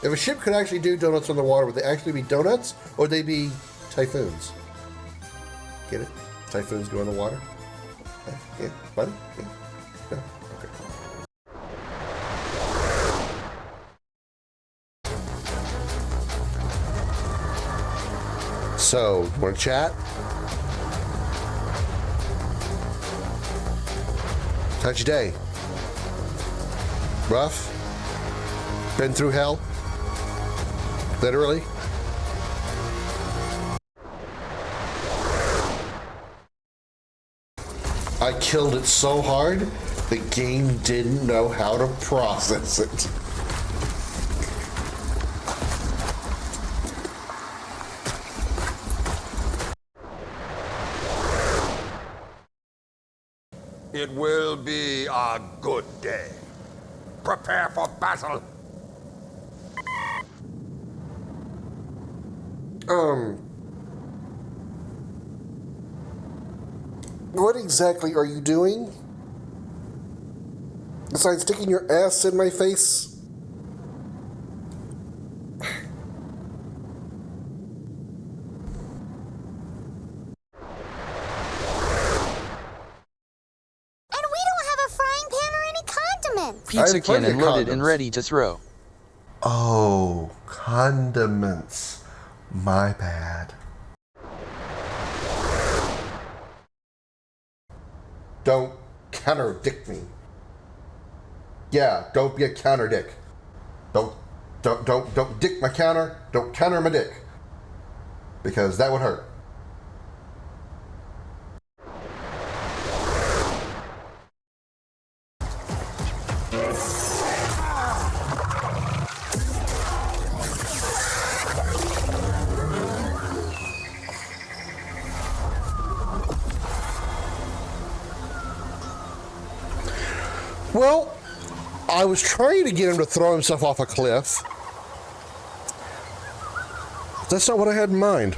If a ship could actually do donuts on the water, would they actually be donuts or would they be typhoons? Get it? Typhoons go in the water? Yeah, buddy? Yeah. No? Okay. So, you want to chat? How's your day? Rough? Been through hell? Literally? I killed it so hard, the game didn't know how to process it. It will be a good day. Prepare for battle. What exactly are you doing? Besides sticking your ass in my face? Pizza cannon loaded and ready to throw. Oh, condiments. My bad. Don't counterdict me. Yeah, don't be a counter dick. Don't dick my counter. Don't counter my dick. Because that would hurt. Well, I was trying to get him to throw himself off a cliff. That's not what I had in mind.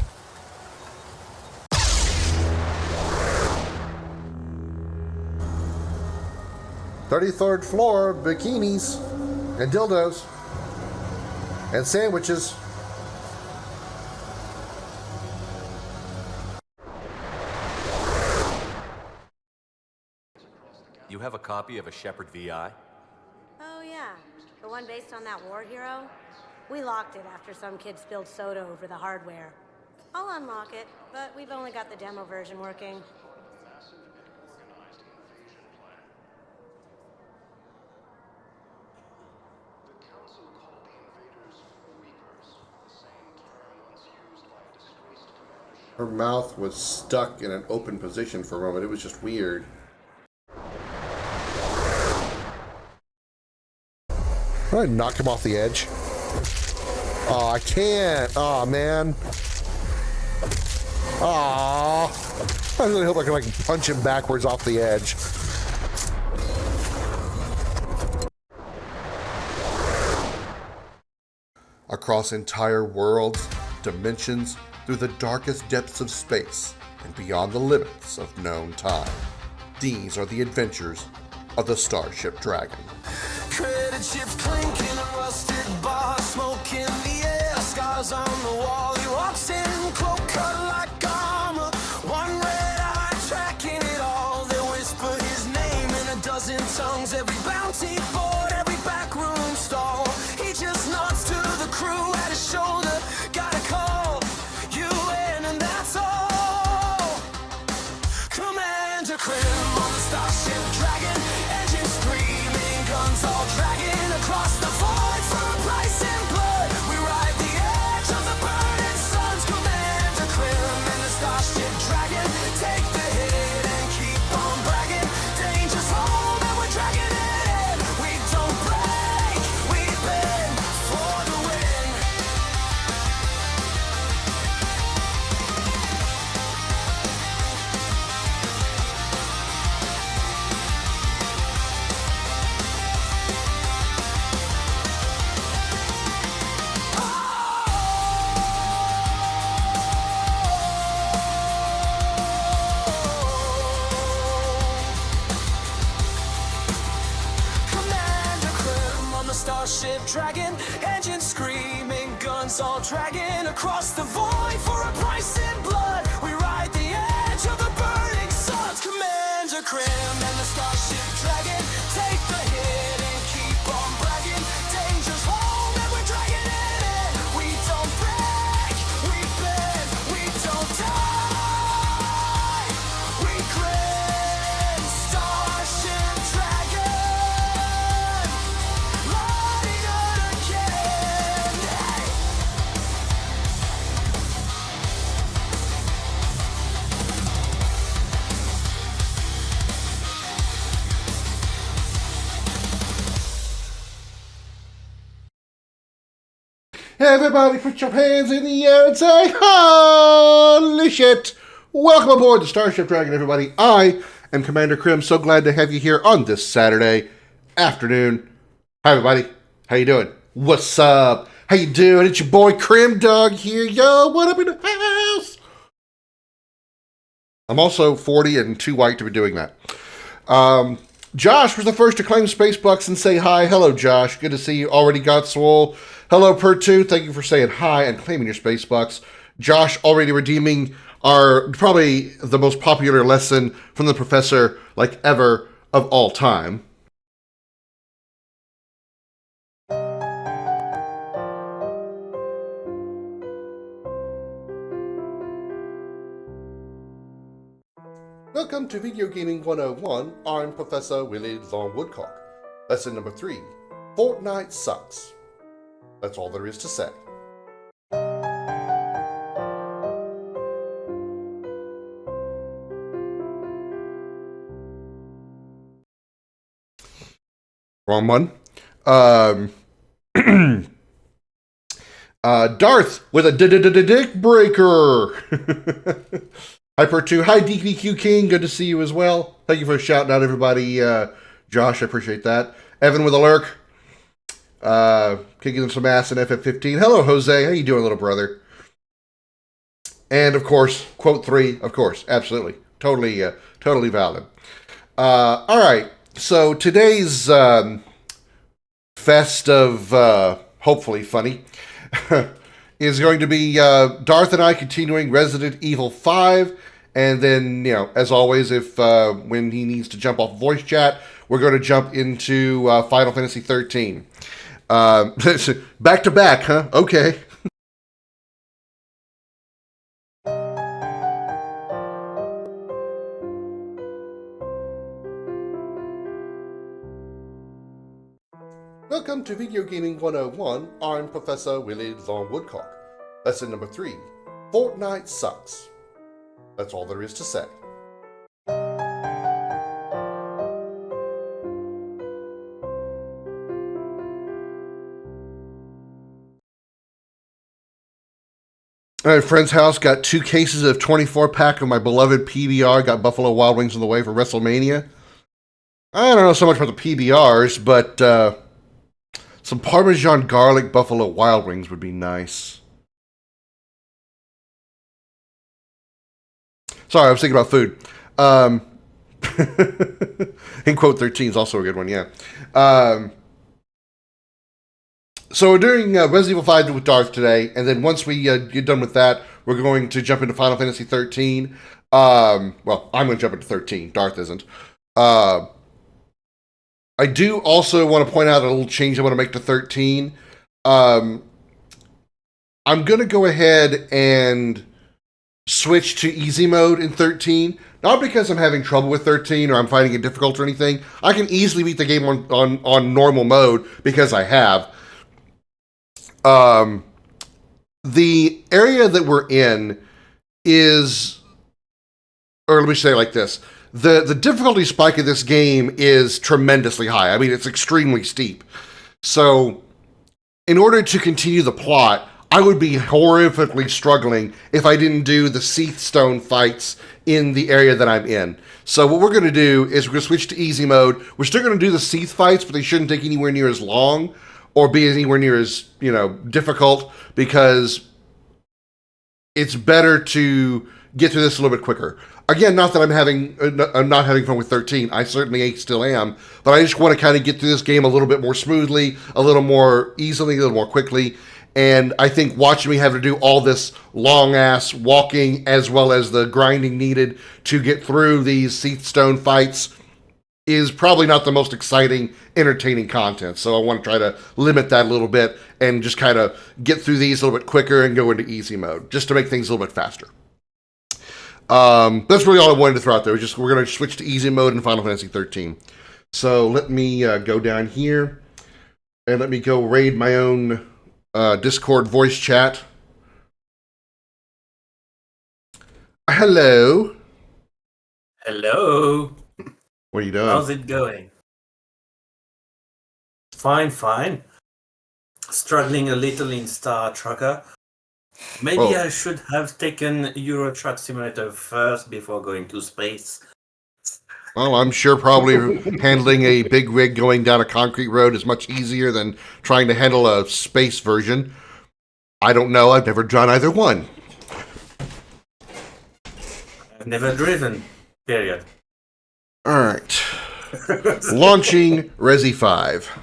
"33rd floor, bikinis, and dildos, and sandwiches." You have a copy of a Shepherd VI? Oh yeah, the one based on that war hero? We locked it after some kid spilled soda over the hardware. I'll unlock it, but we've only got the demo version working. Her mouth was stuck in an open position for a moment. It was just weird. I knock him off the edge. Oh, I can't. Oh, man. Oh, I really hope I can punch him backwards off the edge. Across entire worlds, dimensions, through the darkest depths of space, and beyond the limits of known time. These are the adventures of the Starship Dragon. Credit chips clinking, a rusted bar, smoke in the air, scars on the wall. He walks in, cloak cut like armor, one red eye tracking it all. They whisper his name in a dozen tongues, every bounty board, every backroom stall. He just nods to the crew at his shoulder, got a call, UN, and that's all. Commander Krim on the Starship Dragon, engines screaming, guns all dragging across the void for a price in blood. We ride the edge of the burning suns. Commander Krim and the Starship Dragon take the hit and keep on bragging. Danger's home and we're dragging it in. We don't break, we bend for the win. starship dragon, engines screaming, guns all dragging across the void for a price in blood. We ride the edge of the burning suns. Commander Krim and the starship dragon take the hit and keep on bragging. Danger's home and we're dragging it in. We don't break, we bend, we don't die. We grin, starship dragon, lighting it again. Hey. Everybody put your hands in the air and say, holy shit! Welcome aboard the Starship Dragon, everybody. I am Commander Krim. So glad to have you here on this Saturday afternoon. Hi, everybody. How you doing? What's up? How you doing? It's your boy Krim Dog here. Yo, what up in the house? I'm also 40 and too white to be doing that. Josh was the first to claim Spacebucks and say hi. Hello, Josh. Good to see you. Already got swole. Hello, Per2. Thank you for saying hi and claiming your Spacebucks. Josh already redeeming our probably the most popular lesson from the professor like ever of all time. Welcome to Video Gaming 101. I'm Professor Willie Long Woodcock. Lesson number 3. Fortnite sucks. That's all there is to say. Wrong one. Darth with a dick breaker. Hyper 2. Hi, DPQ King. Good to see you as well. Thank you for shouting out everybody. Josh, I appreciate that. Evan with a lurk. Kicking them some ass in FF15. Hello, Jose. How you doing, little brother? And, of course, quote 3. Of course. Absolutely. Totally valid. All right. So, today's fest of hopefully funny is going to be Darth and I continuing Resident Evil 5. And then, you know, as always, if when he needs to jump off voice chat, we're going to jump into Final Fantasy 13. Back to back, huh? Okay. Welcome to Video Gaming 101. I'm Professor Willie Long Woodcock. Lesson number 3. Fortnite sucks. That's all there is to say. At a friend's house, got 2 cases of 24-pack of my beloved PBR. Got Buffalo Wild Wings on the way for WrestleMania. I don't know so much about the PBRs, but some Parmesan garlic Buffalo Wild Wings would be nice. Sorry, I was thinking about food. In quote 13 is also a good one, yeah. So we're doing Resident Evil 5 with Darth today, and then once we get done with that, we're going to jump into Final Fantasy 13. Well, I'm going to jump into 13. Darth isn't. I do also want to point out a little change I want to make to 13. I'm going to go ahead and switch to easy mode in 13. Not because I'm having trouble with 13 or I'm finding it difficult or anything. I can easily beat the game on normal mode because I have. The area that we're in is, or let me say it like this. The difficulty spike of this game is tremendously high. I mean, it's extremely steep. So, in order to continue the plot, I would be horrifically struggling if I didn't do the Seath Stone fights in the area that I'm in. So what we're going to do is we're going to switch to easy mode. We're still going to do the Seath fights, but they shouldn't take anywhere near as long or be anywhere near as, difficult, because it's better to get through this a little bit quicker. Again, not that I'm not having fun with 13. I certainly still am, but I just want to kind of get through this game a little bit more smoothly, a little more easily, a little more quickly. And I think watching me have to do all this long-ass walking as well as the grinding needed to get through these Seath Stone fights is probably not the most exciting, entertaining content. So I want to try to limit that a little bit and just kind of get through these a little bit quicker and go into easy mode, just to make things a little bit faster. That's really all I wanted to throw out there. We're going to switch to easy mode in Final Fantasy 13. So let me go down here and let me go raid my own Discord voice chat. Hello. Hello. What are you doing? How's it going? Fine. Struggling a little in Star Trucker. Maybe I should have taken Euro Truck Simulator first before going to space. Well, I'm sure probably handling a big rig going down a concrete road is much easier than trying to handle a space version. I don't know. I've never done either one. I've never driven, period. All right. Launching Resi 5.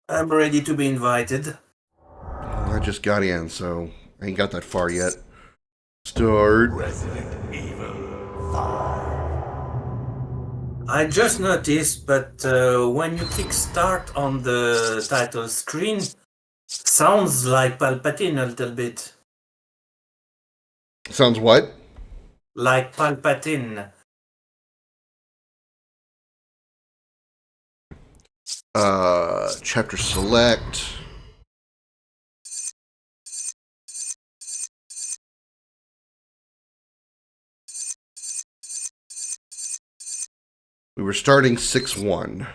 I'm ready to be invited. I just got in, so I ain't got that far yet. Start. Resident Evil 5. I just noticed, but when you click start on the title screen, sounds like Palpatine a little bit. Sounds what? Like Palpatine. Chapter select. We were starting 6-1.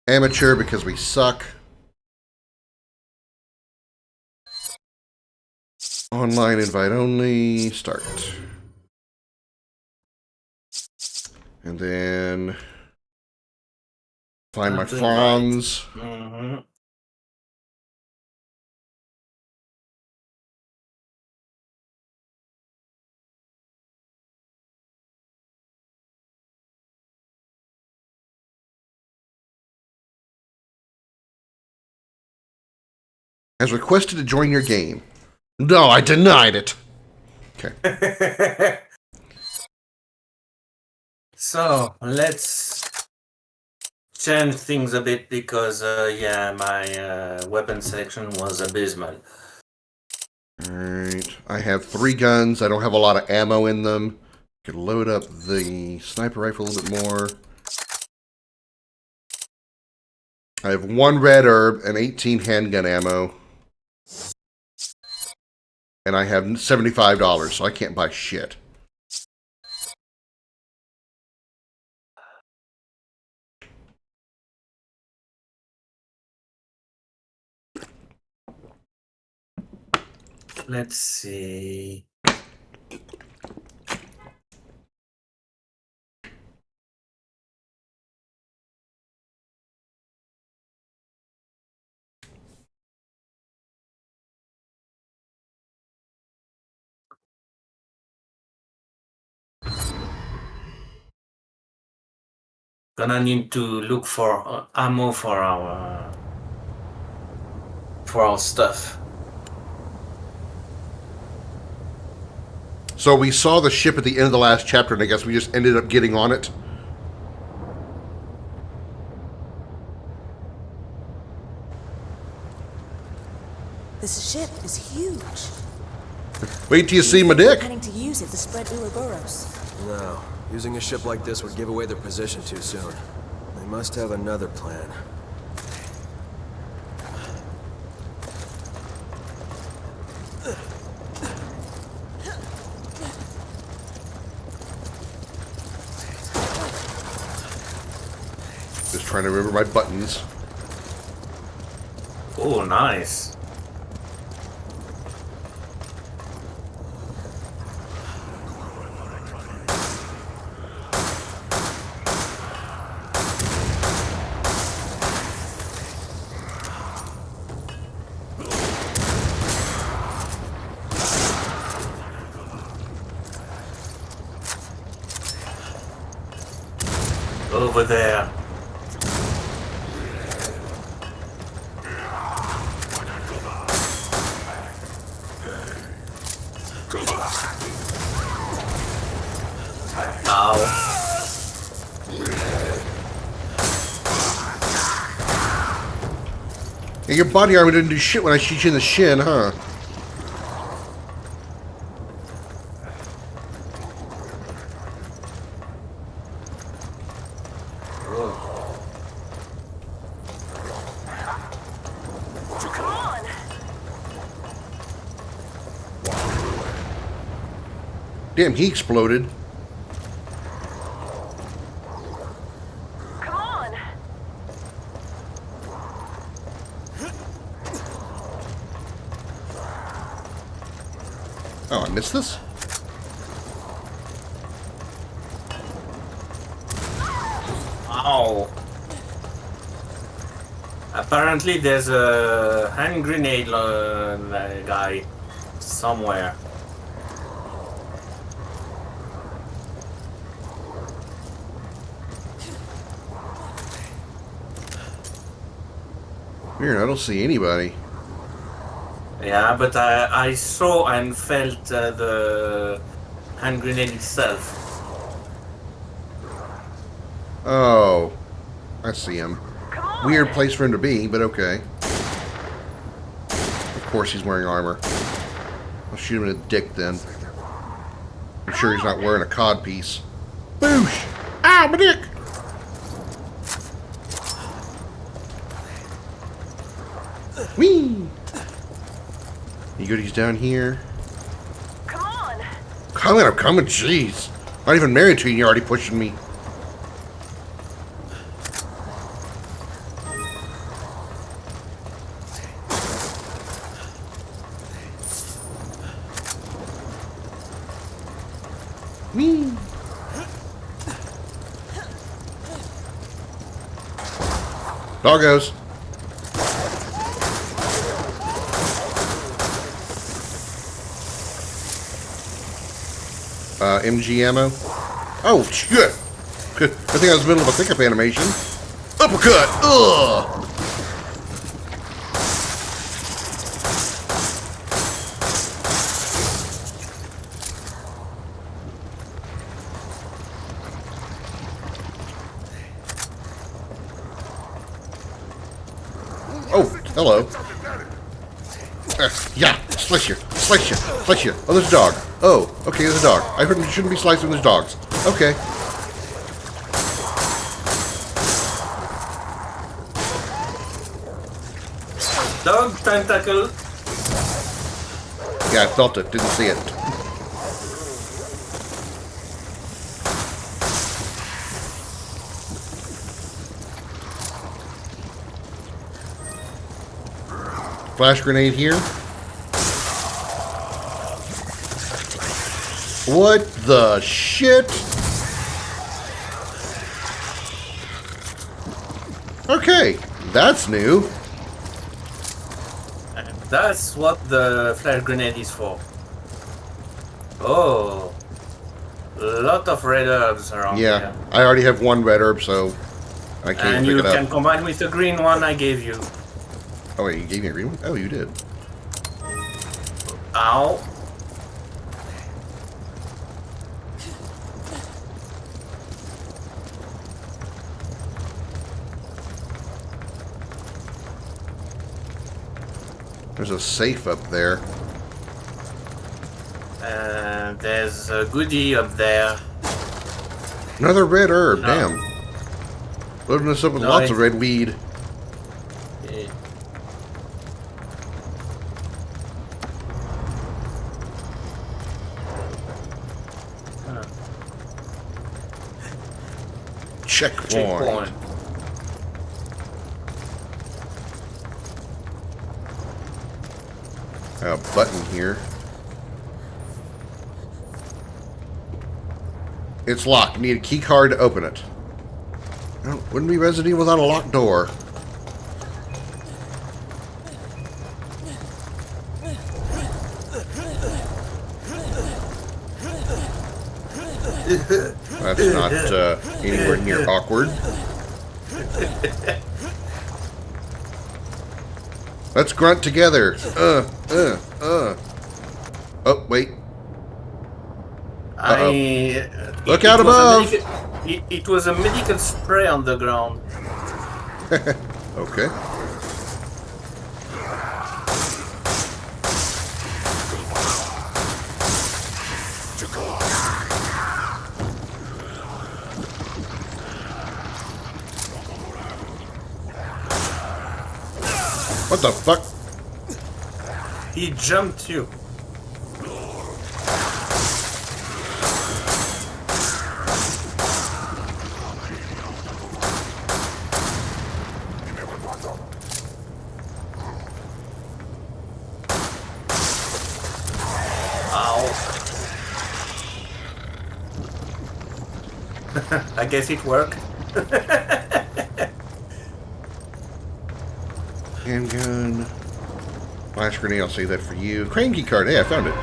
Amateur because we suck. Online invite only. Start. And then find my Franz. Mm-hmm. Has requested to join your game. No, I denied it. Okay. So let's change things a bit because my weapon selection was abysmal. Alright. I have 3 guns. I don't have a lot of ammo in them. Could load up the sniper rifle a little bit more. I have 1 red herb and 18 handgun ammo. And I have $75, so I can't buy shit. Let's see. Gonna need to look for ammo for our stuff. So we saw the ship at the end of the last chapter, and I guess we just ended up getting on it. This ship is huge. Wait till you see my dick. Planning to use it to spread Ouroboros. No. Using a ship like this would give away their position too soon. They must have another plan. Just trying to remember my buttons. Oh, nice. Over there. Ow. Yeah, your body armor didn't do shit when I shoot you in the shin, huh? Damn, he exploded. Come on. Oh, I missed this? Ow. Apparently there's a hand grenade guy somewhere. Weird, I don't see anybody. Yeah, but I saw and felt the hand grenade itself. Oh, I see him. Weird place for him to be, but okay. Of course he's wearing armor. I'll shoot him in the dick then. I'm sure he's not wearing a cod piece. Boosh! Ah, my dick! Whee! You goodies down here? Come on. I'm coming, jeez. Not even married to you and you're already pushing me. Whee! Doggos. MG ammo. Oh, shit! Good. I think I was in the middle of a pickup animation. Uppercut! Ugh! Oh, hello. Yeah, slice you. Oh, there's a dog. Oh, okay, there's a dog. I heard you shouldn't be slicing there's dogs. Okay. Dog tentacle. Yeah, I felt it, didn't see it. Flash grenade here. What the shit? Okay, that's new. That's what the flash grenade is for. Oh, a lot of red herbs around Yeah, here. I already have one red herb, so I can't And pick you it up. can combine with the green one I gave you. Oh wait, you gave me a green one? Oh, you did. Ow. There's a safe up there. There's a goodie up there. Another red herb, No. damn. Loading us up with No, lots of red weed. Eh, Checkpoint. Checkpoint. A button here. It's locked. Need a key card to open it. Well, wouldn't be Resident Evil without a locked door. That's not anywhere near awkward. Let's grunt together. Oh, wait. Look out above! It was a medical spray on the ground. Okay. What the fuck? He jumped you. I guess it worked. Handgun. Flash grenade, I'll save that for you. Crane key card, hey, I found it.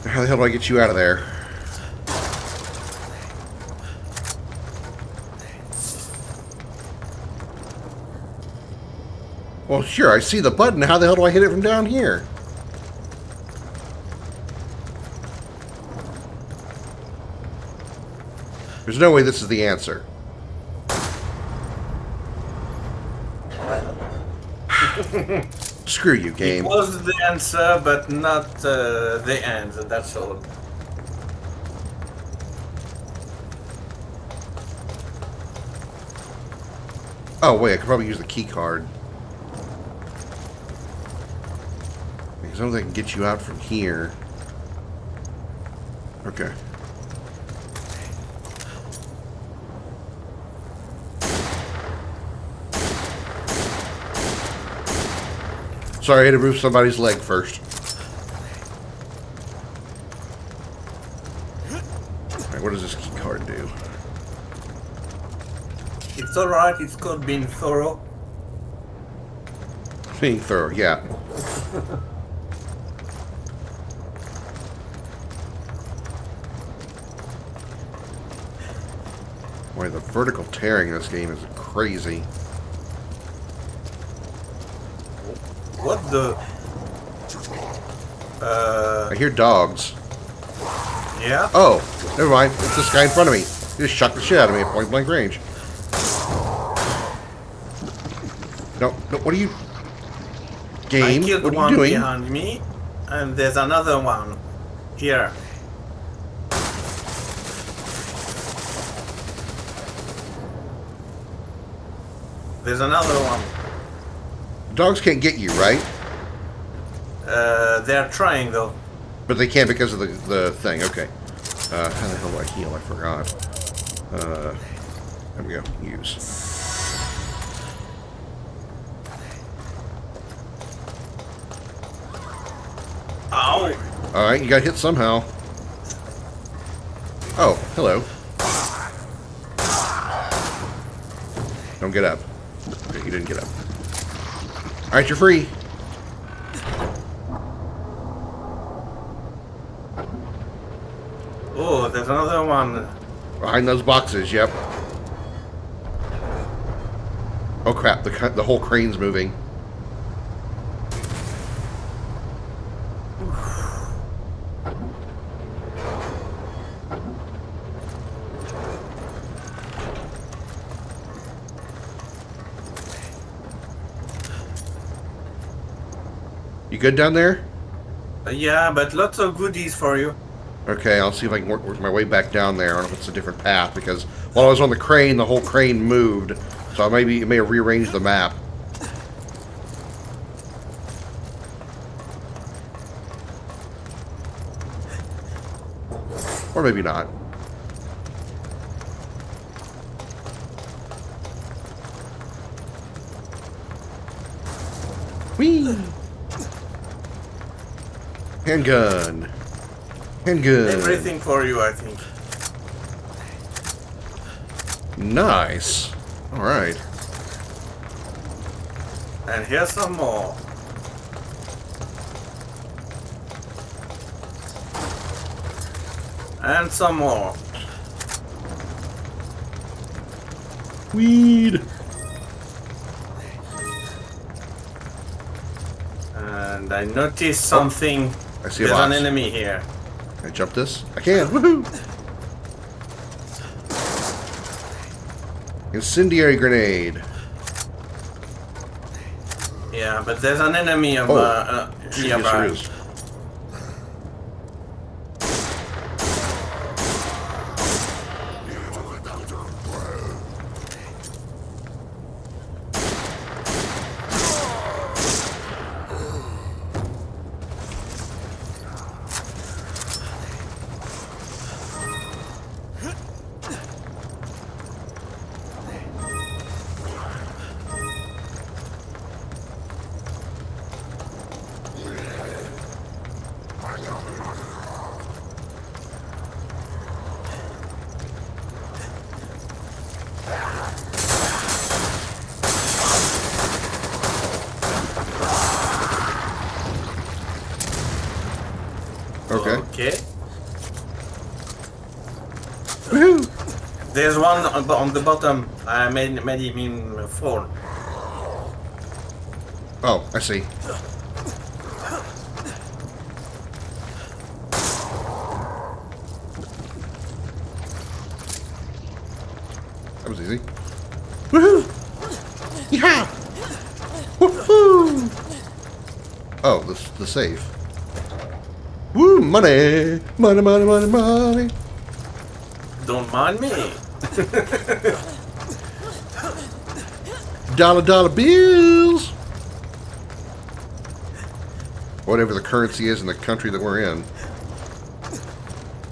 How the hell do I get you out of there? Well, sure, I see the button. How the hell do I hit it from down here? There's no way this is the answer. Screw you, game. It was the answer, but not the end, that's all. Oh, wait, I could probably use the key card. Because I don't think I can get you out from here. Okay. Sorry, I had to move somebody's leg first. Alright, what does this key card do? It's alright, it's called being thorough. Being thorough, yeah. Boy, the vertical tearing in this game is crazy. What the? I hear dogs. Yeah? Oh, never mind. It's this guy in front of me. He just shot the shit out of me at point blank range. No, what are you... Game, I killed what are one you doing? behind me, and there's another one here. There's another one. Dogs can't get you, right? They're trying though. But they can't because of the thing. Okay. How the hell do I heal? I forgot. There we go. Use. Ow! Alright, you got hit somehow. Oh, hello. Don't get up. Okay, you didn't get up. Alright, you're free. Oh, there's another one. Behind those boxes, yep. Oh crap, the whole crane's moving. You good down there? Yeah, but lots of goodies for you. Okay, I'll see if I can work my way back down there. I don't know if it's a different path, because while I was on the crane, the whole crane moved. So it may have rearranged the map. Or maybe not. Whee! Handgun. Handgun. Everything for you, I think. Nice. Alright. And here's some more. And some more. Weed. And I noticed something. I see a There's box. an enemy here. Can I jump this? I can. Woohoo! Incendiary grenade. Yeah, but there's an enemy of Yes, nearby. there is. Okay. Okay. Woohoo! There's one on the bottom. I made him fall. Oh, I see. That was easy. Woohoo! Yeehaw! Woohoo! Oh, the save. Woo! Money! Money, money, money, money! Don't mind me. Dollar bills! Whatever the currency is in the country that we're in.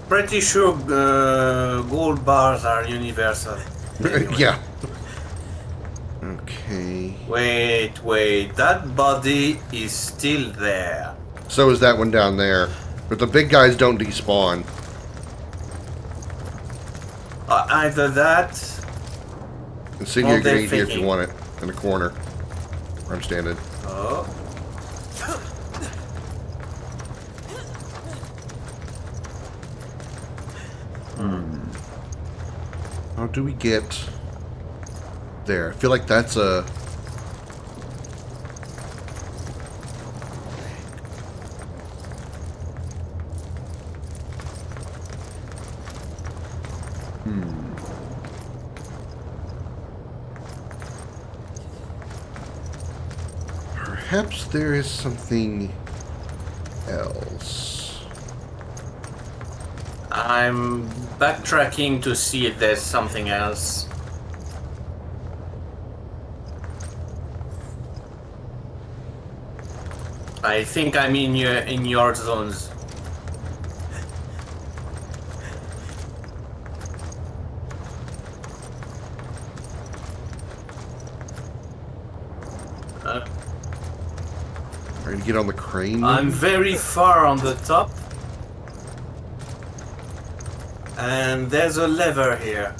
Pretty sure gold bars are universal. Anyway. Yeah. Okay. Wait. That body is still there. So is that one down there. But the big guys don't despawn. Either that. Incendiary Well, they're grenade here if you faking. want it. In the corner. Where I'm standing. Oh. How do we get there? I feel like that's a... Perhaps there is something else. I'm backtracking to see if there's something else. I think I'm in your zones. Ready to get on the crane? I'm very far on the top. And there's a lever here.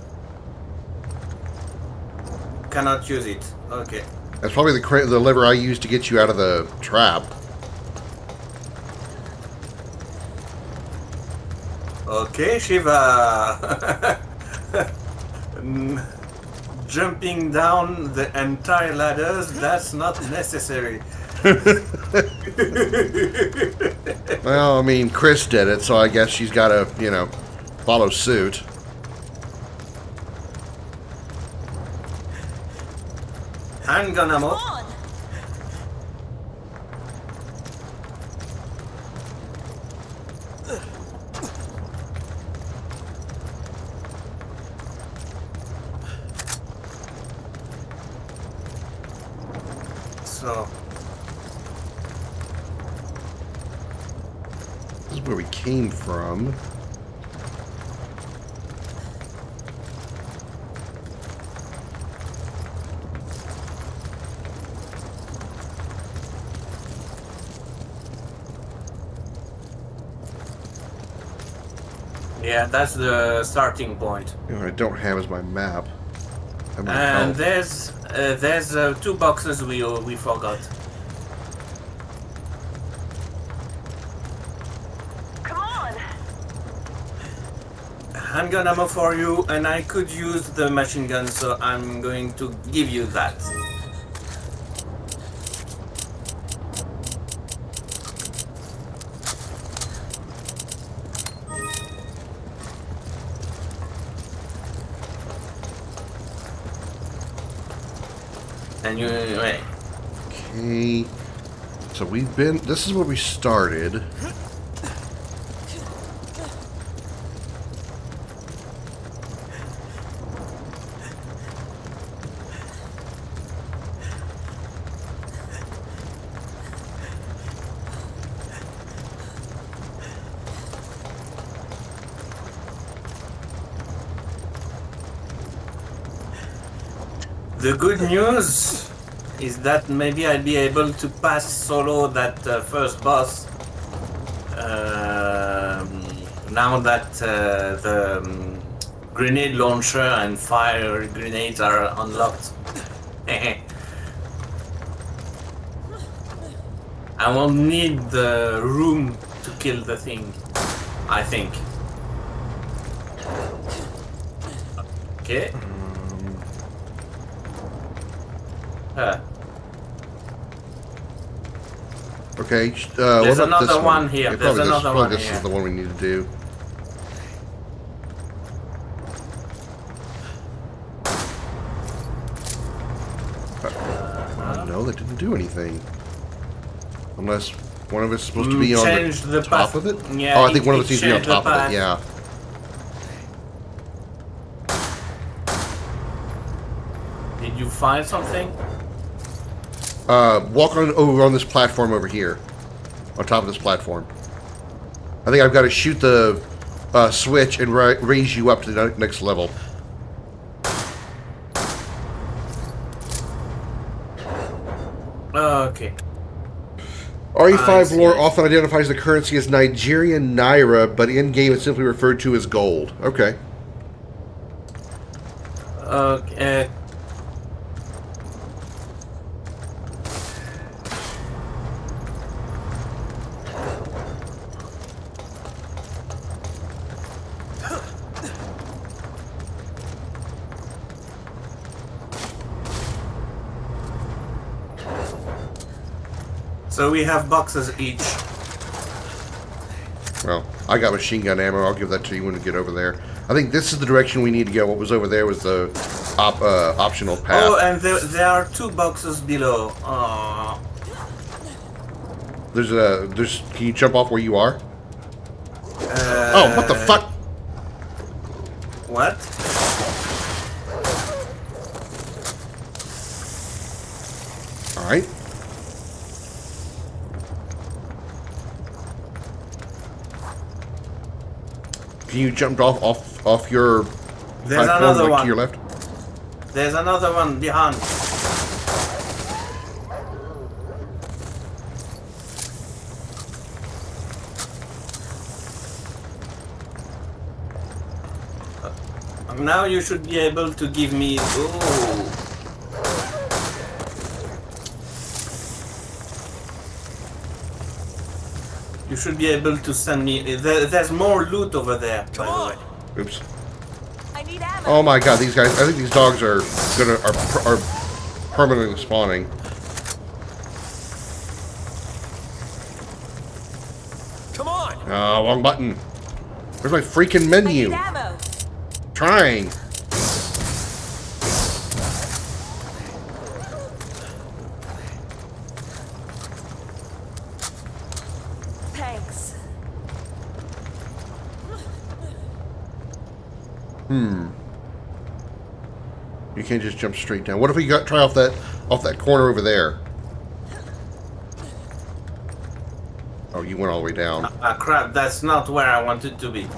Cannot use it. Okay. That's probably the lever I used to get you out of the trap. Okay, Shiva. Jumping down the entire ladders, that's not necessary. Well, I mean, Chris did it, so I guess she's got to, you know, follow suit. Handgun ammo. So, This is where we came from. yeah, that's the starting point. You know, what I don't have is my map. That might And help. there's 2 boxes we forgot. Come on! handgun ammo for you, and I could use the machine gun, so I'm going to give you that. And you wait. Okay. So we've been. This is where we started. The good news is that maybe I'll be able to pass solo that first boss. Now that the grenade launcher and fire grenades are unlocked. I won't need the room to kill the thing, I think. Okay. Okay. There's what about another this one here. Yeah, There's another one this here. is the one we need to do. No, that didn't do anything. Unless one of us is supposed to be on the top of it? Yeah, Oh, I think one of us needs to be on top of it, yeah. Did you find something? Walk over on this platform over here. On top of this platform. I think I've got to shoot the switch and raise you up to the next level. Okay. RE5 lore often identifies the currency as Nigerian Naira, but in-game it's simply referred to as gold. Okay. Okay. So we have boxes each. Well, I got machine gun ammo. I'll give that to you when we get over there. I think this is the direction we need to go. What was over there was the optional path. Oh, and there are 2 boxes below. There's. Can you jump off where you are? Oh, what the fuck? What? All right. Can you jump off your There's platform another like one. to your left? There's another one behind. Now you should be able to give me. Ooh. You should be able to send me. There's more loot over there, by the way. Oops. Oh my god, these guys! I think these dogs are are permanently spawning. Come on! Oh, wrong button. Where's my freaking menu? Trying. Thanks. You can't just jump straight down. What if we try off that corner over there? Oh, you went all the way down. Crap, that's not where I wanted to be.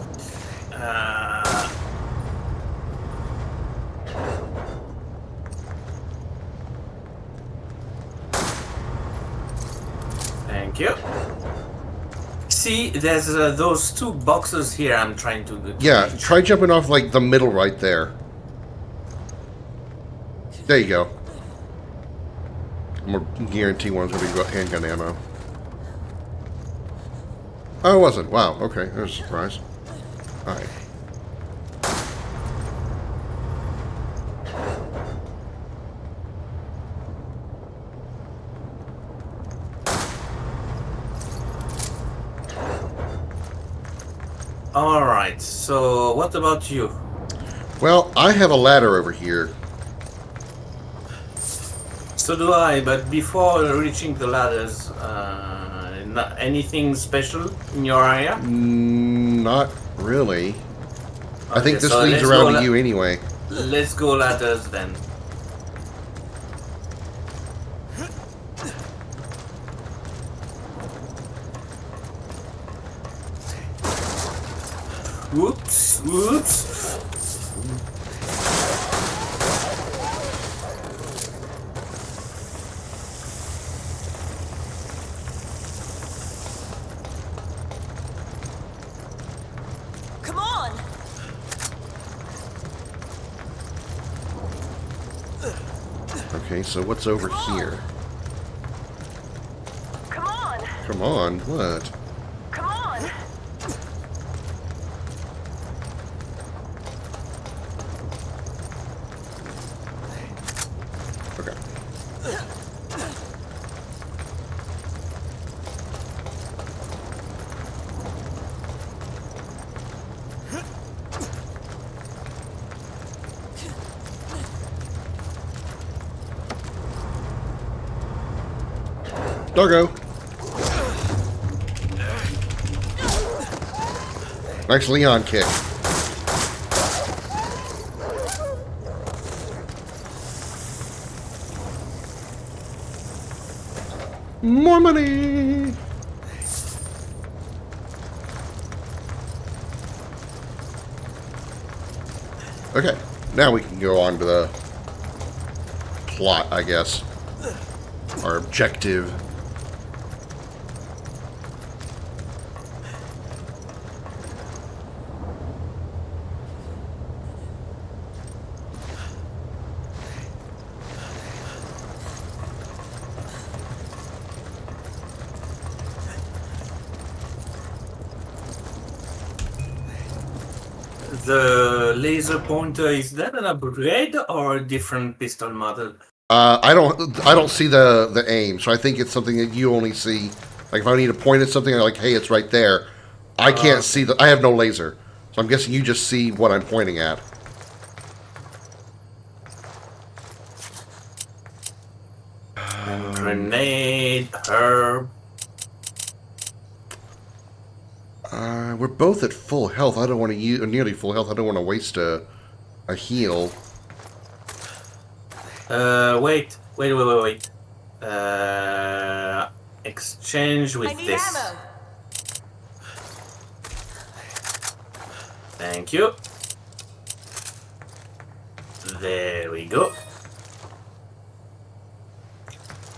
Thank you. See, there's those 2 boxes here I'm trying to Yeah, try jumping off like the middle right there. There you go. I'm gonna guarantee one's gonna be handgun ammo. Oh, it wasn't. Wow. Okay, there's a surprise. All right. Alright, so what about you? Well, I have a ladder over here. So do I, but before reaching the ladders, anything special in your area? Not really. I think Okay, this so leads let's around go to you anyway. Let's go ladders then. Whoops, whoops. Come on! Okay, so what's over here? Come on! Come on, what? Come on! Okay. Doggo. Nice Leon kick. More money. Okay, now we can go on to the plot, I guess. Our objective. The laser pointer, is that an upgrade or a different pistol model? I don't see the aim, so I think it's something that you only see. Like if I need to point at something, I'm like, hey, it's right there. I can't see the. I have no laser, so I'm guessing you just see what I'm pointing at. Grenade, herb. We're both at full health. I don't want to use nearly full health. I don't want to waste a heal. Wait. Exchange with I need this. ammo! Thank you. There we go.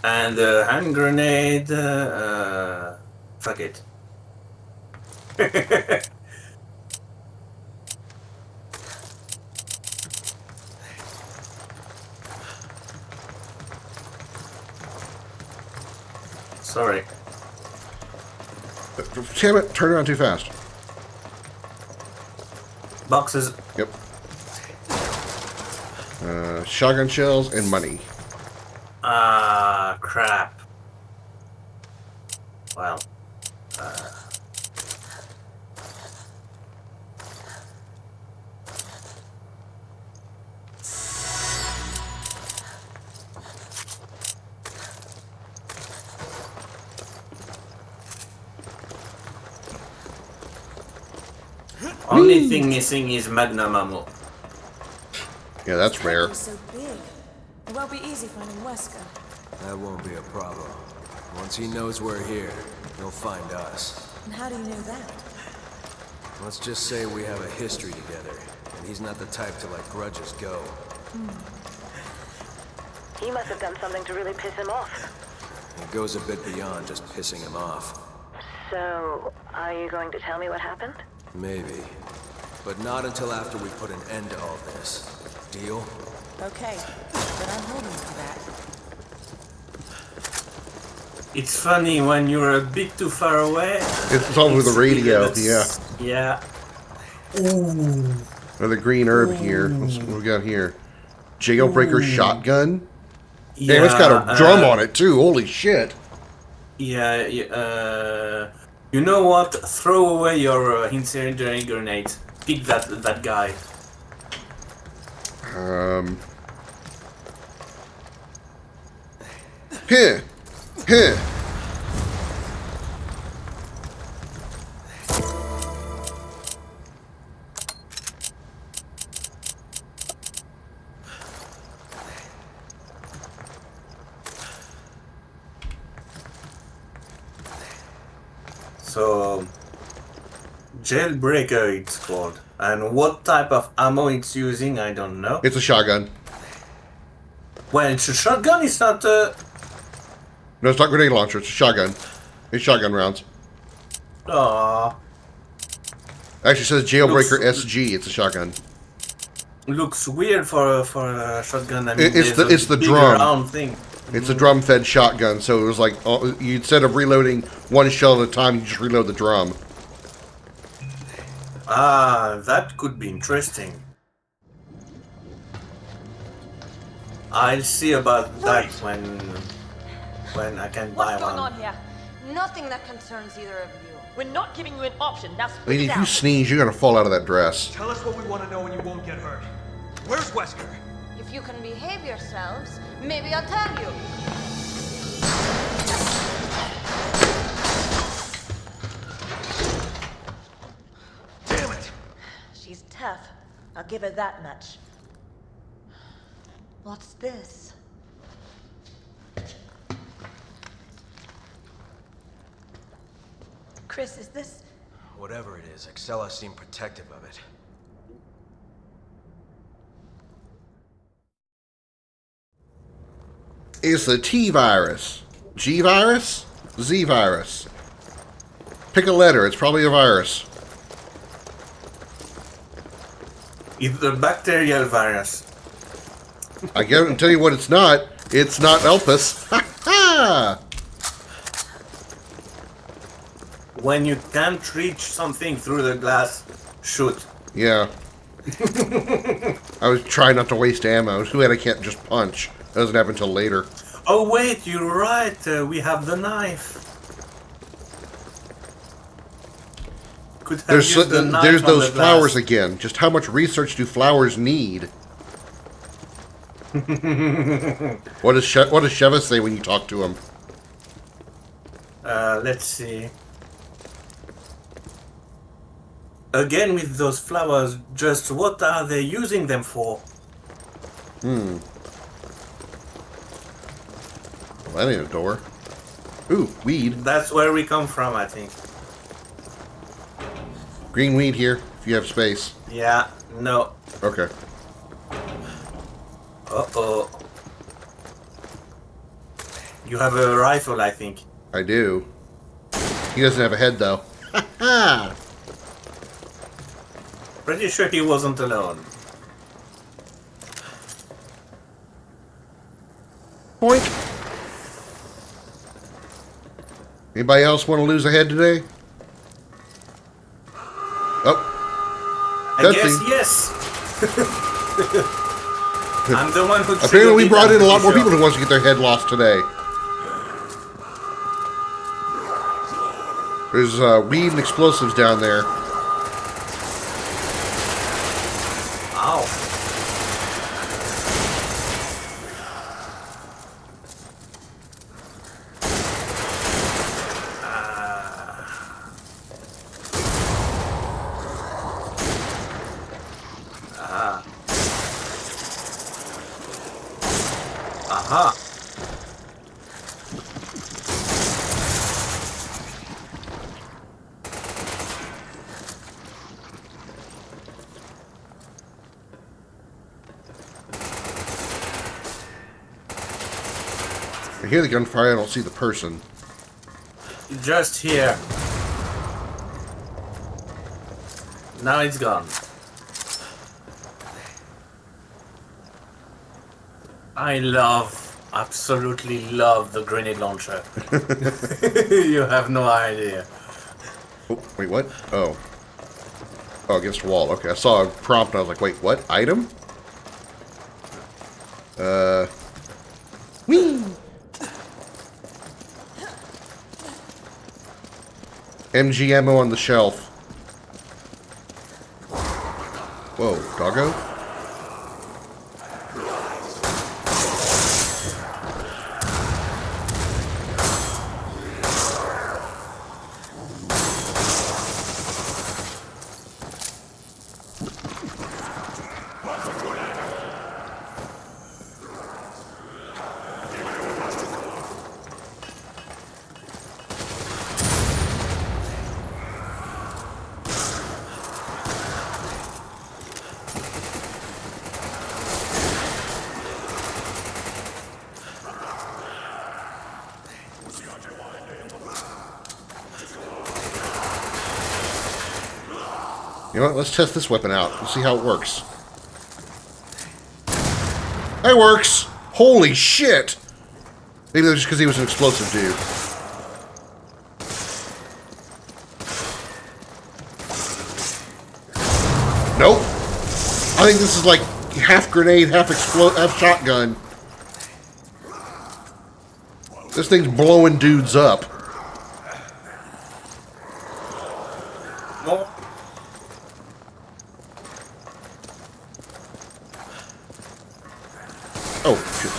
And the hand grenade. Fuck it. Sorry. Damn it! Turn around too fast. Boxes. Yep. Shotgun shells and money. Ah, crap. Well. Only thing missing is magnum ammo. Yeah, that's rare. He's so big. It won't be easy finding Wesker. That won't be a problem. Once he knows we're here, he'll find us. And how do you know that? Let's just say we have a history together, and he's not the type to let grudges go. He must have done something to really piss him off. It goes a bit beyond just pissing him off. So, are you going to tell me what happened? Maybe. But not until after we put an end to all this. Deal? Okay, but I'm holding for that. It's funny when you're a bit too far away. It's all with the radio. Yeah. Yeah. Another green herb here. What's what we got here? Jailbreaker shotgun. Damn, it's got a drum on it too. Holy shit! Yeah. You know what? Throw away your incendiary grenade. Pick that guy. Here. Here. So, jailbreaker it's called. And what type of ammo it's using, I don't know. It's a shotgun. Well, it's a shotgun, it's not a... No, it's not grenade launcher. It's a shotgun. It's shotgun rounds. Aww. Actually, it says jailbreaker Looks- SG. It's a shotgun. Looks weird for a shotgun. I mean, It's the big drum. round thing. It's a drum-fed shotgun, so it was like you instead of reloading one shell at a time, you just reload the drum. Ah, that could be interesting. I'll see about that when I can buy What's going one. on here? Nothing that concerns either of you. We're not giving you an option. Now I spit mean, it if you out. sneeze, you're gonna fall out of that dress. Tell us what we want to know and you won't get hurt. Where's Wesker? If you can behave yourselves, maybe I'll tell you. Damn it! She's tough. I'll give her that much. What's this? Chris, is this... Whatever it is, XIII seemed protective of it. It's the T virus. G virus? Z virus. Pick a letter. It's probably a virus. It's the bacterial virus. I can tell you what it's not. It's not Elpis. Ha ha! When you can't reach something through the glass, shoot. Yeah. I was trying not to waste ammo. Too bad I can't just punch. That doesn't happen until later. Oh wait, you're right. We have the knife. Could have used the knife There's on those the flowers glass. again. Just how much research do flowers need? What does Sheva say when you talk to him? Let's see. Again with those flowers, just what are they using them for? Well, that ain't a door. Ooh, weed. That's where we come from, I think. Green weed here, if you have space. Yeah, no. Okay. Uh-oh. You have a rifle, I think. I do. He doesn't have a head, though. Ha ha! Pretty sure he wasn't alone. Boink! Anybody else want to lose a head today? Oh. I guess yes. I'm the one who... Apparently we brought in a lot more people who wants to get their head lost today. There's weed and explosives down there. Ow. Aha. I hear the gunfire, I don't see the person. Just here. Now it's gone. Absolutely love the grenade launcher. You have no idea. Oh, wait, what? Oh. Oh, against a wall. Okay, I saw a prompt and I was like, wait, what? Item? Whee! MG ammo on the shelf. Whoa, doggo? You know what? Let's test this weapon out. Let's see how it works. It works! Holy shit! Maybe that's just because he was an explosive dude. Nope. I think this is like half grenade, half shotgun. This thing's blowing dudes up. Oh, shit.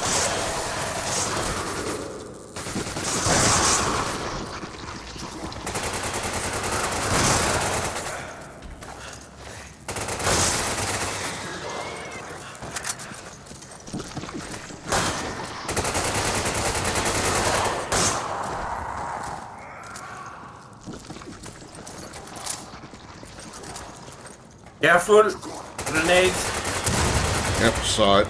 Careful! Grenades! Yep, saw it.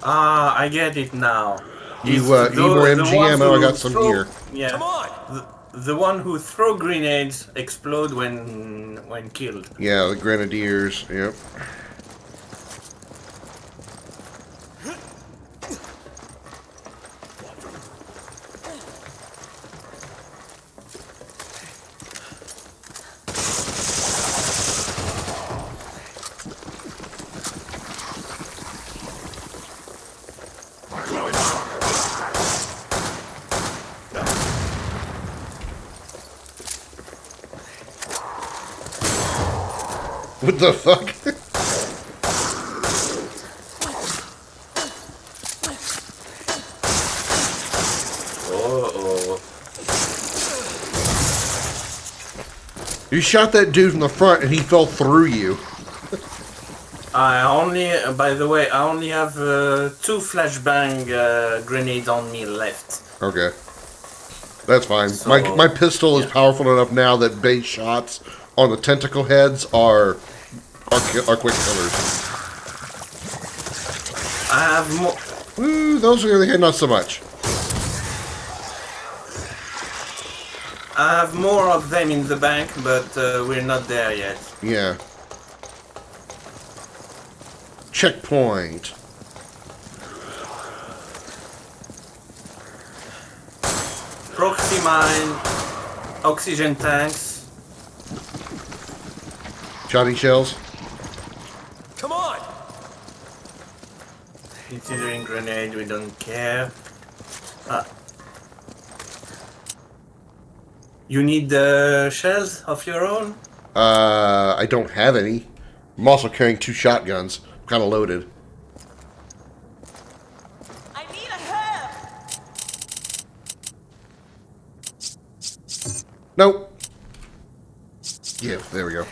Ah, I get it now. You need more MG ammo, I got some here. Yeah. Come on! The one who throw grenades explode when killed. Yeah, the grenadiers, yep. What the fuck? Uh-oh. You shot that dude from the front and he fell through you. By the way, I only have 2 flashbang grenades on me left. Okay. That's fine. So, my pistol is powerful enough now that base shots on the tentacle heads are quick killers. I have more. Ooh, those are the other hand, not so much. I have more of them in the bank, but we're not there yet. Yeah. Checkpoint. Proxy mine, oxygen tanks. Shotty shells. Come on! Incendiary grenade, we don't care. You need shells of your own? I don't have any. I'm also carrying 2 shotguns. I'm kind of loaded. I need a herb. Nope. Yeah, there we go.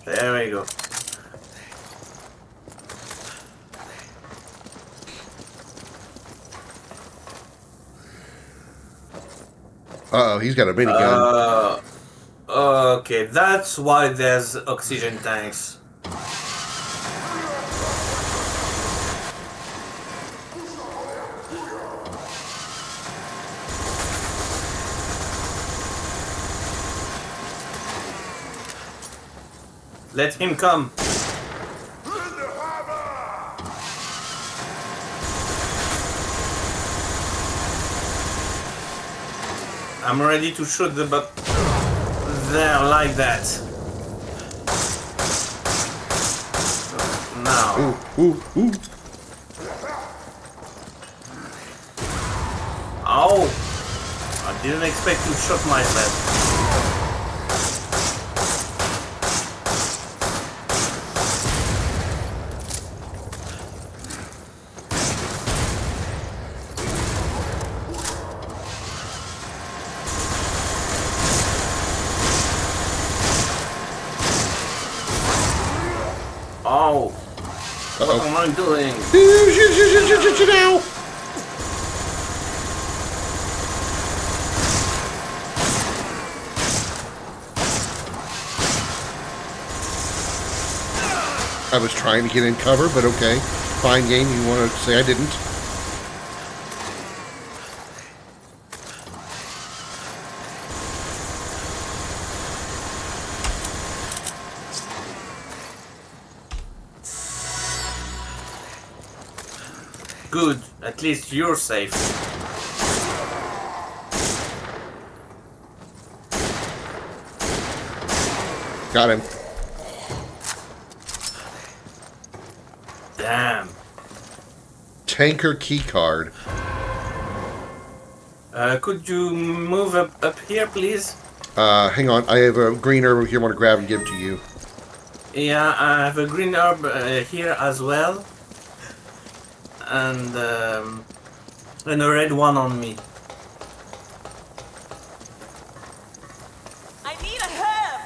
There we go. Uh-oh, he's got a minigun. Okay, that's why there's oxygen tanks. Let him come. I'm ready to shoot the butt there like that. Now. Ooh, ooh, ooh. Oh! I didn't expect to shoot myself. Oh! What am I doing? Now. I was trying to get in cover, but okay. Fine game, you want to say I didn't. Good, at least you're safe. Got him. Damn. Tanker keycard. Could you move up here, please? Hang on. I have a green herb over here I want to grab and give to you. Yeah, I have a green herb here as well. And a red one on me. I need a herb.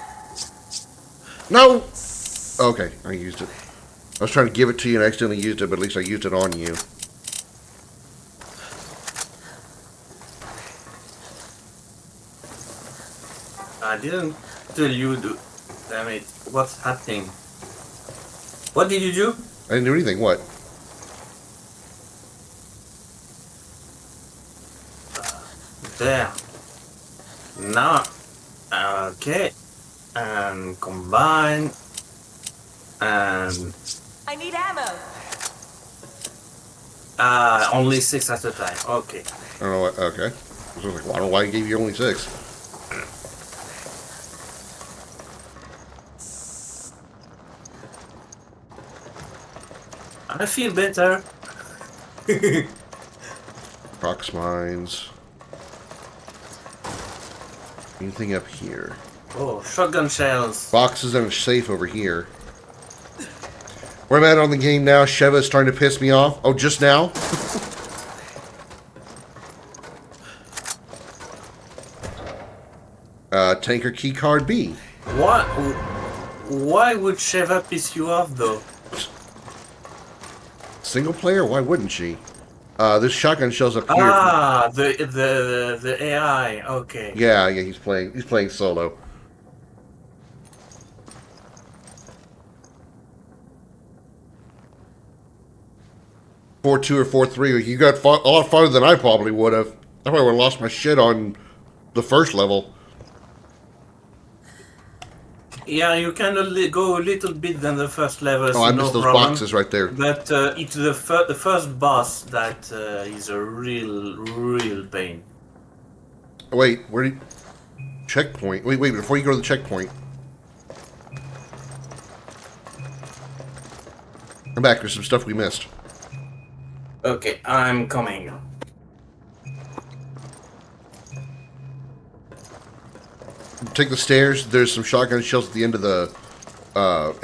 No! Okay, I used it. I was trying to give it to you and I accidentally used it, but at least I used it on you. I didn't tell you, damn it, what's happening? What did you do? I didn't do anything, what? There. Now, okay. And combine. And I need ammo. only 6 at a time. Okay. I don't know what, okay. I was like, well, I don't know why I gave you only 6. I feel better. Prox mines. Anything up here? Oh, shotgun shells. Boxes and a safe over here. Where I'm at on the game now, Sheva is starting to piss me off. Oh, just now? Tanker keycard B. What? Why would Sheva piss you off, though? Single player? Why wouldn't she? This shotgun shells up here. Ah, the AI. Okay. Yeah, he's playing solo. – 4-2 or 4-3. You got a lot farther than I probably would have. I probably would have lost my shit on the first level. Yeah, you can go a little bit than the first level. Oh, I missed those boxes right there. But it's the first boss that is a real pain. Wait, where do you... Checkpoint. Wait, before you go to the checkpoint. I'm back. There's some stuff we missed. Okay, I'm coming. Take the stairs. There's some shotgun shells at the end of the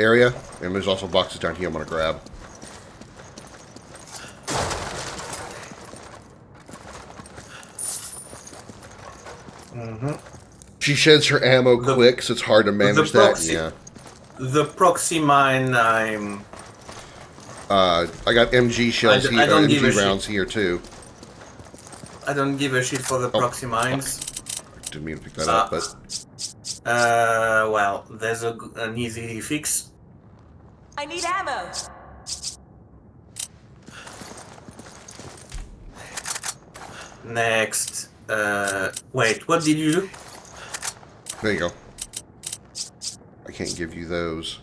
area. And there's also boxes down here I'm going to grab. She sheds her ammo quick, so it's hard to manage that. Yeah. The proxy mine, I got MG shells here, MG rounds here too. I don't give a shit for the proxy mines. Didn't mean to pick that up, but... well, there's an easy fix. I need ammo. Next. Wait, what did you do? There you go. I can't give you those.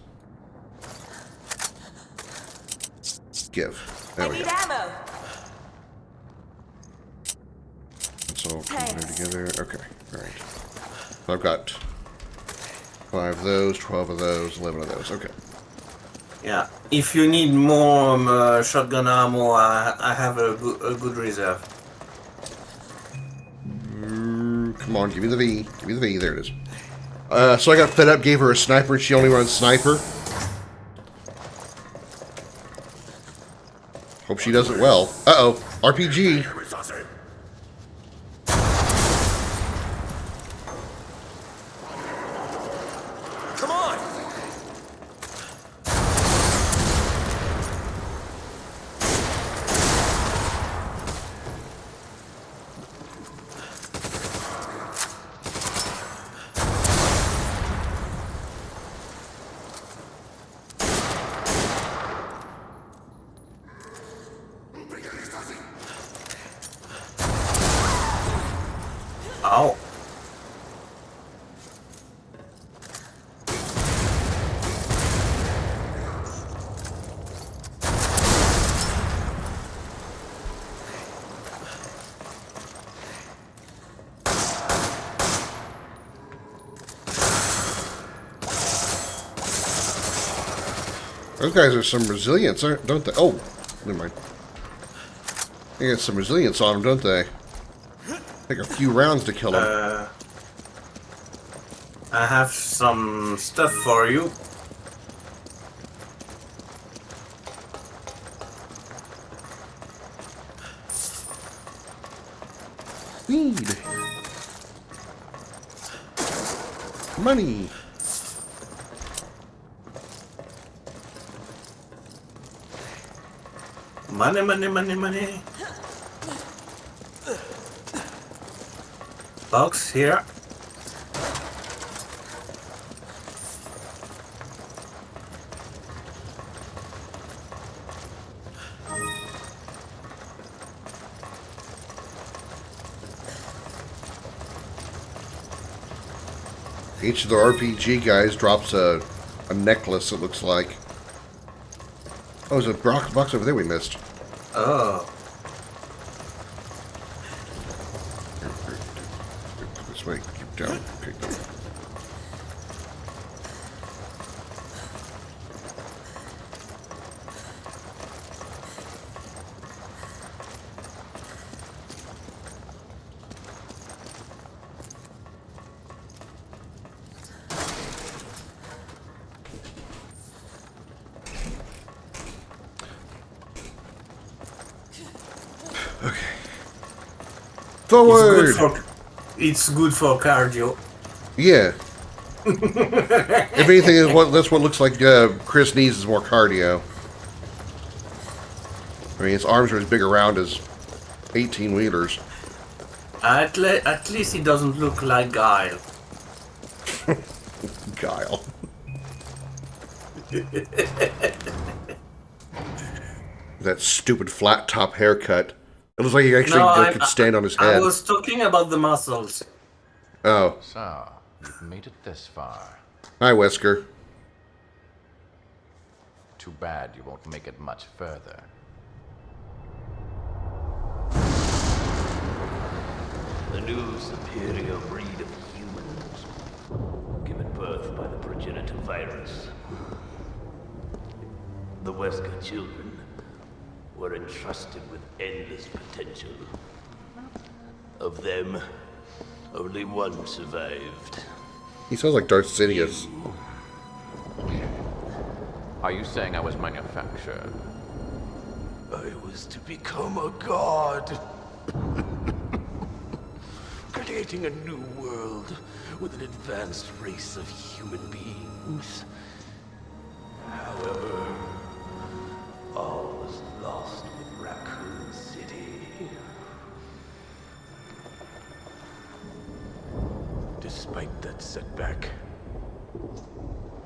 Give. There we go. Ammo. It's all together. Okay, alright. So I've got 5 of those, 12 of those, 11 of those. Okay. Yeah. If you need more shotgun ammo, I have a good reserve. Come on, give me the V. Give me the V. There it is. So I got fed up, gave her a sniper, and she only runs sniper. Hope she does it well. Uh-oh. RPG. Come on! Ow. Those guys are some resilience, don't they? Oh, never mind. They got some resilience on them, don't they? Take a few rounds to kill them. I have some stuff for you. Speed. Money. Money, money, money, money. Box here. Each of the RPG guys drops a necklace, it looks like. Oh, there's a box over there we missed. Oh. This way, keep down. Okay, go. Forward! It's good for cardio. Yeah. If anything, that's what looks like Chris needs is more cardio. I mean, his arms are as big around as 18-wheelers. At least he doesn't look like Guile. Guile. That stupid flat top haircut. It looks like he actually could stand on his head. I was talking about the muscles. Oh. So, you've made it this far. Hi, Wesker. Too bad you won't make it much further. The new superior breed of humans, given birth by the progenitor virus. The Wesker children were entrusted with endless potential. Of them, only one survived. He sounds like Darth Sidious. Are you saying I was manufactured? I was to become a god. Creating a new world with an advanced race of human beings. However, all was lost with Raccoon City. Despite that setback,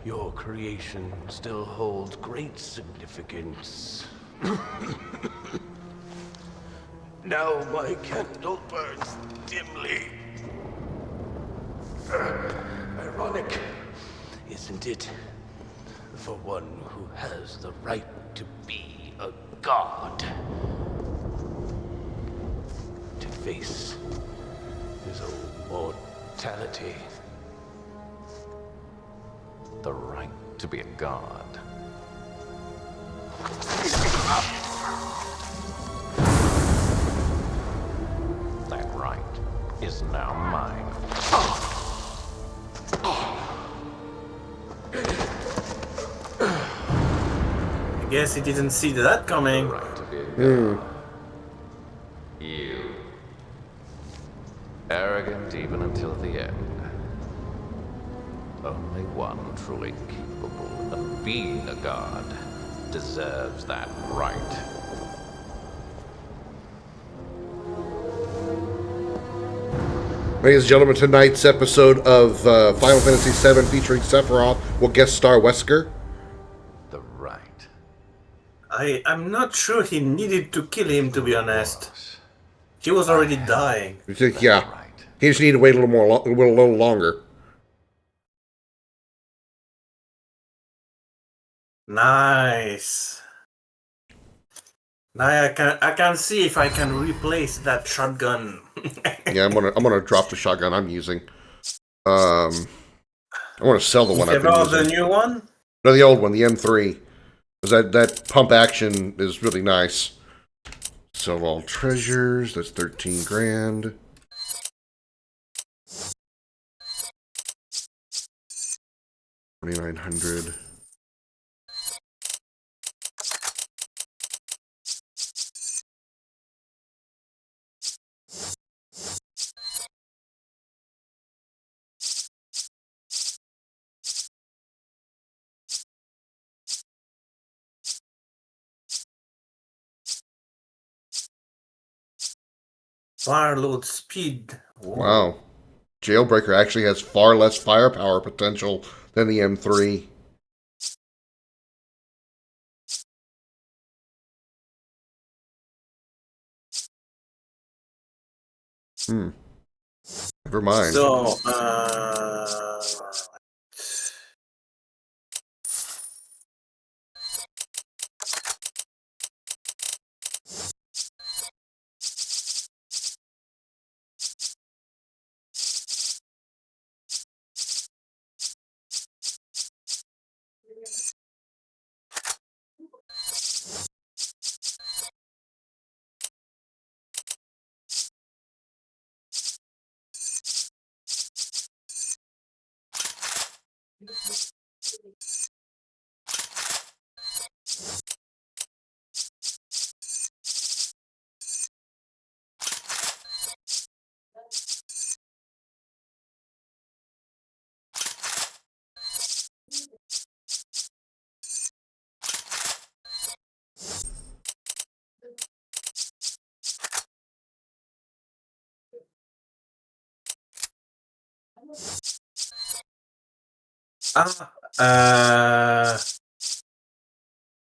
your creation still holds great significance. Now my candle burns dimly. Ironic, isn't it? For one who has the right to be a god. To face his own mortality. The right to be a god. That right is now mine. I guess he didn't see that coming. Right to be a god. You. Arrogant even until the end. Only one truly capable of being a god deserves that right. Ladies and gentlemen, tonight's episode of Final Fantasy VII featuring Sephiroth will guest star Wesker. The right. I'm not sure he needed to kill him, to be honest. He was already dying. Yeah. He just needed to wait a little longer. Nice. Now I can see if I can replace that shotgun. Yeah, I'm gonna drop the shotgun I'm using. I want to sell the one I've been using. The new one? No, the old one, the M3. Because that pump action is really nice. Sell all treasures. That's 13 grand. $2,900. Fire load speed. Whoa. Wow. Jailbreaker actually has far less firepower potential than the M3. Never mind. So,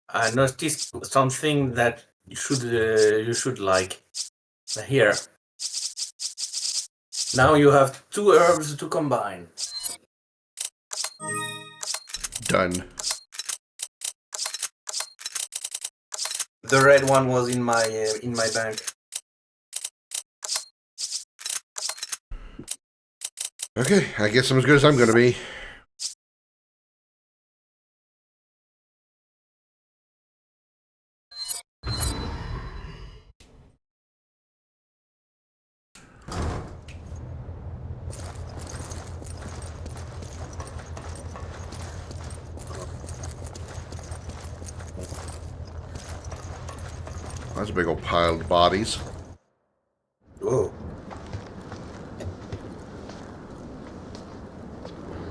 I noticed something that you should like. Here. Now you have 2 herbs to combine. Done. The red one was in my bank. Okay, I guess I'm as good as I'm going to be. That's a big old pile of bodies. Whoa.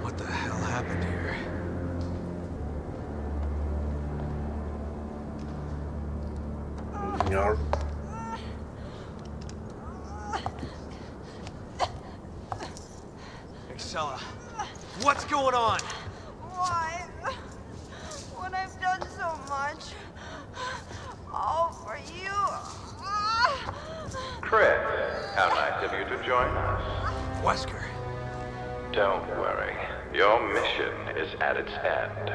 What the hell happened here? No. Excella, what's going on? Why? When I've done so much, all for you. Krim, how nice of you to join us. Wesker. Don't worry. Your mission is at its end.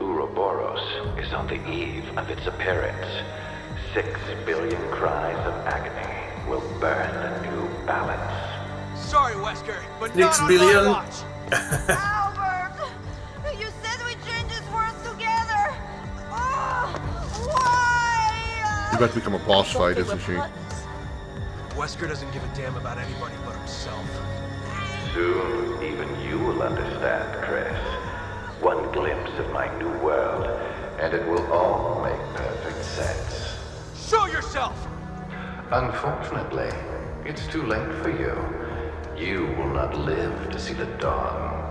Ouroboros is on the eve of its appearance. 6 billion cries of agony will burn a new balance. Sorry, Wesker, but 6 not on billion? my watch. Albert, you said we change this world together. Why? She's about to become a boss fight, isn't she? Wesker doesn't give a damn about anybody but himself. Soon, even you will understand, Chris. One glimpse of my new world, and it will all make perfect sense. Show yourself! Unfortunately, it's too late for you. You will not live to see the dawn.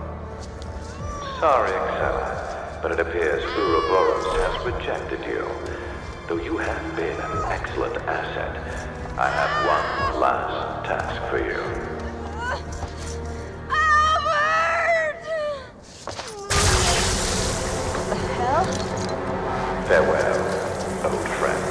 Sorry, XIII, but it appears Ouroboros has rejected you. Though you have been an excellent asset, I have one last task for you. Albert! What the hell? Farewell, old friend.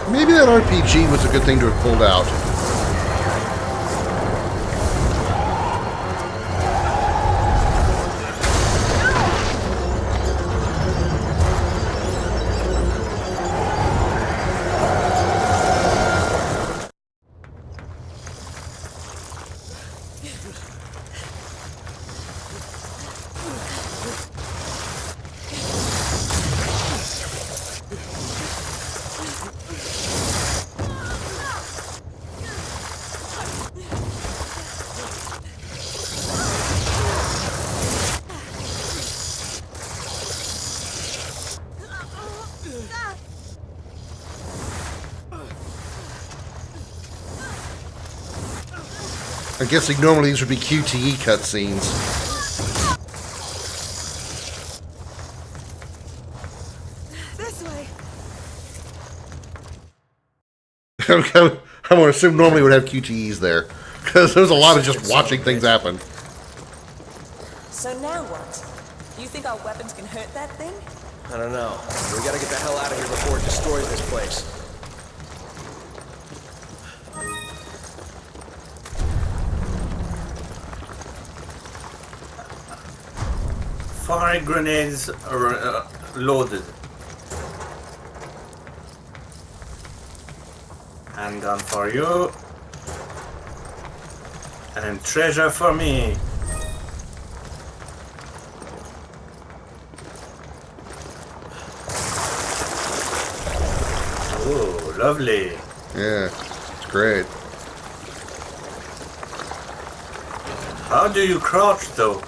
Maybe that RPG was a good thing to have pulled out. I'm guessing normally these would be QTE cutscenes. This way. I'm going to assume normally would have QTEs there. Because there's a lot of just watching things happen. So now what? You think our weapons can hurt that thing? I don't know. We gotta get the hell out of here before it destroys this place. Fire grenades are loaded. Handgun for you. And treasure for me. Oh, lovely. Yeah, it's great. How do you crouch though?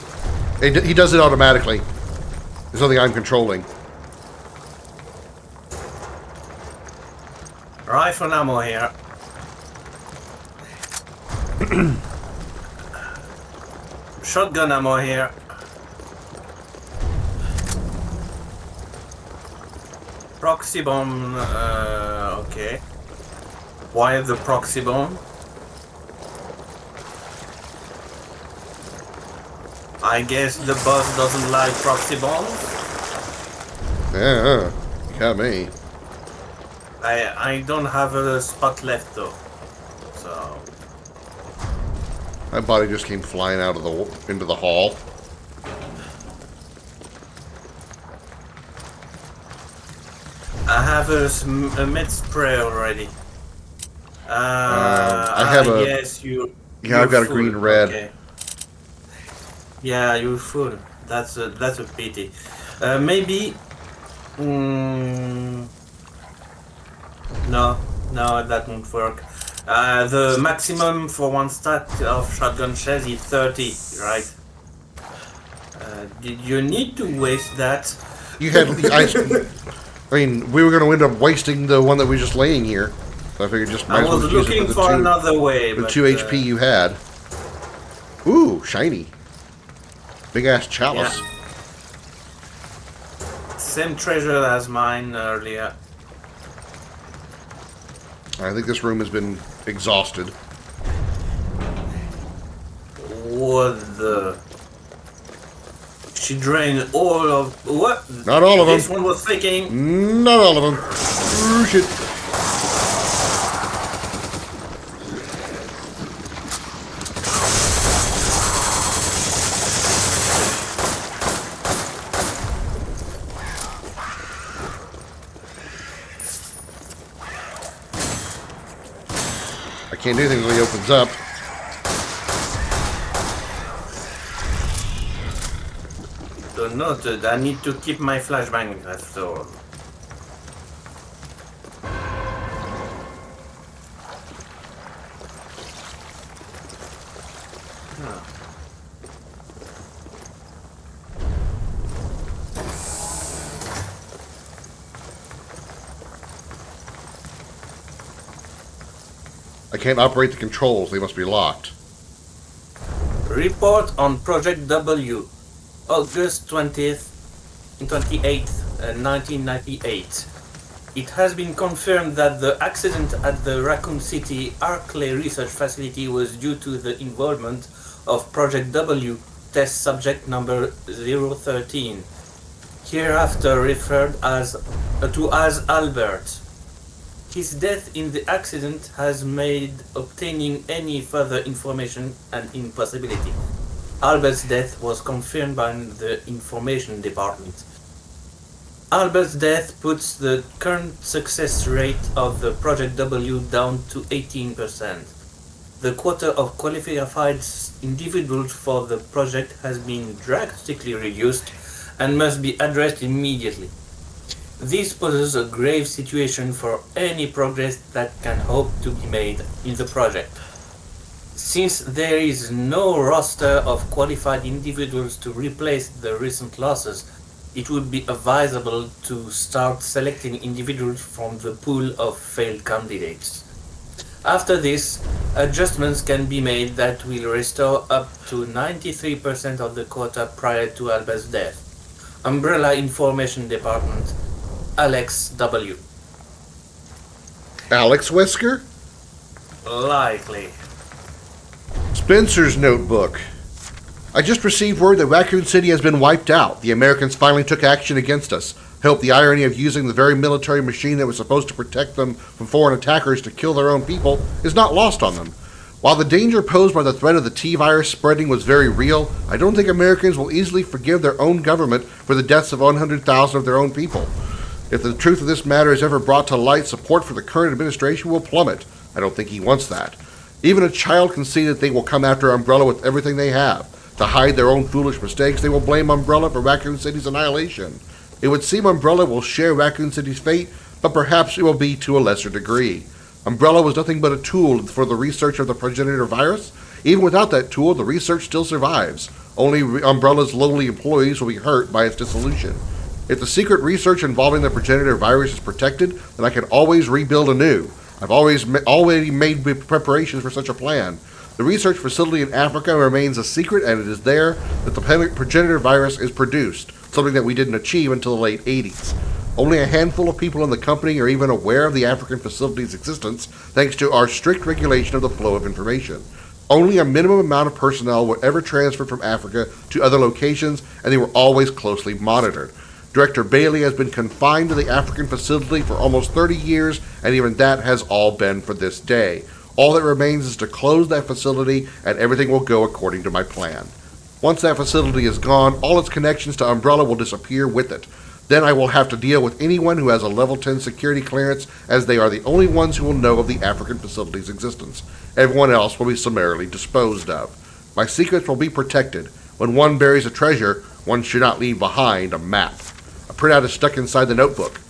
He does it automatically. There's nothing I'm controlling. Rifle ammo here. Shotgun ammo here. Proxy bomb, okay. Why the proxy bomb? I guess the boss doesn't like proxy bombs? Yeah, you got me. I don't have a spot left though, so... My body just came flying out of into the hall. I have a med spray already. I have a... Yes, you... Yeah, I've got a full. green red. Okay. Yeah, you're full. That's a pity. Maybe... No, that won't work. The maximum for one stack of shotgun shells is 30, right? Did you need to waste that? You had... I mean, we were going to end up wasting the one that was just laying here. So I figured just might I as well was use it looking for for another way, the but... 2 HP you had. Ooh, shiny. Big ass chalice. Yeah. Same treasure as mine earlier. I think this room has been exhausted. What the... She drained all of... What? Not all of them. This one was faking. Not all of them. Ooh, shit. can't do anything until he opens up. So noted, I need to keep my flashbang after all. I can't operate the controls. They must be locked. Report on Project W, August 28th, 1998. It has been confirmed that the accident at the Raccoon City Arclay Research Facility was due to the involvement of Project W test subject number 013, hereafter referred to as Albert. His death in the accident has made obtaining any further information an impossibility. Albert's death was confirmed by the Information Department. Albert's death puts the current success rate of the Project W down to 18%. The quota of qualified individuals for the project has been drastically reduced and must be addressed immediately. This poses a grave situation for any progress that can hope to be made in the project. Since there is no roster of qualified individuals to replace the recent losses, it would be advisable to start selecting individuals from the pool of failed candidates. After this, adjustments can be made that will restore up to 93% of the quota prior to Albert's death. Umbrella Information Department, Alex W. Alex Wesker? Likely. Spencer's notebook. I just received word that Raccoon City has been wiped out. The Americans finally took action against us. I hope the irony of using the very military machine that was supposed to protect them from foreign attackers to kill their own people is not lost on them. While the danger posed by the threat of the T-virus spreading was very real, I don't think Americans will easily forgive their own government for the deaths of 100,000 of their own people. If the truth of this matter is ever brought to light, support for the current administration will plummet. I don't think he wants that. Even a child can see that they will come after Umbrella with everything they have. To hide their own foolish mistakes, they will blame Umbrella for Raccoon City's annihilation. It would seem Umbrella will share Raccoon City's fate, but perhaps it will be to a lesser degree. Umbrella was nothing but a tool for the research of the progenitor virus. Even without that tool, the research still survives. Only Umbrella's lowly employees will be hurt by its dissolution. If the secret research involving the progenitor virus is protected, then I can always rebuild anew. I've already made preparations for such a plan. The research facility in Africa remains a secret, and it is there that the progenitor virus is produced, something that we didn't achieve until the late 80s. Only a handful of people in the company are even aware of the African facility's existence, thanks to our strict regulation of the flow of information. Only a minimum amount of personnel were ever transferred from Africa to other locations, and they were always closely monitored. Director Bailey has been confined to the African facility for almost 30 years, and even that has all been for this day. All that remains is to close that facility, and everything will go according to my plan. Once that facility is gone, all its connections to Umbrella will disappear with it. Then I will have to deal with anyone who has a level 10 security clearance, as they are the only ones who will know of the African facility's existence. Everyone else will be summarily disposed of. My secrets will be protected. When one buries a treasure, one should not leave behind a map. A printout is stuck inside the notebook.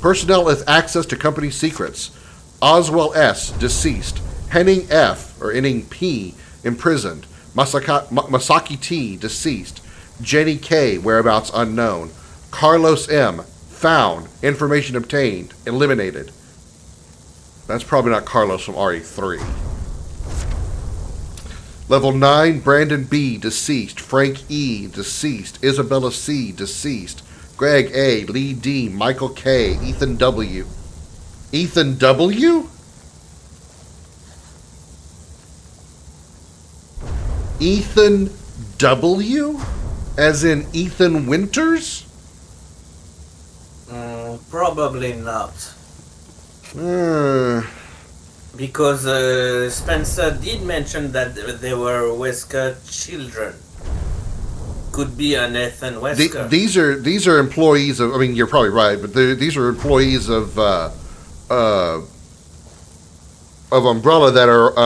Personnel with access to company secrets. Oswell S., deceased. Henning F., or Henning P., imprisoned. Masaki T., deceased. Jenny K., whereabouts unknown. Carlos M., found. Information obtained. Eliminated. That's probably not Carlos from RE3. Level 9, Brandon B., deceased. Frank E., deceased. Isabella C., deceased. Greg A., Lee D., Michael K., Ethan W. Ethan W? Ethan W? As in Ethan Winters? Probably not. Because Spencer did mention that there were Wesker children. Could be an Ethan Wesker. These are employees of. I mean, you're probably right, but these are employees of Umbrella that are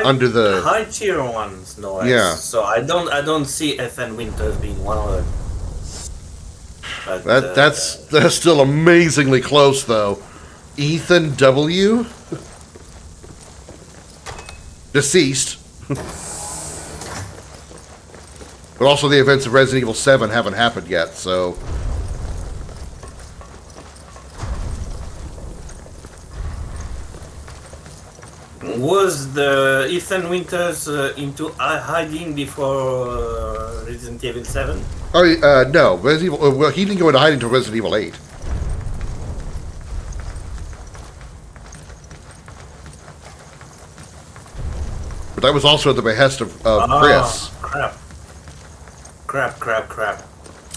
under the high tier ones, no less. Yeah. So I don't see FN Winters being one of them. But, that's still amazingly close though. Ethan W. Deceased. But also the events of Resident Evil 7 haven't happened yet, so was the Ethan Winters into hiding before Resident Evil 7? Oh, no. Resident Evil, well, he didn't go into hiding until Resident Evil 8. But that was also at the behest of Chris. Crap.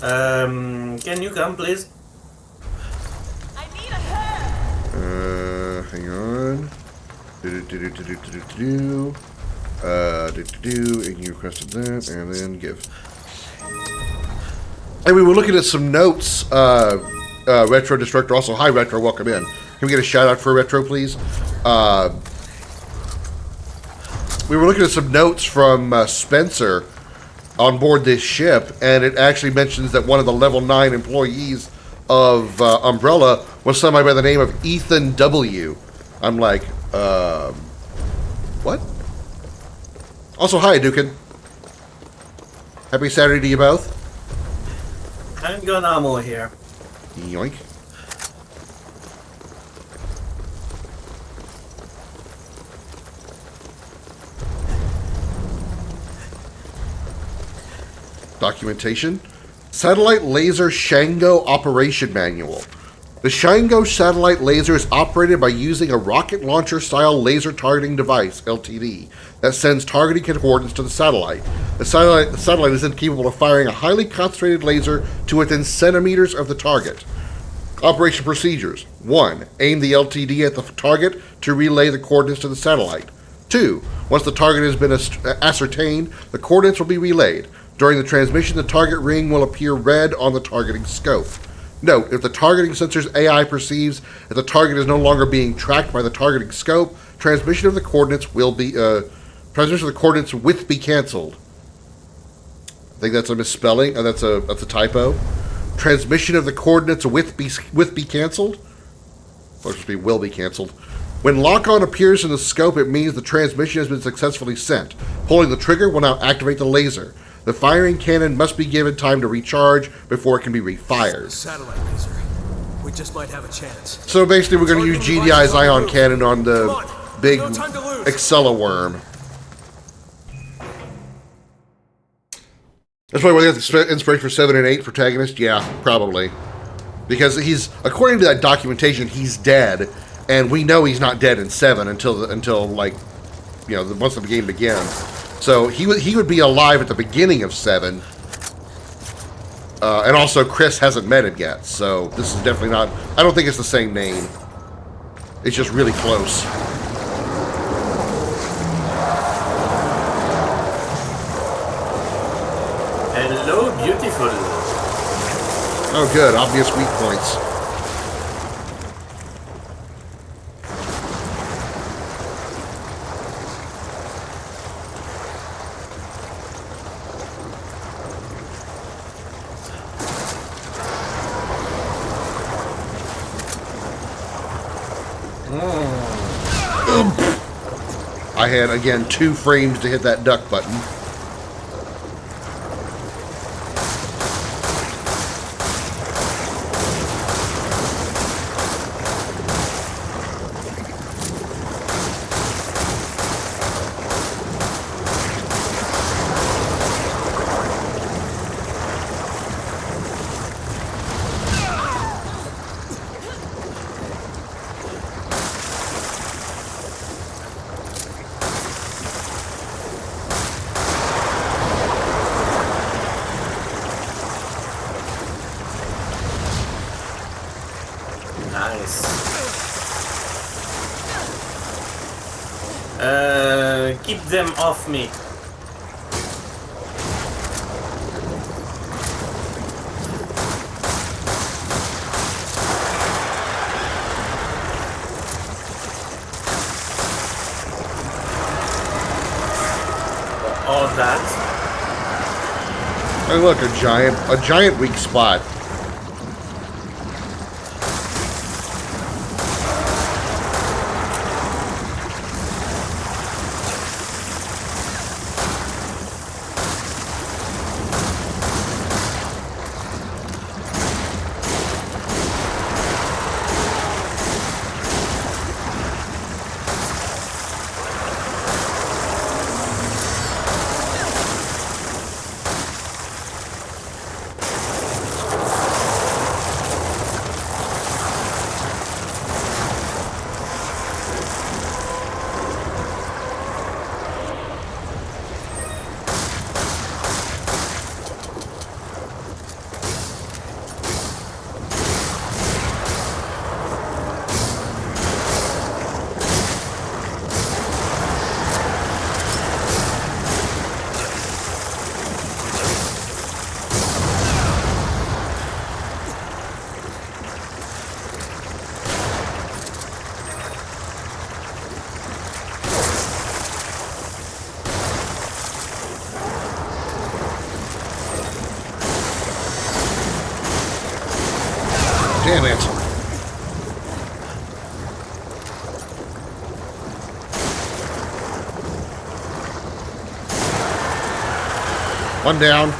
Can you come, please? Hang on. And you requested that, and then give. And we were looking at some notes. Retro Destructor, also hi Retro, welcome in. Can we get a shout out for Retro, please? We were looking at some notes from Spencer on board this ship, and it actually mentions that one of the level 9 employees of Umbrella was somebody by the name of Ethan W. I'm like, what? Also, hi, Dukin. Happy Saturday to you both. I'm going ammo here. Yoink. Documentation. Satellite Laser Shango Operation Manual. The Shango satellite laser is operated by using a rocket launcher style laser targeting device, LTD, that sends targeting coordinates to the satellite. The satellite is then capable of firing a highly concentrated laser to within centimeters of the target. Operation procedures. 1. Aim the LTD at the target to relay the coordinates to the satellite. 2. Once the target has been ascertained, the coordinates will be relayed. During the transmission, the target ring will appear red on the targeting scope. Note, if the targeting sensor's AI perceives that the target is no longer being tracked by the targeting scope, transmission of the coordinates will be transmission of the coordinates with be canceled. I think that's a misspelling. That's a typo. Transmission of the coordinates with be canceled. Or should be will be canceled. When lock-on appears in the scope, it means the transmission has been successfully sent. Pulling the trigger will now activate the laser. The firing cannon must be given time to recharge before it can be refired. Satellite laser. We just might have a chance. So basically, we're going to use GDI's ion cannon on the big Excella worm. That's probably why they got the inspiration for 7 and 8 protagonist. Yeah, probably, because he's, according to that documentation, he's dead, and we know he's not dead in 7 until like, you know, once the game begins. So he would be alive at the beginning of 7, and also Chris hasn't met him yet. So this is definitely not. I don't think it's the same name. It's just really close. Hello, beautiful. Oh, good. Obvious weak points. I had, again, 2 frames to hit that duck button. Keep them off me. And look, a giant weak spot. Damn it. One down.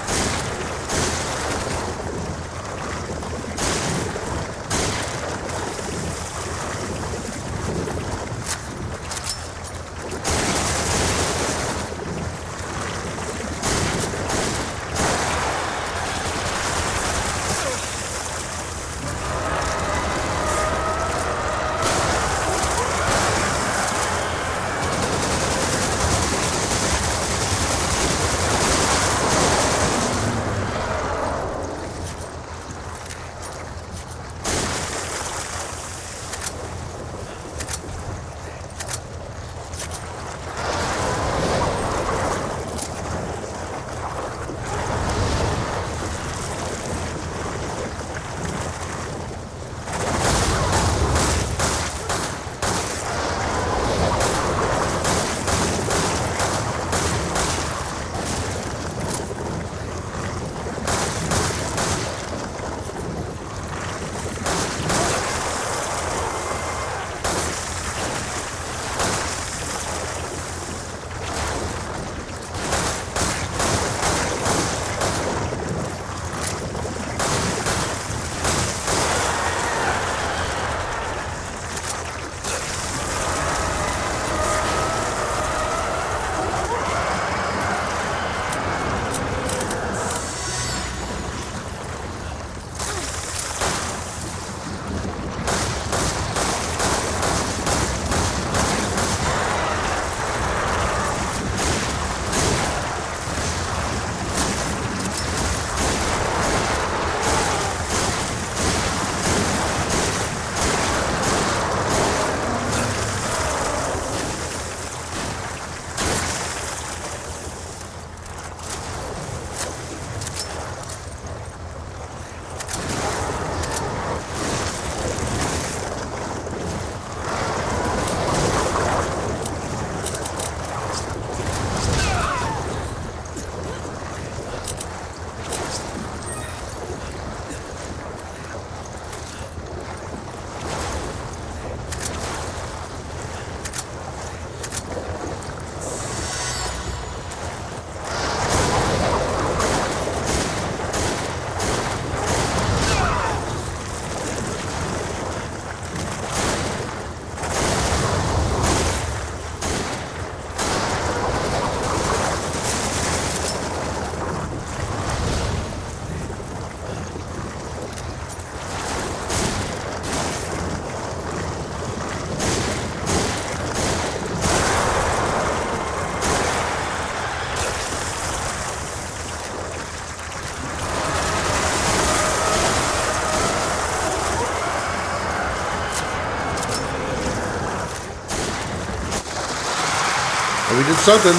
And we did something.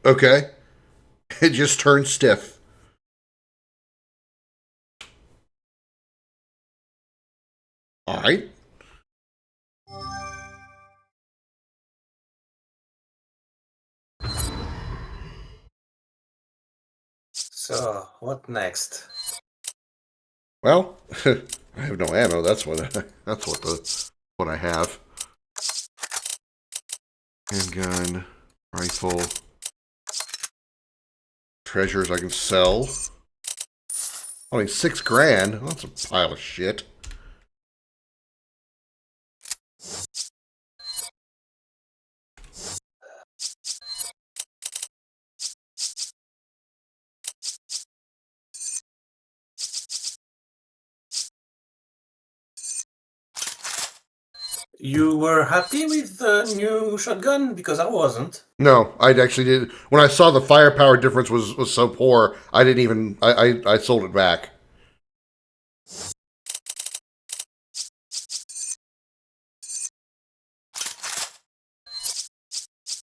Okay. It just turned stiff. All right. So, what next? Well, I have no ammo. That's what what I have. Handgun, rifle, treasures I can sell. Only $6,000. Well, that's a pile of shit. You were happy with the new shotgun? Because I wasn't. No, I actually did. When I saw the firepower difference was so poor, I didn't even. I sold it back.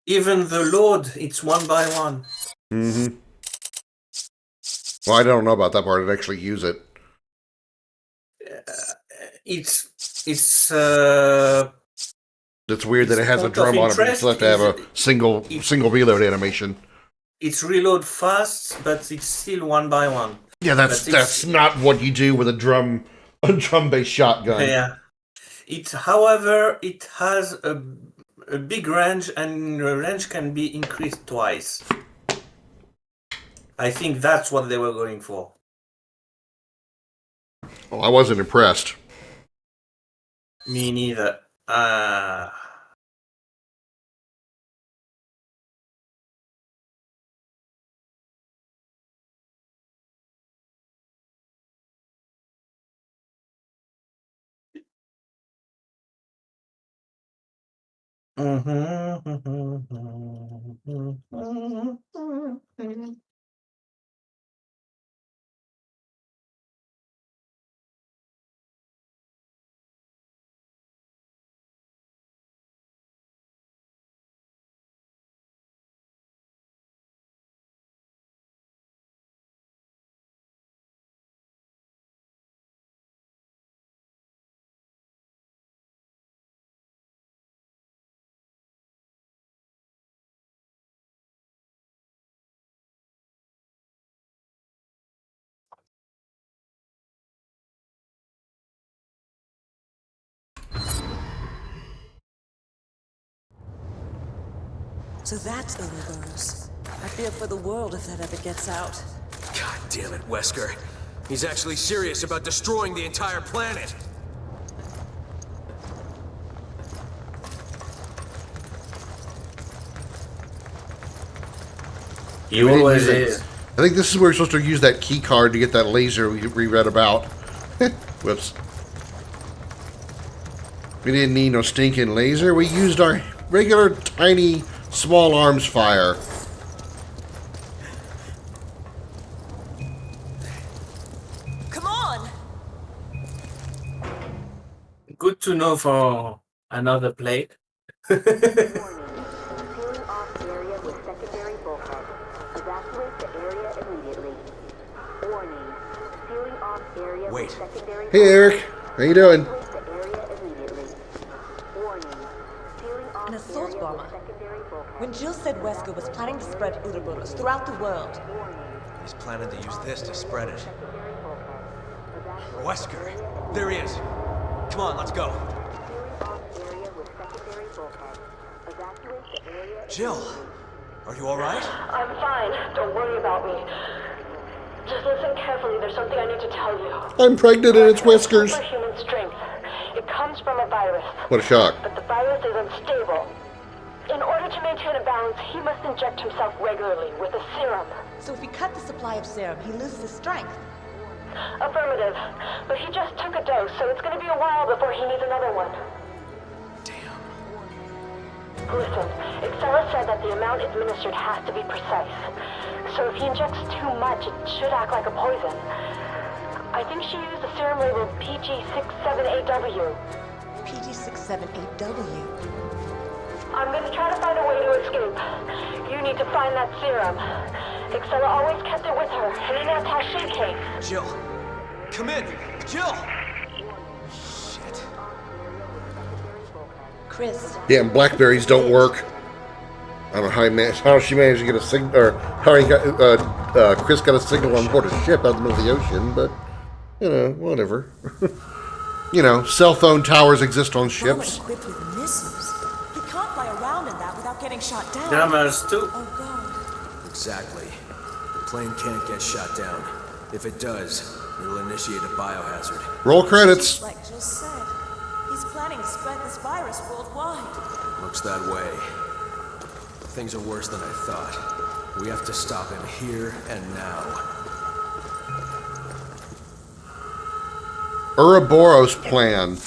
Even the load, it's 1 by 1. Mm-hmm. Well, I don't know about that part. I didn't actually use it. It's It's weird that it has a drum on it, but you still have to have a single reload animation. It's reload fast, but it's still 1 by 1. Yeah, that's not what you do with a drum-based shotgun. Yeah. However, it has a big range, and the range can be increased twice. I think that's what they were going for. Well, I wasn't impressed. Me neither. So that's Ouroboros. I fear for the world if that ever gets out. God damn it, Wesker. He's actually serious about destroying the entire planet. He always is. I think this is where we're supposed to use that key card to get that laser we read about. Whoops. We didn't need no stinking laser. We used our regular, tiny, small arms fire. Come on! Good to know for another play. Wait. Hey, Eric. How you doing? An assault bomber. When Jill said Wesker was planning to spread Ouroboros throughout the world. He's planning to use this to spread it. Wesker! There he is! Come on, let's go! Jill! Are you alright? I'm fine. Don't worry about me. Just listen carefully. There's something I need to tell you. I'm pregnant and it's Whiskers. Superhuman strength. It comes from a virus. What a shock. But the virus is unstable. In order to maintain a balance, he must inject himself regularly with a serum. So if we cut the supply of serum, he loses his strength. Affirmative. But he just took a dose, so it's going to be a while before he needs another one. Listen, XIII said that the amount administered has to be precise. So if he injects too much, it should act like a poison. I think she used the serum labeled PG67AW. PG67AW? I'm gonna try to find a way to escape. You need to find that serum. XIII always kept it with her, and in that attaché case. Jill! Come in! Jill! Shit. Chris. Damn, blackberries don't work. I don't know how she managed to get a signal, or how he got, Chris got a signal on board a ship out in the middle of the ocean, but, you know, whatever. You know, cell phone towers exist on ships. Equipped with missiles. He can't fly around in that without getting shot down. Jammers too. Oh god. Exactly. The plane can't get shot down. If it does, it'll initiate a biohazard. Roll credits. Like Jill said, he's planning to spread this virus worldwide. Looks that way. Things are worse than I thought. We have to stop him here and now. Ouroboros plan.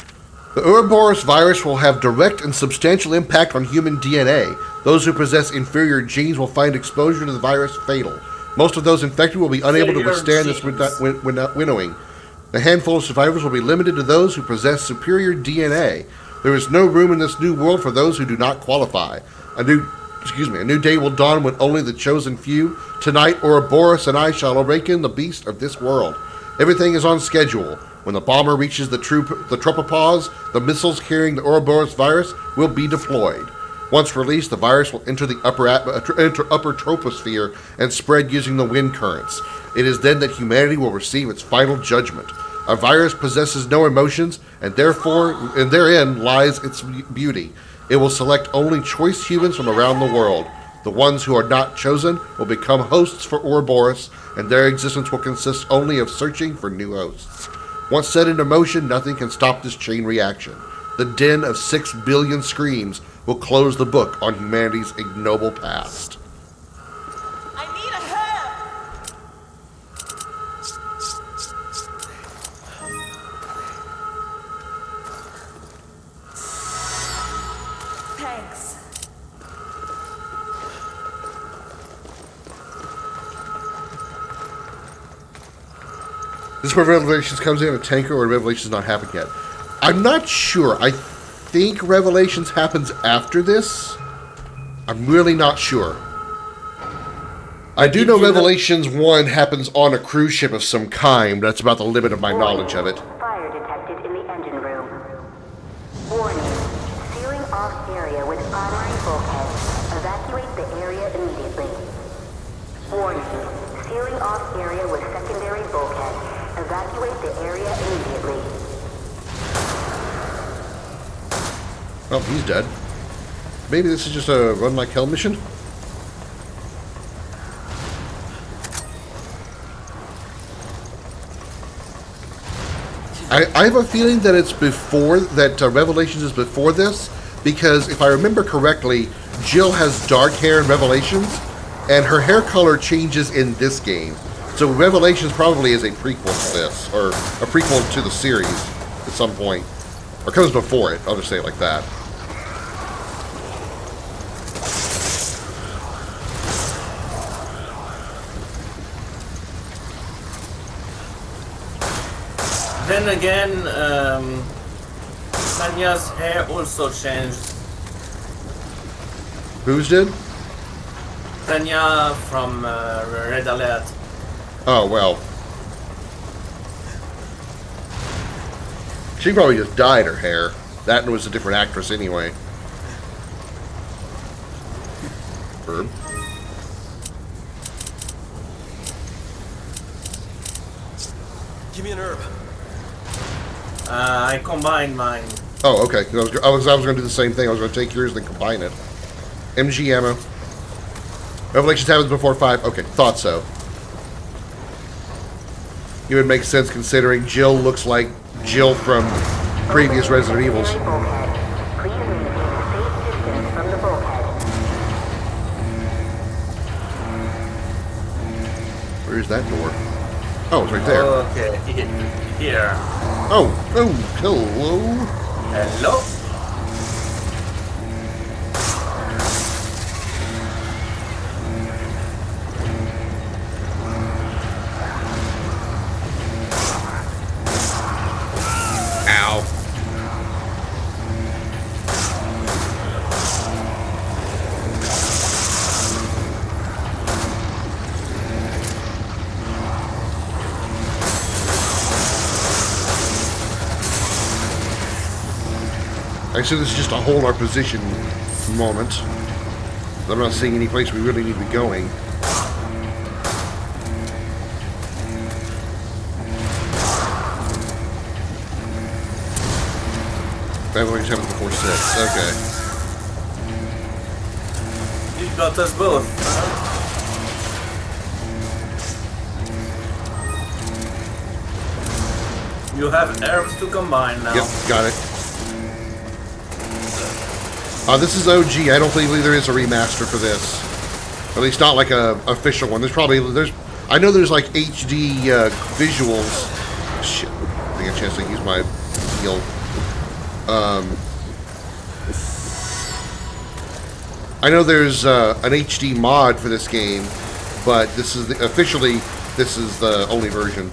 The Ouroboros virus will have direct and substantial impact on human DNA. Those who possess inferior genes will find exposure to the virus fatal. Most of those infected will be unable to withstand this winnowing. The handful of survivors will be limited to those who possess superior DNA. There is no room in this new world for those who do not qualify. A new day will dawn when only the chosen few. Tonight, Ouroboros and I shall awaken the beast of this world. Everything is on schedule. When the bomber reaches the tropopause, the missiles carrying the Ouroboros virus will be deployed. Once released, the virus will enter the upper troposphere and spread using the wind currents. It is then that humanity will receive its final judgment. A virus possesses no emotions, and therein lies its beauty. It will select only choice humans from around the world. The ones who are not chosen will become hosts for Ouroboros, and their existence will consist only of searching for new hosts. Once set into motion, nothing can stop this chain reaction. The din of 6 billion screams will close the book on humanity's ignoble past. I need a hand! Thanks. This is where Revelations comes in, a tanker, or Revelations not happened yet. I'm not sure. I think Revelations happens after this. I'm really not sure. I do know Revelations 1 happens on a cruise ship of some kind. That's about the limit of my knowledge of it. Fire detected in the engine room. Warning. Sealing off area with primary bulkhead. Evacuate the area immediately. Warning. Sealing off area with secondary bulkhead. Evacuate the area immediately. Oh, he's dead. Maybe this is just a run like hell mission? I have a feeling that it's before, that Revelations is before this, because if I remember correctly, Jill has dark hair in Revelations, and her hair color changes in this game. So Revelations probably is a prequel to this, or a prequel to the series at some point. Or comes before it, I'll just say it like that. Then again, Tanya's hair also changed. Whose did? Tanya from Red Alert. Oh, well. She probably just dyed her hair. That was a different actress anyway. Herb. Give me an herb. I combined mine. Oh, okay. I was going to do the same thing. I was going to take yours and then combine it. MG ammo. Revelations happens before 5. Okay, thought so. It would make sense considering Jill looks like Jill from previous Resident Evils. Where's that door? Oh, it's right there. Okay, here. Oh, hello. Hello? I assume this is just to hold our position moment. I'm not seeing any place we really need to be going. That always happened before 6. Okay. You got us both. You have herbs to combine now. Yep, got it. This is OG. I don't believe there is a remaster for this. At least not like a official one. I know there's like HD visuals. Shit. I didn't get a chance to use my heal. I know there's an HD mod for this game, but this is officially this is the only version.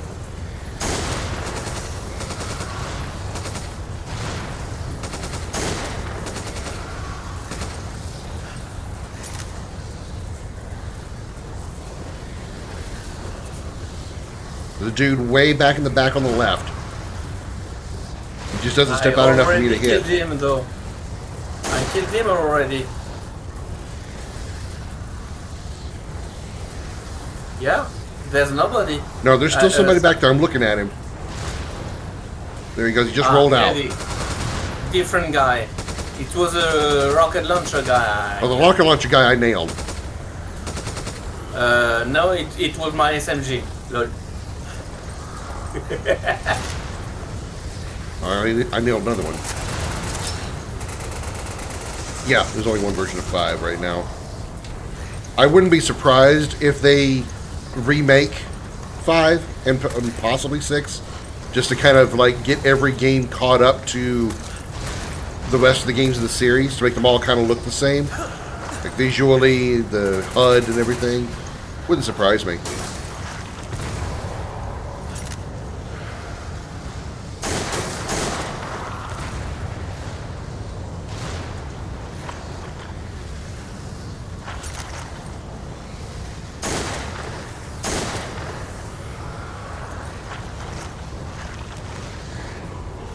The dude way back in the back on the left. He just doesn't step out enough for me to hit. I killed him though. I killed him already. Yeah, there's nobody. No, there's still somebody back there. I'm looking at him. There he goes. He just rolled out. Different guy. It was a rocket launcher guy. Oh, the rocket launcher guy I nailed. No, it was my SMG. Lord. I nailed another one. Yeah, there's only one version of 5 right now. I wouldn't be surprised if they remake 5 and possibly 6, just to kind of like get every game caught up to the rest of the games in the series, to make them all kind of look the same, like visually, the HUD and everything. Wouldn't surprise me.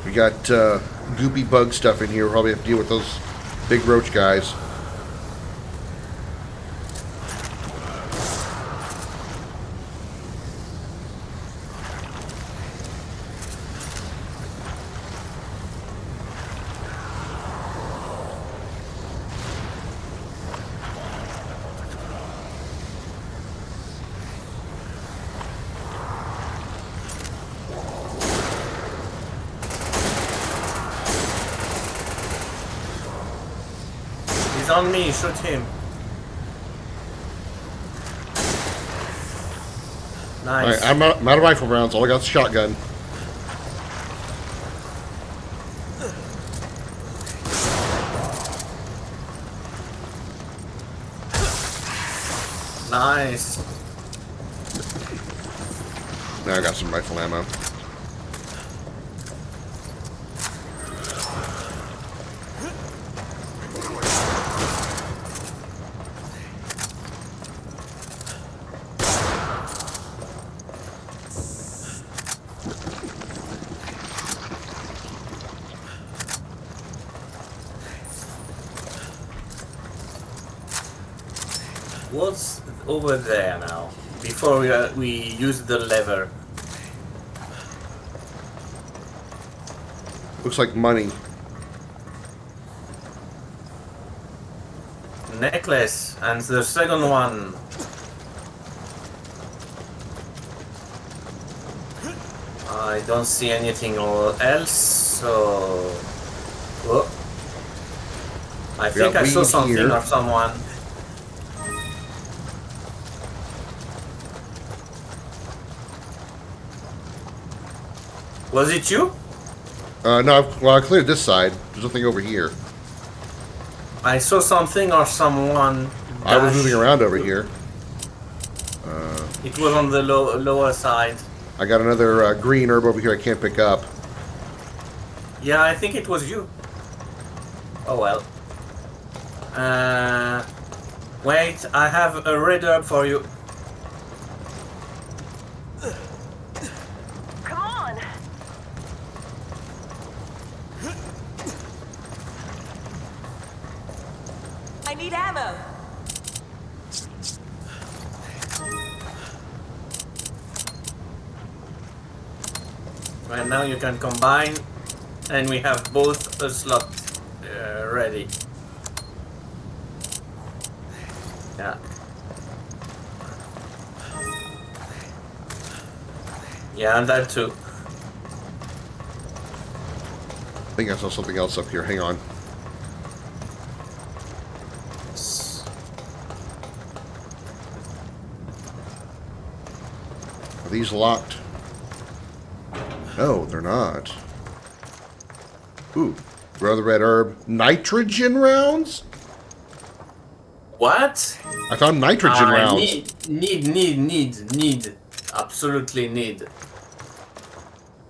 We got goopy bug stuff in here. We'll probably have to deal with those big roach guys. On me, shoot him. Nice. Alright, I'm out of rifle rounds. All I got is a shotgun. Nice. Now I got some rifle ammo. What's over there now? Before we use the lever. Looks like money. Necklace, and the second one. I don't see anything else, so... Oh. I think I saw something here. or someone. Was it you? No, well, I cleared this side. There's nothing over here. I saw something or someone. I was moving around over here. It was on the lower side. I got another green herb over here I can't pick up. Yeah, I think it was you. Oh well. Wait, I have a red herb for you. need ammo. Right now you can combine, and we have both a slot ready. Yeah. Yeah, and that too. I think I saw something else up here. Hang on. Are these locked? No, they're not. Ooh, rather red herb. Nitrogen rounds? What? I found nitrogen rounds. Need. Absolutely need.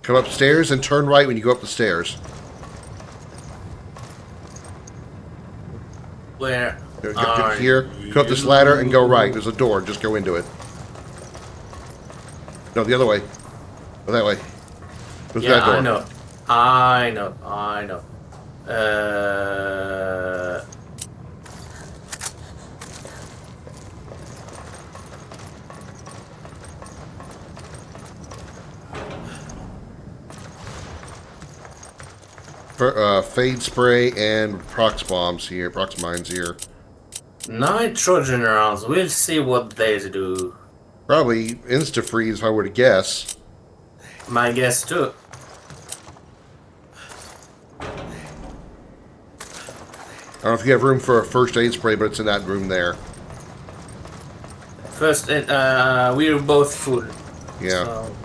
Come upstairs and turn right when you go up the stairs. Where Here, come up this ladder and go right. There's a door. Just go into it. No, the other way. Go that way. Go Yeah, that door. I know. Fade spray and prox bombs here. Prox mines here. Nitrogen rounds. We'll see what they do. Probably insta freeze if I were to guess. My guess too. I don't know if you have room for a first aid spray, but it's in that room there. First, we're both full. Yeah. So.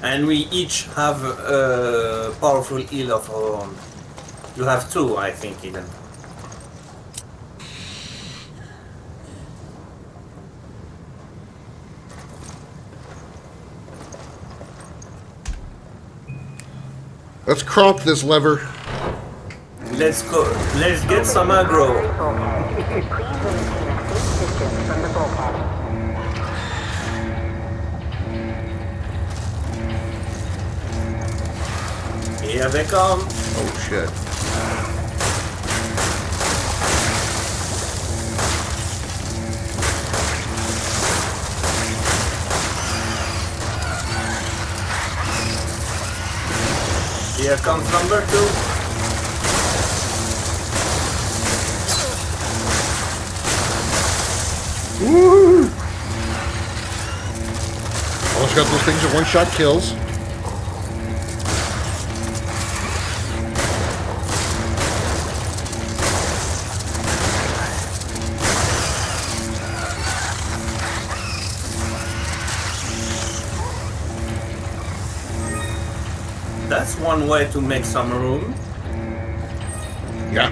And we each have a powerful heal of our own. You have two, I think, even. Let's cronk this lever. Let's go. Let's get some aggro. Here they come. Oh shit. Here comes number 2. Woo! Almost got those things are one-shot kills. That's one way to make some room. Yeah.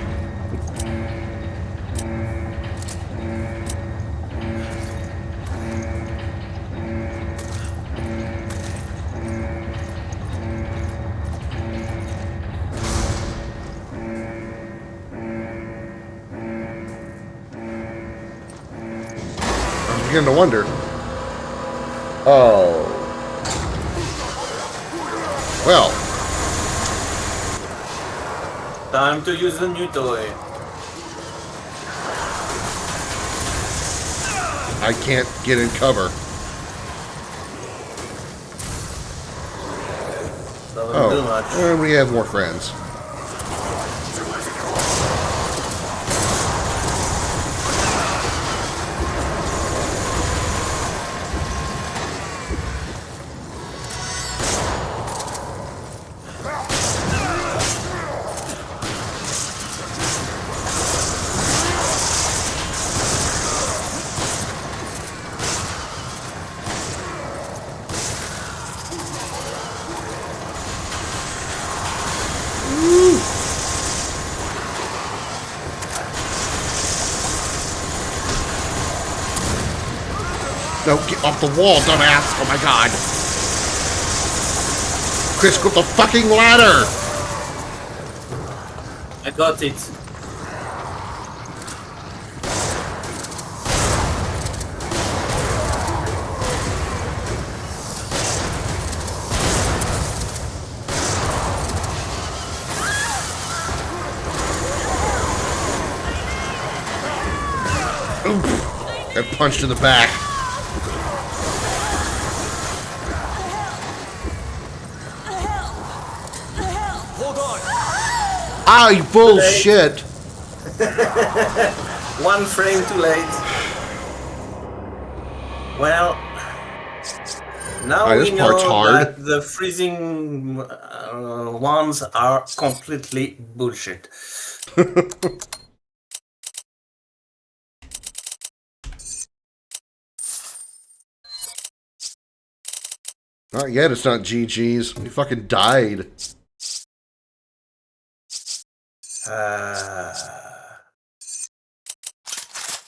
I'm beginning to wonder. Oh. Well. Time to use the new toy. I can't get in cover. Doesn't do much. And we have more friends. No, get off the wall, dumbass! Oh my god! Chris, go up the fucking ladder! I got it. Oof. Got punched in the back. Hold on. Ah, you bullshit. 1 frame too late. Well, now this we part's know hard. that the freezing ones are completely bullshit. Not yet, it's not GG's. He fucking died.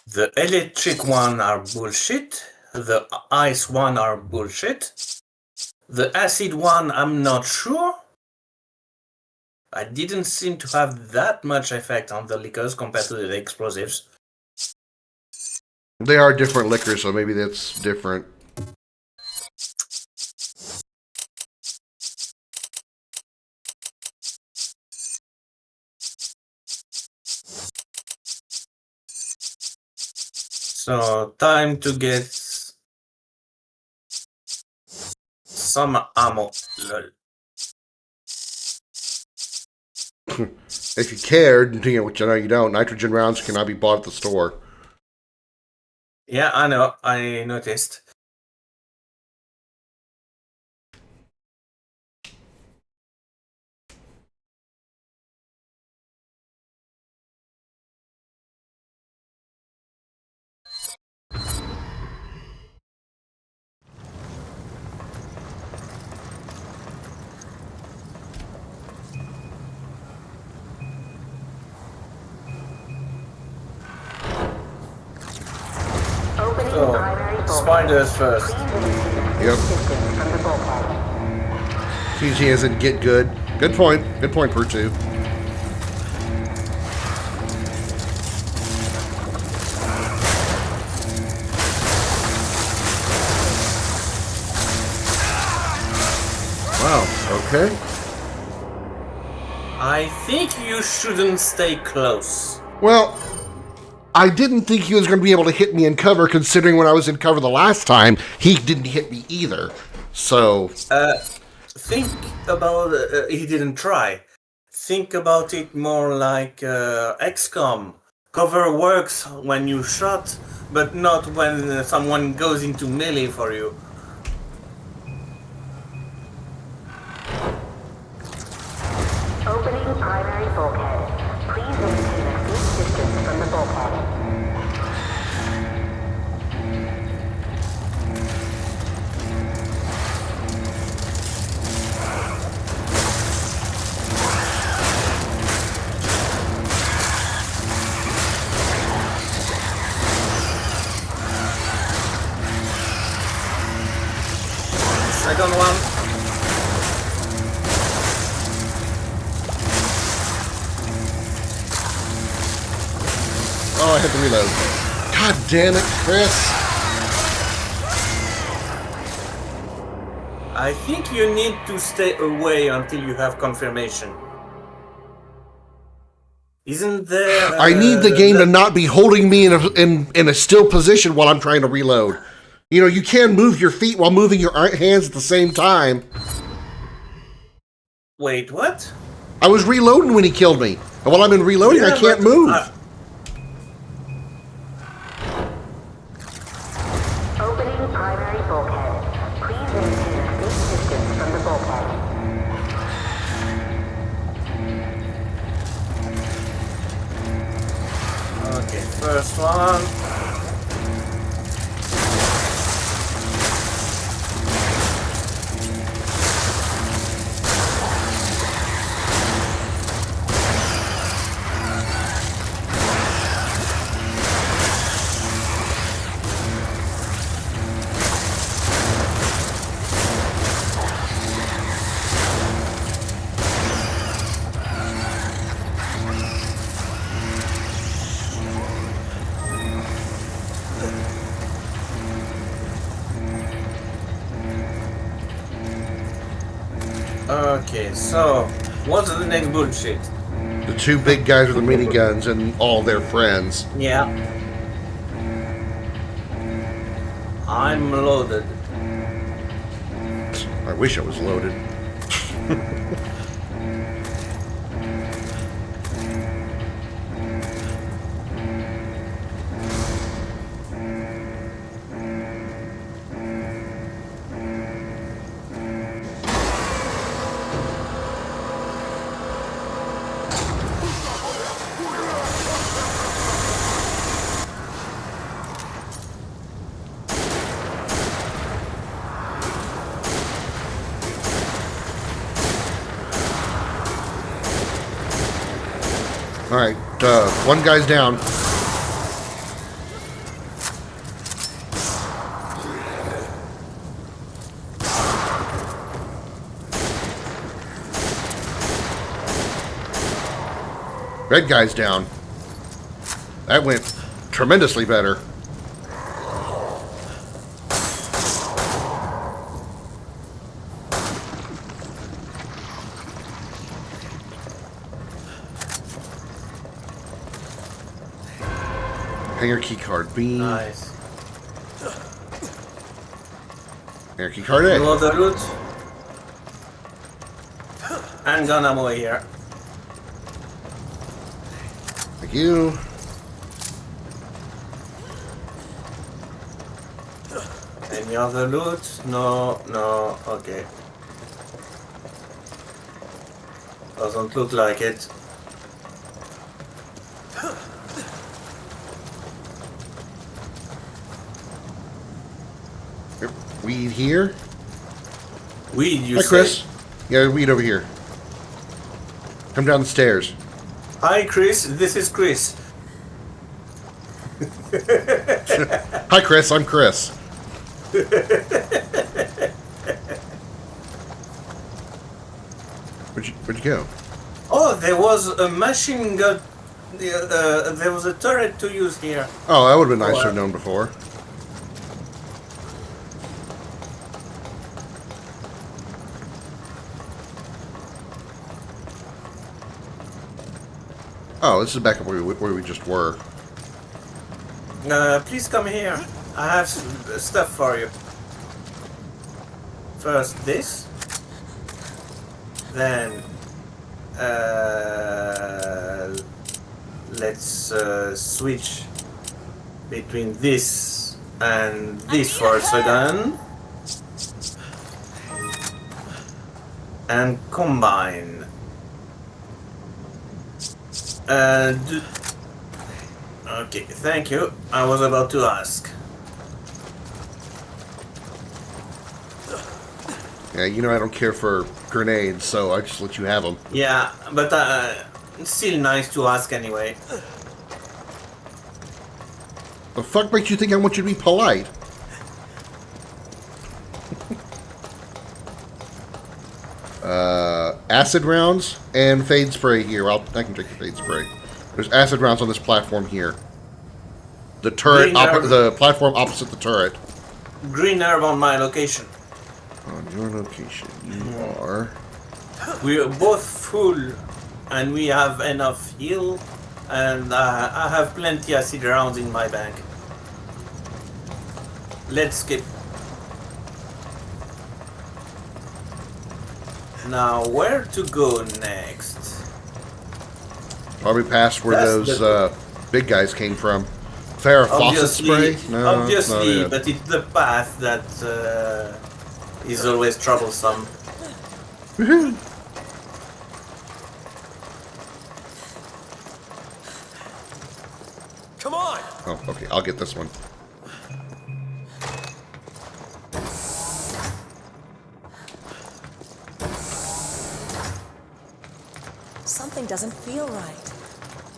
The electric one are bullshit. The ice one are bullshit. The acid one, I'm not sure. I didn't seem to have that much effect on the liquors compared to the explosives. They are different liquors, so maybe that's different. So, time to get some ammo. Lol. If you cared, which I know you don't, nitrogen rounds cannot be bought at the store. Yeah, I know. I noticed. So, spiders first. Yep. PG isn't get good. Good point. Good point, Purtu. Wow, okay. I think you shouldn't stay close. Well, I didn't think he was going to be able to hit me in cover, considering when I was in cover the last time, he didn't hit me either. So... think about... he didn't try. Think about it more like XCOM. Cover works when you shot, but not when someone goes into melee for you. Opening primary bulkhead. Please maintain a safe distance from the bulkhead. Second one. Oh, I had to reload. God damn it, Chris. I think you need to stay away until you have confirmation. Isn't there... I need the game to not be holding me in a still position while I'm trying to reload. You know, you can move your feet while moving your hands at the same time. Wait, what? I was reloading when he killed me. And while I'm in reloading, I can't move. Opening primary bulkhead. Please maintain a safe distance from the bulkhead. Okay, first one. Okay, so what's the next bullshit? The two big guys with the miniguns and all their friends. Yeah. I'm loaded. I wish I was loaded. Alright, one guy's down. Red guy's down. That went tremendously better. Hangar keycard B. Nice. Hangar keycard A. Load the loot. Handgun ammo here. Thank you. Any other loot? No, no, okay. Doesn't look like it. Weed here. Weed, you Hi, Chris. say? Yeah, weed over here. Come down the stairs. Hi, Chris. This is Chris. Hi, Chris. I'm Chris. Where'd you go? Oh, there was a machine gun. There was a turret to use here. Oh, that would have been nice to have known before. Oh, this is back up where we just were. Please come here. I have stuff for you. First this. Then let's switch between this and this for a second. And combine. Okay, thank you. I was about to ask. Yeah, you know I don't care for grenades, so I just let you have them. Yeah, but it's still nice to ask anyway. The fuck makes you think I want you to be polite? Acid rounds and fade spray here. I can take the fade spray. There's acid rounds on this platform here. The turret, the platform opposite the turret. Green herb on my location. On your location, you are. We are both full, and we have enough heal, and I have plenty acid rounds in my bag. Let's skip. Now, where to go next? Probably past where those big guys came from. Fair faucet spray? No, obviously, no, but it's the path that is always troublesome. Woohoo! Come on! Oh, okay, I'll get this one. Something doesn't feel right.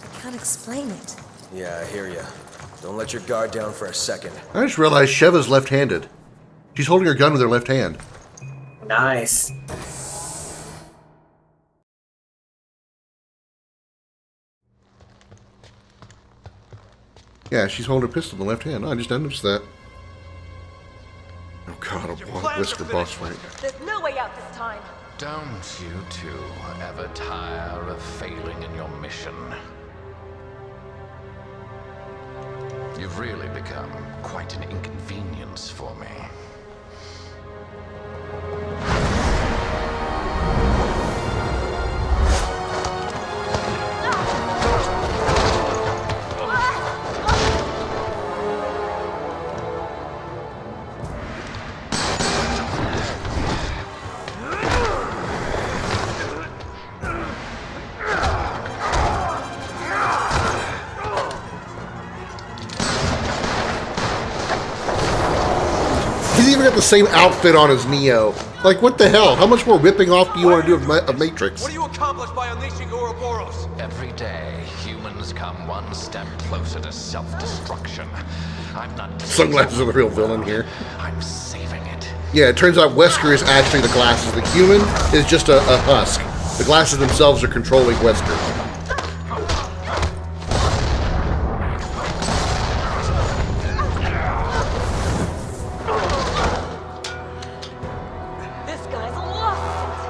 I can't explain it. Yeah, I hear ya. Don't let your guard down for a second. I just realized Sheva's left-handed. She's holding her gun with her left hand. Nice. Yeah, she's holding her pistol in the left hand. I just noticed that. Oh god, a Whisker boss fight. There's no way out this time. Don't you two ever tire of failing in your mission? You've really become quite an inconvenience for me. He's even got the same outfit on as Neo. Like, what the hell? How much more ripping off do you want to do of Matrix? What do you accomplish by unleashing Ouroboros? Every day, humans come one step closer to self-destruction. I'm not... Sunglasses are the real villain here. I'm saving it. Yeah, it turns out Wesker is actually the glasses. The human is just a husk. The glasses themselves are controlling Wesker. This guy's lost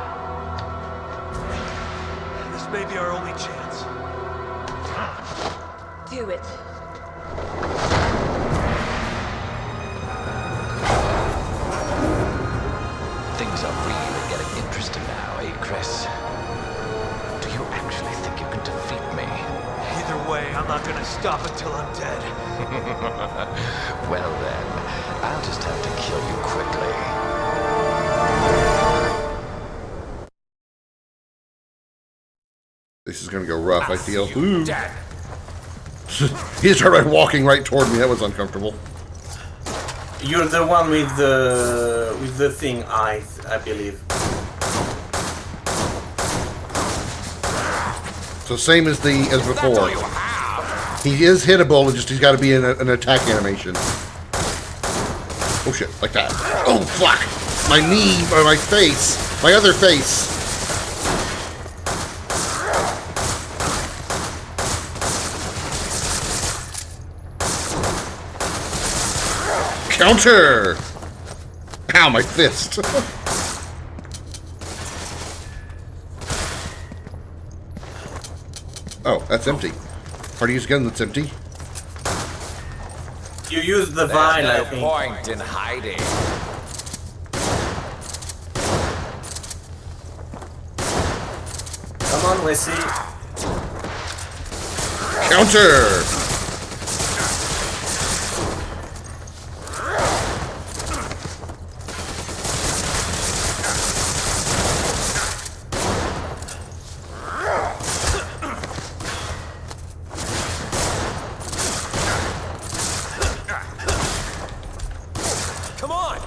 This may be our only chance. it. Do it. Things are really getting interesting now, eh, Chris? Do you actually think you can defeat me? Either way, I'm not gonna stop until I'm dead. Well then, I'll just have to kill you quickly. This is gonna go rough, I feel. Ooh. He started walking right toward me. That was uncomfortable. You're the one with the thing, I believe. So same as before. He is hittable, and just he's got to be in an attack animation. Oh shit, like that. Oh fuck! My knee, or my face, my other face. Counter! Ow, my fist. Oh, that's empty. Hard to use a gun that's empty. You use the vine, I think. Point in hiding. Come on, Wesley. Counter! Come on!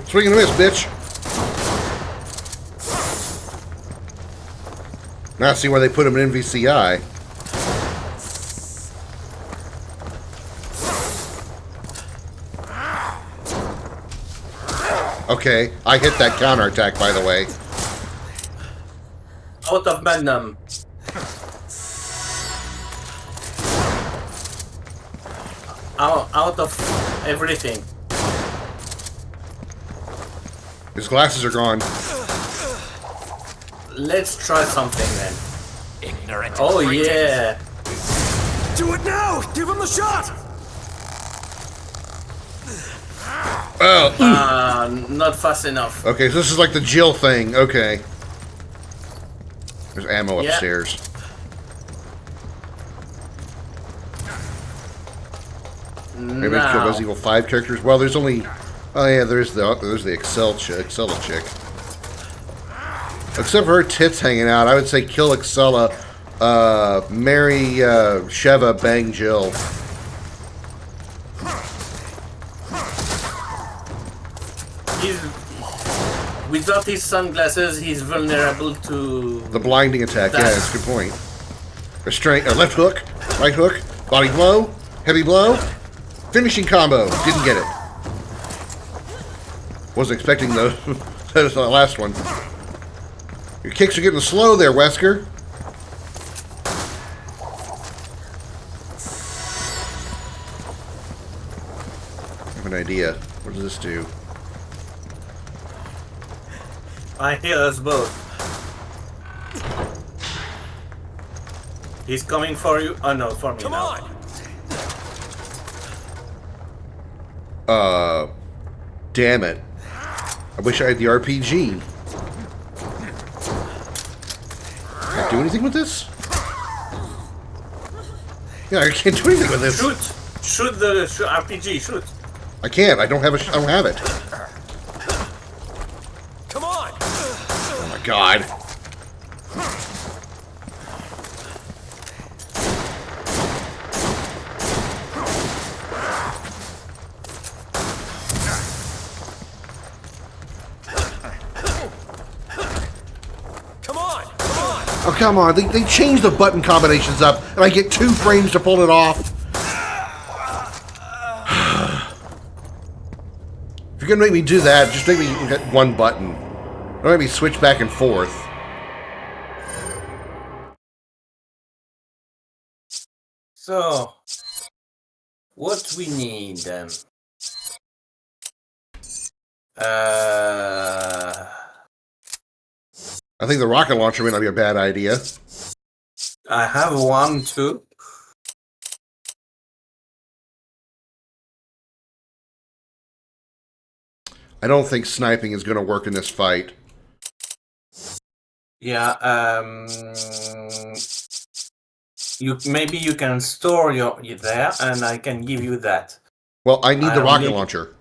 Swing and miss, bitch. Now I see why they put him in NVCI. Okay, I hit that counterattack, by the way. Out of Magnum. Out of everything. His glasses are gone. Let's try something then. Ignorant. Oh yeah. Do it now! Give him the shot! Oh. Not fast enough. Okay, so this is like the Jill thing. Okay. There's ammo Yeah. upstairs. Maybe I kill those Evil 5 characters. Well, there's only... Oh yeah, there's the Excella chick. Except for her tits hanging out, I would say kill Excella, marry Sheva, bang Jill. Without his sunglasses, he's vulnerable to The blinding attack. Yeah, that's a good point. Restraint, left hook, right hook, body blow, heavy blow, finishing combo. Didn't get it. Wasn't expecting the that's the last one. Your kicks are getting slow there, Wesker. I have an idea. What does this do? I hear us both. He's coming for you. Oh no, for me. Come now. On. Damn it. I wish I had the RPG. Can I do anything with this? Yeah, I can't do anything with this. Shoot the RPG. Shoot. I can't. I don't have I don't have it. Come on. Oh my god. Oh, come on. They changed the button combinations up, and I get 2 frames to pull it off. If you're going to make me do that, just make me get 1 button. Don't make me switch back and forth. So, what we need? I think the rocket launcher may not be a bad idea. I have one too. I don't think sniping is going to work in this fight. Yeah, maybe you can store your there, and I can give you that. Well, I need the rocket launcher.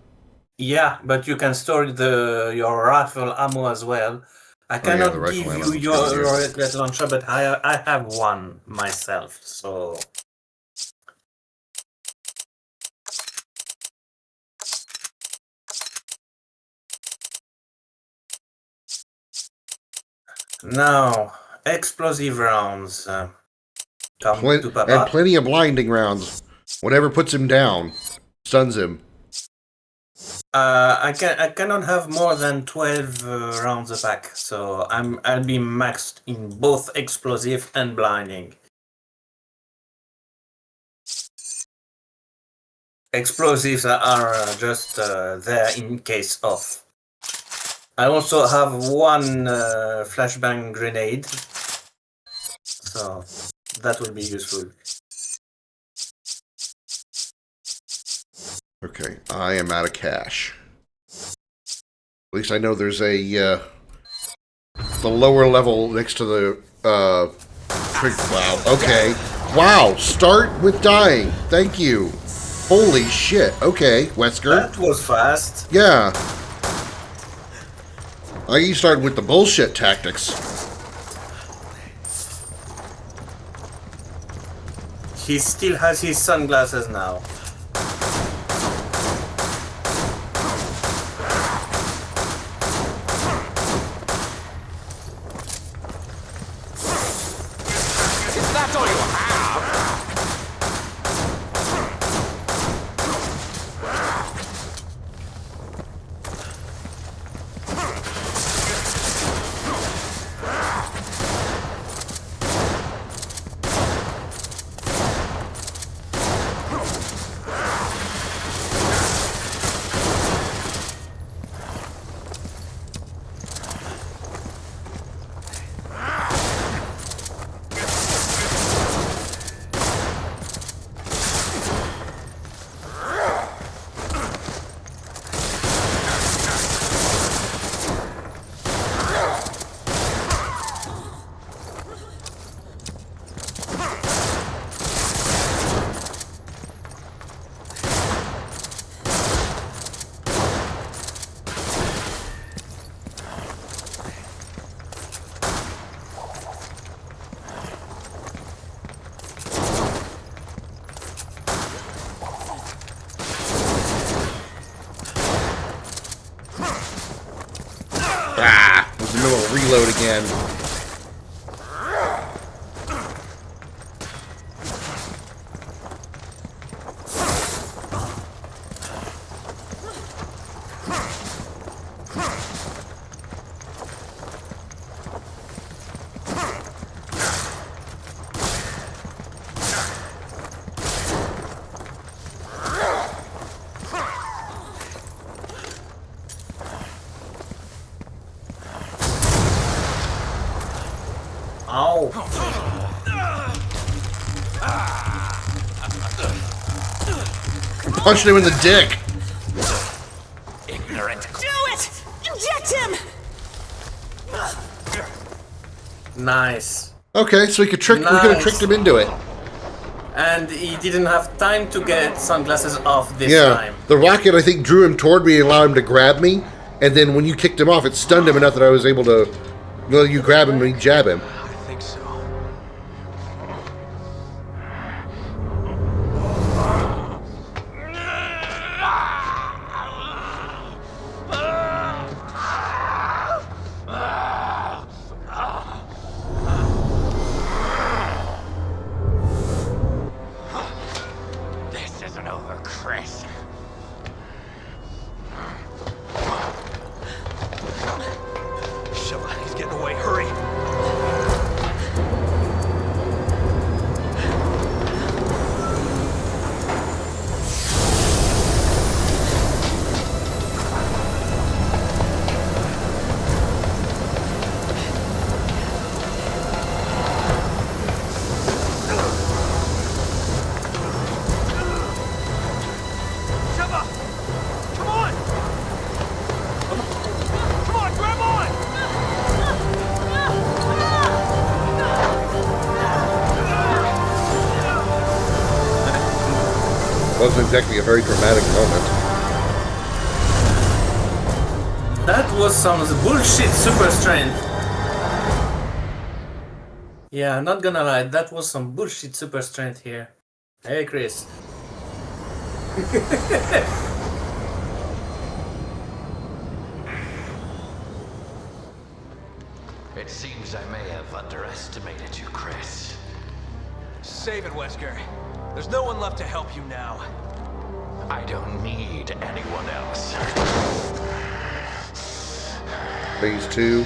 Yeah, but you can store your rifle ammo as well. I cannot give you your rocket launcher, but I have one myself, so. Now, explosive rounds. And plenty of blinding rounds. Whatever puts him down, stuns him. I cannot have more than 12 rounds a pack, so I'll be maxed in both explosive and blinding. Explosives are just there in case of. I also have 1 flashbang grenade, so that will be useful. Okay, I am out of cash. At least I know there's a the lower level next to the trig. Wow. Okay. Wow. Start with dying. Thank you. Holy shit. Okay, Wesker. That was fast. Yeah. You started with the bullshit tactics. He still has his sunglasses now. Reload again. Punching him in the dick. Ignorant. Do it! Inject him! Nice. Okay, so we could trick. We could have tricked him into it. And he didn't have time to get sunglasses off this time. The rocket, I think, drew him toward me and allowed him to grab me. And then when you kicked him off, it stunned him enough that I was able to, well, you grab him and you jab him. I think so. This isn't over, Chris. Shiva, he's getting away. Hurry. Shiva! Come on! Come on, grab on! Wasn't exactly a very dramatic moment. That was some bullshit super strength. Yeah, I'm not gonna lie, that was some bullshit super strength here. Hey, Chris. It seems I may have underestimated you, Chris. Save it, Wesker. There's no one left to help you now. I don't need anyone else. Phase 2.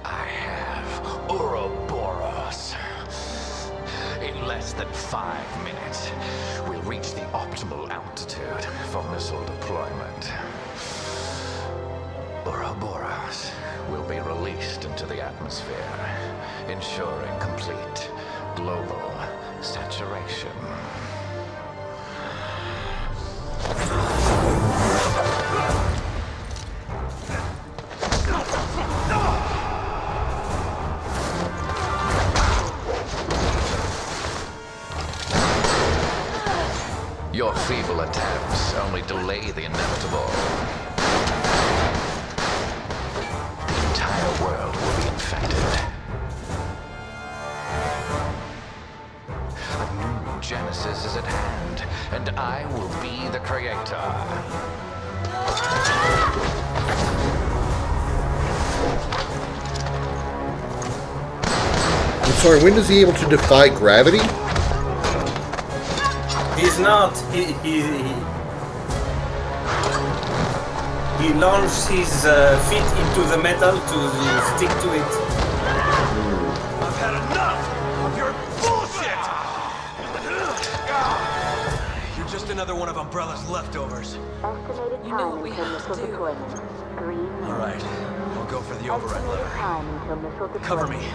I have Ouroboros. In less than 5 minutes, we'll reach the optimal altitude for missile deployment. Ouroboros will be released into the atmosphere, ensuring complete global saturation. Your feeble attempts only delay the inevitable. The entire world will be infected. A new Genesis is at hand, and I will be the creator. I'm sorry, when is he able to defy gravity? He's not. He launched his feet into the metal to stick to it. I've had enough of your bullshit! You're just another one of Umbrella's leftovers. You know what we have to do. All right, I'll go for the override lever. Cover me.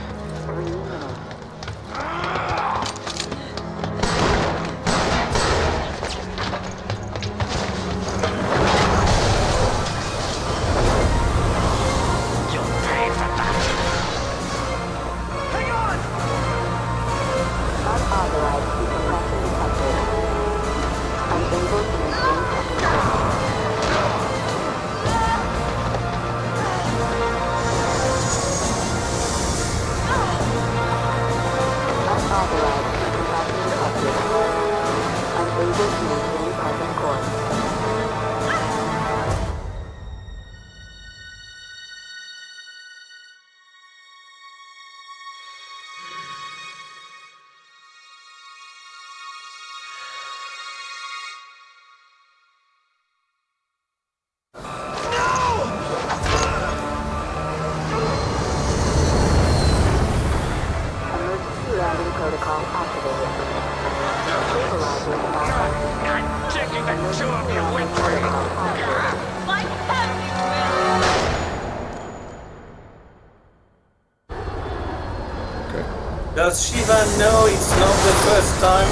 Does Shiva know it's not the first time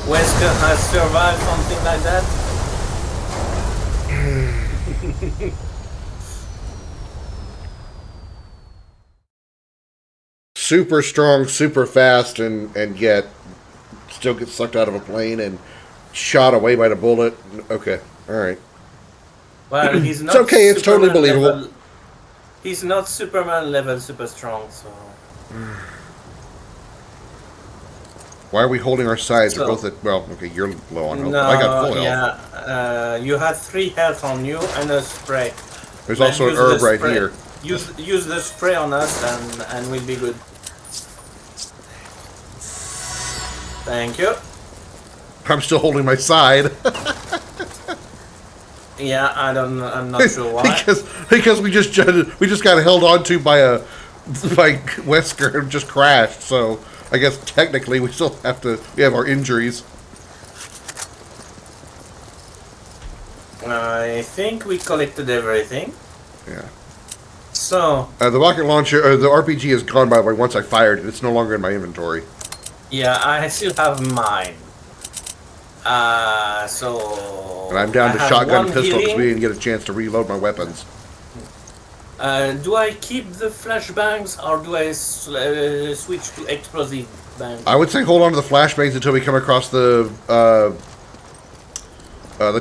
Wesker has survived something like that? Super strong, super fast, and yet still gets sucked out of a plane and shot away by the bullet. Okay, all right. Well, he's not. It's okay. It's totally believable. Level, he's not Superman level super strong, so. Why are we holding our sides? So, We're both at. Well, okay, you're low on health. No, I got full health. Yeah, you had 3 health on you and a spray. There's also an herb right here. Use the spray on us and we'll be good. Thank you. I'm still holding my side. Yeah, I'm not sure why. because we just got held onto by Wesker and just crashed. So I guess technically we still have our injuries. I think we collected everything. Yeah. So the rocket launcher, the RPG is gone by the way. Once I fired it, it's no longer in my inventory. yeah, I still have mine. So. And I'm down to I have shotgun one pistol because healing. we didn't get a chance to reload my weapons. Do I keep the flashbangs or do I switch to explosive bangs? I would say hold on to the flashbangs until we come across the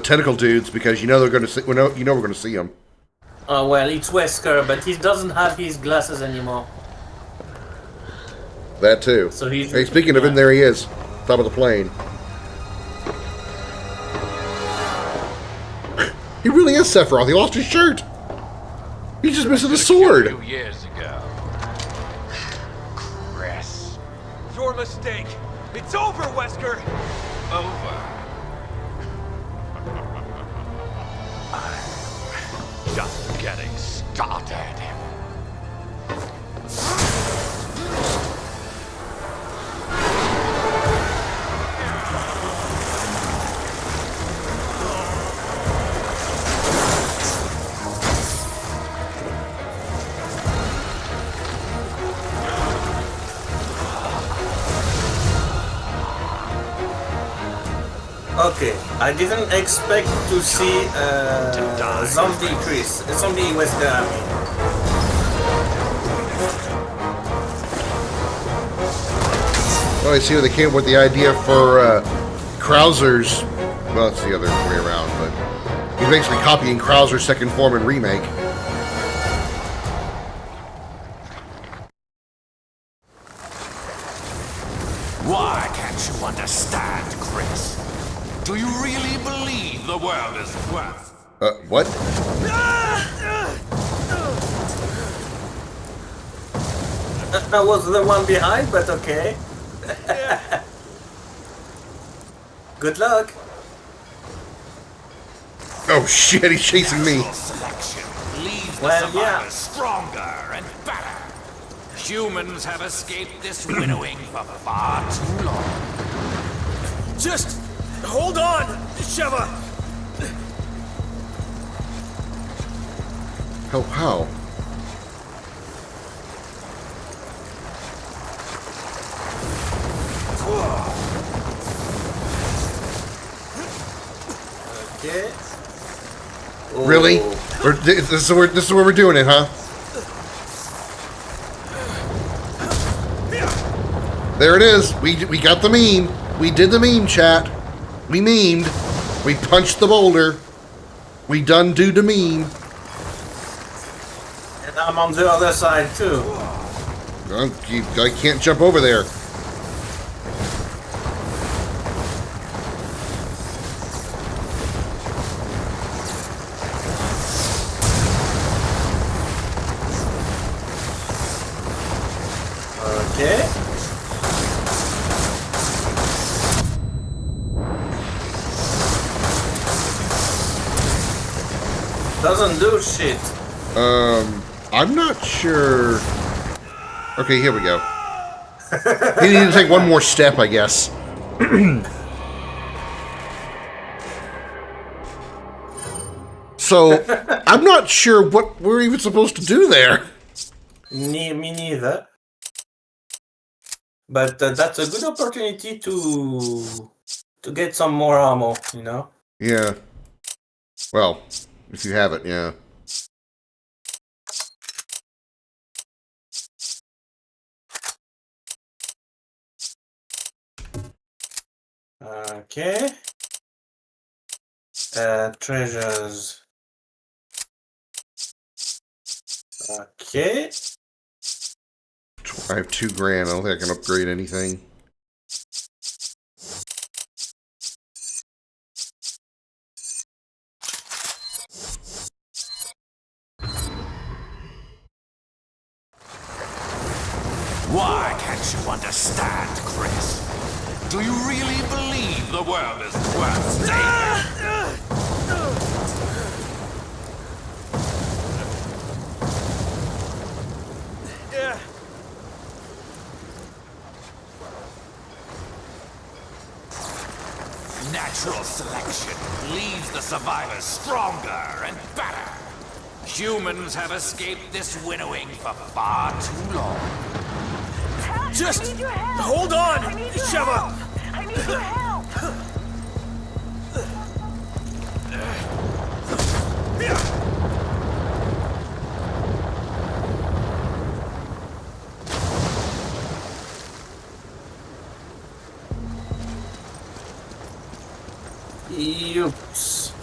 tentacle dudes because you know they're going to see. We're going to see them. Well, it's Wesker, but he doesn't have his glasses anymore. That too. So he's. Hey, speaking of him, there he is, top of the plane. He really is Sephiroth. He lost his shirt. He's just missing a sword. A few years ago. Chris. Your mistake. It's over, Wesker. Over. I'm just getting started. Okay, I didn't expect to see zombie Chris, zombie Wesker. I mean. Well, I see where they came up with the idea for Krauser's. Well, it's the other way around, but he's basically copying Krauser's second form and remake. Why can't you understand, Chris? Do you really believe the world is worth? What? I was the one behind, but okay. Good luck. Oh shit, he's chasing me. Selection leaves the Well, survivors yeah. stronger and better. Humans have escaped this winnowing for far too long. Just hold on, Sheva. Oh, how? Okay. Really? This is where we're doing it, huh? There it is. We got the meme. We did the meme, chat. We memed. We punched the boulder. We done do the meme. And I'm on the other side too. I can't jump over there. Okay. Doesn't do shit. I'm not sure. Okay, here we go. He needed to take one more step, I guess. So, I'm not sure what we're even supposed to do there. Me neither. But that's a good opportunity to to get some more ammo, you know? Yeah. Well, if you have it, yeah. Okay. Treasures. Okay. I have $2,000. I don't think I can upgrade anything. Why can't you understand, Chris? Do you really believe the world is worth saving? Yeah. Natural selection leaves the survivors stronger and better. Humans have escaped this winnowing for far too long. Just hold on, Sheva! I need your help! Oops.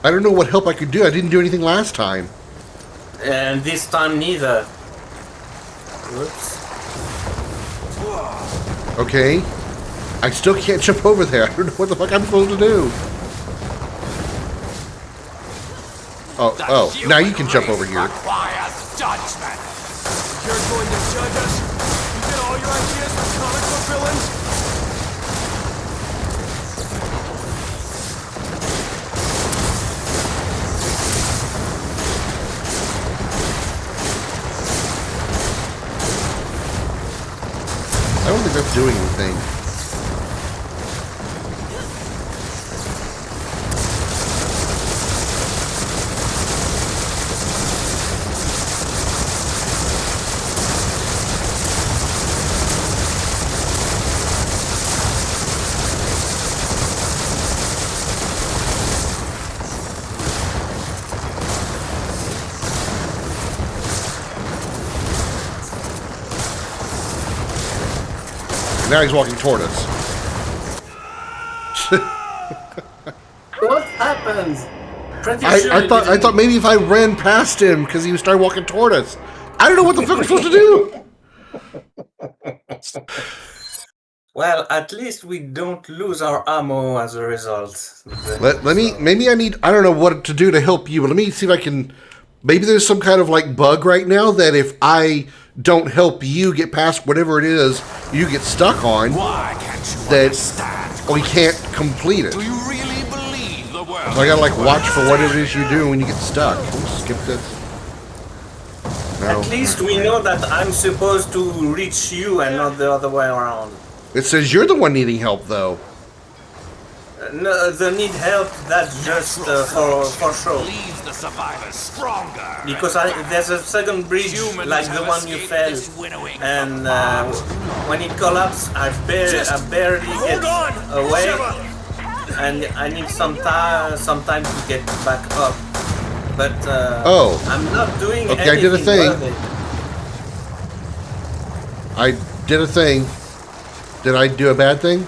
I don't know what help I could do. I didn't do anything last time. And this time neither. Whoops. Okay. I still can't jump over there. I don't know what the fuck I'm supposed to do. Oh, now you can jump over here. Requires judgment. You're going to judge us? You get all your ideas from comic book villains? I don't think that's doing anything. Now he's walking toward us. What happened? Pretty sure I thought maybe if I ran past him because he started walking toward us. I don't know what the fuck I'm supposed to do. Well, at least we don't lose our ammo as a result. Let me maybe I don't know what to do to help you, but let me see if I can. Maybe there's some kind of like bug right now that if I don't help you get past whatever it is you get stuck on, Why can't you that understand? we can't complete it. Do you really believe the world? So I gotta like watch for whatever it is you do when you get stuck. We'll skip this. No. At least we know that I'm supposed to reach you and not the other way around. It says you're the one needing help though. No, the need help, that's just for show. Leaves the survivors stronger. Because there's a second bridge like the one you fell, and when it collapsed, I barely get away, and I need some time to get back up. But I'm not doing anything. Okay, I did a thing. worthy. I did a thing. Did I do a bad thing?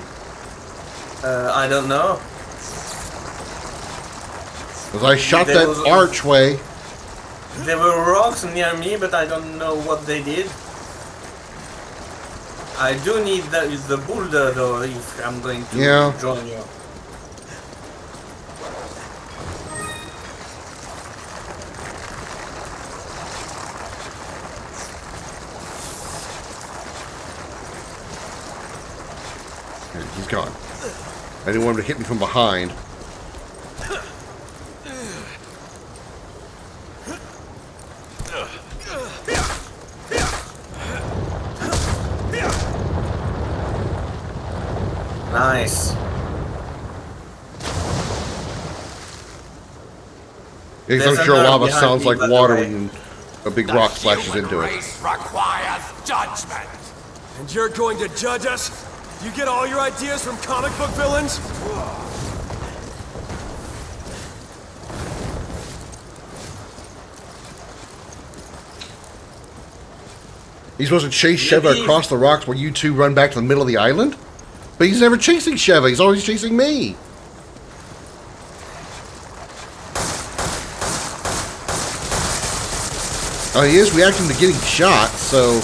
I don't know. Because I shot There that was- archway. There were rocks near me, but I don't know what they did. I do need the boulder though if I'm going to join you. He's gone. I didn't want him to hit me from behind. Nice. Because I'm sure lava sounds like water when a big rock splashes into it. Race requires judgment. And you're going to judge us? You get all your ideas from comic book villains? He's supposed to chase Sheva across the rocks while you two run back to the middle of the island? But he's never chasing Sheva, he's always chasing me. Oh, he is reacting to getting shot, so...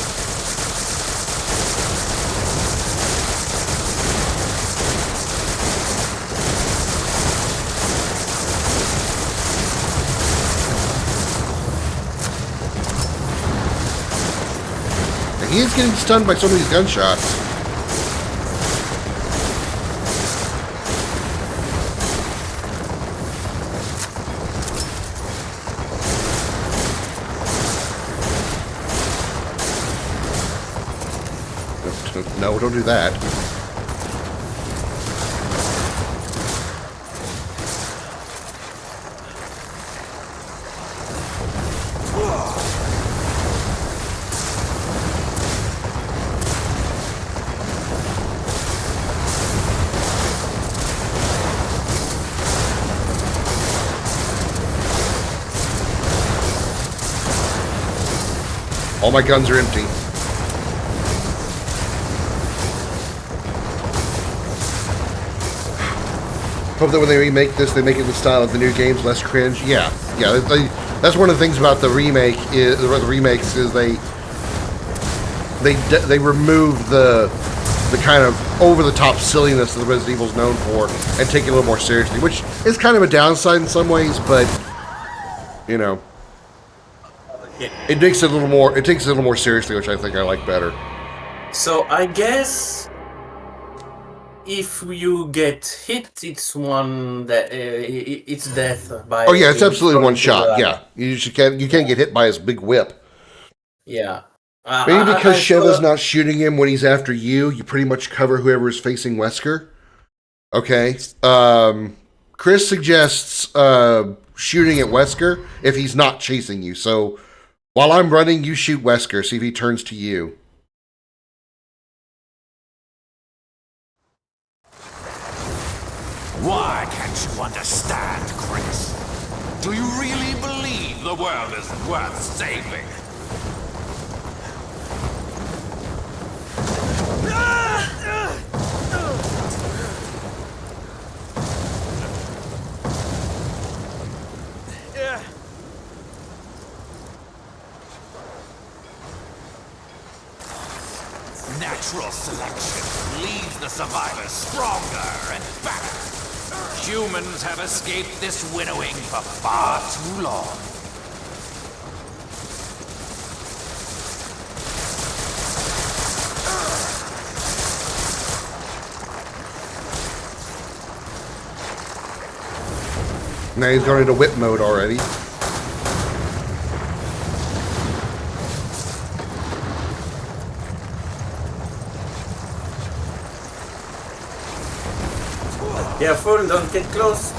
He is getting stunned by some of these gunshots. No, don't do that. All my guns are empty. Hope that when they remake this, they make it in the style of the new games, less cringe. Yeah. That's one of the things about the remake is the remakes is they remove the kind of over the top silliness that the Resident Evil's known for and take it a little more seriously, which is kind of a downside in some ways, but you know. It takes it a little more seriously, which I think I like better. So I guess if you get hit, it's it's death by. Oh yeah, it's absolutely one shot. Yeah, you can't get hit by his big whip. Yeah. Maybe because Sheva's not shooting him when he's after you, you pretty much cover whoever is facing Wesker. Okay. Chris suggests shooting at Wesker if he's not chasing you. So while I'm running, you shoot Wesker. See if he turns to you. Why can't you understand, Chris? Do you really believe the world is worth saving? Natural selection leaves the survivors stronger and better. Humans have escaped this winnowing for far too long. Now he's going into whip mode already. Careful, don't get close.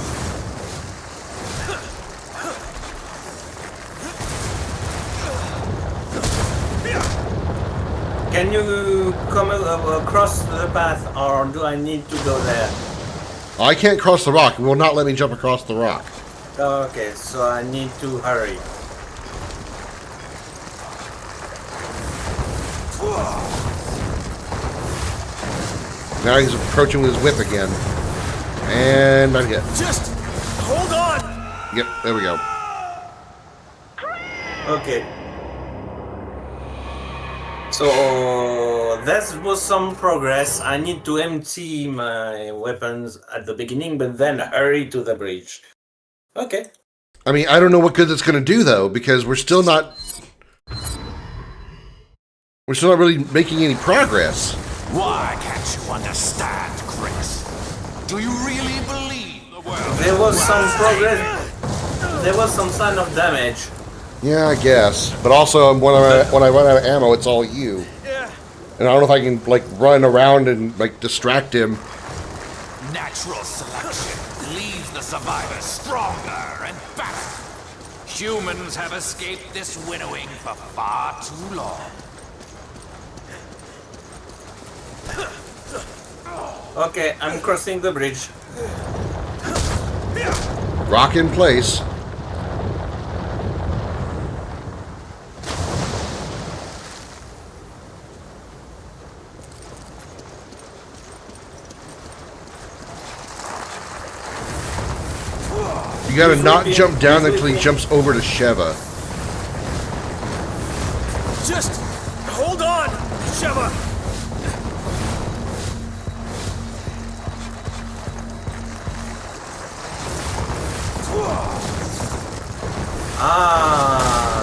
Can you come across the path, or do I need to go there? I can't cross the rock. It will not let me jump across the rock. Okay, so I need to hurry. Now he's approaching with his whip again. And I'm hit. Just hold on! Yep, there we go. Okay. So that was some progress. I need to empty my weapons at the beginning, but then hurry to the bridge. Okay. I mean, I don't know what good that's going to do, though, because we're still not really making any progress. Why can't you understand, Chris? Do you really believe the world? There was some progress. There was some sign of damage. Yeah, I guess. But also, when I run out of ammo, it's all you. And I don't know if I can, like, run around and, like, distract him. Natural selection leaves the survivors stronger and better. Humans have escaped this winnowing for far too long. Okay, I'm crossing the bridge. Rock in place. You gotta not jump down until he jumps over to Sheva. Just hold on, Sheva.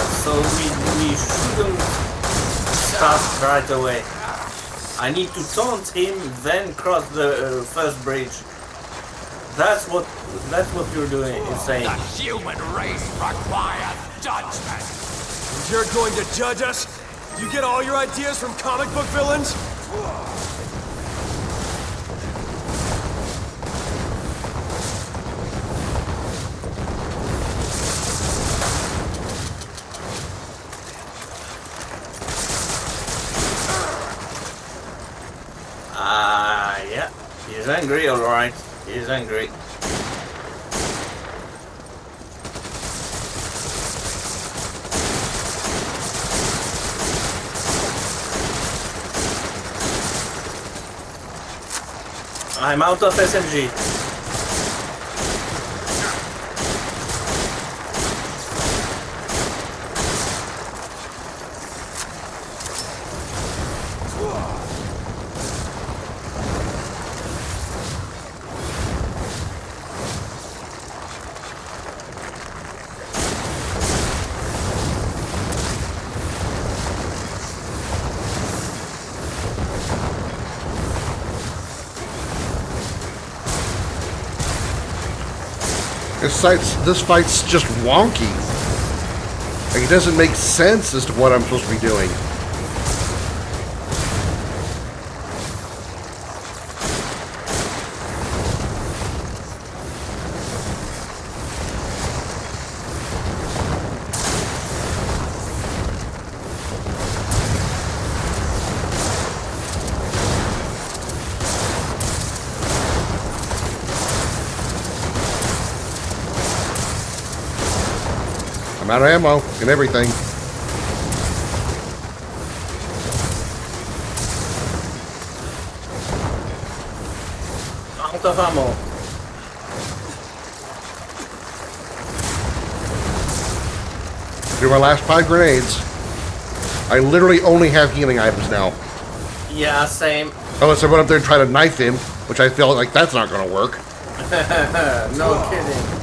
So we shouldn't start right away. I need to taunt him, then cross the first bridge. That's what you're doing. Is saying. The human race requires judgment. And you're going to judge us? You get all your ideas from comic book villains? Yeah. He's angry, alright. He's angry. I'm out of SMG. This fight's just wonky. Like, it doesn't make sense as to what I'm supposed to be doing. I'm out of ammo and everything. Out of ammo. Through my last 5 grenades. I literally only have healing items now. Yeah, same. Unless I run up there and try to knife him, which I feel like that's not going to work. No kidding.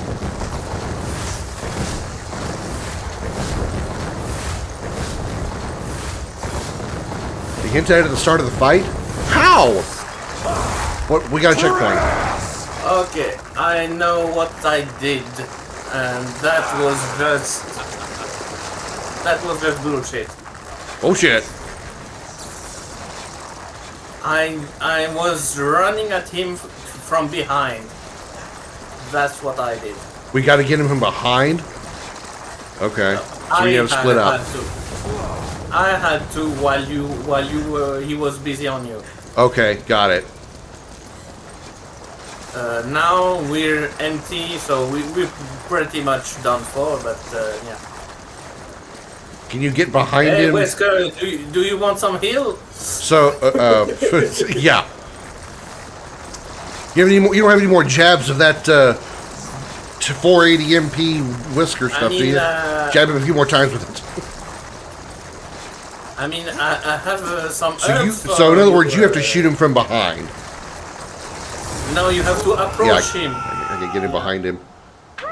You hinted at the start of the fight? How? What? We got a checkpoint. Okay, I know what I did, and that was just bullshit. Oh shit! I was running at him from behind. That's what I did. We got to get him from behind. Okay, so we have to split up. I had to while he was busy on you. Okay, got it. Now we're empty, so we're pretty much done for. But yeah. Can you get behind Hey, him? Wesker, do you want some heal? So, yeah. You don't have any more jabs of that 480 MP whisker stuff, do you? Jab him a few more times with it. I mean, I have some herbs. So in other words, you have to shoot him from behind. No, you have to approach him. I can get him behind him.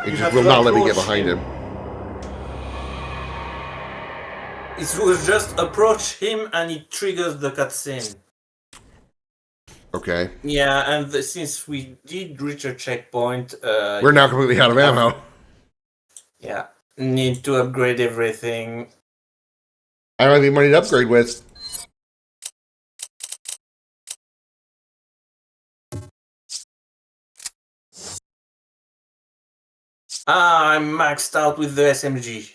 He just will not let me get behind him. It was just approach him and it triggers the cutscene. Okay. Yeah, and since we did reach a checkpoint... we're now completely out of ammo. Yeah, need to upgrade everything. I don't have any money to upgrade with. I'm maxed out with the SMG.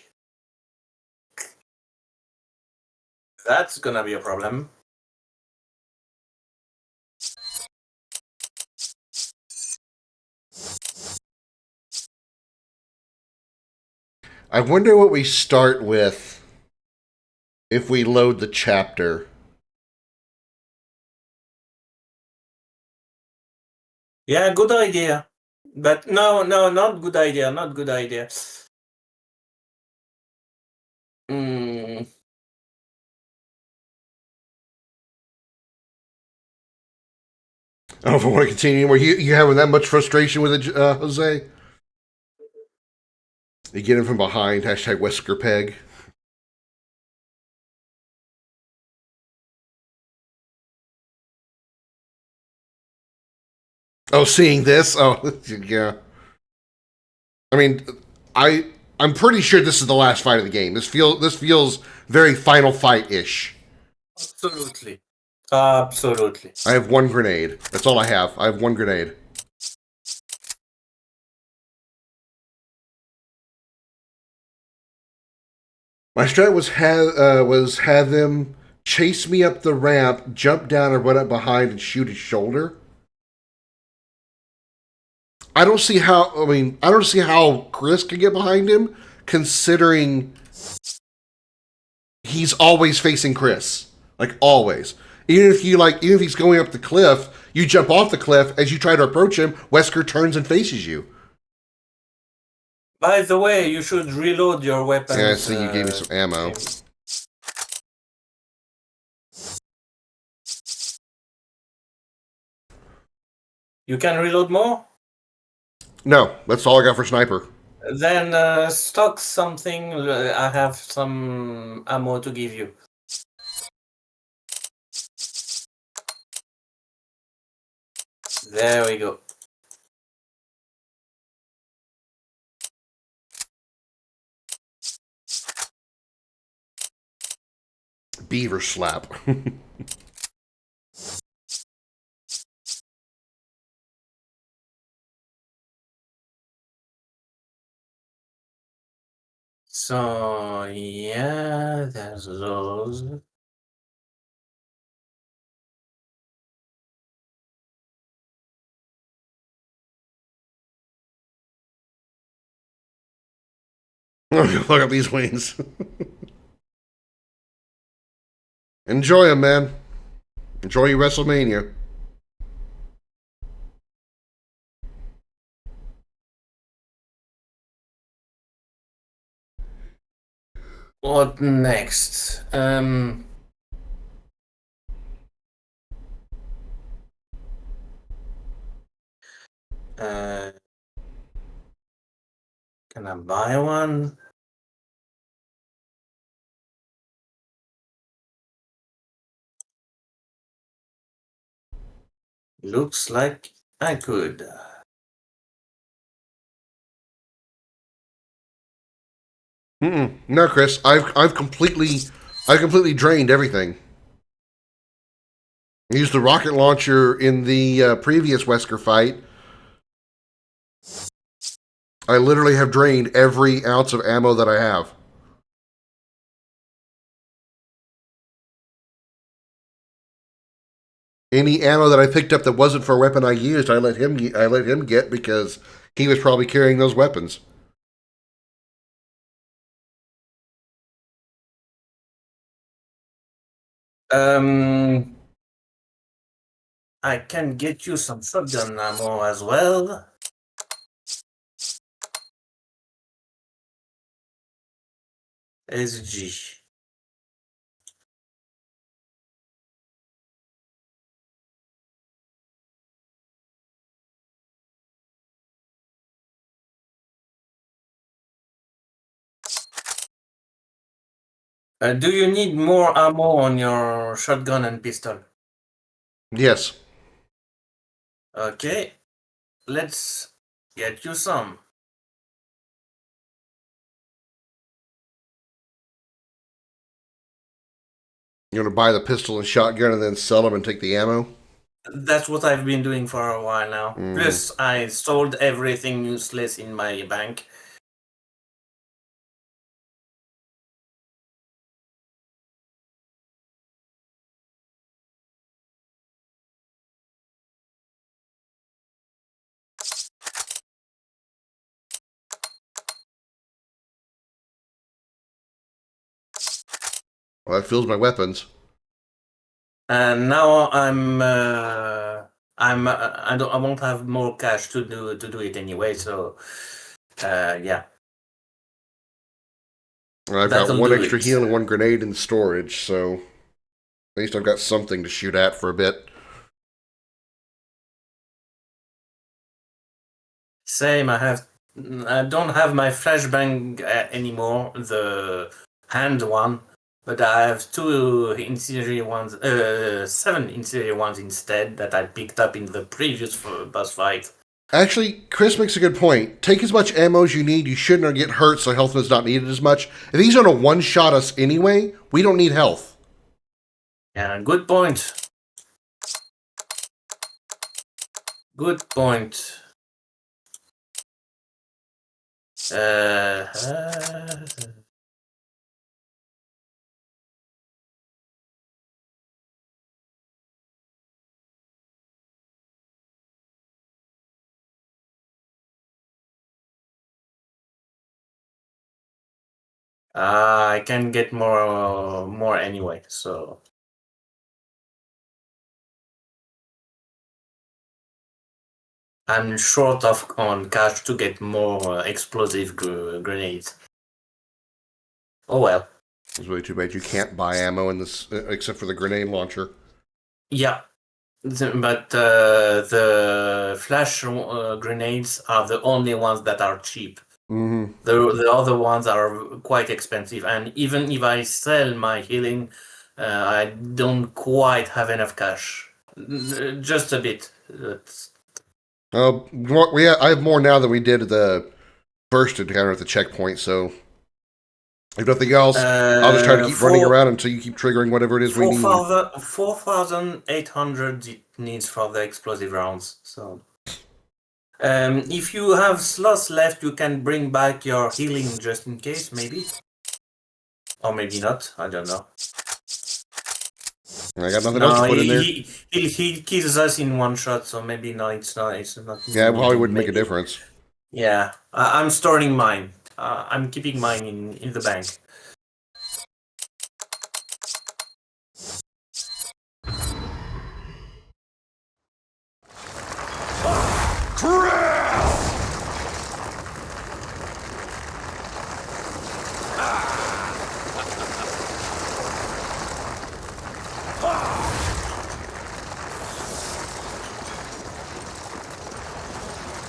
That's gonna be a problem. I wonder what we start with if we load the chapter. Yeah, good idea. But no, not good idea. Not good idea. Hmm. I don't know if I want to continue anymore. You having that much frustration with it, Jose? You get him from behind. Hashtag Wesker Peg. Oh, seeing this? Oh, yeah. I mean, I'm pretty sure this is the last fight of the game. This feels very Final Fight-ish. Absolutely. Absolutely. I have one grenade. That's all I have. I have one grenade. My strat was have them chase me up the ramp, jump down and run up behind and shoot his shoulder. I don't see how. I mean, I don't see how Chris can get behind him, considering he's always facing Chris, like always. Even if he's going up the cliff, you jump off the cliff. As you try to approach him, Wesker turns and faces you. By the way, you should reload your weapons. Yeah, I see you gave me some ammo. You can reload more? No, that's all I got for sniper. Then stock something. I have some ammo to give you. There we go. Beaver slap. So yeah, there's those. Look at these wings. Enjoy them, man. Enjoy your WrestleMania. What next? Uh, can I buy one? Looks like I could. No, Chris. I've completely drained everything. I used the rocket launcher in the previous Wesker fight. I literally have drained every ounce of ammo that I have. Any ammo that I picked up that wasn't for a weapon I used, I let him get because he was probably carrying those weapons. I can get you some shotgun ammo as well. SG. Do you need more ammo on your shotgun and pistol? Yes. Okay, let's get you some. You're going to buy the pistol and shotgun and then sell them and take the ammo? That's what I've been doing for a while now. Mm. Plus, I sold everything useless in my bank. Well, that fills my weapons. And now I won't have more cash to do it anyway. So, yeah. I've got one extra heal and one grenade in storage, so at least I've got something to shoot at for a bit. Same. I don't have my flashbang anymore, the hand one, but I have 2 incendiary ones, 7 incendiary ones instead that I picked up in the previous boss fight. Actually, Chris makes a good point. Take as much ammo as you need. You shouldn't get hurt, so health is not needed as much. If these are going to one-shot us anyway, we don't need health. Yeah, good point. Good point. I can get more anyway, so I'm short on cash to get more explosive grenades. Oh well. It's really too bad you can't buy ammo in this, except for the grenade launcher. Yeah, but the flash grenades are the only ones that are cheap. Mm-hmm. The other ones are quite expensive, and even if I sell my healing, I don't quite have enough cash. Just a bit. I have more now than we did at the first encounter at the checkpoint, so if nothing else, I'll just try to keep running around until you keep triggering whatever it is we need. 4,800 it needs for the explosive rounds, so... if you have slots left, you can bring back your healing just in case, maybe? Or maybe not, I don't know. I got nothing else to put in there. He kills us in one shot, so maybe it's not. Yeah, it probably wouldn't make a difference. Yeah, I'm storing mine. I'm keeping mine in the bank.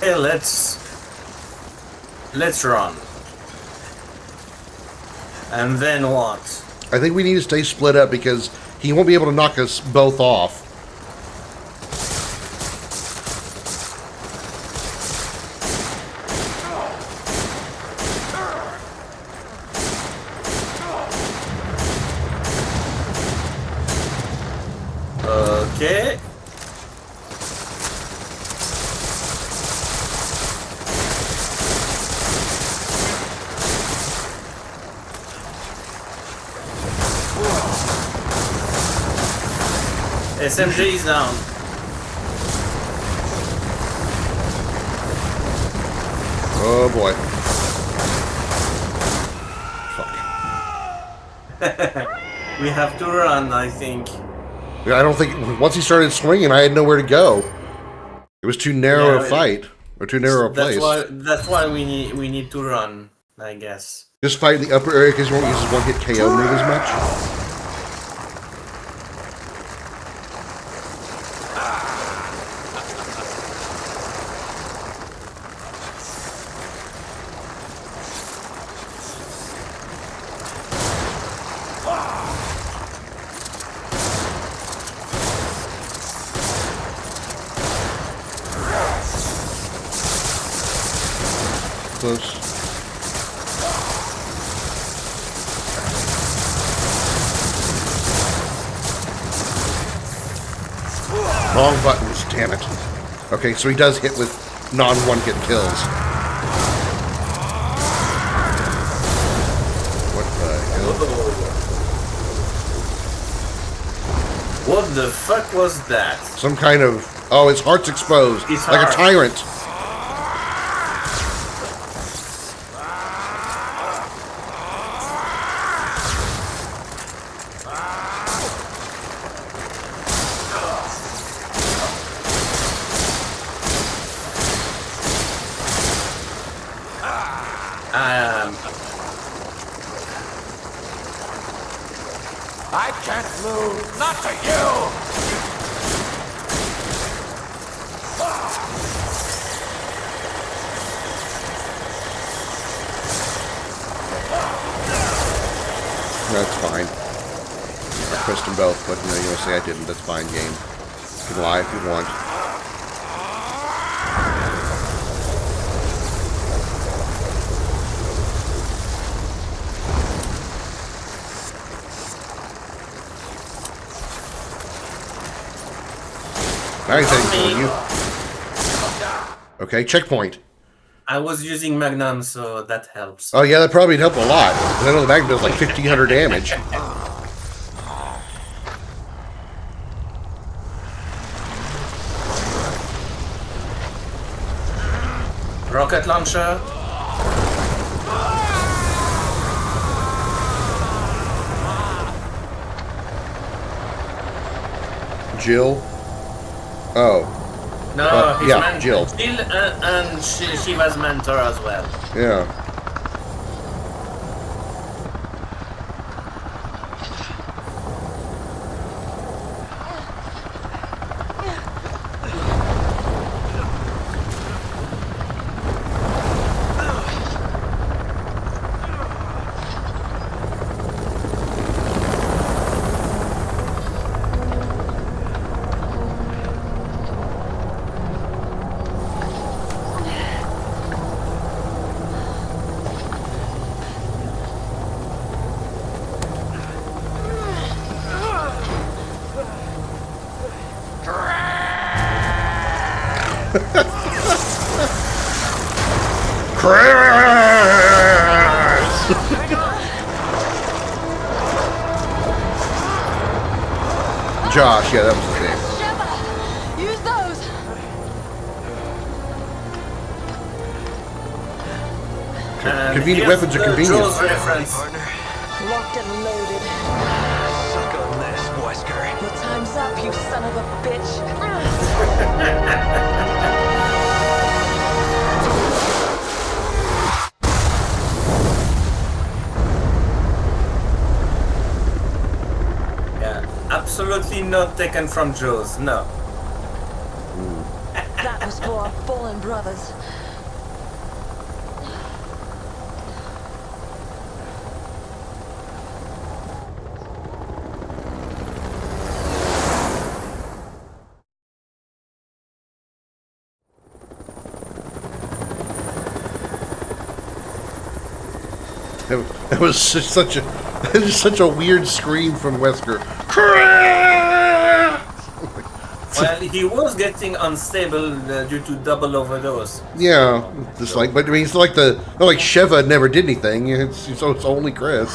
Hey, let's run. And then what? I think we need to stay split up because he won't be able to knock us both off. Okay. SMG is down. Oh boy. Fuck. We have to run, I think. Yeah, I don't think once he started swinging, I had nowhere to go. It was too narrow a fight, or too narrow a place. That's why we need to run, I guess. Just fight in the upper area because you won't use his one-hit KO move as much. Close. Wrong buttons, damn it. Okay, so he does hit with non-one-hit kills. What the hell? What the fuck was that? Some kind of... Oh, his heart's exposed. His like heart. a tyrant. I can't lose, not to you! That's fine. I pressed them both, but no, you want to say I didn't. That's fine, game. You can lie if you want. Now he's heading for you. Okay, checkpoint. I was using Magnum, so that helps. Oh yeah, that probably helped a lot. I know the Magnum does like 1,500 damage. Rocket launcher. Jill. Oh. No, he's yeah, Jill. Jill and she was mentor as well. Yeah. Josh, yeah, that was his name. Use those. Convenient weapons are convenient. Reference. Locked and loaded. Suck on this, Wesker. Your time's up, you son of a bitch. Absolutely not taken from Joe's, no. That was for our fallen brothers. It was such a weird scream from Wesker. Well, he was getting unstable due to double overdose. Yeah, just like, but I mean, it's like not like Sheva never did anything. It's only Chris.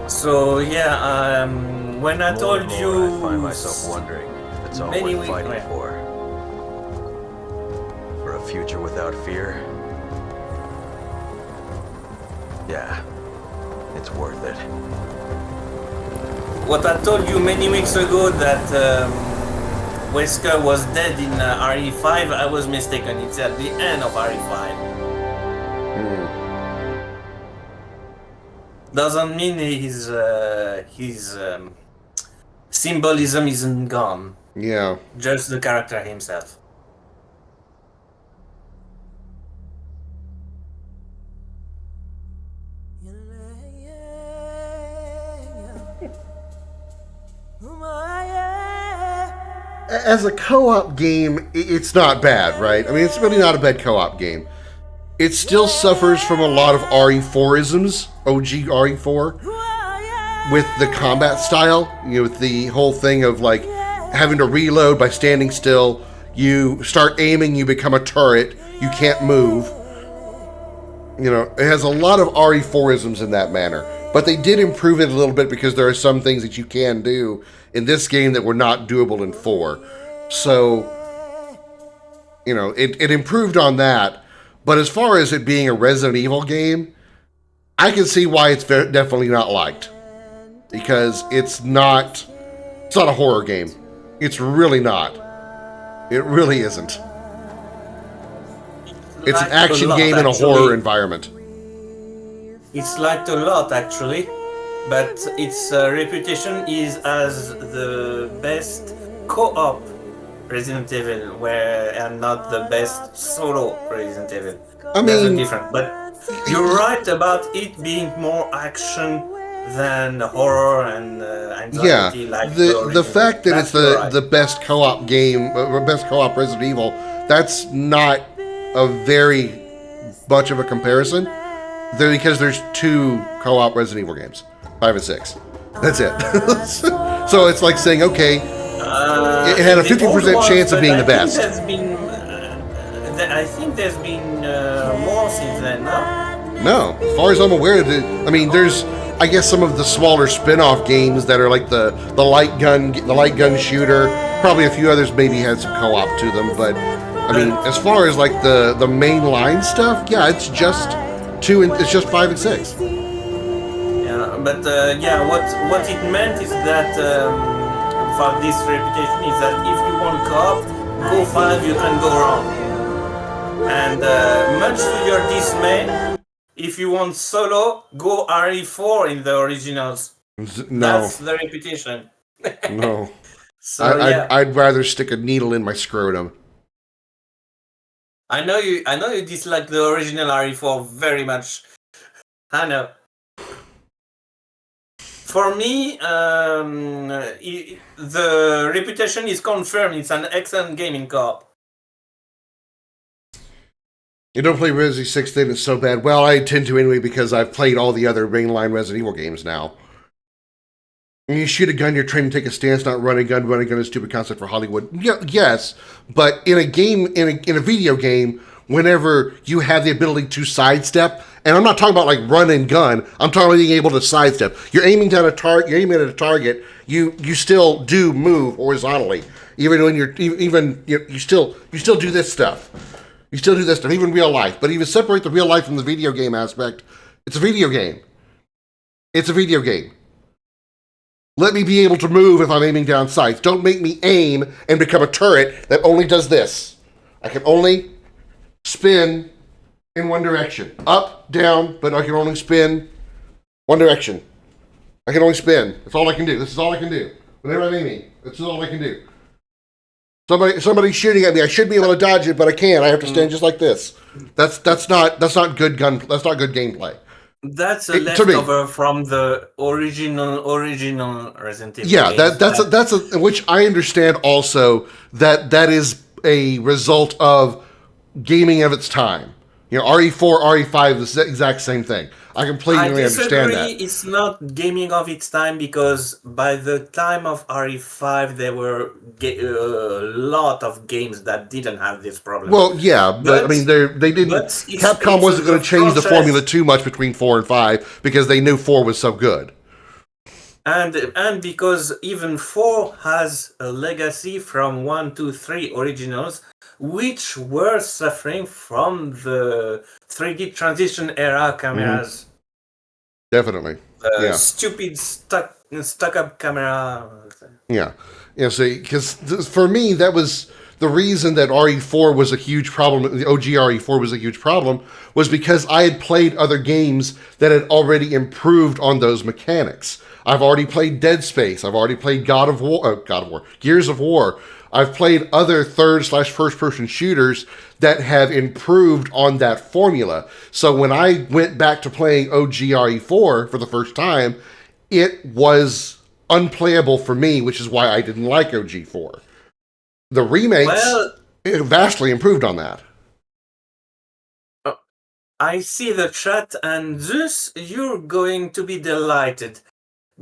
So yeah, when I told you, I find myself wondering if it's all worth fighting for. For a future without fear. Yeah, it's worth it. What I told you many weeks ago that Wesker was dead in RE5, I was mistaken. It's at the end of RE5. Doesn't mean his symbolism isn't gone. Yeah. Just the character himself. As a co-op game, it's not bad, right? I mean, it's really not a bad co-op game. It still suffers from a lot of RE4-isms, OG RE4, with the combat style. You know, with the whole thing of like having to reload by standing still. You start aiming, you become a turret. You can't move. You know, it has a lot of RE4-isms in that manner. But they did improve it a little bit because there are some things that you can do in this game that were not doable in 4. So, you know, it improved on that. But as far as it being a Resident Evil game, I can see why it's definitely not liked. Because it's not a horror game. It's really not. It really isn't. It's an liked action a lot, game in a actually. horror environment. It's liked a lot actually, but its reputation is as the best co-op Resident Evil, and not the best solo Resident Evil. I There's a mean, difference, but you're right about it being more action than horror and anxiety. Yeah, Like the fact that it's the right. the best co-op game, best co-op Resident Evil, that's not a very much of a comparison. Because there's 2 co-op Resident Evil games, 5 and 6. That's it. So it's like saying, okay, it had a 50% chance of being the best. I think there's been more since then, no? No, as far as I'm aware, I mean, there's, I guess, some of the smaller spin-off games that are like the light gun shooter. Probably a few others maybe had some co-op to them, but I mean, as far as like the mainline stuff, yeah, it's just 5 and 6. Yeah, but yeah, what it meant is that for this reputation is that if you want co-op, go 5, you can go wrong. And much to your dismay, if you want solo, go RE4 in the originals. No. That's the reputation. No. So, yeah. I'd rather stick a needle in my scrotum. I know you dislike the original RE4 very much. I know. For me, the reputation is confirmed. It's an excellent game in co-op. You don't play Resident 6 then it's so bad. Well, I tend to anyway because I've played all the other mainline Resident Evil games now. When you shoot a gun, you're trained to take a stance, not run a gun. Run a gun is a stupid concept for Hollywood. Yeah, yes, but in a game, in a video game, whenever you have the ability to sidestep, and I'm not talking about like run and gun, I'm talking about being able to sidestep. You're aiming down a target. You're aiming at a target. You still do move horizontally, even when you still do this stuff. You still do this stuff, even real life. But even separate the real life from the video game aspect. It's a video game. It's a video game. Let me be able to move if I'm aiming down sights. Don't make me aim and become a turret that only does this. I can only spin in one direction. Up, down, but I can only spin one direction. I can only spin. That's all I can do. This is all I can do. Whenever I'm aiming, this is all I can do. Somebody's shooting at me. I should be able to dodge it, but I can't. I have to stand just like this. That's not good gameplay. That's a leftover from the original Resident Evil. Yeah, games. that's which I understand also that is a result of gaming of its time. You know, RE4, RE5 is the exact same thing. I completely understand that. It's not gaming of its time because by the time of RE5 there were a lot of games that didn't have this problem. Well, yeah, but I mean, they didn't. Capcom wasn't going to change the formula too much between 4 and 5 because they knew 4 was so good. And because even 4 has a legacy from 1, 2, 3 originals, which were suffering from the 3D transition era cameras. Mm-hmm. Definitely. Stupid stuck-up camera. Yeah. Yeah, see, because for me, that was the reason that RE4 was a huge problem, the OG RE4 was a huge problem, was because I had played other games that had already improved on those mechanics. I've already played Dead Space. I've already played Gears of War. I've played other third/first-person shooters that have improved on that formula. So when I went back to playing OG RE4 for the first time, it was unplayable for me, which is why I didn't like OG4. The remakes vastly improved on that. I see the chat, and thus you're going to be delighted.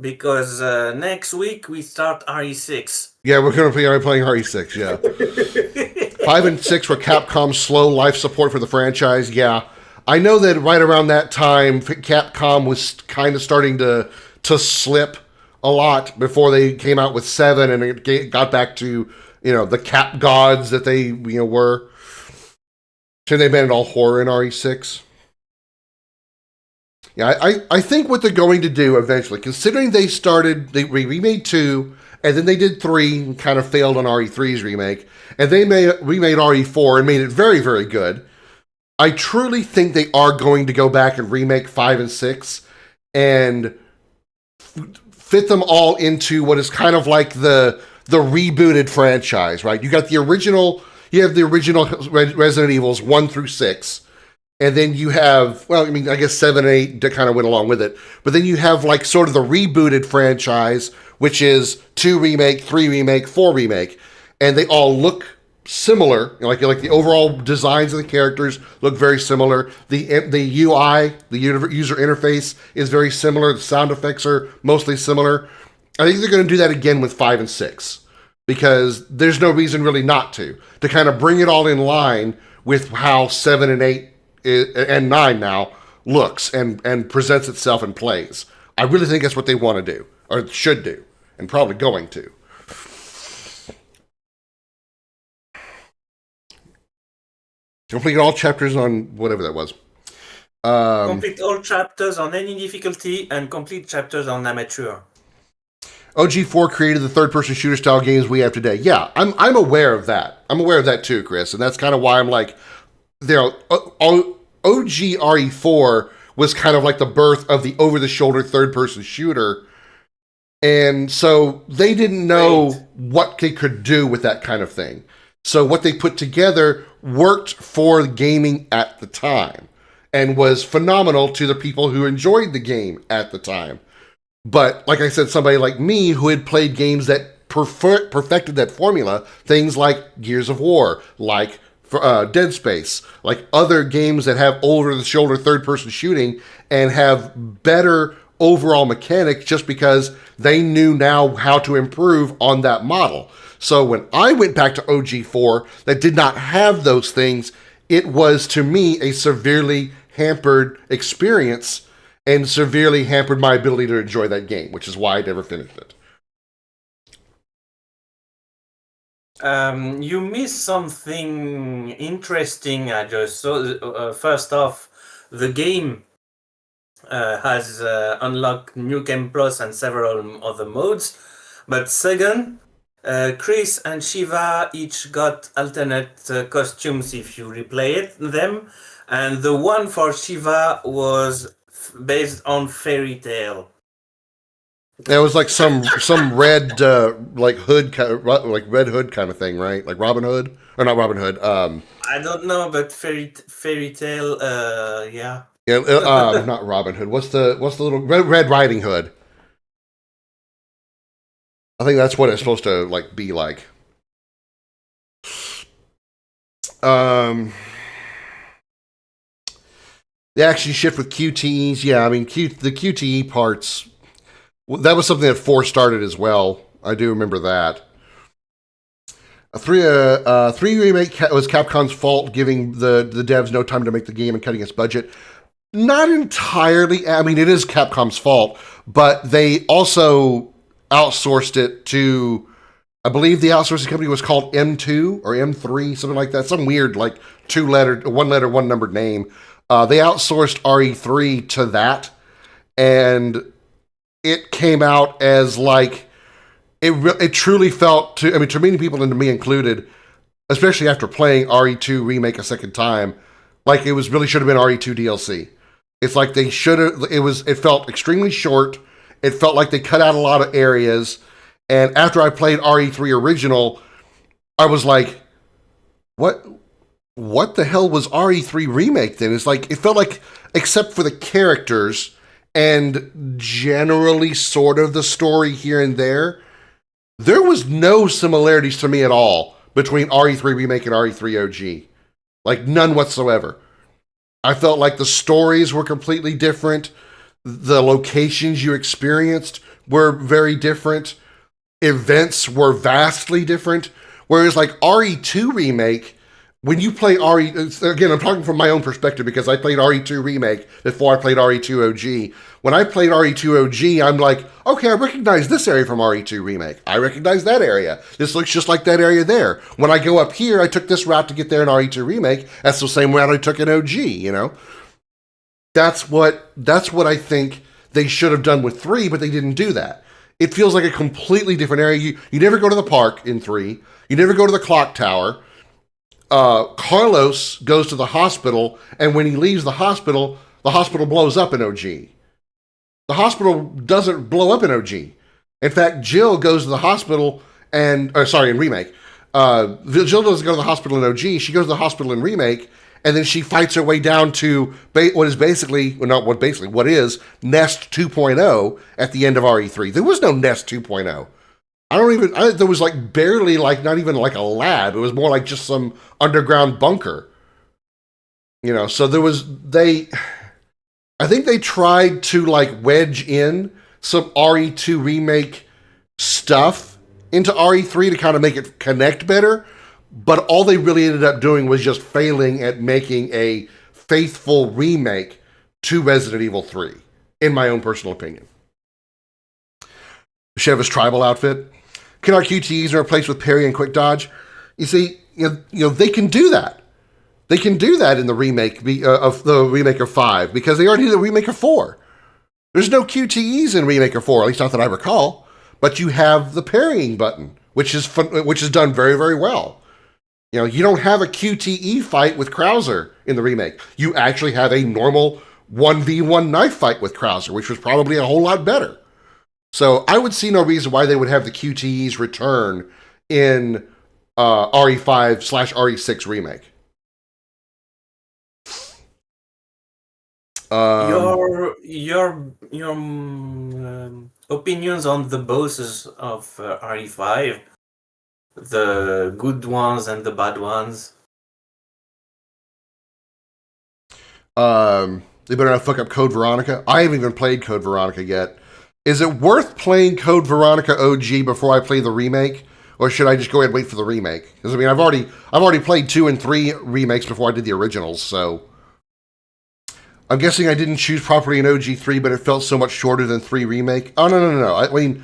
Because next week we start RE6. Yeah, we're going to be playing RE6, yeah. 5 and 6 were Capcom's slow life support for the franchise, yeah. I know that right around that time, Capcom was kind of starting to slip a lot before they came out with 7 and it got back to, the Cap gods that they, were. So they made it all horror in RE6. Yeah, I think what they're going to do eventually, considering they remade 2, and then they did 3, and kind of failed on RE3's remake, and they remade RE4 and made it very, very good. I truly think they are going to go back and remake 5 and 6 and fit them all into what is kind of like the rebooted franchise, right? You have the original Resident Evils 1 through 6, and then you have, well, I mean, I guess 7 and 8 that kind of went along with it, but then you have like sort of the rebooted franchise, which is 2 remake, 3 remake, 4 remake, and they all look similar. Like the overall designs of the characters look very similar. The UI, the user interface is very similar. The sound effects are mostly similar. I think they're going to do that again with 5 and 6 because there's no reason really not to kind of bring it all in line with how 7 and 8 and 9 now looks and presents itself and plays. I really think that's what they want to do or should do and probably going to. Complete all chapters on whatever that was. Complete all chapters on any difficulty and complete chapters on amateur. OG4 created the third-person shooter style games we have today. Yeah, I'm aware of that. I'm aware of that too, Chris, and that's kind of why I'm like, OG RE4 was kind of like the birth of the over-the-shoulder third-person shooter, and so they didn't know what they could do with that kind of thing. So what they put together worked for gaming at the time and was phenomenal to the people who enjoyed the game at the time. But like I said, somebody like me who had played games that perfected that formula, things like Gears of War, like Dead Space, like other games that have over-the-shoulder third-person shooting and have better overall mechanics just because they knew now how to improve on that model. So when I went back to OG4 that did not have those things, it was to me a severely hampered experience and severely hampered my ability to enjoy that game, which is why I never finished it. You missed something interesting, I just saw. First off, the game has unlocked New Game Plus and several other modes. But second, Chris and Shiva each got alternate costumes if you replay them. And the one for Shiva was based on Fairy Tale. It was like some red like hood like Red Hood kind of thing, right? Like Robin Hood or not Robin Hood? I don't know, but Fairy Tale, yeah. Yeah, not Robin Hood. What's the little Red Riding Hood? I think that's what it's supposed to like be like. The action shift with QTEs, yeah. I mean, the QTE parts. That was something that 4 started as well. I do remember that. 3 remake was Capcom's fault, giving the devs no time to make the game and cutting its budget. Not entirely. I mean, it is Capcom's fault, but they also outsourced it to, I believe the outsourcing company was called M2 or M3, something like that. Some weird, like, one numbered name. They outsourced RE3 to that, and it came out as like, it truly felt to many people, and to me included, especially after playing RE2 Remake a second time, like it really should have been RE2 DLC. It's like they should have, it felt extremely short. It felt like they cut out a lot of areas. And after I played RE3 Original, I was like, what the hell was RE3 Remake then? It's like, it felt like, except for the characters and generally sort of the story here and there was no similarities to me at all between RE3 Remake and RE3 OG. Like, none whatsoever. I felt like the stories were completely different. The locations you experienced were very different. Events were vastly different. Whereas like RE2 Remake, when you play again, I'm talking from my own perspective because I played RE2 Remake before I played RE2 OG. When I played RE2 OG, I'm like, okay, I recognize this area from RE2 Remake. I recognize that area. This looks just like that area there. When I go up here, I took this route to get there in RE2 Remake. That's the same route I took in OG, you know? That's what I think they should have done with 3, but they didn't do that. It feels like a completely different area. You never go to the park in 3. You never go to the clock tower. Carlos goes to the hospital, and when he leaves the hospital blows up in OG. The hospital doesn't blow up in OG. In fact, Jill goes to the hospital in Remake. Jill doesn't go to the hospital in OG. She goes to the hospital in Remake, and then she fights her way down to what is Nest 2.0 at the end of RE3. There was no Nest 2.0. There was like barely, like not even like a lab. It was more like just some underground bunker. So I think they tried to like wedge in some RE2 remake stuff into RE3 to kind of make it connect better, but all they really ended up doing was just failing at making a faithful remake to Resident Evil 3, in my own personal opinion. Sheva's tribal outfit. Can our QTEs be replaced with parry and quick dodge? You see, they can do that. They can do that in the remake of the remake of 5 because they already did the remake of 4. There's no QTEs in remake of 4, at least not that I recall. But you have the parrying button, which is done very, very well. You don't have a QTE fight with Krauser in the remake. You actually have a normal 1v1 knife fight with Krauser, which was probably a whole lot better. So I would see no reason why they would have the QTEs return in RE5/RE6 remake. Your opinions on the bosses of RE5, the good ones and the bad ones. They better not fuck up Code Veronica. I haven't even played Code Veronica yet. Is it worth playing Code Veronica OG before I play the remake, or should I just go ahead and wait for the remake? Because I've already played 2 and 3 remakes before I did the originals, so. I'm guessing I didn't choose properly in OG3, but it felt so much shorter than 3 remake. Oh no! I mean,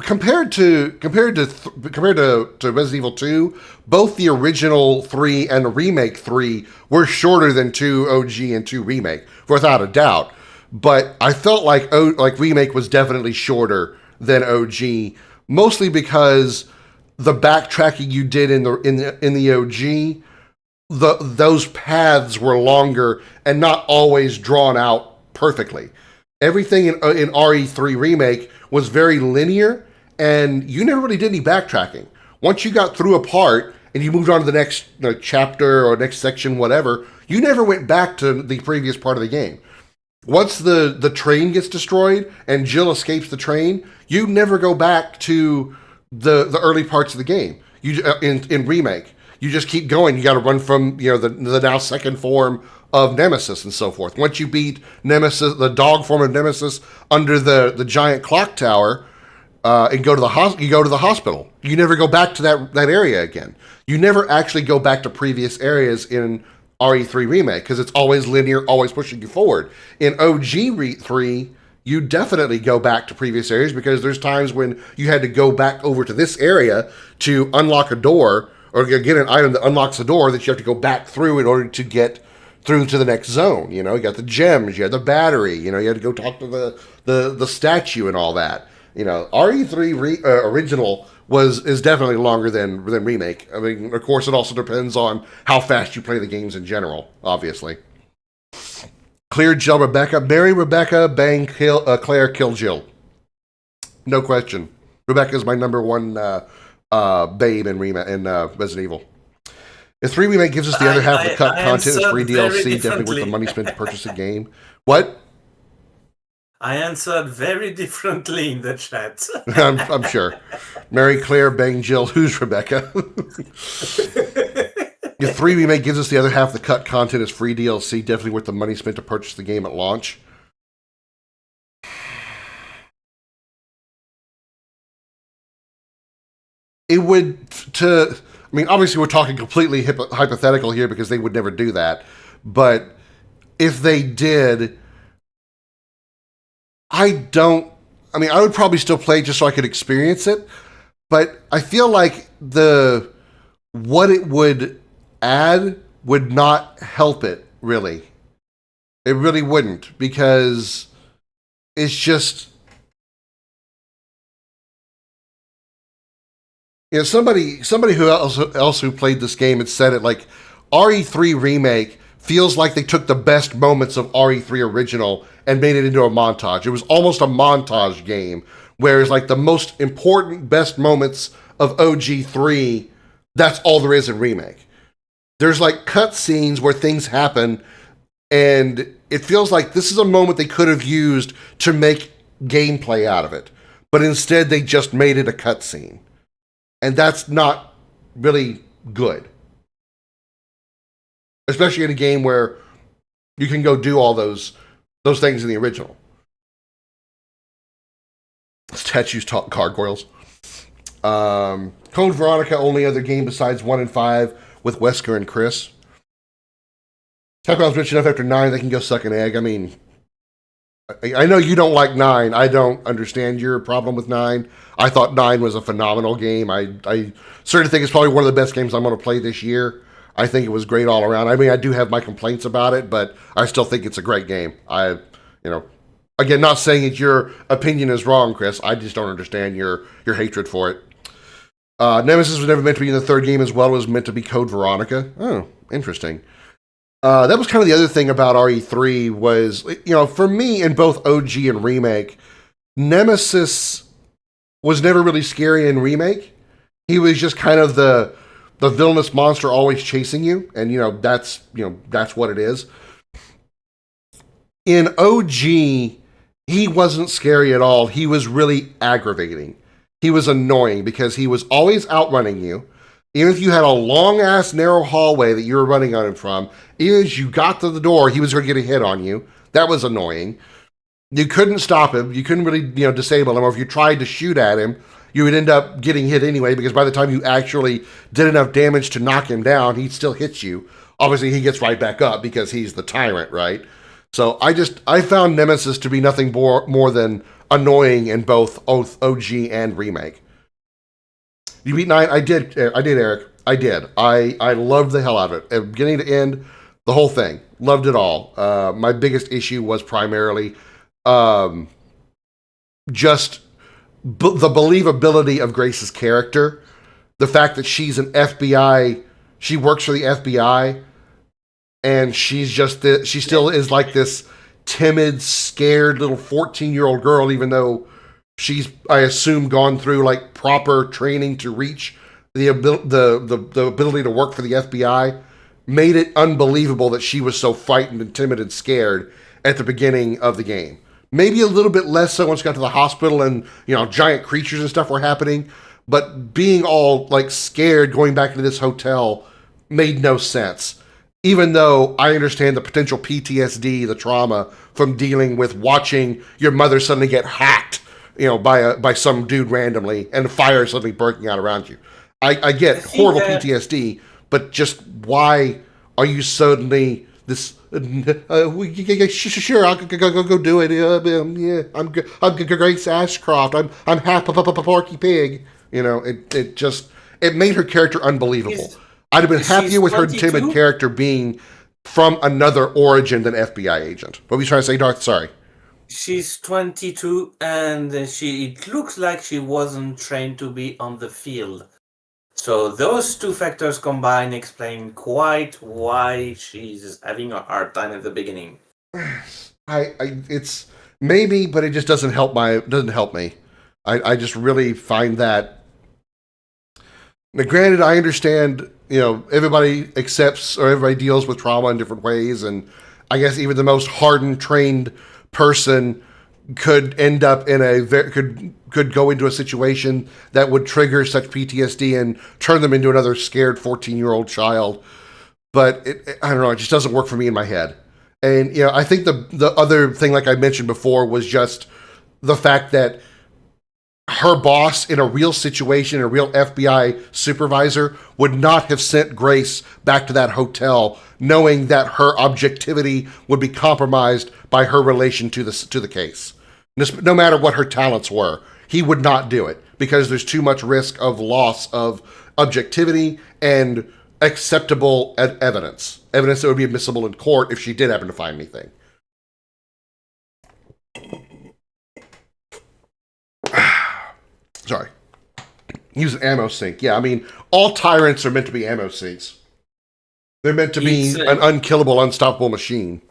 compared to Resident Evil 2, both the original 3 and the remake 3 were shorter than 2 OG and 2 remake, without a doubt. But I felt like remake was definitely shorter than OG, mostly because the backtracking you did in the OG. Those paths were longer and not always drawn out perfectly. Everything in RE3 Remake was very linear, and you never really did any backtracking. Once you got through a part and you moved on to the next chapter or next section, whatever, you never went back to the previous part of the game. Once the train gets destroyed and Jill escapes the train, you never go back to the early parts of the game. In Remake. You just keep going. You got to run from the now second form of Nemesis and so forth. Once you beat Nemesis, the dog form of Nemesis under the giant clock tower, and go to the hospital. You never go back to that area again. You never actually go back to previous areas in RE3 Remake because it's always linear, always pushing you forward. In OG 3, you definitely go back to previous areas because there's times when you had to go back over to this area to unlock a door or get an item that unlocks a door that you have to go back through in order to get through to the next zone. You got the gems, you had the battery, you had to go talk to the statue and all that. RE3 original is definitely longer than remake. I mean, of course, it also depends on how fast you play the games in general, obviously. Clear Jill Rebecca, marry Rebecca, bang Claire, kill Jill. No question. Rebecca is my number one babe in Resident Evil. If 3 Remake gives us the other half of the cut content as free DLC, definitely worth the money spent to purchase the game. What? I answered very differently in the chat. I'm sure. Mary Claire, bang Jill, who's Rebecca? If 3 Remake gives us the other half of the cut content as free DLC, definitely worth the money spent to purchase the game at launch. It would, obviously we're talking completely hypothetical here because they would never do that. But if they did, I would probably still play just so I could experience it. But I feel like what it would add would not help it, really. It really wouldn't, because it's just somebody who else who played this game had said it like RE3 remake feels like they took the best moments of RE3 original and made it into a montage. It was almost a montage game, whereas like the most important best moments of OG3, that's all there is in remake. There's like cut scenes where things happen, and it feels like this is a moment they could have used to make gameplay out of it, but instead they just made it a cutscene. And that's not really good. Especially in a game where you can go do all those things in the original. Statues, gargoyles. Code Veronica, only other game besides 1 and 5 with Wesker and Chris. Capcom's rich enough after 9 they can go suck an egg. I mean, I know you don't like 9. I don't understand your problem with 9. I thought 9 was a phenomenal game. I certainly think it's probably one of the best games I'm going to play this year. I think it was great all around. I mean, I do have my complaints about it, but I still think it's a great game. Again, not saying that your opinion is wrong, Chris. I just don't understand your hatred for it. Nemesis was never meant to be in the third game as well. It was meant to be Code Veronica. Oh, interesting. That was kind of the other thing about RE3 was, for me in both OG and Remake, Nemesis was never really scary in Remake. He was just kind of the villainous monster always chasing you, and that's what it is. In OG, he wasn't scary at all. He was really aggravating. He was annoying because he was always outrunning you. Even if you had a long-ass narrow hallway that you were running on him from, even as you got to the door, he was going to get a hit on you. That was annoying. You couldn't stop him. You couldn't really, disable him. Or if you tried to shoot at him, you would end up getting hit anyway, because by the time you actually did enough damage to knock him down, he'd still hit you. Obviously, he gets right back up because he's the tyrant, right? So I found Nemesis to be nothing more than annoying in both OG and Remake. You beat 9? I did, Eric. I did. I loved the hell out of it. Beginning to end, the whole thing. Loved it all. My biggest issue was primarily just the believability of Grace's character. The fact that she's an FBI, she works for the FBI, and she still is like this timid, scared little 14-year-old girl, even though she's, I assume, gone through like proper training to reach the ability to work for the FBI. Made it unbelievable that she was so frightened and timid and scared at the beginning of the game. Maybe a little bit less so once you got to the hospital and, giant creatures and stuff were happening. But being all, like, scared going back into this hotel made no sense. Even though I understand the potential PTSD, the trauma from dealing with watching your mother suddenly get hacked, by some dude randomly and fire suddenly breaking out around you. I get horrible PTSD, but just why are you suddenly this? Sure, I'll go do it. Yeah, I'm Grace Ashcroft. I'm half Porky Pig. It made her character unbelievable. I'd have been happier with her timid character being from another origin than FBI agent. What were you trying to say, Darth? Sorry. She's 22, and it looks like she wasn't trained to be on the field. So those two factors combined explain quite why she's having a hard time at the beginning. It's maybe, but it just doesn't help me. I just really find that. Now, granted, I understand, everybody accepts or everybody deals with trauma in different ways, and I guess even the most hardened, trained person could end up in could go into a situation that would trigger such PTSD and turn them into another scared 14-year-old child. But I don't know, it just doesn't work for me in my head. And I think the other thing, like I mentioned before, was just the fact that her boss in a real situation, a real FBI supervisor, would not have sent Grace back to that hotel knowing that her objectivity would be compromised by her relation to the case. No matter what her talents were, he would not do it because there's too much risk of loss of objectivity and acceptable evidence that would be admissible in court if she did happen to find anything. Sorry. Use an ammo sink. Yeah, I mean, all tyrants are meant to be ammo sinks. They're meant to be an unkillable, unstoppable machine.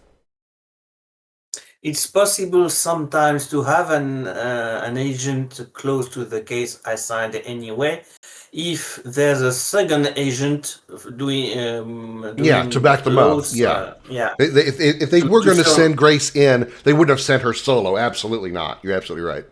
It's possible sometimes to have an agent close to the case assigned anyway. If there's a second agent doing to back them up. Yeah. If they were going to send Grace in, they wouldn't have sent her solo. Absolutely not. You're absolutely right.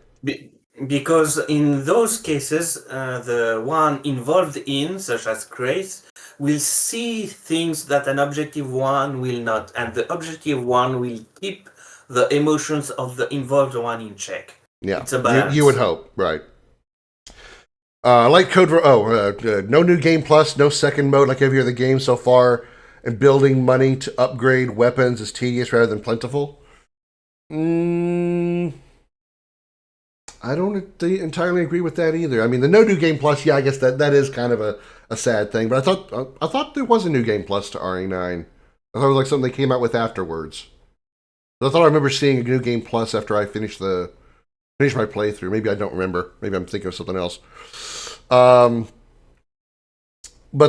Because in those cases, the one involved in, such as Grace, will see things that an objective one will not, and the objective one will keep the emotions of the involved one in check. Yeah, it's a balance. You would hope, right? Like Code. No new game plus, no second mode like every other game so far, and building money to upgrade weapons is tedious rather than plentiful. I don't entirely agree with that either. I mean, the no new game plus, yeah, I guess that is kind of a sad thing. But I thought there was a new game plus to RE9. I thought it was like something they came out with afterwards. I thought I remember seeing a new game plus after I finished my playthrough. Maybe I don't remember. Maybe I'm thinking of something else. But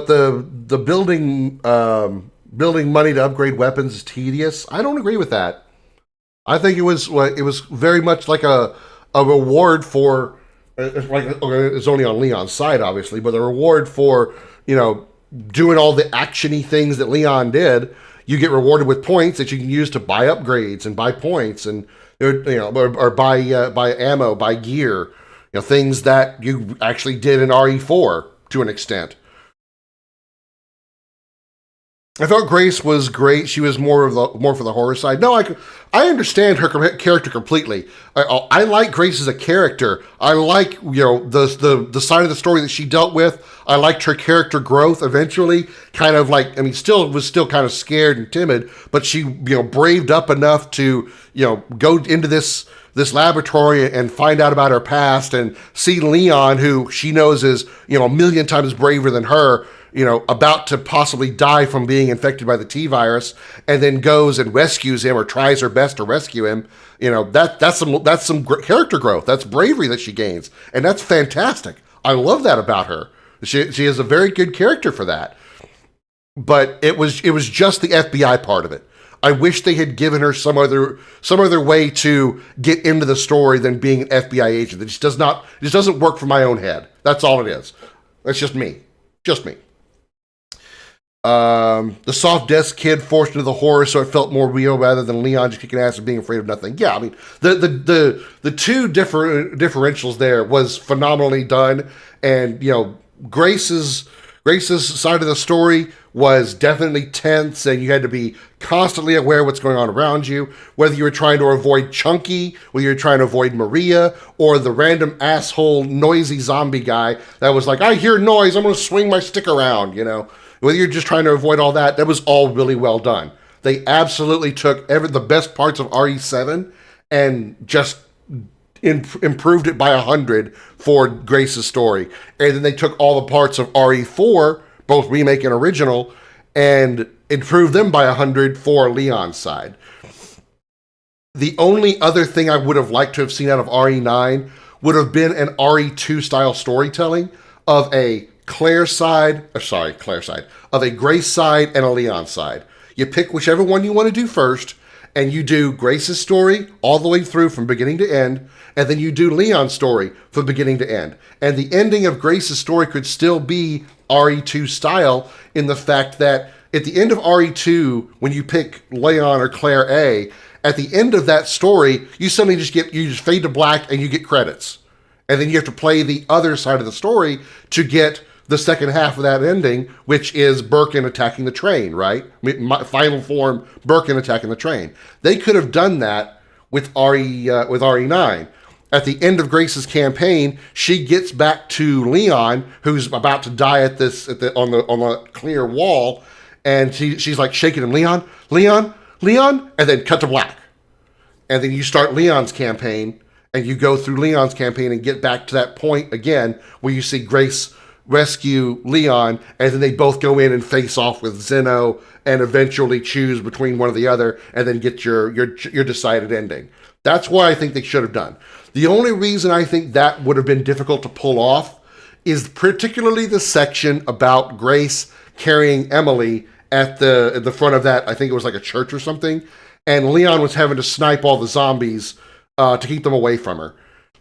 the building money to upgrade weapons is tedious. I don't agree with that. I think it was very much like a reward for, it's only on Leon's side, obviously, but a reward for, doing all the actiony things that Leon did. You get rewarded with points that you can use to buy upgrades and buy points and, or buy ammo, buy gear, things that you actually did in RE4 to an extent. I thought Grace was great. She was more for the horror side. No, I understand her character completely. I like Grace as a character. I like the side of the story that she dealt with. I liked her character growth eventually. Kind of like, was still kind of scared and timid, but she braved up enough to go into this laboratory and find out about her past and see Leon, who she knows is a million times braver than her, about to possibly die from being infected by the T-virus, and then goes and rescues him or tries her best to rescue him. That's some character growth. That's bravery that she gains, and that's fantastic. I love that about her. She is a very good character for that. But it was just the FBI part of it. I wish they had given her some other way to get into the story than being an FBI agent. It just doesn't work for my own head. That's all it is. That's just me. Just me. The soft desk kid forced into the horror, so it felt more real rather than Leon just kicking ass and being afraid of nothing. Yeah, I mean the two differentials there was phenomenally done, and Grace's side of the story was definitely tense, and you had to be constantly aware of what's going on around you, whether you were trying to avoid Chunky, whether you were trying to avoid Maria, or the random asshole noisy zombie guy that was like, I hear noise, I'm going to swing my stick around, Whether you're just trying to avoid all that, that was all really well done. They absolutely took the best parts of RE7 and just improved it by 100 for Grace's story. And then they took all the parts of RE4, both remake and original, and improved them by 100 for Leon's side. The only other thing I would have liked to have seen out of RE9 would have been an RE2 style storytelling of a Claire side, of a Grace side and a Leon side. You pick whichever one you want to do first, and you do Grace's story all the way through from beginning to end, and then you do Leon's story from beginning to end. And the ending of Grace's story could still be RE2 style in the fact that at the end of RE2, when you pick Leon or Claire A, at the end of that story, you suddenly just fade to black and you get credits. And then you have to play the other side of the story to get the second half of that ending, which is Birkin attacking the train, right? Final form, Birkin attacking the train. They could have done that with RE9. At the end of Grace's campaign, she gets back to Leon, who's about to die on the clear wall, and she's like shaking him, Leon, and then cut to black. And then you start Leon's campaign, and you go through Leon's campaign and get back to that point again where you see Grace rescue Leon, and then they both go in and face off with Zeno and eventually choose between one or the other and then get your decided ending. That's what I think they should have done. The only reason I think that would have been difficult to pull off is particularly the section about Grace carrying Emily at the front of that, I think it was like a church or something, and Leon was having to snipe all the zombies to keep them away from her.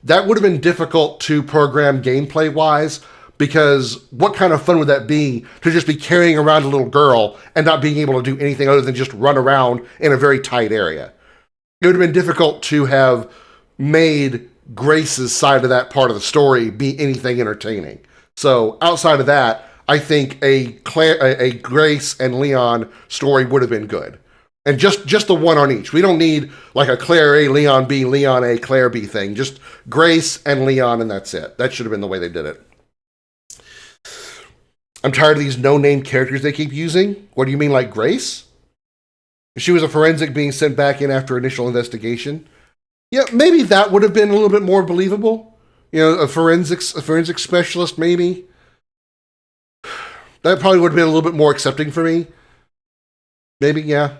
That would have been difficult to program gameplay-wise, because what kind of fun would that be to just be carrying around a little girl and not being able to do anything other than just run around in a very tight area? It would have been difficult to have made Grace's side of that part of the story be anything entertaining. So outside of that, I think a Grace and Leon story would have been good. And just the one on each. We don't need like a Claire A, Leon B, Leon A, Claire B thing. Just Grace and Leon, and that's it. That should have been the way they did it. I'm tired of these no-name characters they keep using. What do you mean, like Grace? She was a forensic being sent back in after initial investigation. Yeah, maybe that would have been a little bit more believable. You know, a forensic specialist, maybe. That probably would have been a little bit more accepting for me. Maybe, yeah.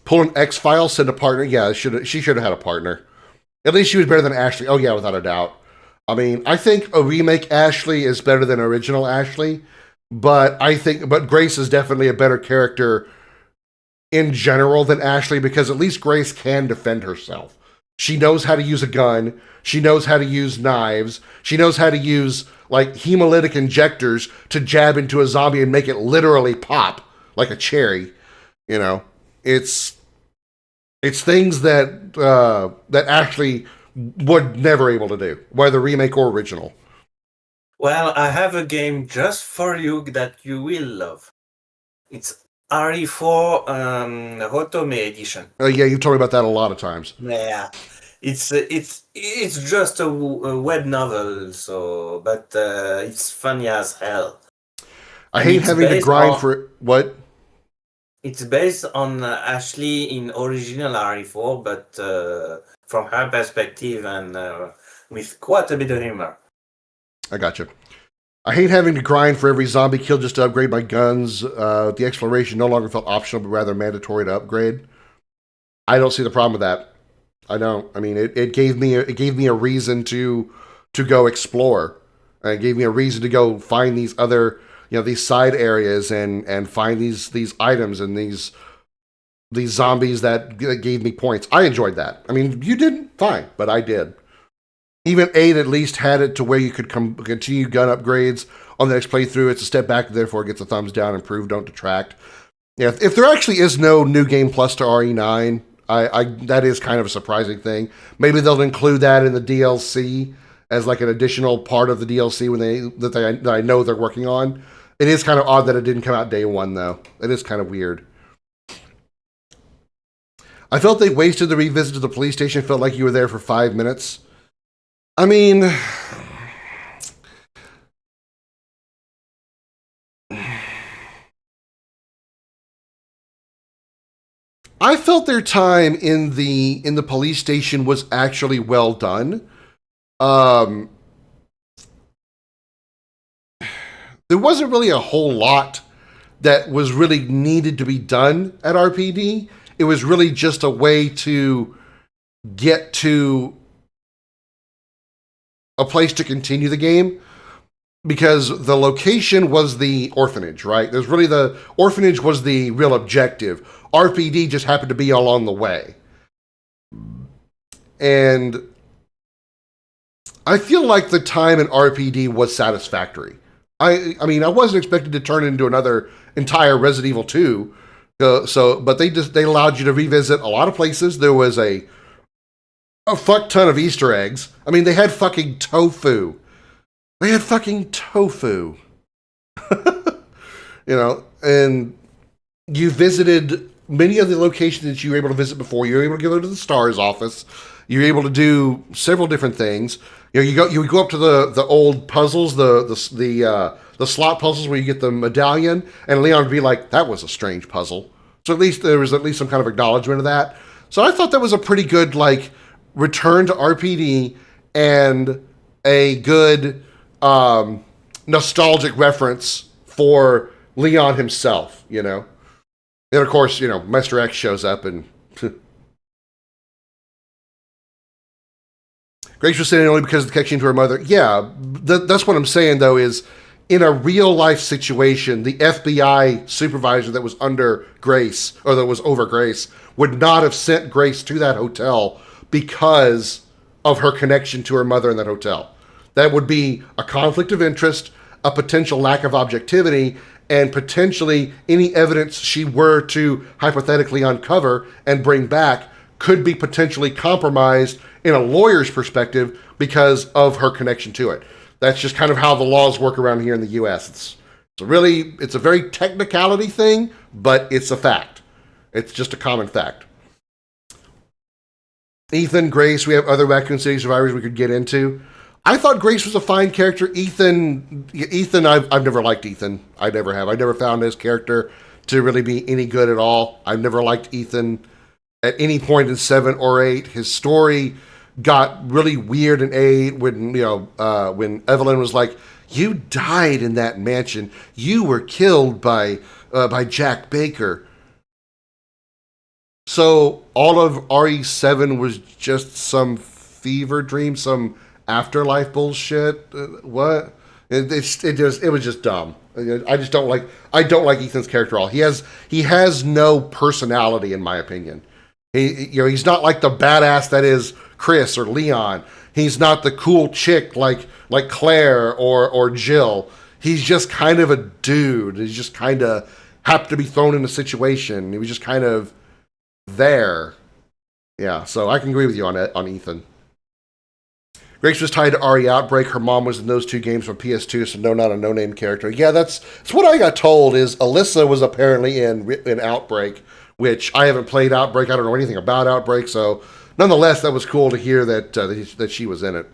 Pull an X-File, send a partner. Yeah, she should have had a partner. At least she was better than Ashley. Oh, yeah, without a doubt. I mean, I think a remake Ashley is better than original Ashley, but Grace is definitely a better character in general than Ashley, because at least Grace can defend herself. She knows how to use a gun. She knows how to use knives. She knows how to use, like, hemolytic injectors to jab into a zombie and make it literally pop like a cherry. You know, it's things that Ashley would never able to do, whether remake or original. Well, I have a game just for you that you will love. It's RE4 Otome edition. Oh yeah, you've told me about that a lot of times. Yeah, it's just a web novel, so but it's funny as hell. I hate having to grind for it. What? It's based on Ashley in original RE4, but from her perspective and with quite a bit of humor. I gotcha. I hate having to grind for every zombie kill just to upgrade my guns. The exploration no longer felt optional, but rather mandatory to upgrade. I don't see the problem with that. I don't. I mean, it gave me a reason to go explore. It gave me a reason to go find these other, these side areas and find these items and these zombies that gave me points. I enjoyed that. I mean, you didn't? Fine, but I did. Even 8 at least had it to where you could continue gun upgrades on the next playthrough. It's a step back, therefore it gets a thumbs down. Improve, don't detract. Yeah, if there actually is no new game plus to RE9, that is kind of a surprising thing. Maybe they'll include that in the DLC as like an additional part of the DLC that I know they're working on. It is kind of odd that it didn't come out day one, though. It is kind of weird. I felt they wasted the revisit to the police station. Felt like you were there for 5 minutes. I mean, I felt their time in the police station was actually well done. There wasn't really a whole lot that was really needed to be done at RPD. It was really just a way to get to a place to continue the game, because the location was the orphanage, right? There's really the orphanage was the real objective. RPD just happened to be along the way. And I feel like the time in RPD was satisfactory. I mean, I wasn't expected to turn into another entire Resident Evil 2. But they allowed you to revisit a lot of places. There was a fuck ton of Easter eggs. I mean, they had fucking tofu. And you visited many of the locations that you were able to visit before. You were able to go to the STARS office. You were able to do several different things. You go up to the old puzzles, the slot puzzles where you get the medallion, and Leon would be like, "That was a strange puzzle." So at least there was some kind of acknowledgement of that. So I thought that was a pretty good return to RPD and a good nostalgic reference for Leon himself, And of course, Mr. X shows up and Grace was saying only because of the connection to her mother. Yeah, that's what I'm saying, though, is in a real-life situation, the FBI supervisor that was under Grace, or that was over Grace, would not have sent Grace to that hotel because of her connection to her mother in that hotel. That would be a conflict of interest, a potential lack of objectivity, and potentially any evidence she were to hypothetically uncover and bring back could be potentially compromised in a lawyer's perspective because of her connection to it. That's just kind of how the laws work around here in the U.S. It's a very technicality thing, but it's a fact. It's just a common fact. Ethan, Grace, we have other Raccoon City survivors we could get into. I thought Grace was a fine character. Ethan, I've never liked Ethan. I never have. I never found his character to really be any good at all. I've never liked Ethan at any point in 7 or 8. His story got really weird in 8 when Evelyn was like, "You died in that mansion. You were killed by Jack Baker." So all of RE7 was just some fever dream, some afterlife bullshit. What? It was just dumb. I don't like Ethan's character at all. He has no personality, in my opinion. He's not like the badass that is Chris or Leon. He's not the cool chick like Claire or Jill. He's just kind of a dude. He's just kind of happened to be thrown in a situation. He was just kind of there. Yeah, so I can agree with you on Ethan. Grace was tied to RE Outbreak. Her mom was in those 2 games from PS2, so no, not a no-name character. Yeah, that's what I got told, is Alyssa was apparently in Outbreak, which I haven't played Outbreak. I don't know anything about Outbreak, so nonetheless, that was cool to hear that she was in it.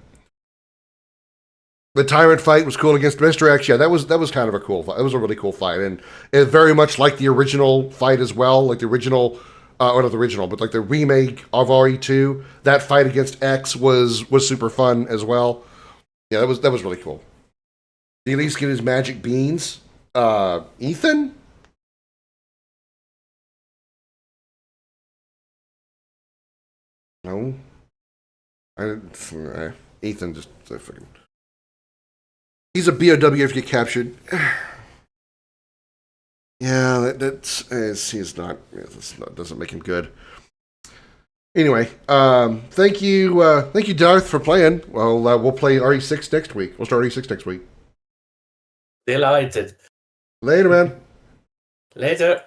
The Tyrant fight was cool against Mr. X. Yeah, that was kind of a cool fight. It was a really cool fight, and it very much like the original fight as well, like the original, or not the original, but like the remake of RE2. That fight against X was super fun as well. Yeah, that was really cool. Did he at least get his magic beans? Ethan? No. Ethan just fucking. He's a BOW if you get captured. Yeah, that doesn't make him good. Anyway, thank you, Darth, for playing. Well, we'll play RE6 next week. We'll start RE6 next week. Delighted. Later, man. Later.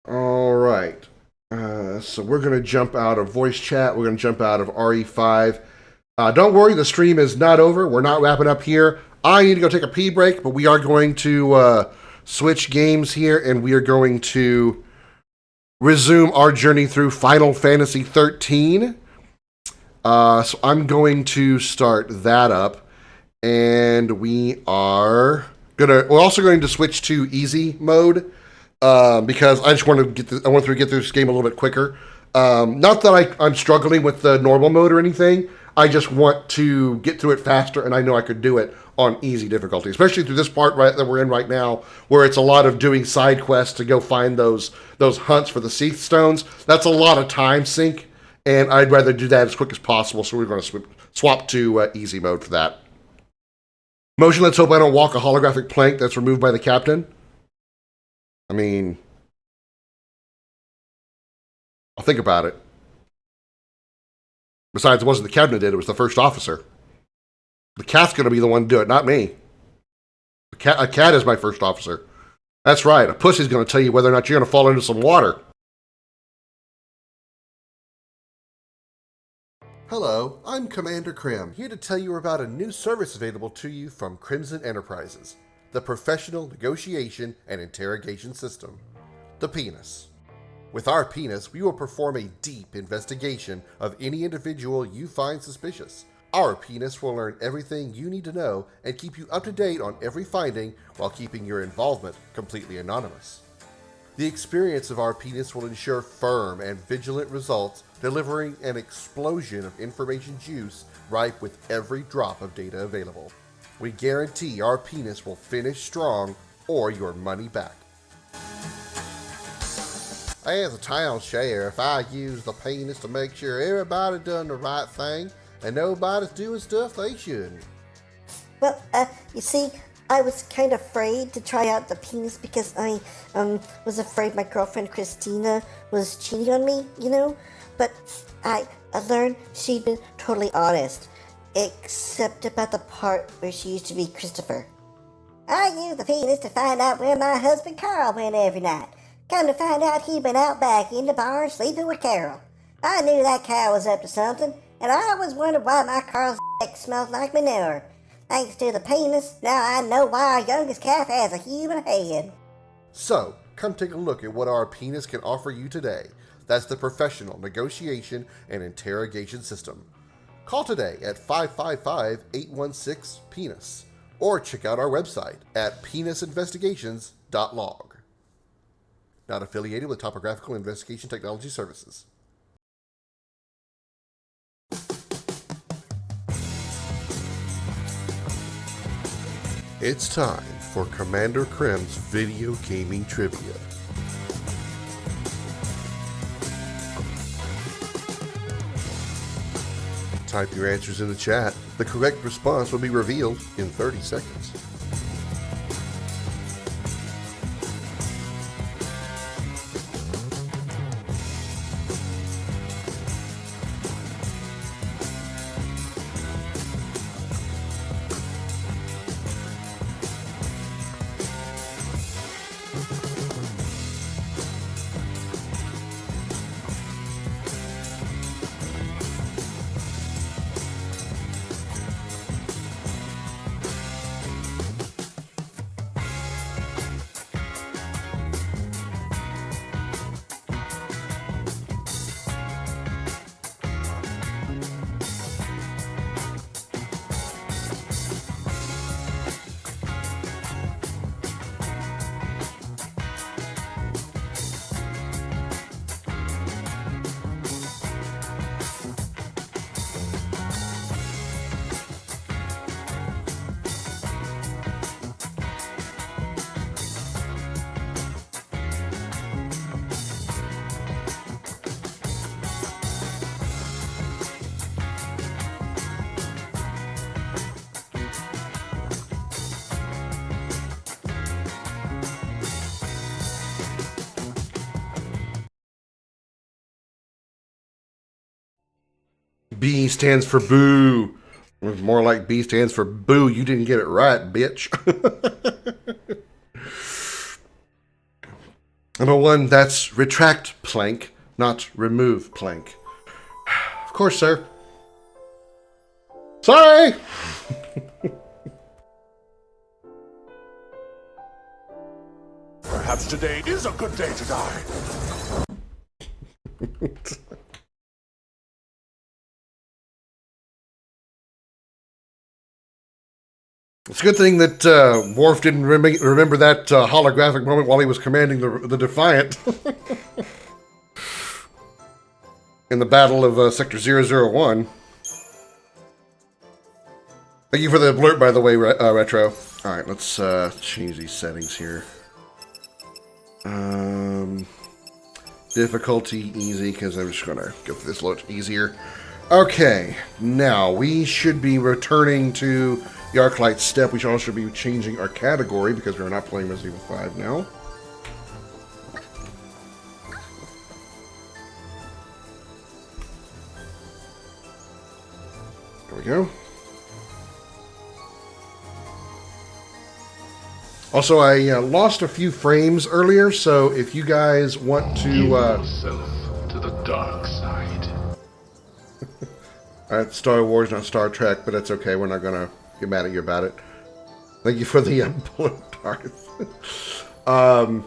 All right. So we're going to jump out of voice chat. We're going to jump out of RE5. Don't worry, the stream is not over. We're not wrapping up here. I need to go take a pee break, but we are going to switch games here, and we are going to resume our journey through Final Fantasy XIII. So I'm going to start that up, and we're also going to switch to easy mode because I just want to get through this game a little bit quicker. Not that I'm struggling with the normal mode or anything. I just want to get through it faster, and I know I could do it on easy difficulty, especially through this part that we're in right now, where it's a lot of doing side quests to go find those hunts for the Seath Stones. That's a lot of time sink, and I'd rather do that as quick as possible, so we're going to swap to easy mode for that. Motion, let's hope I don't walk a holographic plank that's removed by the captain. I mean, I'll think about it. Besides, it wasn't the captain that did it, it was the first officer. The cat's going to be the one to do it, not me. A cat is my first officer. That's right, a pussy's going to tell you whether or not you're going to fall into some water. Hello, I'm Commander Krim, here to tell you about a new service available to you from Crimson Enterprises, the professional negotiation and interrogation system, the Penis. With our Penis, we will perform a deep investigation of any individual you find suspicious. Our Penis will learn everything you need to know and keep you up to date on every finding while keeping your involvement completely anonymous. The experience of our Penis will ensure firm and vigilant results, delivering an explosion of information juice ripe with every drop of data available. We guarantee our Penis will finish strong or your money back. As a town sheriff, I use the penis to make sure everybody done the right thing and nobody's doing stuff they shouldn't. Well, you see, I was kind of afraid to try out the penis because I was afraid my girlfriend Christina was cheating on me, you know? But I learned she'd been totally honest, except about the part where she used to be Christopher. I used the penis to find out where my husband Carl went every night. Come to find out he'd been out back in the barn sleeping with Carol. I knew that cow was up to something, and I always wondered why my Carl's smelled like manure. Thanks to the penis, now I know why our youngest calf has a human head. So, come take a look at what our penis can offer you today. That's the professional negotiation and interrogation system. Call today at 555-816-PENIS or check out our website at penisinvestigations.log. Not affiliated with Topographical Investigation Technology Services. It's time for Commander Krim's video gaming trivia. Type your answers in the chat. The correct response will be revealed in 30 seconds. B stands for boo. More like B stands for boo. You didn't get it right, bitch. Number 1, that's retract plank, not remove plank. Of course, sir. Sorry! Perhaps today is a good day to die. It's a good thing that Worf didn't remember that holographic moment while he was commanding the Defiant in the Battle of Sector 001. Thank you for the alert, by the way, Retro. Alright, let's change these settings here. Difficulty easy, because I'm just going to go for this a little easier. Okay, now we should be returning to the Arclight step. We should also be changing our category because we're not playing Resident Evil 5 now. There we go. Also, I lost a few frames earlier, so if you guys want to... Give yourself to the dark side. Alright, Star Wars, not Star Trek, but that's okay. We're not going to get mad at you about it. Thank you for the bullet Darth. I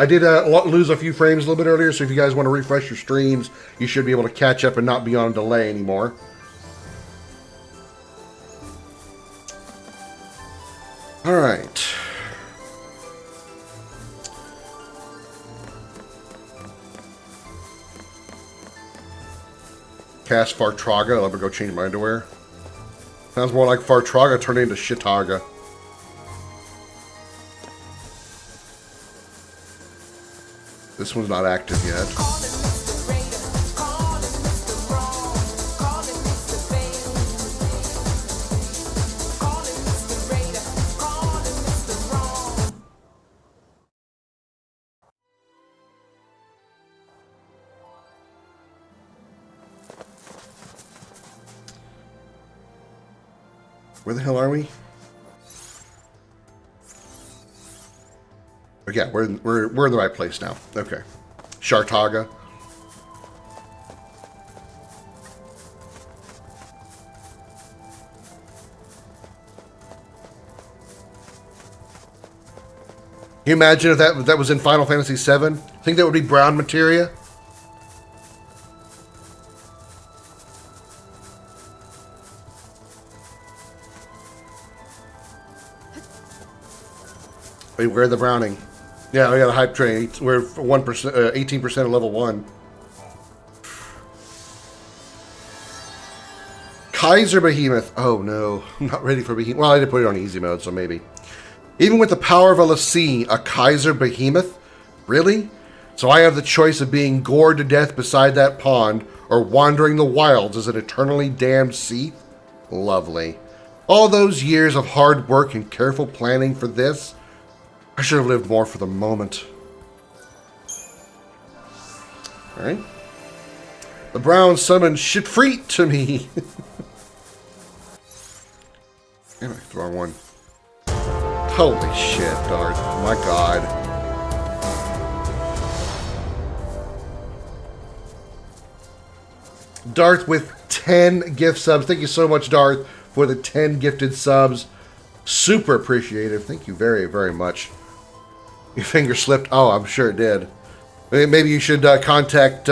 did lose a few frames a little bit earlier, so if you guys want to refresh your streams, you should be able to catch up and not be on delay anymore. Alright. Cast Fartraga. Let me go change my underwear. Sounds more like Fartraga turned into Shitaga. This one's not active yet. Where the hell are we? Oh, yeah, we're in the right place now. Okay. Shartaga. Can you imagine if that was in Final Fantasy VII? Think that would be brown materia? Wait, where the Browning? Yeah, we got a hype train. We're 1%, 18% of level 1. Kaiser Behemoth. Oh no, I'm not ready for Behemoth. Well, I did put it on easy mode, so maybe. Even with the power of a Lassie, a Kaiser Behemoth? Really? So I have the choice of being gored to death beside that pond or wandering the wilds as an eternally damned Seath? Lovely. All those years of hard work and careful planning for this? I should have lived more for the moment. Alright. The Brown summoned Shitfreet to me. Damn it, the wrong one. Holy shit, Darth. My god. Darth with 10 gift subs. Thank you so much, Darth, for the 10 gifted subs. Super appreciative. Thank you very, very much. Your finger slipped. Oh, I'm sure it did. Maybe you should contact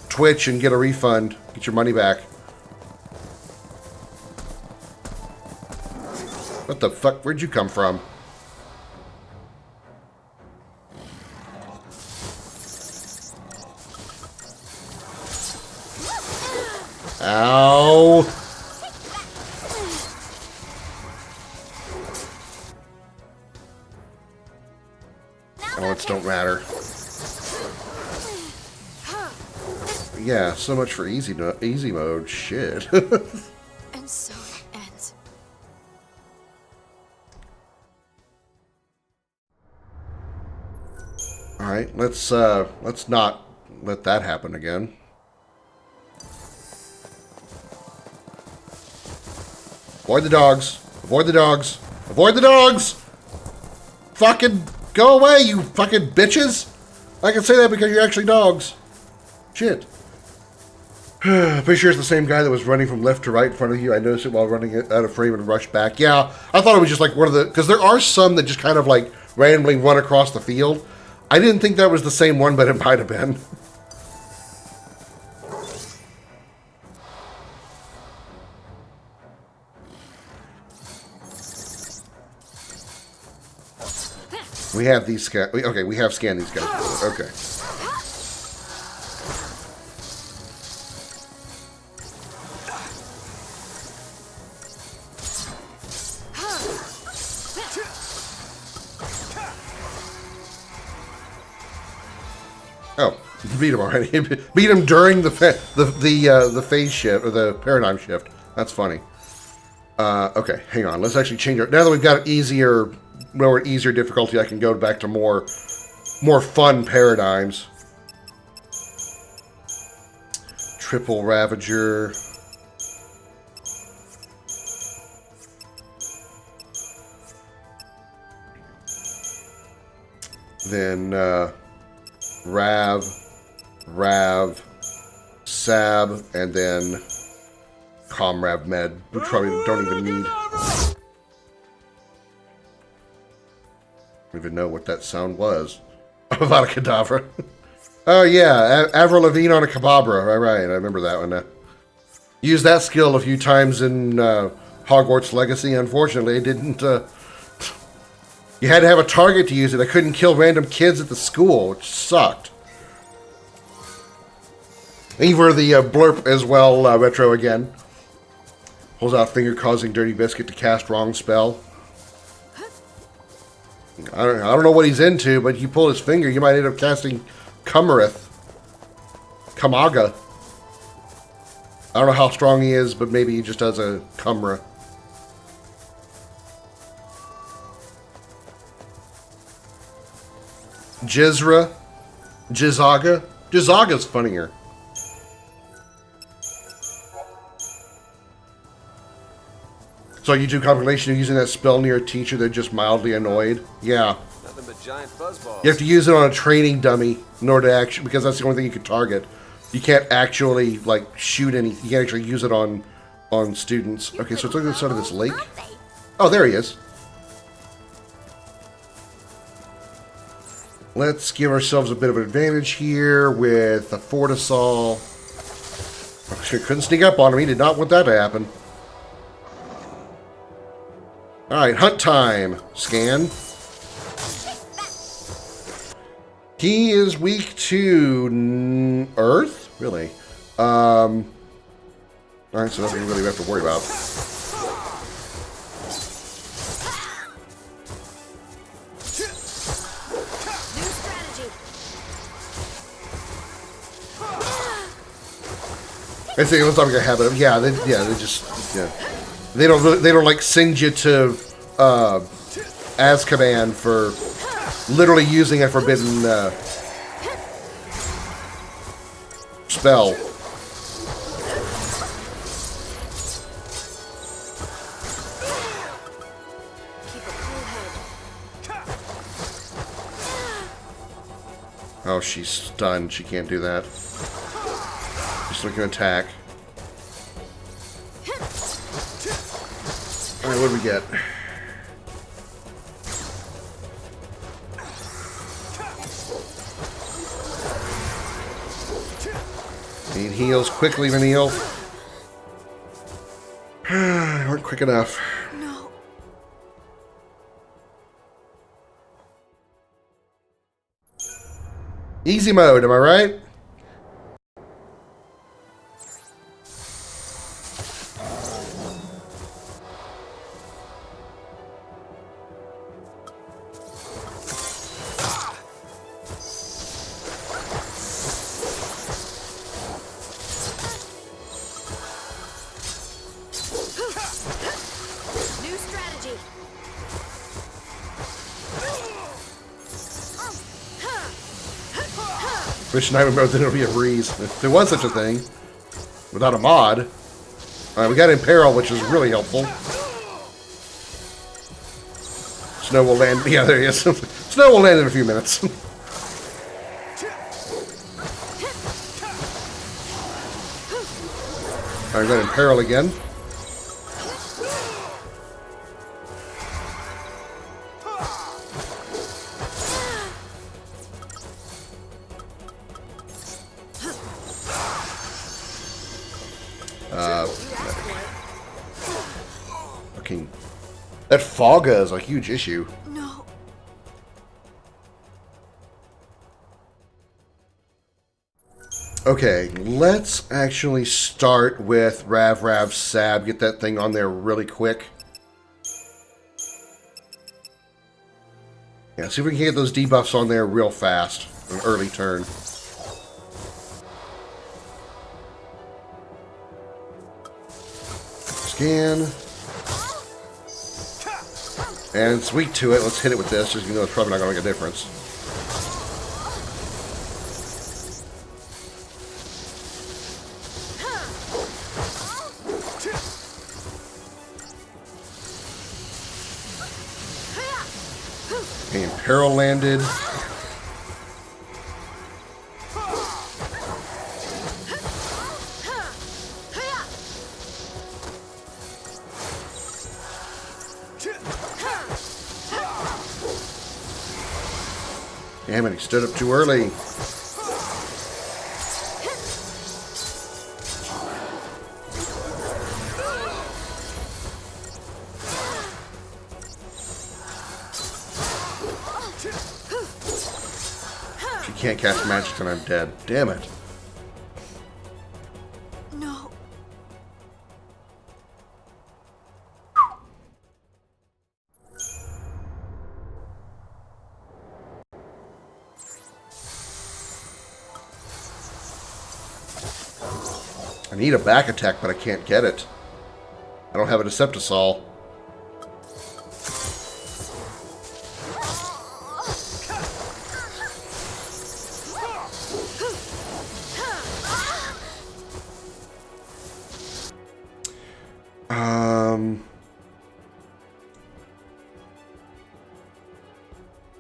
Twitch and get a refund. Get your money back. What the fuck? Where'd you come from? Ow! Elements don't matter. Yeah, so much for easy mode. Shit. And so it ends. All right, let's not let that happen again. Avoid the dogs. Avoid the dogs. Avoid the dogs! Fucking go away, you fucking bitches! I can say that because you're actually dogs. Shit. Pretty sure it's the same guy that was running from left to right in front of you. I noticed it while running out of frame and rushed back. Yeah, I thought it was just like one of the... Because there are some that just kind of like randomly run across the field. I didn't think that was the same one, but it might have been. We have these scan. Okay, we have scanned these guys. Okay. Oh, you beat him already. Beat him during the phase shift or the paradigm shift. That's funny. Okay, hang on. Let's actually change our. Now that we've got easier. More easier difficulty, I can go back to more fun paradigms. Triple Ravager. Then Rav, Sab, and then Comrav Med, which probably don't even need. I don't even know what that sound was. About a Kedavra. Oh yeah, Avril Lavigne on a Kababra. Right, I remember that one. Used that skill a few times in Hogwarts Legacy. Unfortunately, it didn't... you had to have a target to use it. I couldn't kill random kids at the school, which sucked. Ever the blurp as well, Retro again. Holds out finger causing Dirty Biscuit to cast wrong spell. I don't know what he's into, but you pull his finger, you might end up casting Kumarith. Kamaga. I don't know how strong he is, but maybe he just does a Kumra. Jizra. Jizaga. Jizaga's funnier. So YouTube compilation of using that spell near a teacher they're just mildly annoyed. Yeah. Nothing but giant fuzzballs. You have to use it on a training dummy in order to actually, because that's the only thing you can target. You can't actually like shoot any. You can't actually use it on students. Okay, so it's looking at the side of this lake. Oh, there he is. Let's give ourselves a bit of an advantage here with a Fortisol. I sure couldn't sneak up on him. He did not want that to happen. Alright, hunt time. Scan. He is weak to Earth? Really? Alright, so nothing really we have to worry about. I think it looks like a habit of they don't like send you to Azkaban for literally using a forbidden spell. Oh, she's stunned. She can't do that. Just looking to attack. Alright, what do we get? Need heals quickly, Vanille. Weren't quick enough. No. Easy mode, am I right? Wish I remember that it'll be a breeze. If there was such a thing, without a mod. Alright, we got Imperil, which is really helpful. Snow will land. Yeah, there he is. Snow will land in a few minutes. Alright, we got Imperil again. That Fogga is a huge issue. No. Okay, let's actually start with Rav Sab. Get that thing on there really quick. Yeah, see if we can get those debuffs on there real fast. An early turn. Scan. And it's weak to it. Let's hit it with this, just even though it's probably not going to make a difference. Okay, Imperil landed. Damn it, he stood up too early. She can't cast magic and I'm dead. Damn it. No. I need a back attack, but I can't get it. I don't have a Deceptisol.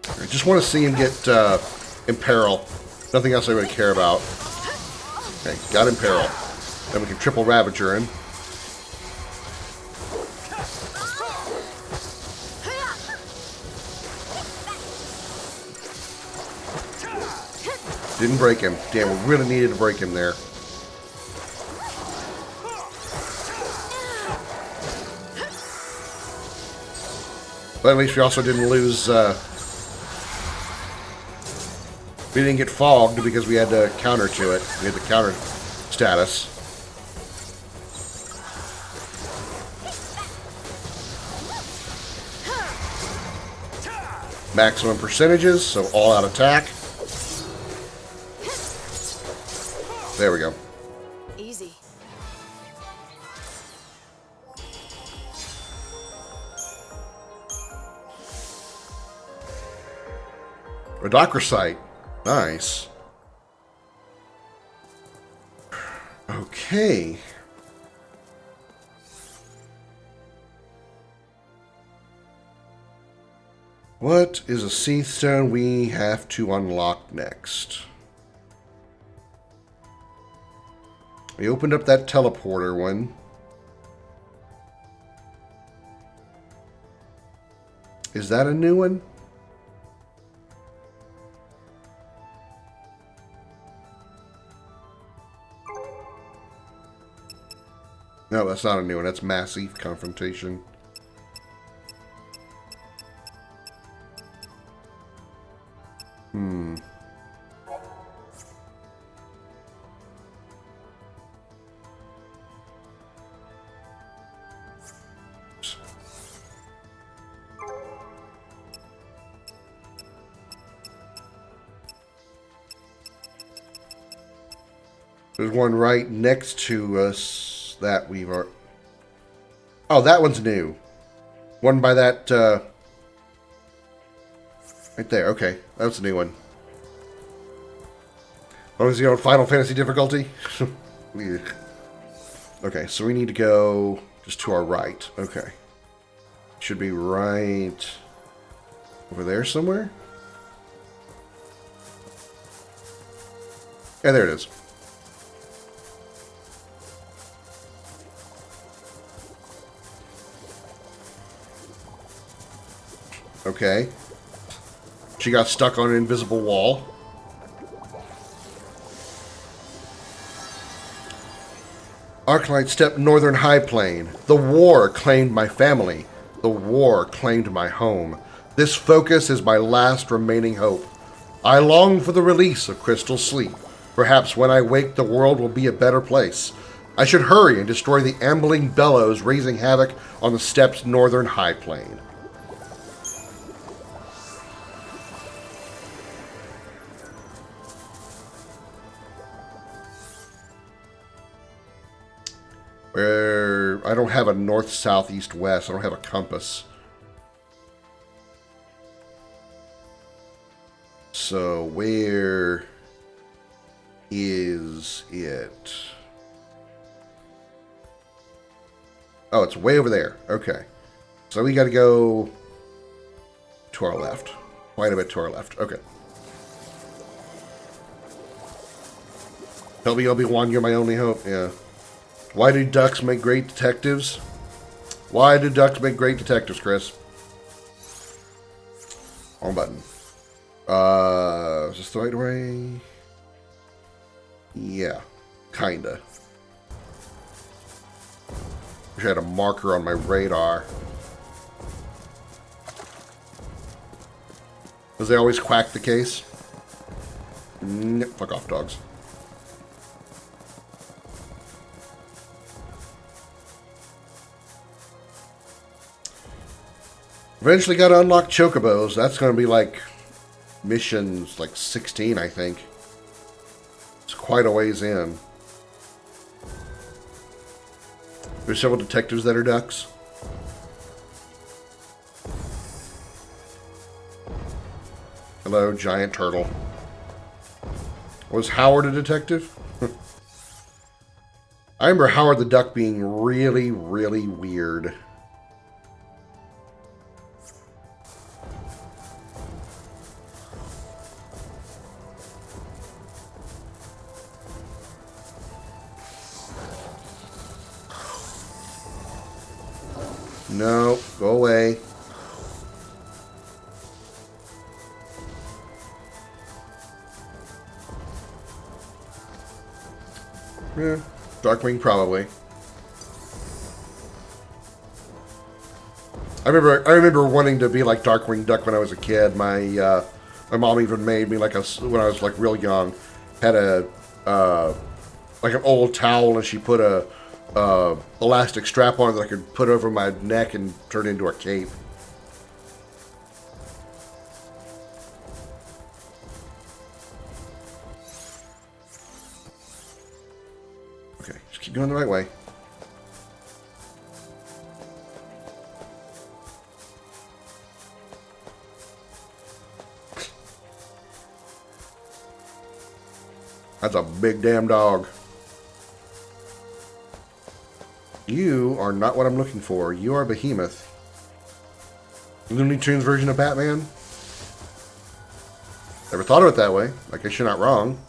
I just want to see him get Imperil. Nothing else I really care about. Okay, got Imperil. Then we can triple Ravager him. Didn't break him. Damn, we really needed to break him there. But at least we also didn't lose... we didn't get fogged because we had to counter to it. We had the counter status. Maximum percentages, so all out attack. There we go. Easy. Rhodochrosite. Nice. Okay. What is a Seath Stone we have to unlock next? We opened up that teleporter one. Is that a new one? No, that's not a new one. That's Massive Confrontation. There's one right next to us that we've already... Oh, that one's new. One by that, right there. Okay, that's a new one. As long as you're on Final Fantasy difficulty. Okay, so we need to go just to our right. Okay. Should be right over there somewhere. Yeah, there it is. Okay. She got stuck on an invisible wall. Arclight stepped northern high plain. The war claimed my family. The war claimed my home. This focus is my last remaining hope. I long for the release of crystal sleep. Perhaps when I wake, the world will be a better place. I should hurry and destroy the ambling bellows raising havoc on the steppes northern high plain. Where I don't have a north, south, east, west. I don't have a compass. So where is it? Oh, it's way over there. Okay. So we got to go to our left. Quite a bit to our left. Okay. Tell me, Obi-Wan, you're my only hope. Yeah. Why do ducks make great detectives? Why do ducks make great detectives, Chris? Wrong button. Is this the right way? Yeah. Kinda. Wish I had a marker on my radar. Does they always quack the case? Nope. Fuck off, dogs. Eventually got to unlock Chocobos. That's going to be like missions like 16, I think. It's quite a ways in. There's several detectives that are ducks. Hello, giant turtle. Was Howard a detective? I remember Howard the Duck being really, really weird. No, go away. Yeah, Darkwing probably. I remember wanting to be like Darkwing Duck when I was a kid. My mom even made me like when I was like real young, had a like an old towel, and she put a elastic strap on that I could put over my neck and turn into a cape. Okay, just keep going the right way. That's a big damn dog. You are not what I'm looking for. You are Behemoth. Looney Tunes version of Batman? Never thought of it that way. I guess you're not wrong.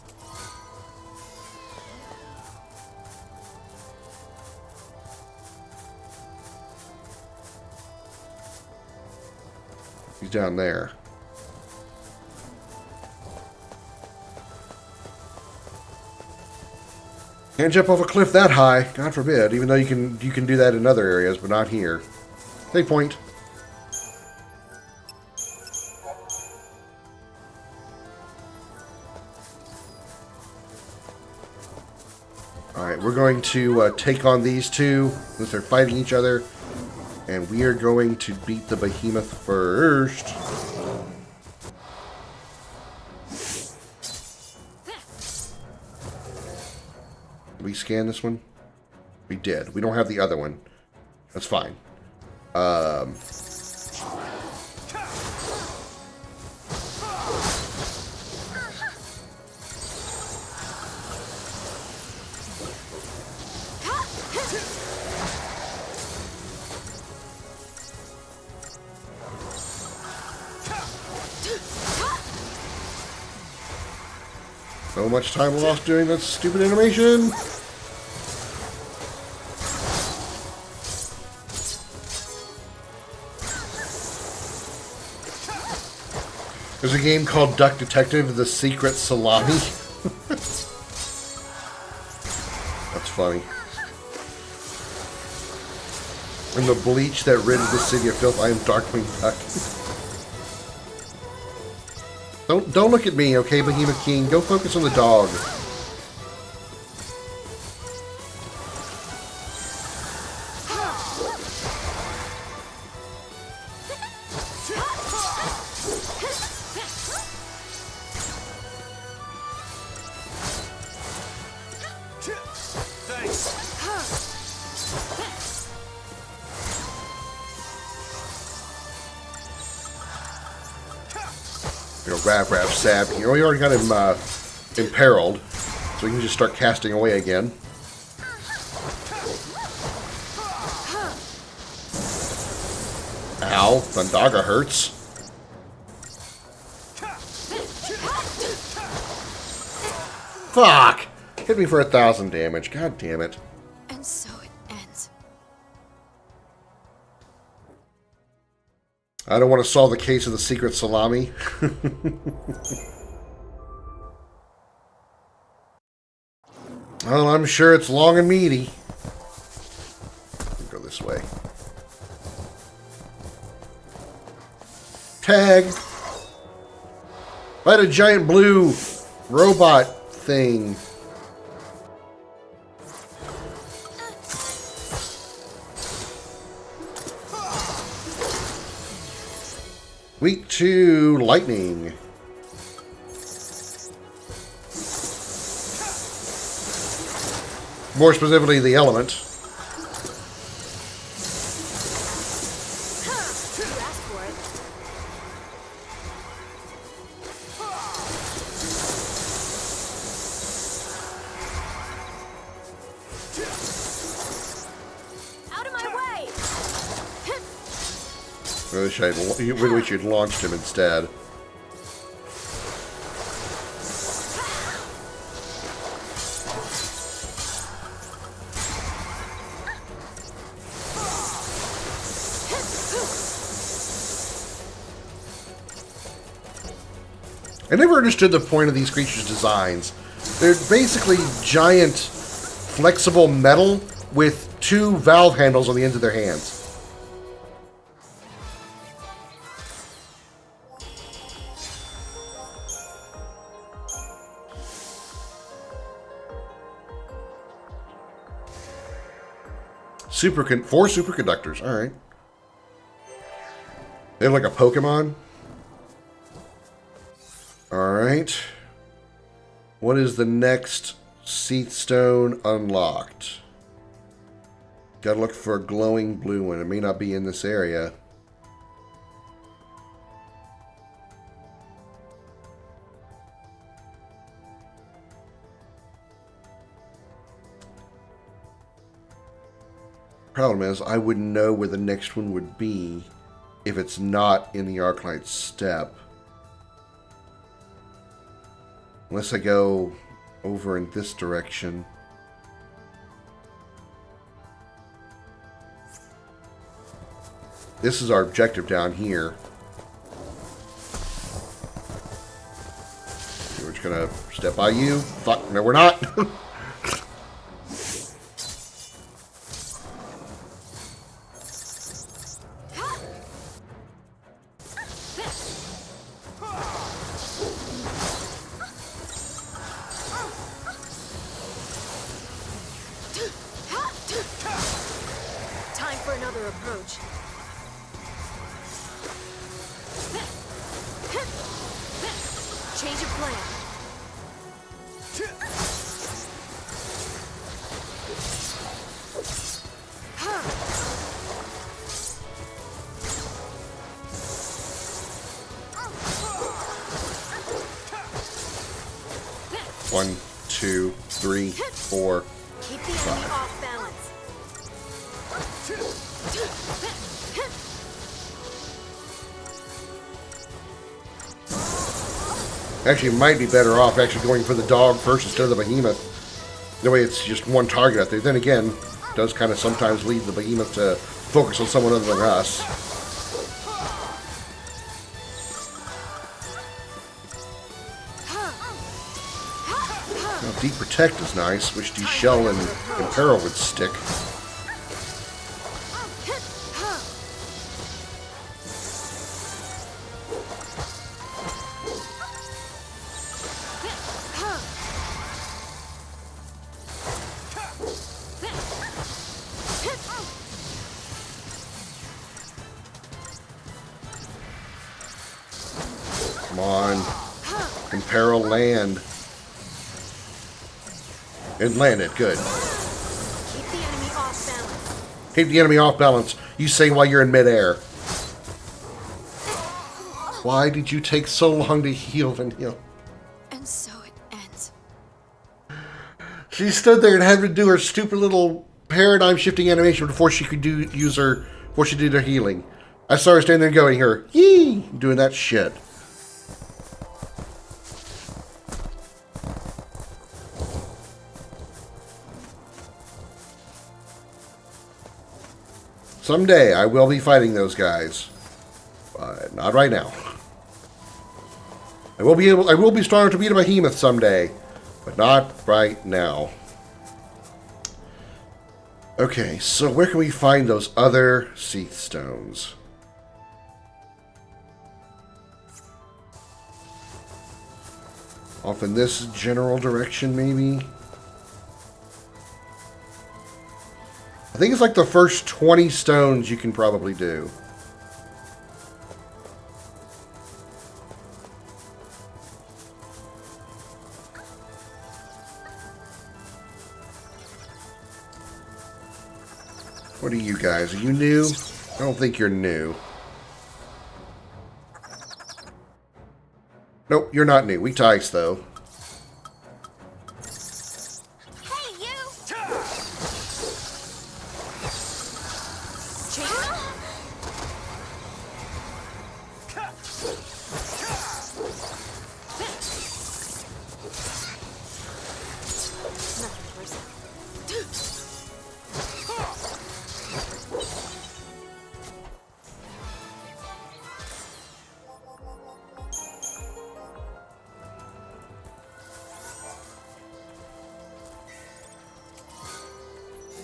He's down there. Can't jump off a cliff that high, God forbid. Even though you can do that in other areas, but not here. Save point. All right, we're going to take on these two since they're fighting each other, and we are going to beat the Behemoth first. Did we scan this one? We did. We don't have the other one. That's fine. So much time lost doing that stupid animation. There's a game called Duck Detective: The Secret Salami. That's funny. And the bleach that rid the city of filth. I am Darkwing Duck. Don't look at me, okay, Behemoth King. Go focus on the dog. Grab, stab. You know, we already got him imperiled, so we can just start casting away again. Ow, Thundaga hurts. Fuck! Hit me for 1,000 damage. God damn it. And so it ends. I don't want to solve the case of the secret salami. Well, I'm sure it's long and meaty. Go this way. Tag! Fight a giant blue robot thing. Weak to lightning. More specifically, the element. I wish you'd launched him instead. I never understood the point of these creatures' designs. They're basically giant, flexible metal with two valve handles on the ends of their hands. Four superconductors. All right. They look like a Pokemon. All right. What is the next Seath Stone unlocked? Gotta look for a glowing blue one. It may not be in this area. Problem is, I wouldn't know where the next one would be if it's not in the Arclight Steppe. Unless I go over in this direction. This is our objective down here. We're just gonna step by you. Fuck, no we're not. Time for another approach. Change of plan. One, two, three, four, Keep the enemy off balance. Actually, it might be better off actually going for the dog first instead of the behemoth. That way it's just one target out there. Then again, it does kind of sometimes lead the behemoth to focus on someone other than us. Now, Deep Protect is nice. Wish De-Shell and Imperil would stick. Come on. Imperil land. And landed. Good. Keep the enemy off balance. Keep the enemy off balance. You say while you're in midair. Why did you take so long to heal and heal? And so it ends. She stood there and had to do her stupid little paradigm shifting animation before she could before she did her healing. I saw her standing there going her, yee, doing that shit. Someday I will be fighting those guys, but not right now. I will be strong to beat a behemoth someday, but not right now. Okay, so where can we find those other Seath Stones? Off in this general direction, maybe? I think it's like the first 20 stones you can probably do. What are you guys? Are you new? I don't think you're new. Nope, you're not new. We ties, though.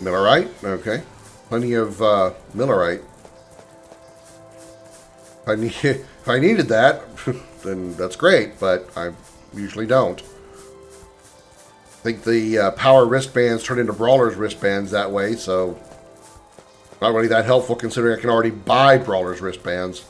Millerite? Okay. Plenty of Millerite. If I needed that, then that's great, but I usually don't. I think the power wristbands turn into Brawler's wristbands that way, so not really that helpful considering I can already buy Brawler's wristbands.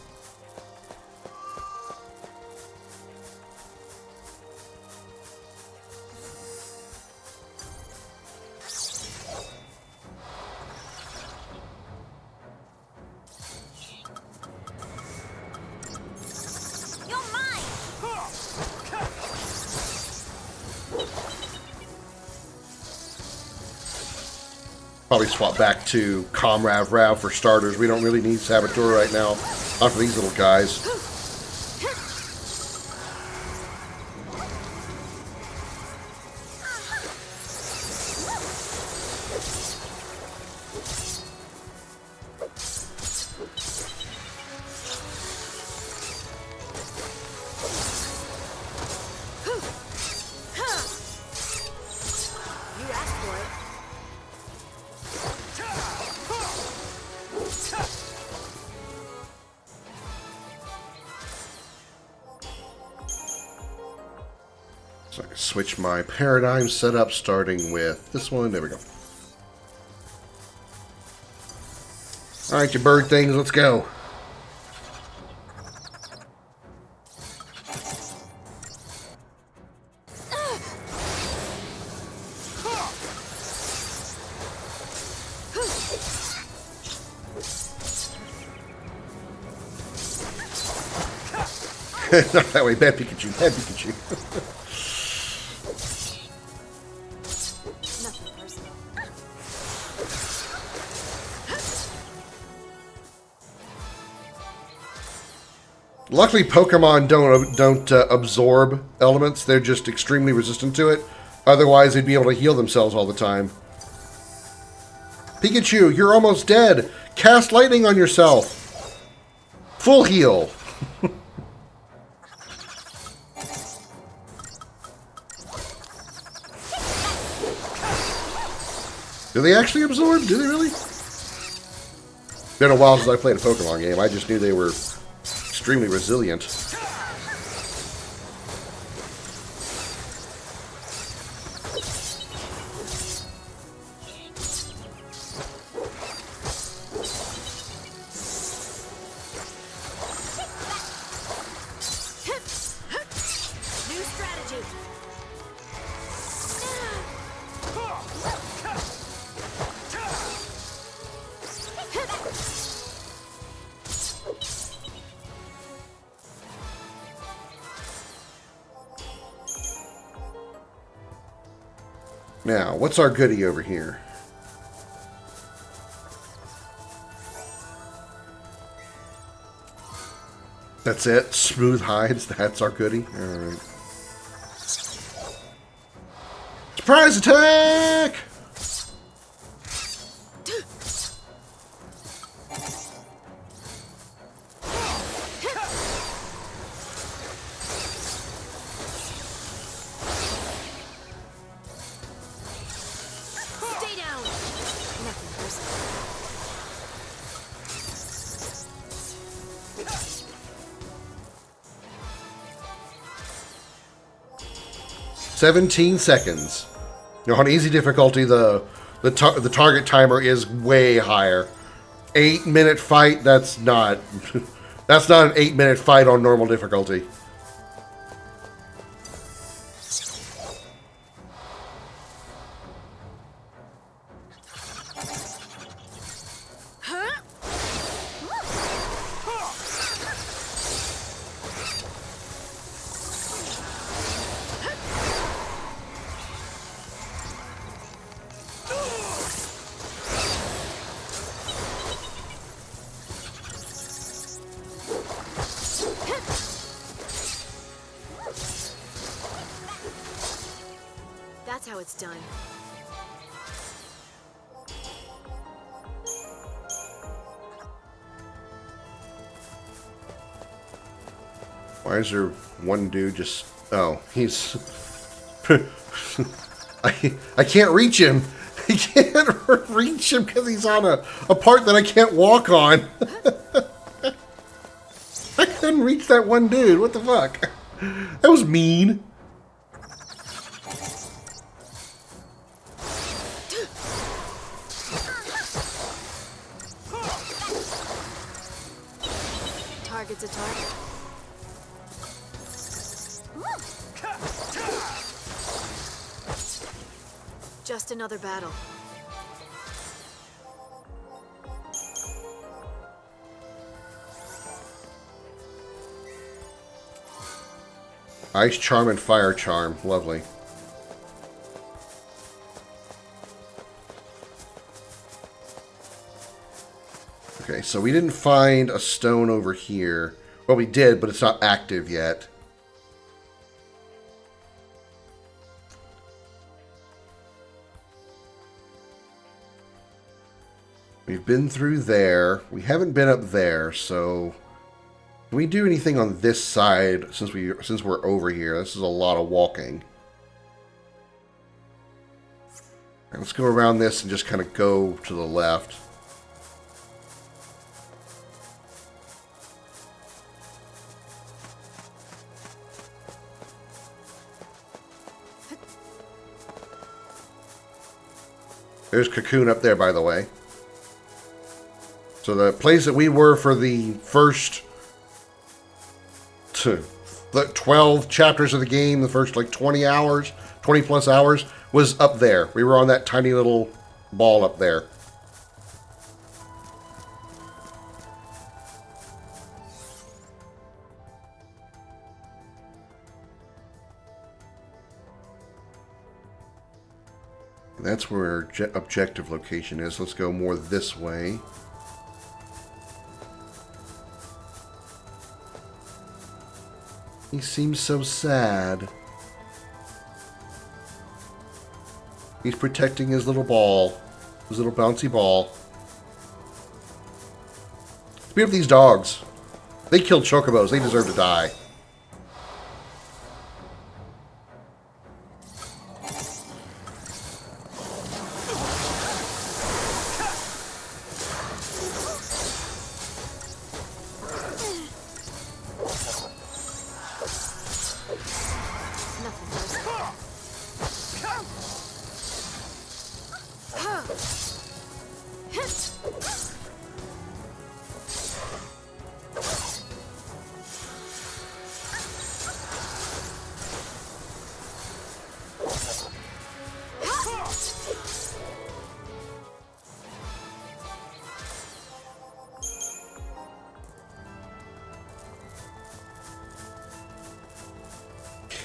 Probably swap back to Comrav Rav for starters. We don't really need Saboteur right now. Not for these little guys. So I can switch my paradigm setup starting with this one. There we go. Alright, you bird things, let's go. Not that way, bad Pikachu, bad Pikachu. Luckily, Pokemon don't absorb elements. They're just extremely resistant to it. Otherwise, they'd be able to heal themselves all the time. Pikachu, you're almost dead. Cast lightning on yourself. Full heal. Do they actually absorb? Do they really? It's been a while since I played a Pokemon game. I just knew they were extremely resilient. New strategy. 'Now, what's our goodie over here? That's it? Smooth hides? That's our goodie? Alright. Surprise attack! Stay down. Nothing personal. 17 seconds. You know, on easy difficulty, the target timer is way higher. 8-minute fight. That's not that's not an 8-minute fight on normal difficulty. That's how it's done. Why is there one dude just... Oh, he's... I can't reach him. I can't reach him because he's on a part that I can't walk on. I couldn't reach that one dude. What the fuck? That was mean. Target's a target. Just another battle. Ice charm and fire charm. Lovely. Okay, so we didn't find a stone over here. Well, we did, but it's not active yet. We've been through there. We haven't been up there, so can we do anything on this side since we're over here? This is a lot of walking. Right, let's go around this and just kind of go to the left. There's Cocoon up there, by the way. So the place that we were for the first 12 chapters of the game, the first like 20 hours, 20 plus hours, was up there. We were on that tiny little ball up there. That's where our objective location is. Let's go more this way. He seems so sad. He's protecting his little ball. His little bouncy ball. Speak of these dogs. They killed chocobos. They deserve to die.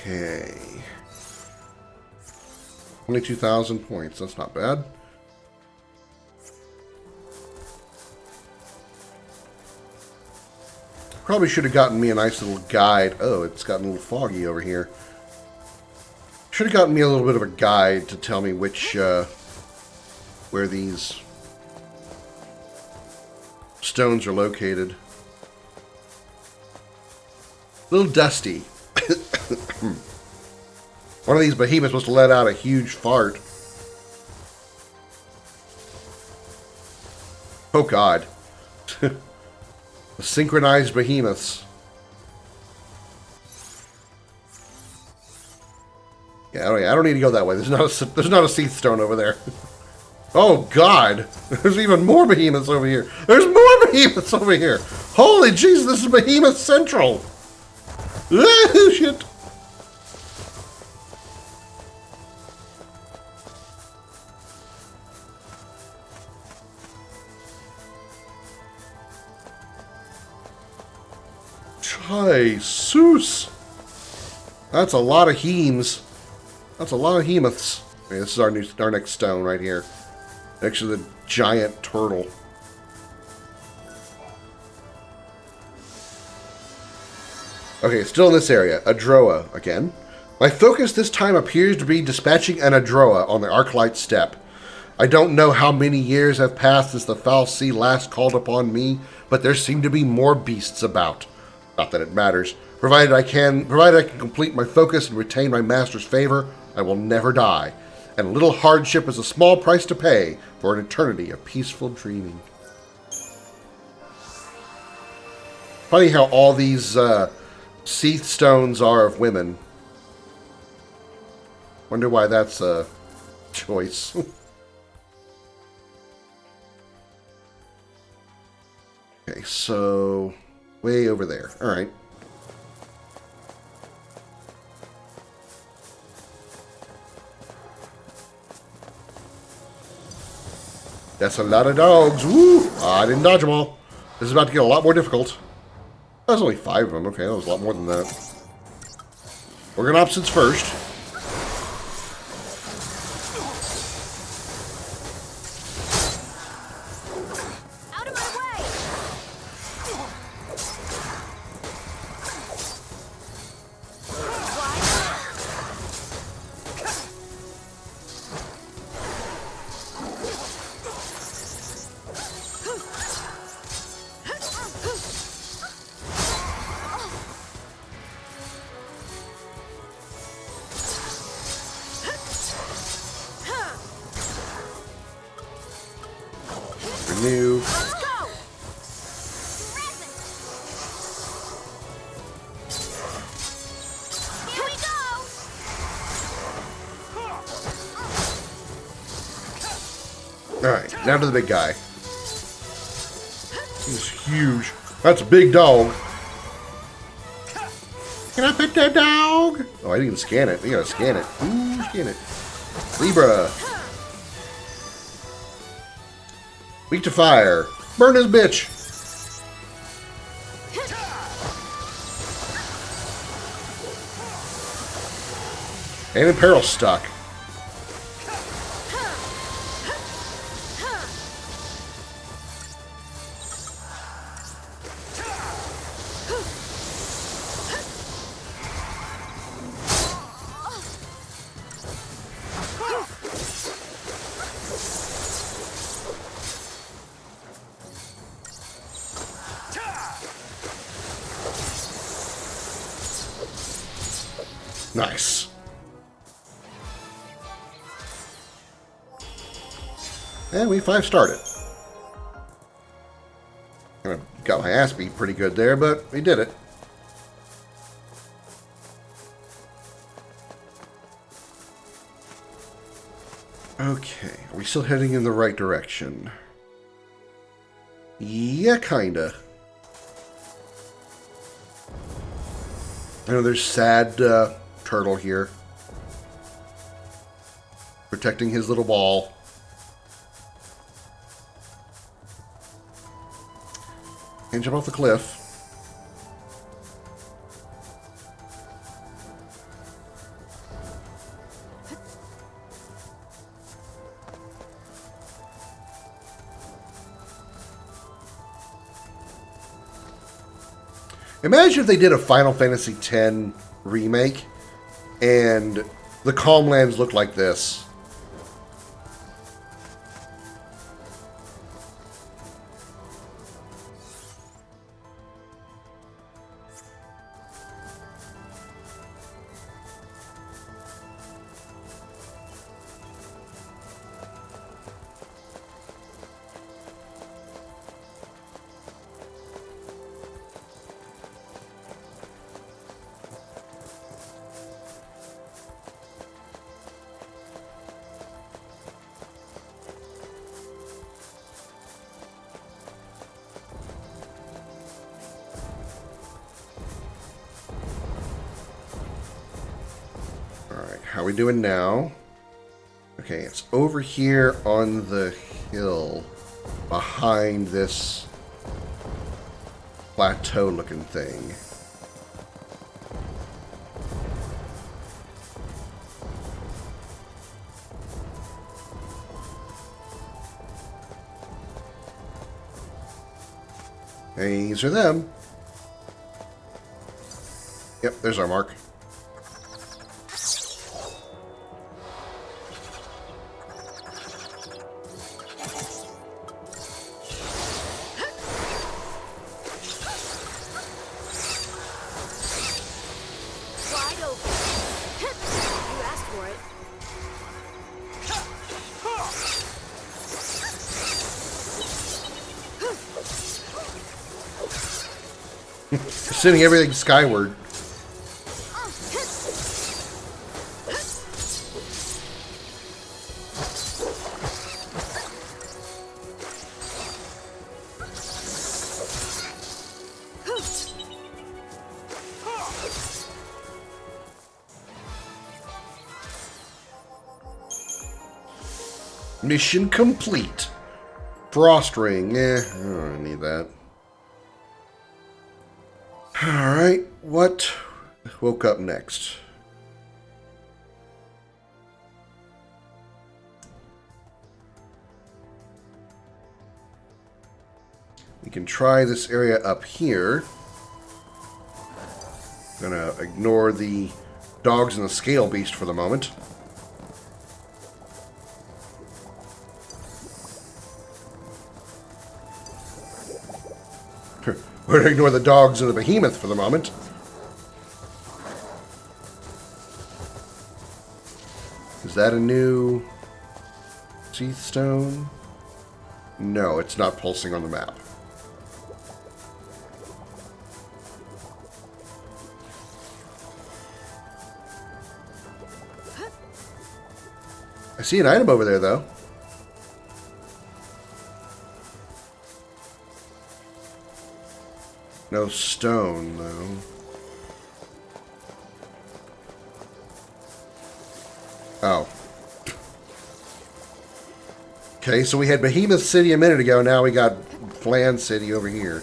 Okay. 22,000 points. That's not bad. Probably should have gotten me a nice little guide. Oh, it's gotten a little foggy over here. Should have gotten me a little bit of a guide to tell me which, where these stones are located. A little dusty. One of these behemoths must have let out a huge fart. Oh god. The synchronized behemoths. Yeah, I don't need to go that way. There's not a Seath stone over there. Oh god. There's even more behemoths over here. There's more behemoths over here. Holy Jesus, this is Behemoth Central. Oh shit. Jesus. That's a lot of hemes. That's a lot of hemoths. Okay, this is our next stone right here. Next to the giant turtle. Okay, still in this area. Adroa again. My focus this time appears to be dispatching an Adroa on the Arclight Steppe. I don't know how many years have passed since the foul sea last called upon me, but there seem to be more beasts about. Not that it matters. Provided I can complete my focus and retain my master's favor, I will never die. And a little hardship is a small price to pay for an eternity of peaceful dreaming. Funny how all these Seath stones are of women. Wonder why that's a choice. Okay, so way over there. All right. That's a lot of dogs. Woo! I didn't dodge them all. This is about to get a lot more difficult. There's only 5 of them. Okay, that was a lot more than that. We're going opposites first. Renew. Alright, now to the big guy. He's huge. That's a big dog. Can I pet that dog? Oh, I didn't even scan it. We gotta scan it. Ooh, scan it. Libra. Weak to fire. Burn his bitch. And Imperil stuck. Nice. And we 5-starred it. Kind of got my ass beat pretty good there, but we did it. Okay, are we still heading in the right direction? Yeah, kinda. I know there's sad turtle here. Protecting his little ball. And jump off the cliff. Imagine if they did a Final Fantasy X remake and the Calm Lands looked like this. How are we doing now? Okay, it's over here on the hill behind this plateau looking thing. These are them. Yep, there's our mark. sending everything skyward. Mission complete. Frost ring. I don't need that. Alright, what woke up next? We can try this area up here. I'm gonna ignore the dogs and the scale beast for the moment. We're gonna ignore the dogs and the behemoth for the moment. Is that a new Teeth Stone? No, it's not pulsing on the map. I see an item over there, though. No stone, though. Oh. Okay, so we had Behemoth City a minute ago. Now we got Flan City over here.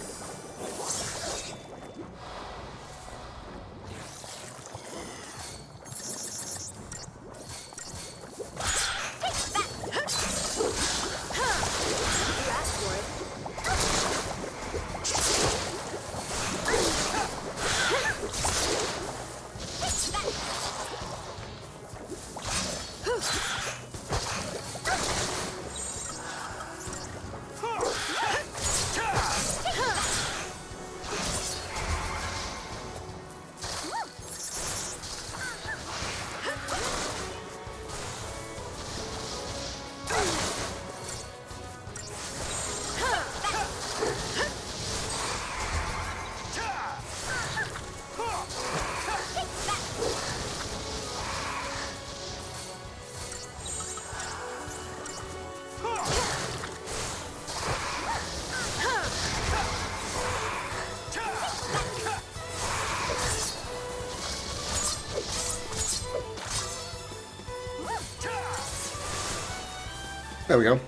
There we go.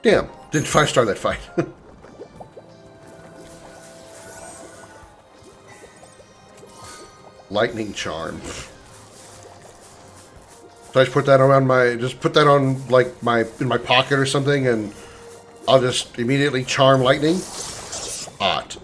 Damn, didn't 5-star that fight. Lightning charm. So I just put that around in my pocket or something, and I'll just immediately charm lightning. Hot.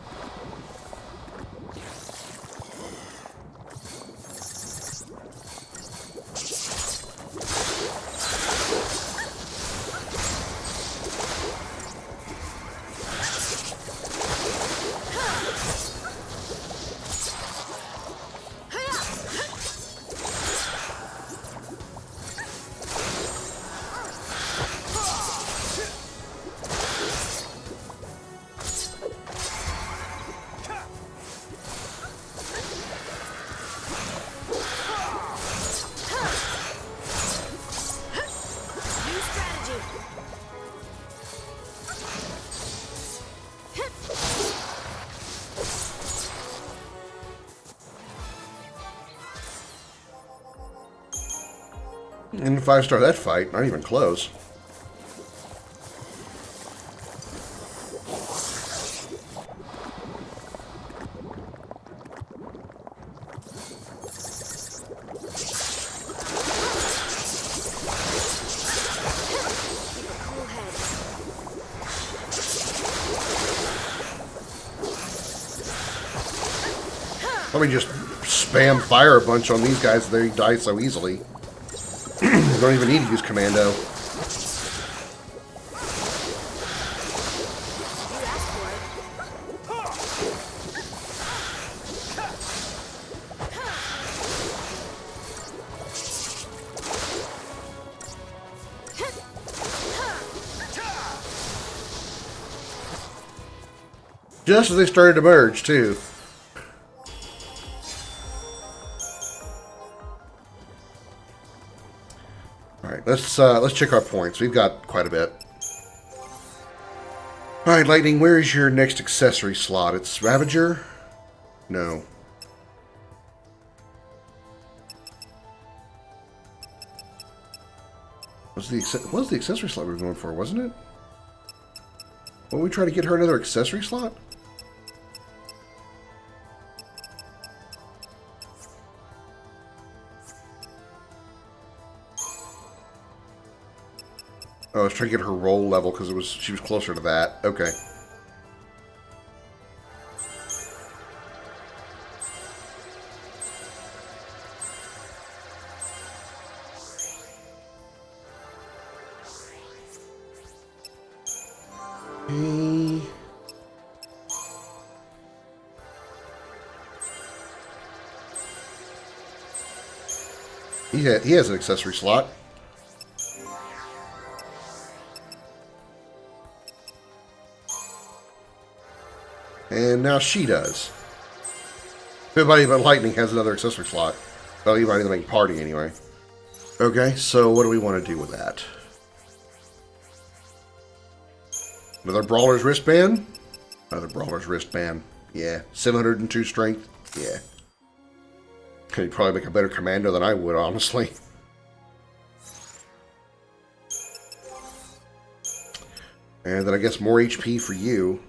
And 5-star that fight, not even close. Let me just spam fire a bunch on these guys, they die so easily. Don't even need to use commando. Just as they started to merge, too. Alright, let's check our points. We've got quite a bit. Alright, Lightning, where is your next accessory slot? It's Ravager? No. What was the accessory slot we were going for, wasn't it? Well, we try to get her another accessory slot? Oh, I was trying to get her roll level because she was closer to that. Okay. He has an accessory slot. And now she does. Everybody but Lightning has another accessory slot. Well, anybody in the main party, anyway. Okay, so what do we want to do with that? Another Brawler's Wristband? Another Brawler's Wristband. Yeah. 702 strength? Yeah. He'd probably make a better commando than I would, honestly. And then I guess more HP for you.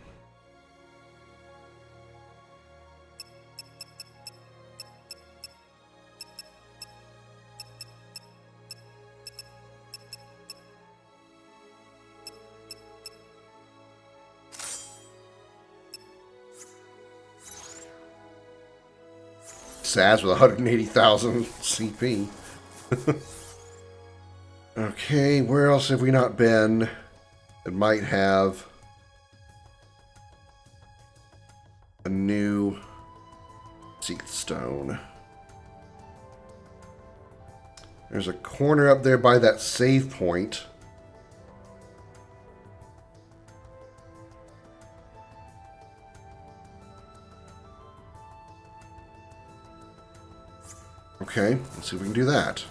Saz with 180,000 CP. Okay, where else have we not been that might have a new Seek Stone? There's a corner up there by that save point. Okay, let's see if we can do that.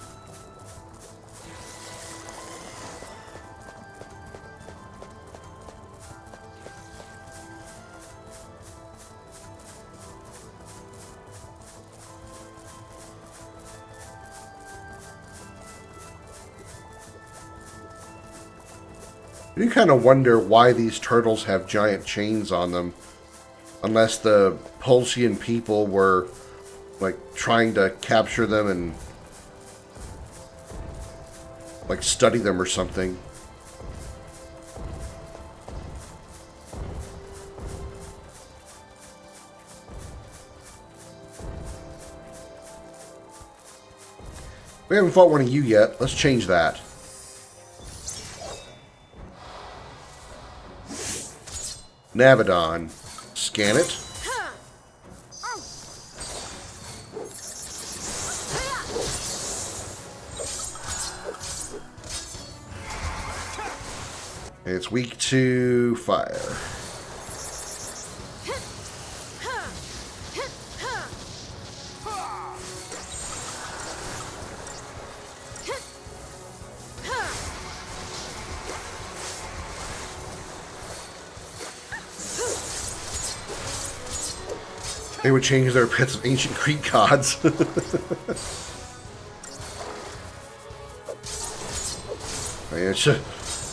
You kind of wonder why these turtles have giant chains on them, unless the Pulsian people were like trying to capture them and like study them or something. We haven't fought one of you yet. Let's change that. Navidon. Scan it. It's weak to fire. They would change their pets of ancient Greek gods.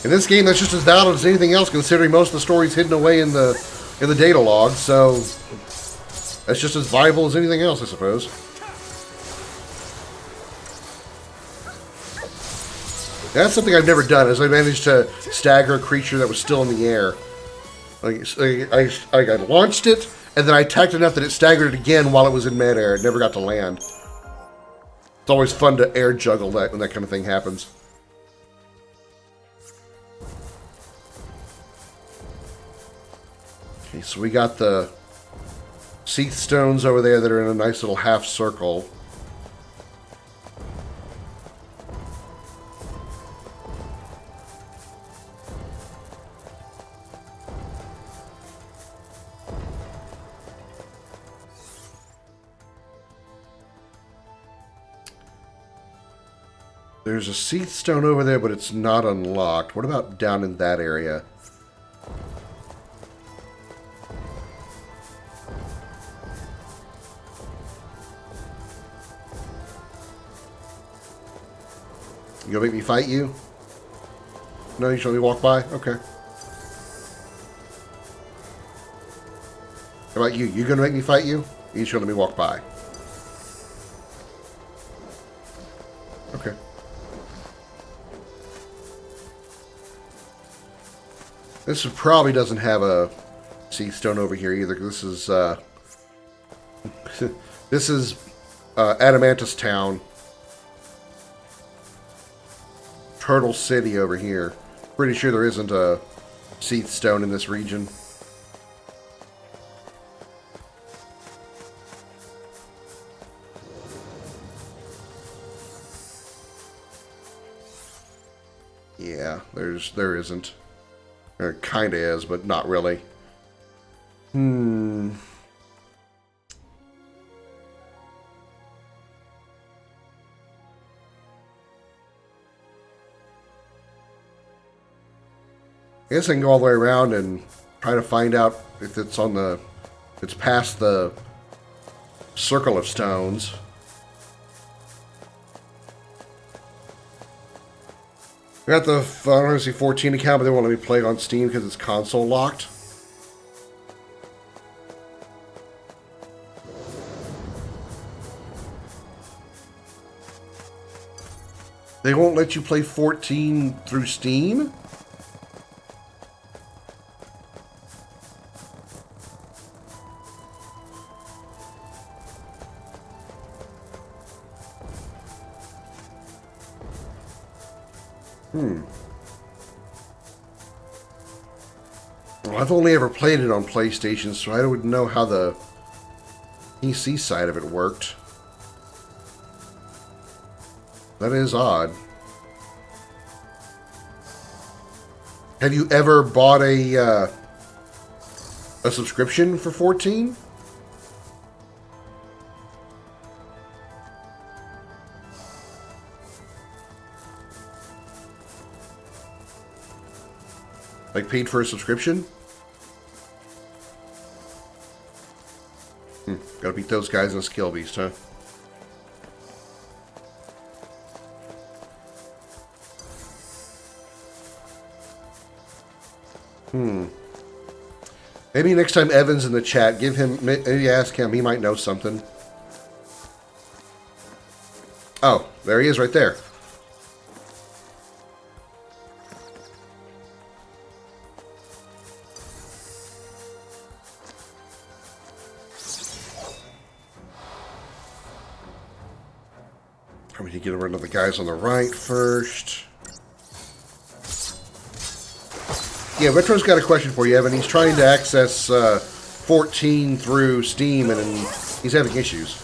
In this game, that's just as valid as anything else, considering most of the story's hidden away in the data log. So that's just as viable as anything else, I suppose. That's something I've never done, is I managed to stagger a creature that was still in the air. I launched it, and then I attacked enough that it staggered it again while it was in midair. It never got to land. It's always fun to air juggle that when that kind of thing happens. Okay, so we got the Seek Stones over there that are in a nice little half circle. There's a Seath Stone over there, but it's not unlocked. What about down in that area? You gonna make me fight you? No, you just let me walk by? Okay. How about you? You gonna make me fight you? You just gonna let me walk by? Okay. This probably doesn't have a Seath Stone over here either. This is this is Adamantus Town. Turtle City over here. Pretty sure there isn't a Seath Stone in this region. Yeah, there isn't. There kinda is, but not really. I guess I can go all the way around and try to find out if it's on the... it's past the Circle of Stones. I got the Final Fantasy XIV account, but they won't let me play it on Steam because it's console locked. They won't let you play 14 through Steam? Well, I've only ever played it on PlayStation, so I wouldn't know how the PC side of it worked. That is odd. Have you ever bought a subscription for 14? Like paid for a subscription? Gotta beat those guys in a skill beast, huh? Maybe next time Evan's in the chat, give him, maybe ask him, he might know something. Oh, there he is right there. Probably need to get rid of the guys on the right first. Yeah, Retro's got a question for you, Evan. He's trying to access 14 through Steam, and he's having issues.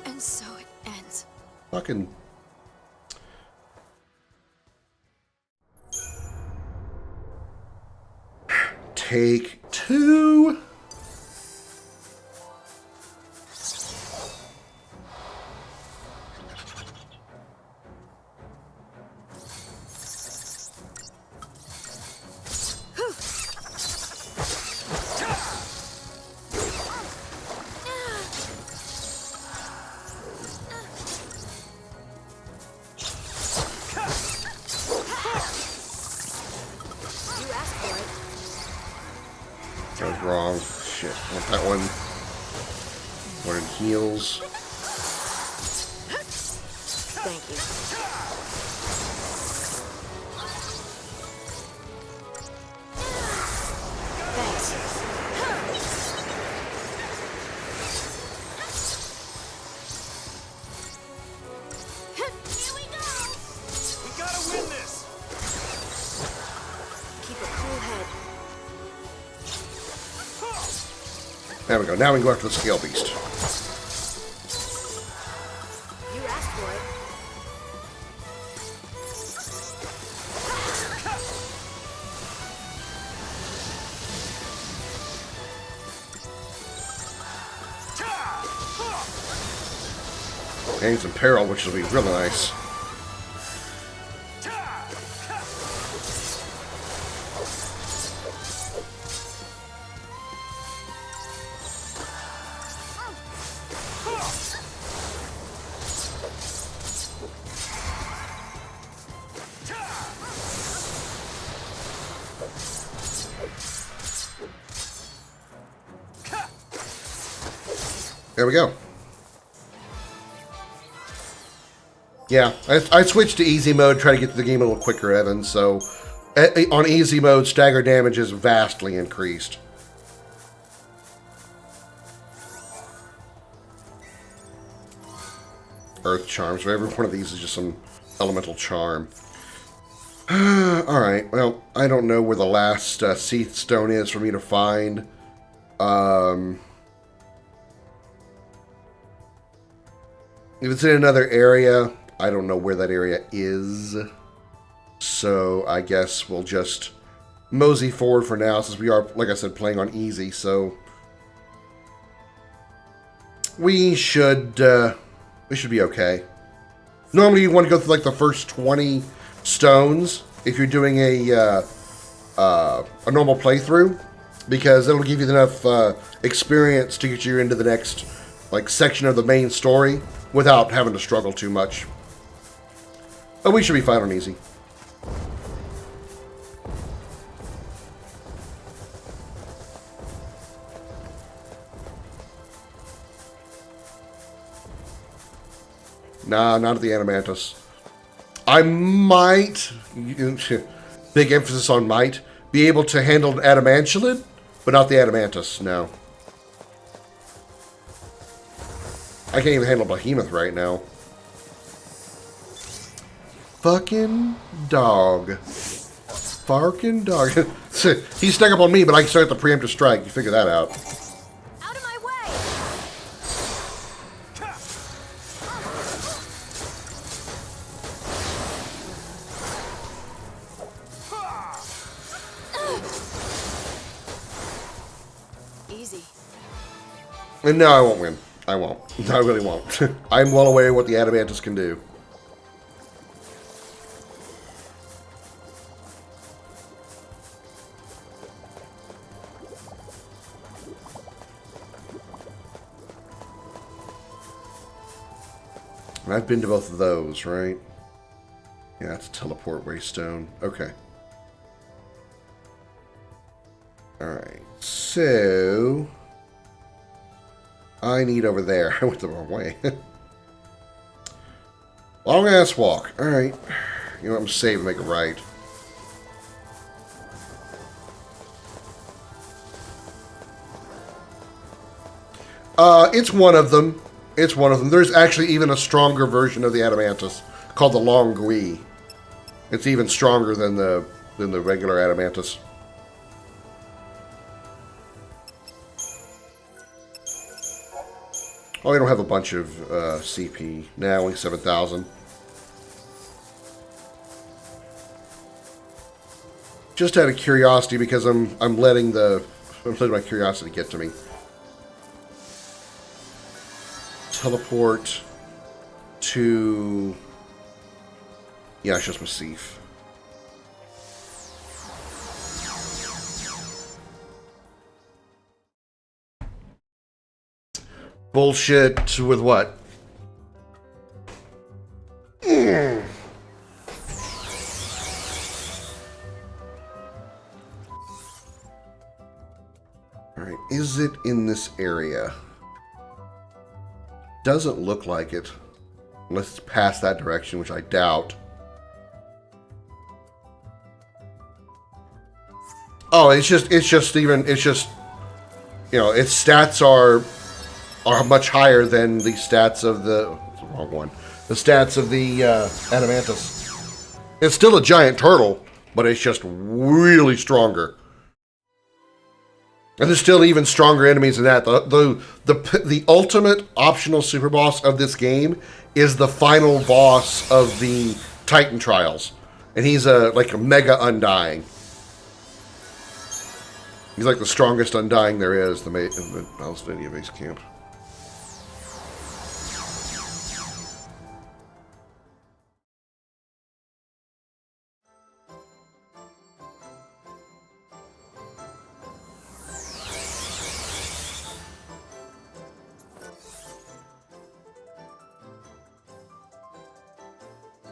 And so it ends. Fucking... Take two. That was wrong. Shit. I want that one. Wanted heals. Thank you. Thanks. Here we go! We gotta win this! Keep a cool head. There we go. Now we can go after the scale beast. You asked for it. And he's in peril, which will be really nice. There we go. Yeah, I switched to easy mode, try to get to the game a little quicker, Evan, so on easy mode, stagger damage is vastly increased. Earth charms, so every one of these is just some elemental charm. Alright, well, I don't know where the last Seath Stone is for me to find. If it's in another area, I don't know where that area is. So I guess we'll just mosey forward for now, since we are, like I said, playing on easy. So we should be okay. Normally you want to go through like the first 20 stones if you're doing a normal playthrough, because it'll give you enough experience to get you into the next like section of the main story without having to struggle too much. But we should be fine on easy. Nah, not at the Animantus. I might, big emphasis on might, be able to handle an Adamantulid, but not the Animantus, no. I can't even handle Behemoth right now. Fucking dog. Fucking dog. He stuck up on me, but I can start the preemptive strike. You figure that out. Out of my way! Easy. And no, I won't win. I won't. I really won't. I'm well aware of what the Adamantus can do. And I've been to both of those, right? Yeah, it's a teleport waystone. Okay. Alright, so I need over there. I went the wrong way. Long ass walk. Alright. You know what? I'm save and make it right. It's one of them. It's one of them. There's actually even a stronger version of the Adamantus called the Longui. It's even stronger than the regular Adamantus. Oh, we don't have a bunch of CP. Now only 7,000. Just out of curiosity, because I'm letting my curiosity get to me. Teleport to Yasha's Massif. Bullshit with what? Alright, is it in this area? Doesn't look like it. Unless it's past that direction, which I doubt. Oh, it's just, you know, its stats are much higher than the stats of the wrong one. The stats of the Adamantus. It's still a giant turtle, but it's just really stronger. And there's still even stronger enemies than that. The ultimate optional super boss of this game is the final boss of the Titan Trials, and he's like a mega Undying. He's like the strongest Undying there is in the Palestinian base camp.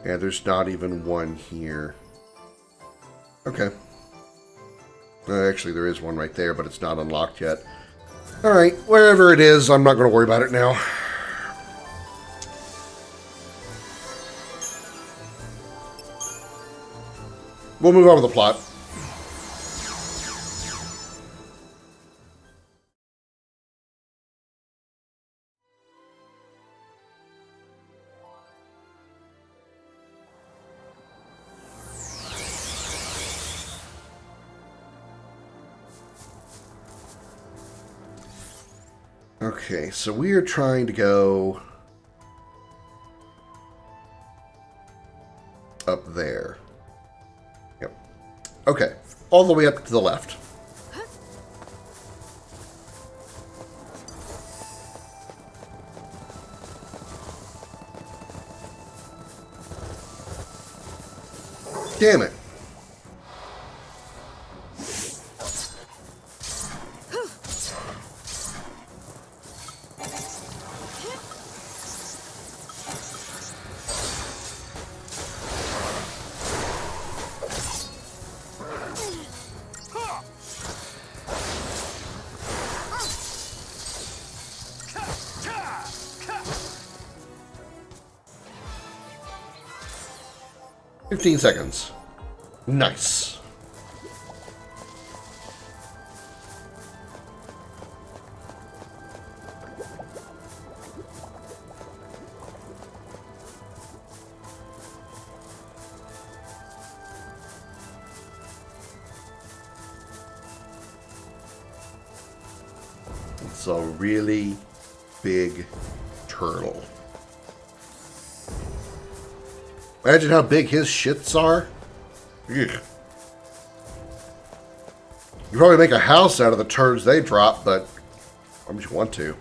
Yeah, there's not even one here. Okay. Actually, there is one right there, but it's not unlocked yet. Alright, wherever it is, I'm not going to worry about it now. We'll move on with the plot. Okay, so we are trying to go up there. Yep. Okay, all the way up to the left. Damn it. $15 seconds. Nice. It's a really big turtle. Imagine how big his shits are. Ugh. You probably make a house out of the turds they drop, but why would you want to?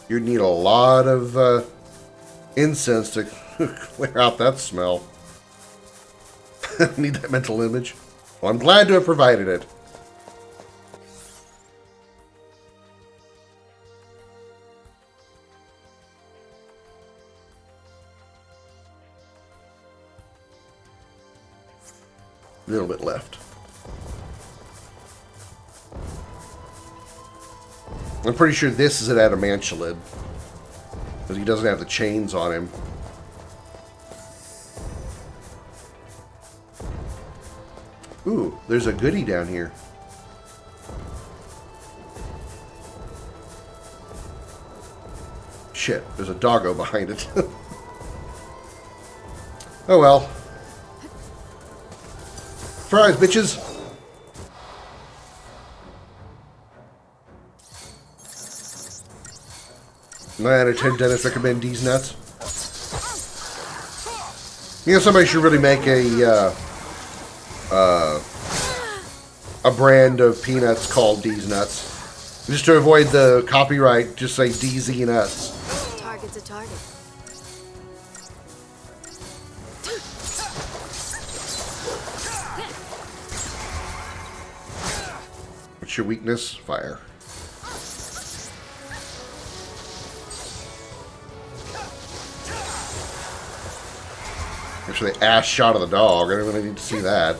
You'd need a lot of incense to clear out that smell. Need that mental image. Well, I'm glad to have provided it. A little bit left. I'm pretty sure this is an adamantulid, because he doesn't have the chains on him. Ooh, there's a goodie down here. Shit, there's a doggo behind it. Oh well. Surprise, bitches! 9 out of 10 dentists recommend these nuts. You know, somebody should really make a brand of peanuts called D's Nuts. Just to avoid the copyright, just say DZ Nuts. Target's a target. What's your weakness? Fire. Actually, ass shot of the dog. I don't really need to see that.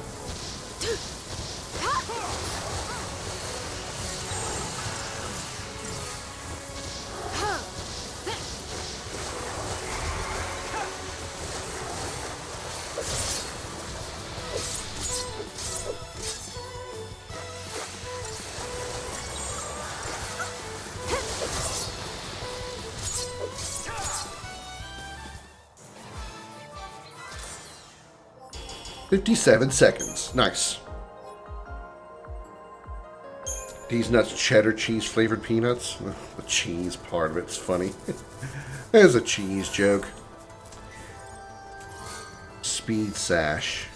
$57 seconds. Nice. These nuts, cheddar cheese flavored peanuts. The cheese part of it's funny. There's a cheese joke. Speed sash.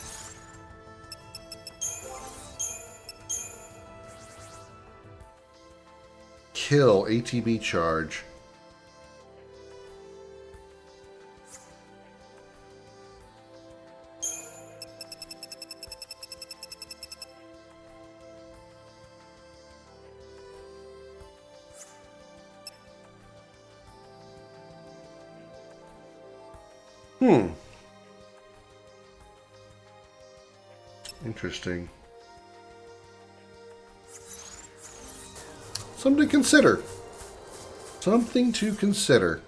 Kill ATB charge. Interesting. Something to consider. Something to consider.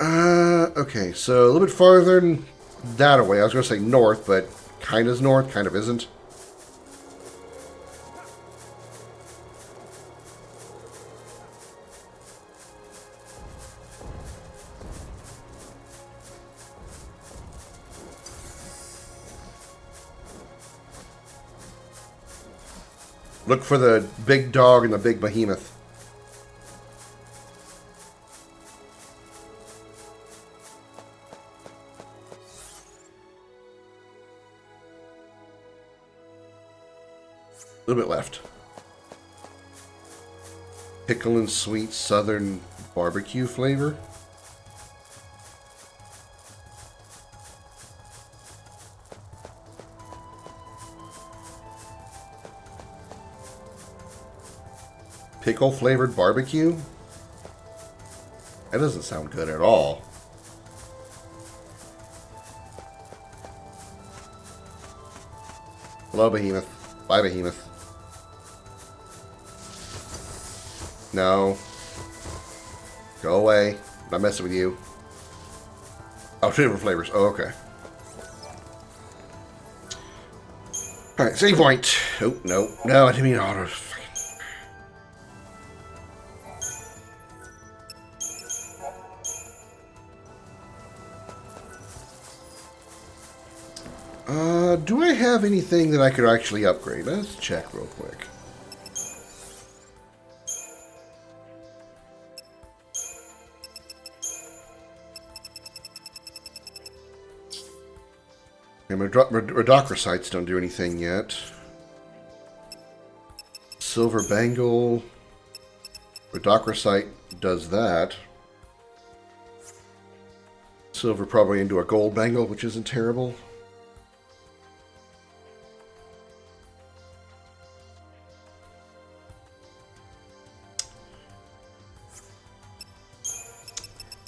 Okay, so a little bit farther than that away. I was going to say north, but kind of is north, kind of isn't. Look for the big dog and the big behemoth. A little bit left. Pickle and sweet southern barbecue flavor. Pickle flavored barbecue? That doesn't sound good at all. Hello, Behemoth. Bye, Behemoth. No. Go away. I'm not messing with you. Oh, 2 different flavors. Oh, okay. Alright, save point. Oh, no. No, I didn't mean auto. Do I have anything that I could actually upgrade? Let's check real quick. Radochrosites don't do anything yet. Silver Bangle. Radochrosite does that. Silver probably into a gold bangle, which isn't terrible.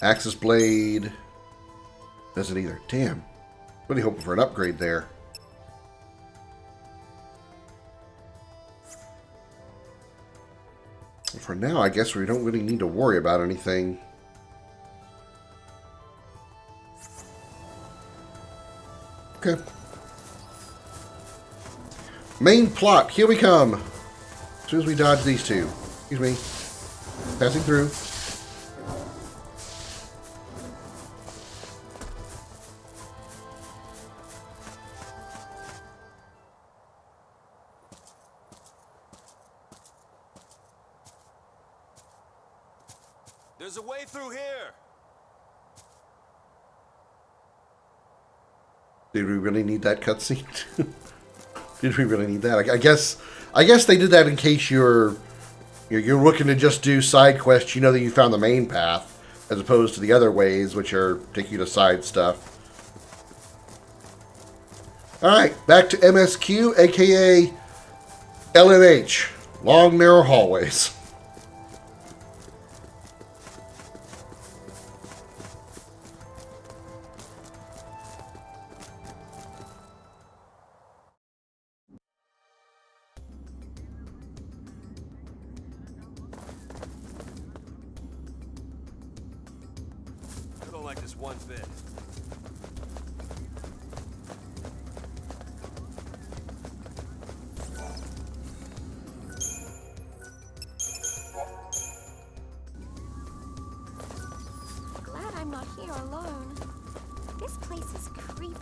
Axis Blade doesn't either. Damn. Really hoping for an upgrade there. For now, I guess we don't really need to worry about anything. Okay. Main plot. Here we come. As soon as we dodge these two. Excuse me. Passing through. There's a way through here. Did we really need that cutscene? Did we really need that? I guess they did that in case you're looking to just do side quests. You know that you found the main path, as opposed to the other ways, which are take you to side stuff. All right, back to MSQ, aka LNH, long narrow hallways. This one bit. Glad I'm not here alone. This place is creepy.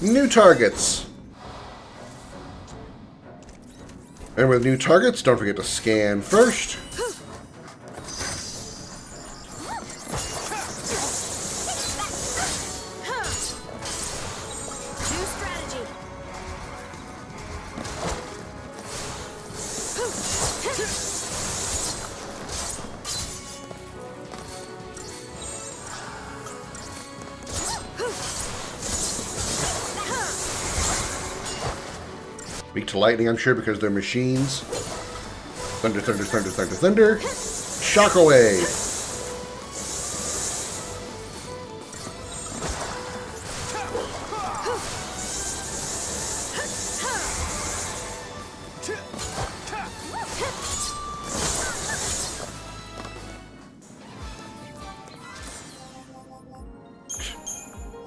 New targets. And with new targets, don't forget to scan first. Weak to lightning, I'm sure, because they're machines. Thunder, thunder, thunder, thunder, thunder. Shockwave.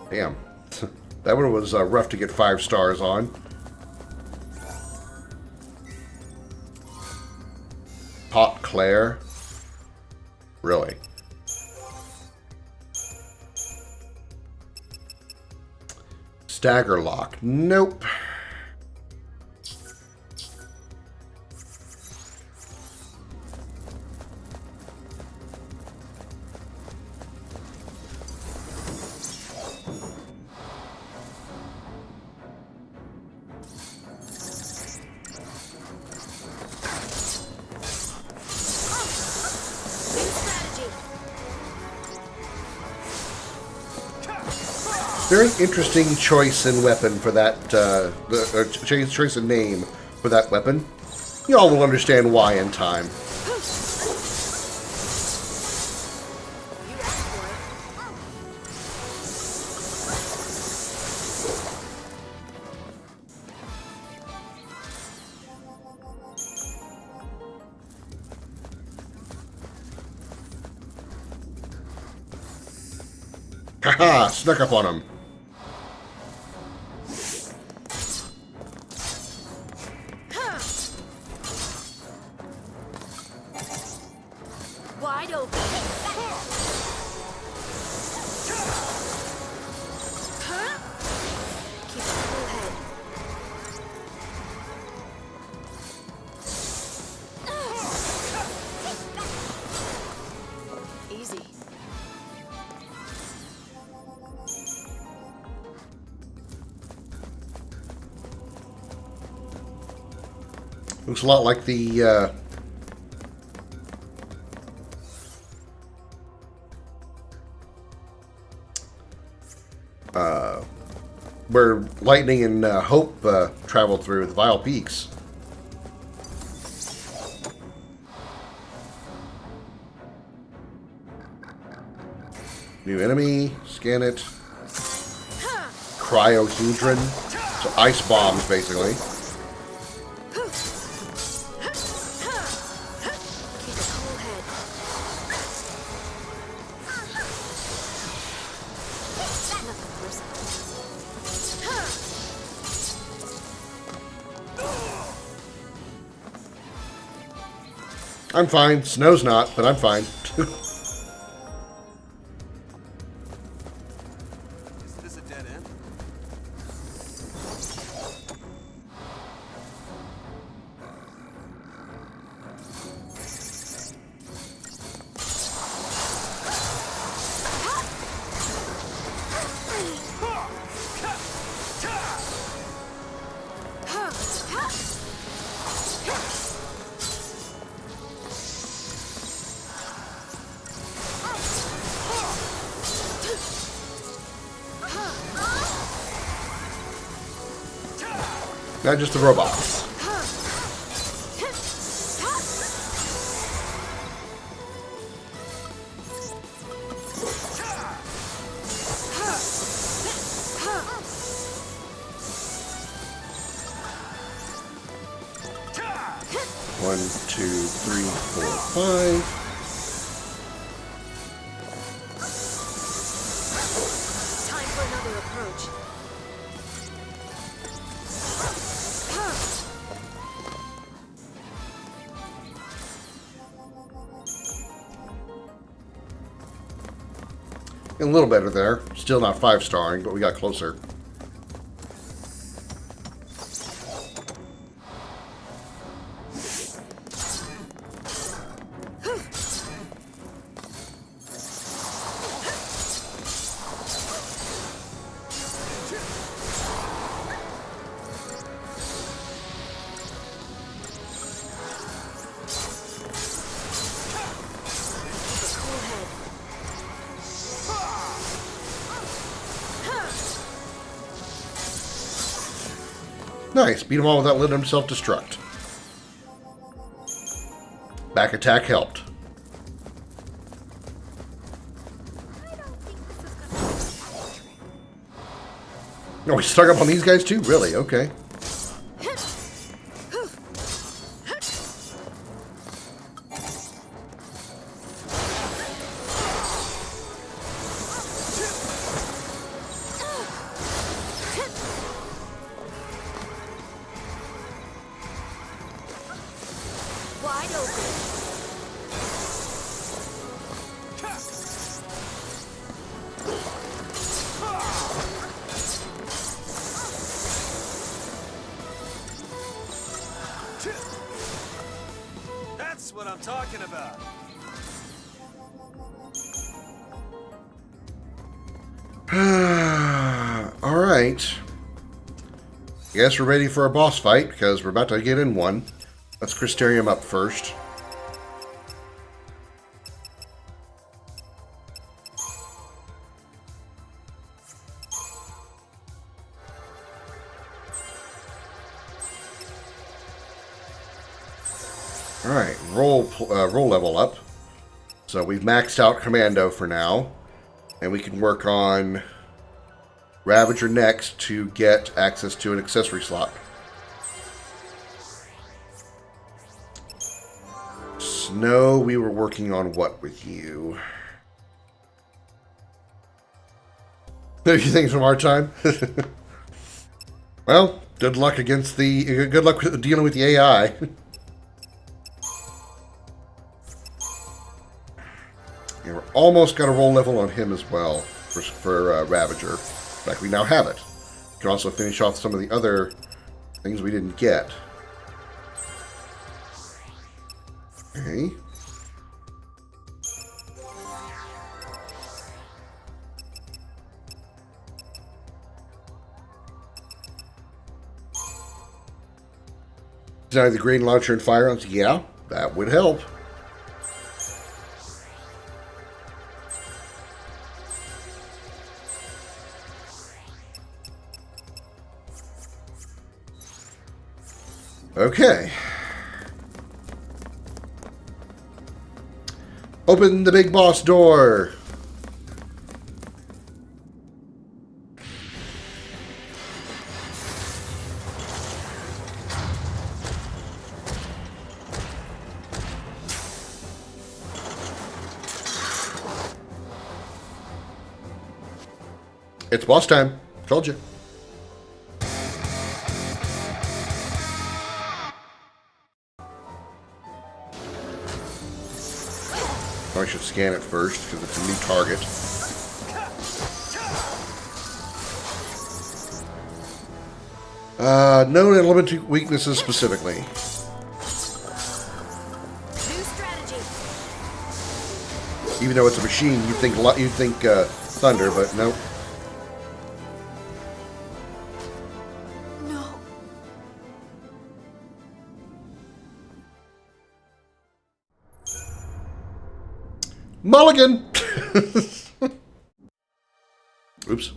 Damn. That one was rough to get 5 stars on. Pot Claire. Really? Stagger Lock. Nope. Very interesting choice in weapon for that, choice in name for that weapon. Y'all will understand why in time. Haha, snuck up on him. Wide open. Keep a cool head. Easy. Looks a lot like the where Lightning and Hope traveled through the Vile Peaks. New enemy, scan it. Cryohedron. So ice bombs, basically. I'm fine. Snow's not, but I'm fine. Is this a dead end? Not just the robots. One, two, three, four, five. Time for another approach. A little better there. Still not 5-starring, but we got closer. Nice. Beat him all without letting him self-destruct. Back attack helped. No, we stuck up on these guys too? Really? Okay. Wide open. That's what I'm talking about. All right. Guess we're ready for a boss fight because we're about to get in one. Let's Crystarium up first. All right, roll level up. So we've maxed out Commando for now, and we can work on Ravager next to get access to an accessory slot. Snow, we were working on what with you? A few things from our time. Well, good luck against the. Good luck with dealing with the AI. Yeah, we're almost got a roll level on him as well for Ravager. In fact, we now have it. We can also finish off some of the other things we didn't get. Okay. Design the grenade launcher and firearms. Yeah, that would help. Okay. Open the big boss door. It's boss time. Told you. I should scan it first because it's a new target. Known and limited weaknesses specifically. Even though it's a machine, you think thunder, but nope. Mulligan! Oops.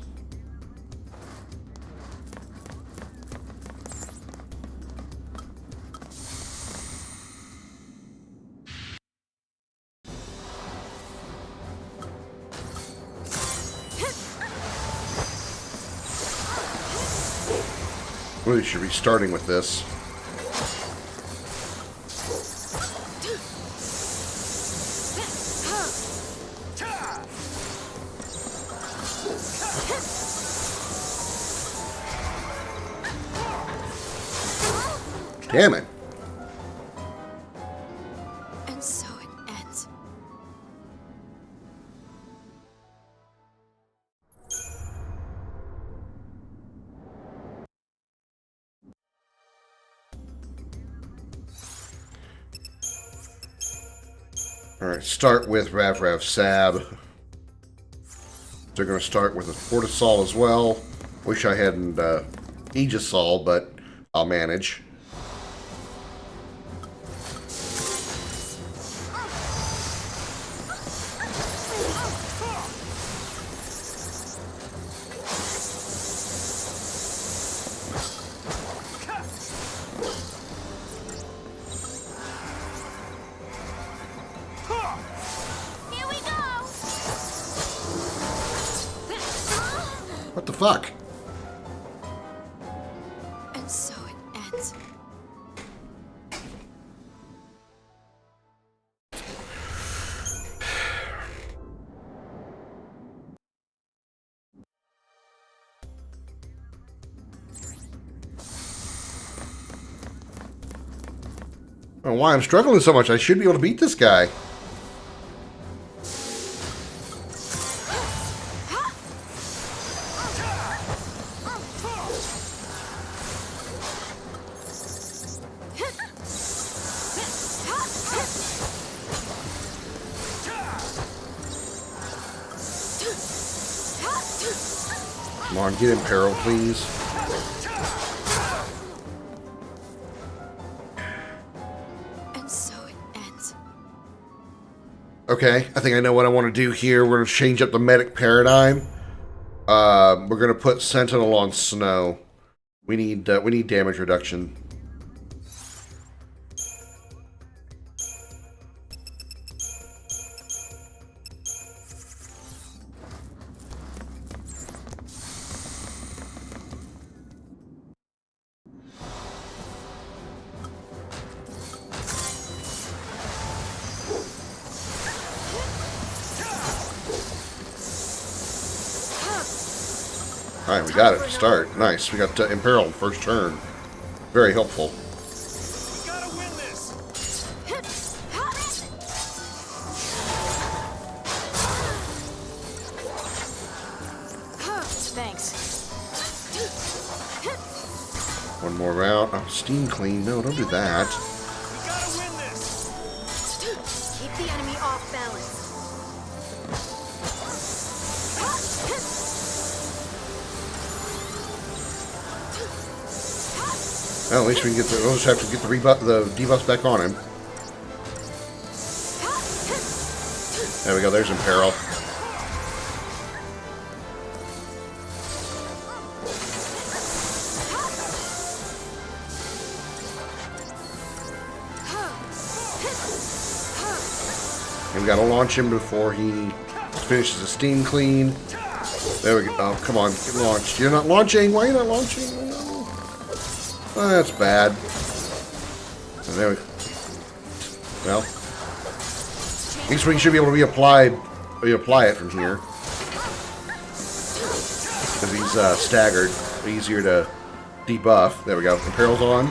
Really should be starting with this. Damn it. And so it ends. Alright, start with Rav Sab. They're going to start with a Fortisol as well. Wish I hadn't Aegisol, but I'll manage. What the fuck? don't know why I'm struggling so much. I should be able to beat this guy. Come on, get in peril, please. And so it ends. Okay, I think I know what I want to do here. We're going to change up the medic paradigm. We're going to put Sentinel on Snow. We need damage reduction. Alright, we got it to start. Nice. We got Imperil first turn. Very helpful. Thanks. One more round. Oh, steam clean. No, don't do that. Keep the enemy off balance. Well, at least we can get we'll just have to get the debuffs back on him. There we go. There's Imperil. And we gotta launch him before he finishes the steam clean. There we go. Oh, come on, get launched. You're not launching. Why are you not launching? Oh, that's bad. And there we go. Well, at least we should be able to reapply it from here. Because he's staggered. Easier to debuff. There we go. Imperil's on.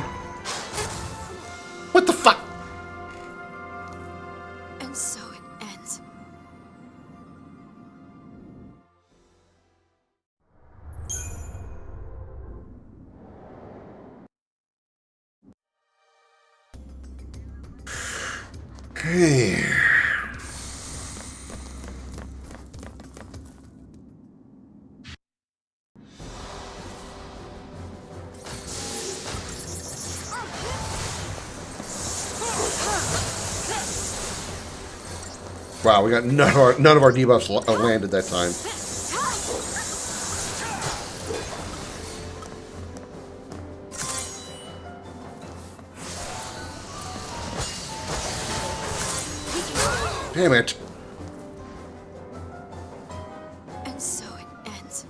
What the fuck? And so it ends. Okay. Wow, we got none of our debuffs landed that time. Damn it. And so it ends.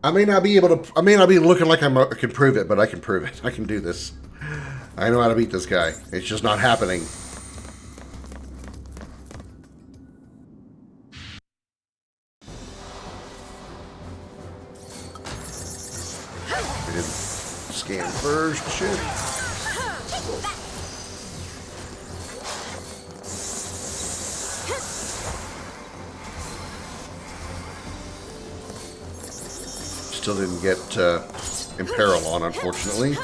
I may not be looking like I can prove it, but I can prove it. I can do this. I know how to beat this guy. It's just not happening. I did scan first. Shit. Still didn't get Imperil on, unfortunately.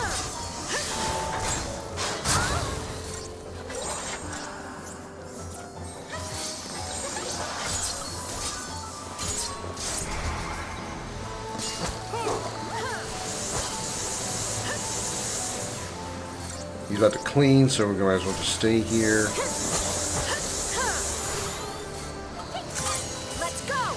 He's about to clean, so we're going to might as well just stay here. Let's go.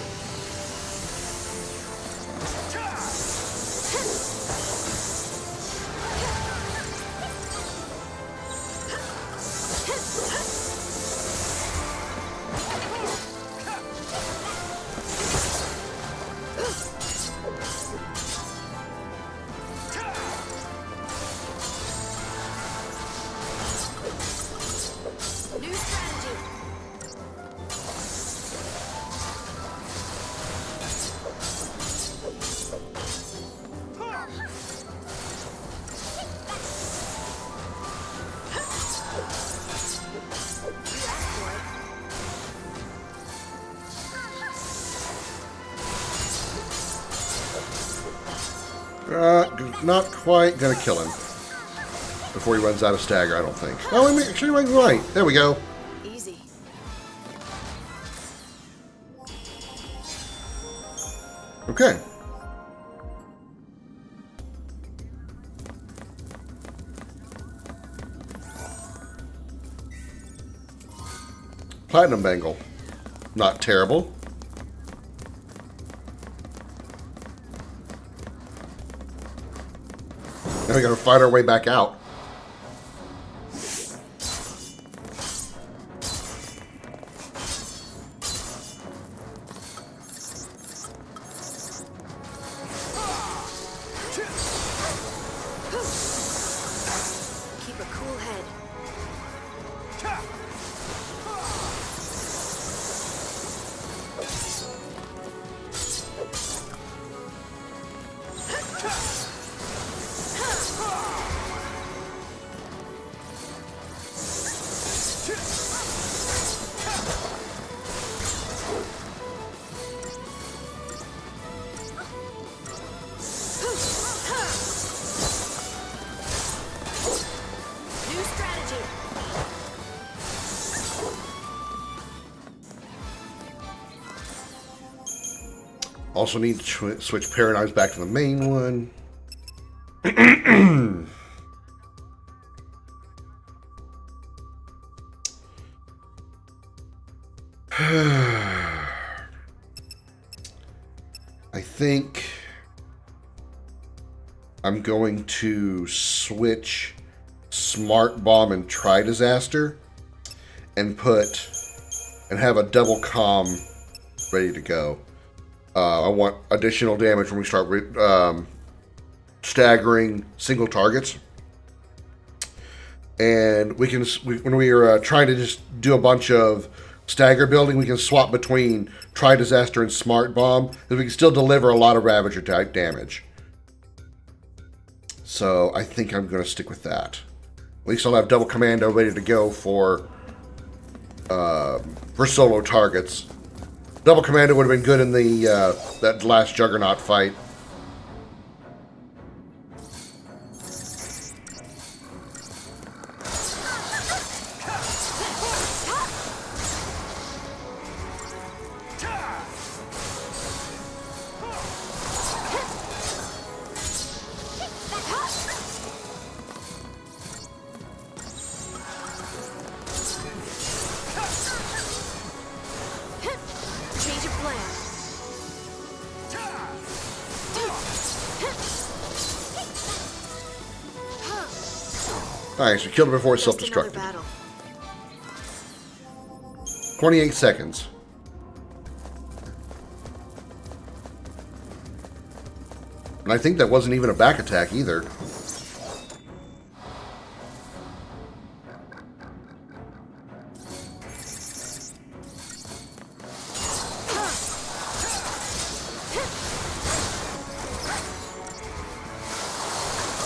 New strategy. Not quite gonna kill him before he runs out of stagger, I don't think. Oh, I mean, actually, right. There we go. Easy. Okay. Platinum bangle. Not terrible. Now we gotta fight our way back out. Keep a cool head. New strategy. Also need to switch paradigms back to the main one. I think I'm going to switch Smart Bomb and Try Disaster and have a double comm ready to go. I want additional damage when we start staggering single targets. And when we are trying to just do a bunch of stagger building, we can swap between Try Disaster and Smart Bomb, because we can still deliver a lot of Ravager type damage. So I think I'm going to stick with that. At least I'll have double commando ready to go for solo targets. Double commando would have been good in the that last Juggernaut fight. Change of plan. Alright, so we killed it before it's self-destructed. 28 seconds. And I think that wasn't even a back attack either.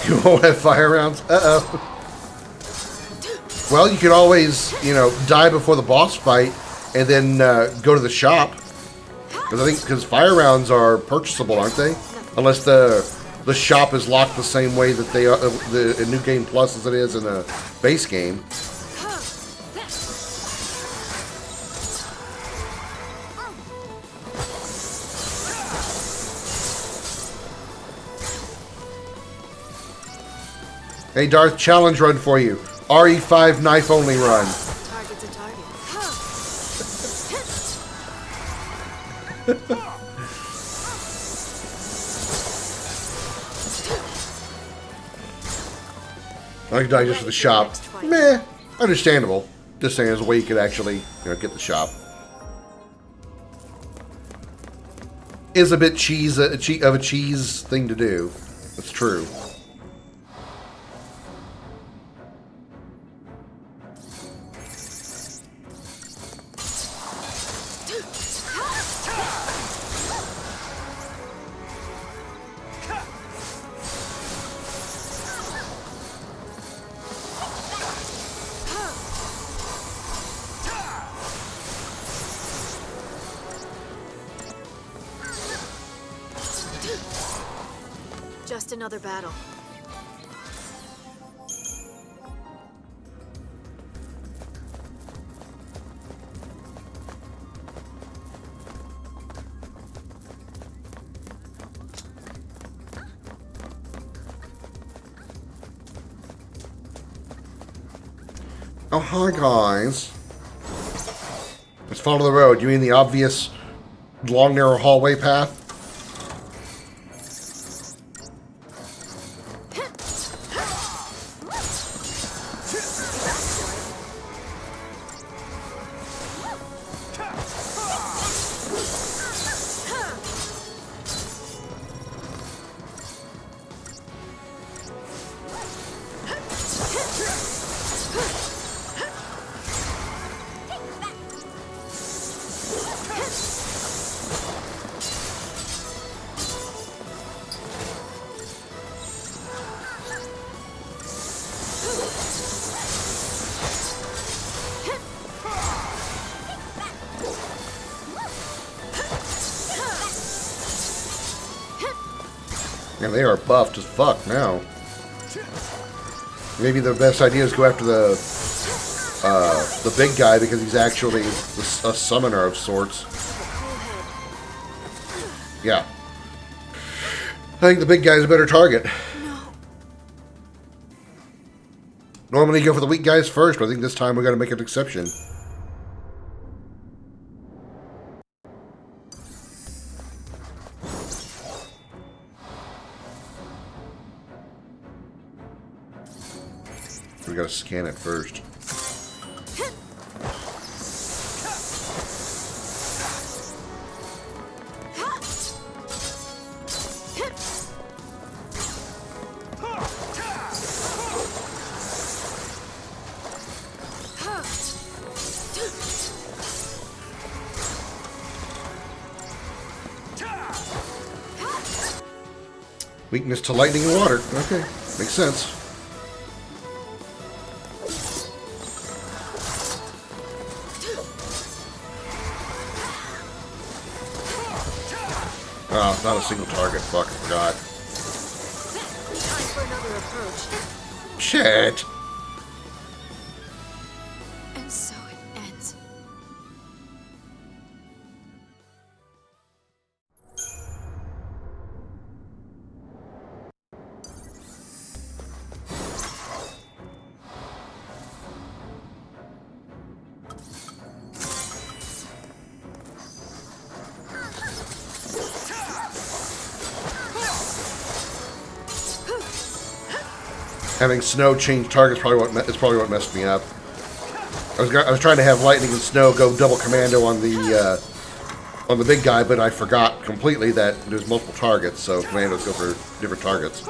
You won't have fire rounds? Uh-oh. Well, you could always, die before the boss fight and then go to the shop. Because fire rounds are purchasable, aren't they? Unless the shop is locked the same way that they are in New Game Plus as it is in a base game. Hey Darth, challenge run for you. RE5 knife only run. Target's a target. I could die just for the shop. Meh. Understandable. Just saying, there's a way you could actually, get the shop. Is a bit of a cheese thing to do. That's true. Just another battle. Oh, hi, guys. Let's follow the road. You mean the obvious long, narrow hallway path? Yeah, they are buffed as fuck now. Maybe the best idea is go after the big guy because he's actually a summoner of sorts. Yeah. I think the big guy's a better target. Normally you go for the weak guys first, but I think this time we got to make an exception. We gotta scan it first. Weakness to lightning and water. Okay, makes sense. Oh, not a single target. Fuck, I forgot. Time for another approach. Shit! And so it ends. Having snow change targets is probably what messed me up. I was trying to have lightning and snow go double commando on the big guy, but I forgot completely that there's multiple targets, so commandos go for different targets.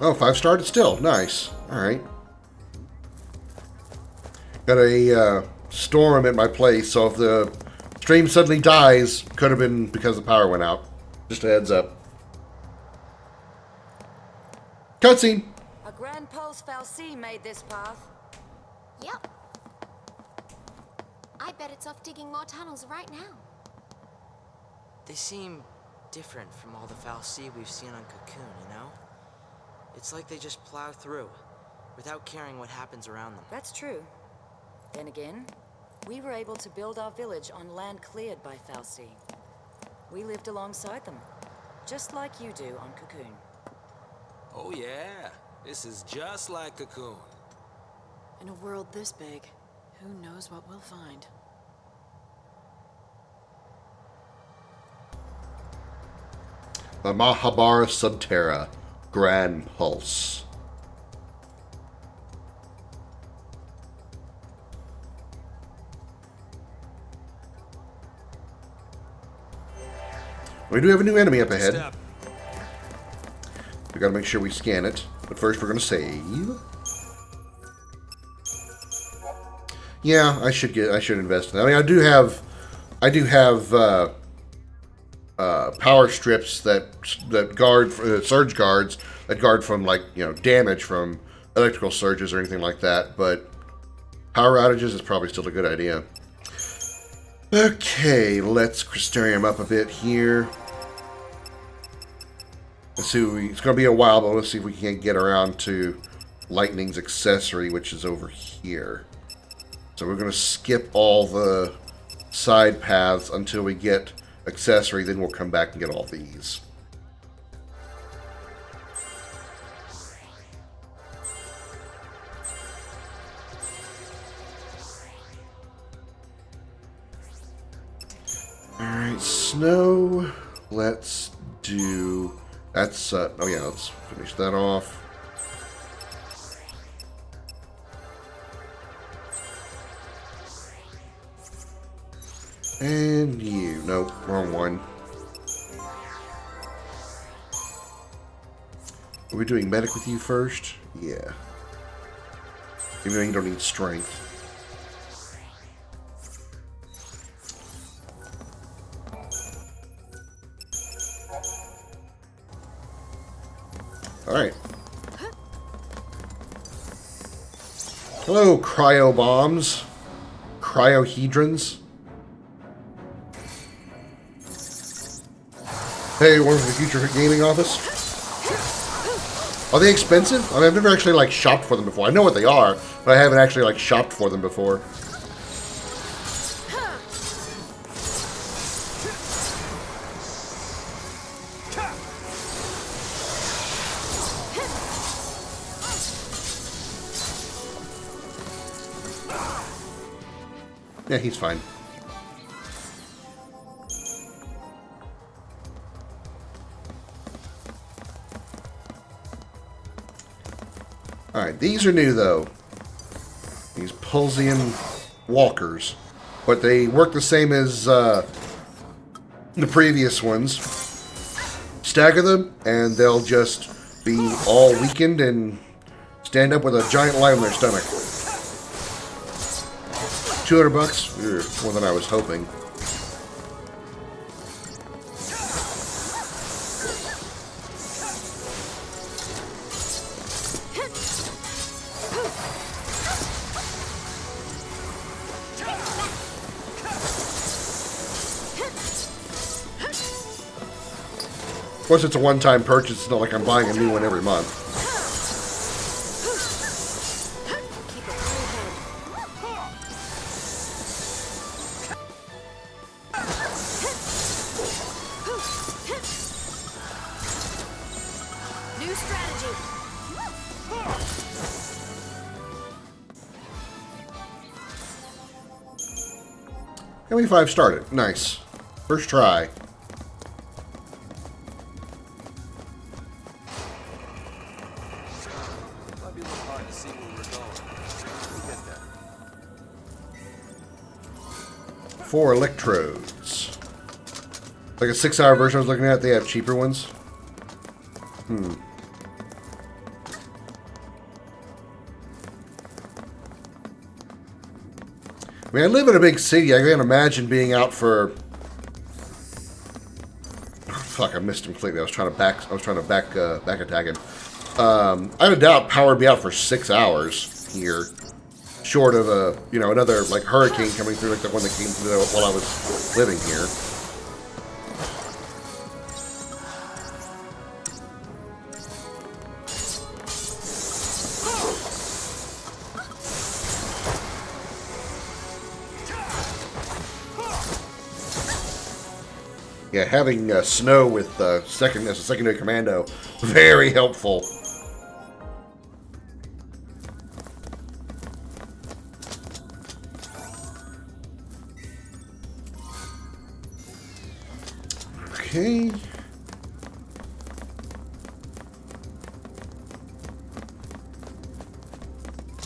Oh, 5-starred still. Nice. Alright. Got a storm at my place, so if the stream suddenly dies, could have been because the power went out. Just a heads up. Cutscene! A Grand Pulse Fal'Cie made this path. Yep. I bet it's off digging more tunnels right now. They seem different from all the Fal'Cie we've seen on Cocoon, you know? It's like they just plow through, without caring what happens around them. That's true. Then again, we were able to build our village on land cleared by Fal'Cie. We lived alongside them, just like you do on Cocoon. Oh yeah, this is just like Cocoon. In a world this big, who knows what we'll find? The Mahabara Subterra, Grand Pulse. We do have a new enemy up ahead. We gotta make sure we scan it. But first we're gonna save. Yeah, I should invest in that. I mean, I do have power strips that guard surge guards that guard from, like, you know, damage from electrical surges or anything like that. But power outages is probably still a good idea. Okay, let's Crystarium up a bit here. Let's see. It's going to be a while, but let's see if we can get around to Lightning's accessory, which is over here. So we're going to skip all the side paths until we get accessory, then we'll come back and get all these. Alright, snow. Let's do... That's, oh yeah, let's finish that off. And you. Nope, wrong one. Are we doing medic with you first? Yeah. Even though you don't need strength. Alright. Hello, cryo bombs. Cryohedrons. Hey, one from the Future Gaming Office. Are they expensive? I mean, I've never actually, like, shopped for them before. I know what they are, but I haven't actually, like, shopped for them before. Yeah, he's fine. Alright, these are new, though. These Pulsian walkers. But they work the same as the previous ones. Stagger them, and they'll just be all weakened and stand up with a giant line on their stomach. $200? More than I was hoping. Of course, it's a one-time purchase. It's not like I'm buying a new one every month. New strategy. 75 started. Nice. First try. Four electrodes. Like a 6-hour version I was looking at, they have cheaper ones. I mean, I live in a big city. I can't imagine being out for... Oh, fuck, I missed him completely. I was trying to back attack him. I have a doubt power would be out for 6 hours here. Short of a, you know, another, like, hurricane coming through, like the one that came through while I was living here. Yeah, having Snow with as a secondary commando, very helpful. Okay.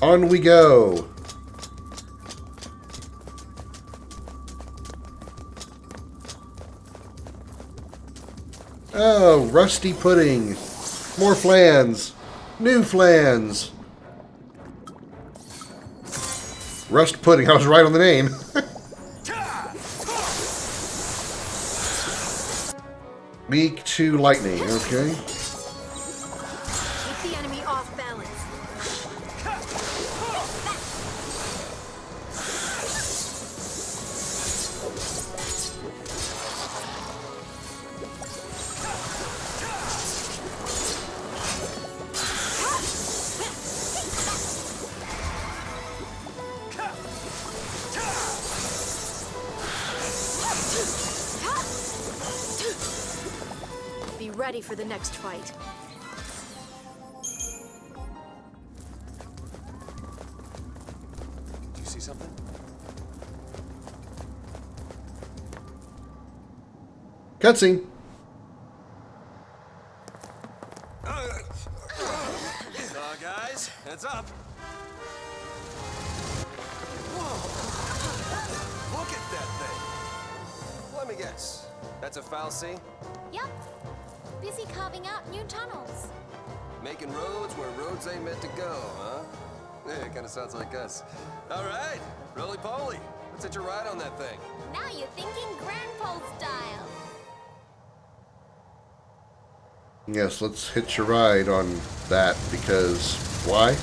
On we go. Oh, rusty pudding. More flans. New flans. Rust pudding. I was right on the name. Weak to lightning. Okay. Keep the enemy off balance. Be ready for the next fight. Do you see something? Cutscene. Guys, heads up. Whoa! Look at that thing. Let me guess. That's a foul sea? Yep. Busy carving out new tunnels. Making roads where roads ain't meant to go, huh? Yeah, it kind of sounds like us. All right, roly-poly. Let's hitch a ride on that thing. Now you're thinking Grandpa style. Yes, let's hitch a ride on that because why?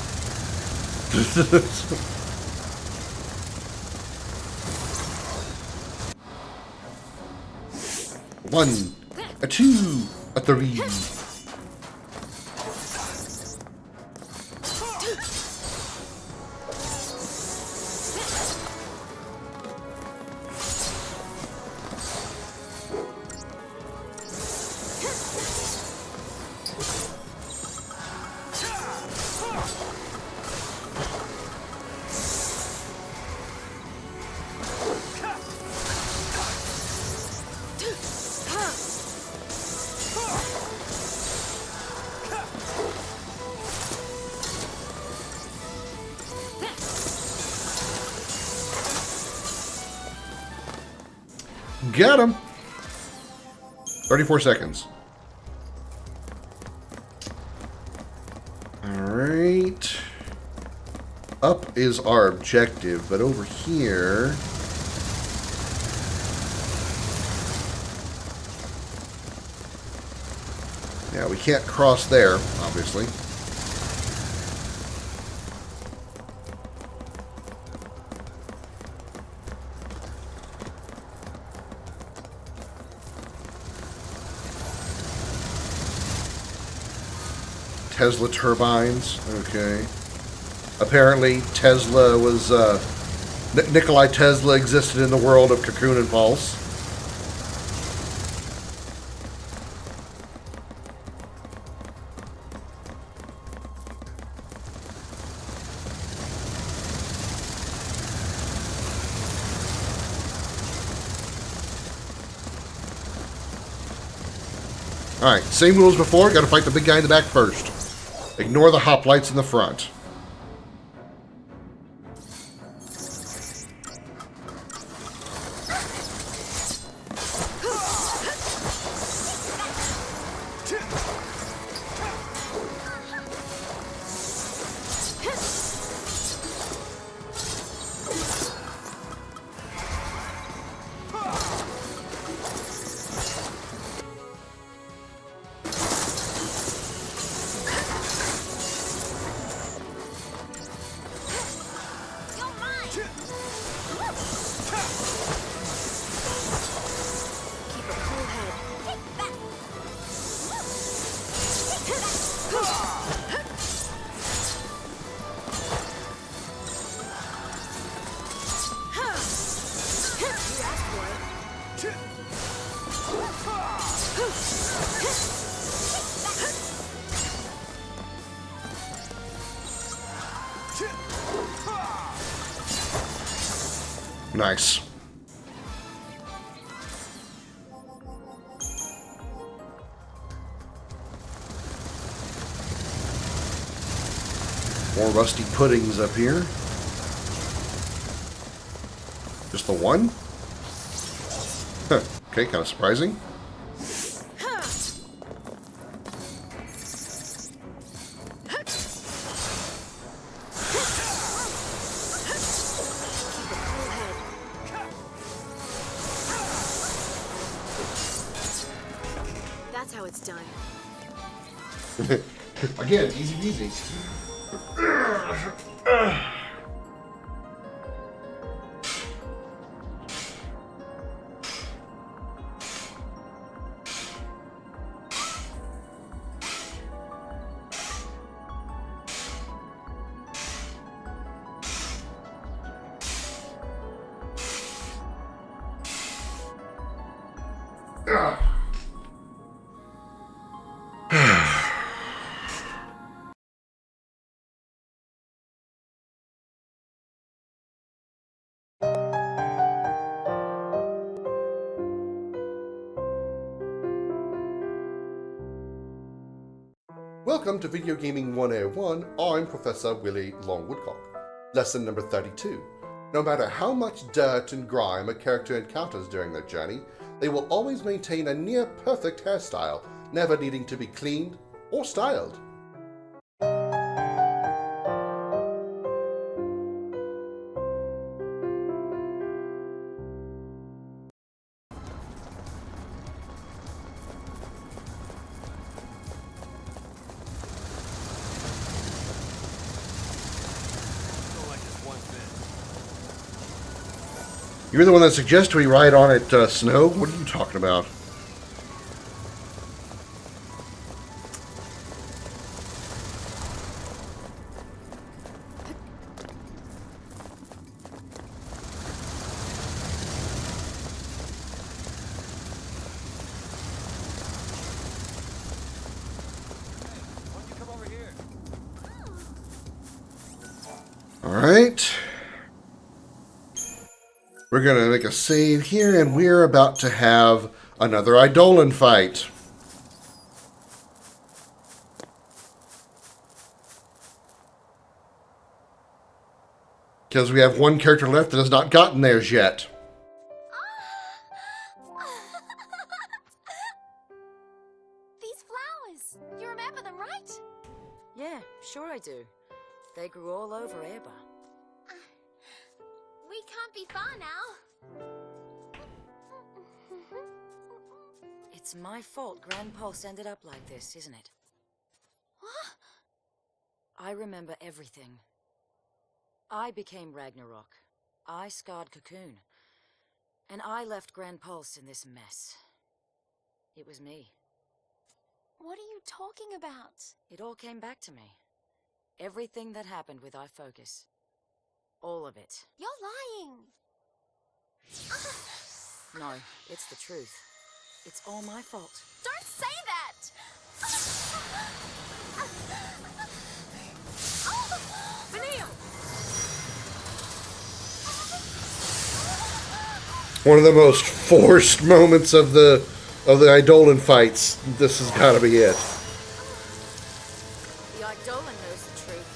One, a two, a three. Got him. 34 seconds. All right. Up is our objective, but over here... Yeah, we can't cross there, obviously. Tesla turbines. Okay. Apparently, Tesla was... Nikolai Tesla existed in the world of Cocoon and Pulse. Alright, same rules before. Gotta fight the big guy in the back first. Ignore the hoplites in the front. Nice. More rusty puddings up here. Just the one? Huh. Okay, kind of surprising. That's how it's done. Again, easy peasy. Welcome to Video Gaming 101. I'm Professor Willie Longwoodcock. Lesson number 32. No matter how much dirt and grime a character encounters during their journey, they will always maintain a near-perfect hairstyle, never needing to be cleaned or styled. You're the one that suggested we ride on it, Snow? What are you talking about? Alright. We're going to make a save here, and we're about to have another Eidolon fight. Because we have one character left that has not gotten theirs yet. These flowers, you remember them, right? Yeah, sure I do. They grew all over Airbar. We can't be far now. It's my fault Grand Pulse ended up like this, isn't it? What? I remember everything. I became Ragnarok. I scarred Cocoon. And I left Grand Pulse in this mess. It was me. What are you talking about? It all came back to me. Everything that happened with iFocus. All of it. You're lying. No, it's the truth. It's all my fault. Don't say that! One of the most forced moments of the Eidolon fights. This has got to be it. The Eidolon knows the truth.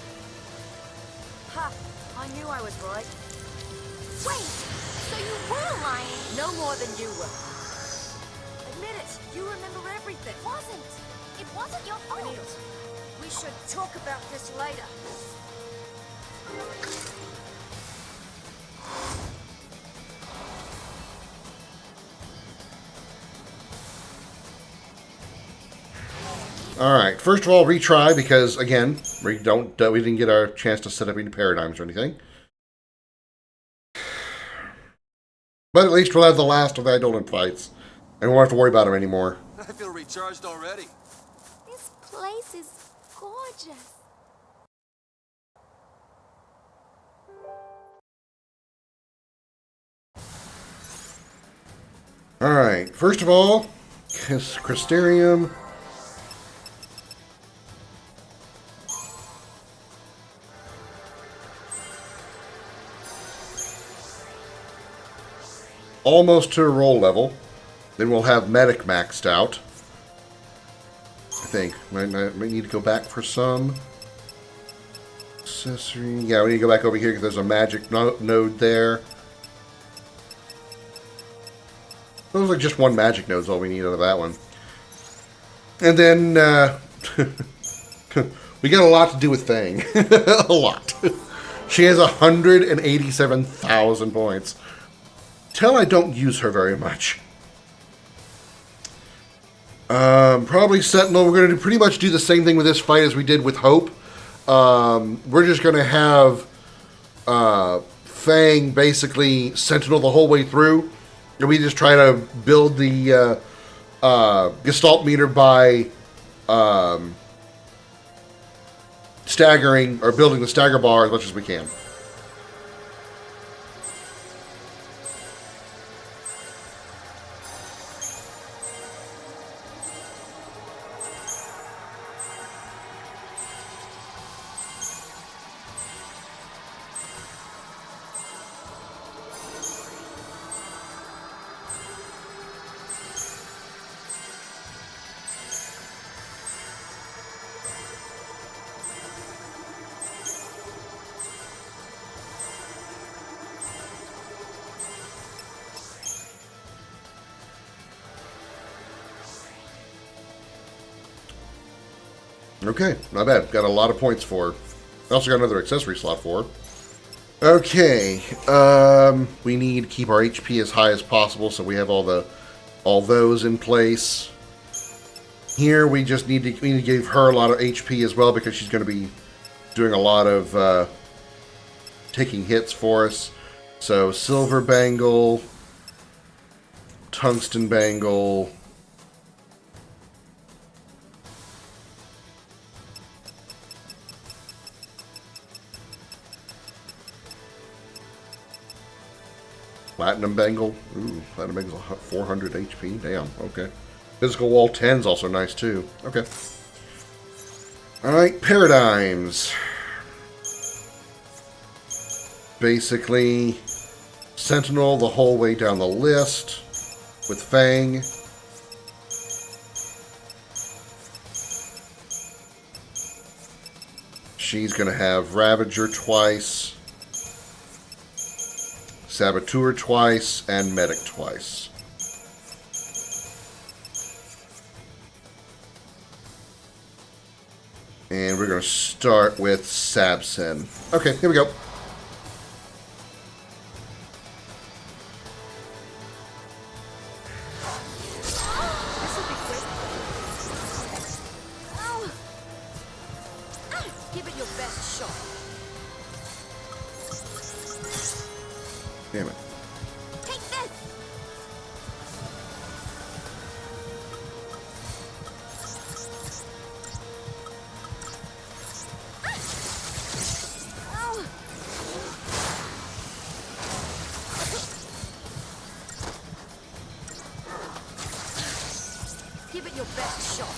Ha! I knew I was right. Wait! So you were lying? No more than you were. Admit it. You remember everything. It wasn't your fault. We should talk about this later. Alright, first of all, retry, because, again, we didn't get our chance to set up any paradigms or anything. But at least we'll have the last of the Eidolon fights, and we won't have to worry about them anymore. I feel recharged already. This place is gorgeous. Alright, first of all, Crystarium. Almost to a roll level. Then we'll have Medic maxed out. I think. Might need to go back for some. Let's accessory. Yeah, we need to go back over here because there's a magic node there. Looks like just one magic node is all we need out of that one. And then we got a lot to do with Fang. A lot. She has 187,000 points. Tell I don't use her very much. Probably Sentinel. We're going to pretty much do the same thing with this fight as we did with Hope. We're just going to have Fang basically Sentinel the whole way through. And we just try to build the Gestalt meter by staggering or building the stagger bar as much as we can. Okay, not bad. Got a lot of points for her. I also got another accessory slot for her. Okay, we need to keep our HP as high as possible, so we have all those in place. Here we just need to give her a lot of HP as well because she's going to be doing a lot of taking hits for us. So silver bangle, tungsten bangle. Platinum Bangle. Ooh, Platinum Bangle's 400 HP. Damn, okay. Physical Wall 10's also nice, too. Okay. Alright, Paradigms. Basically, Sentinel the whole way down the list with Fang. She's going to have Ravager twice. Saboteur twice, and Medic twice. And we're going to start with Sabsen. Okay, here we go. Give it your best shot. Damn it. Take this! Give it your best shot.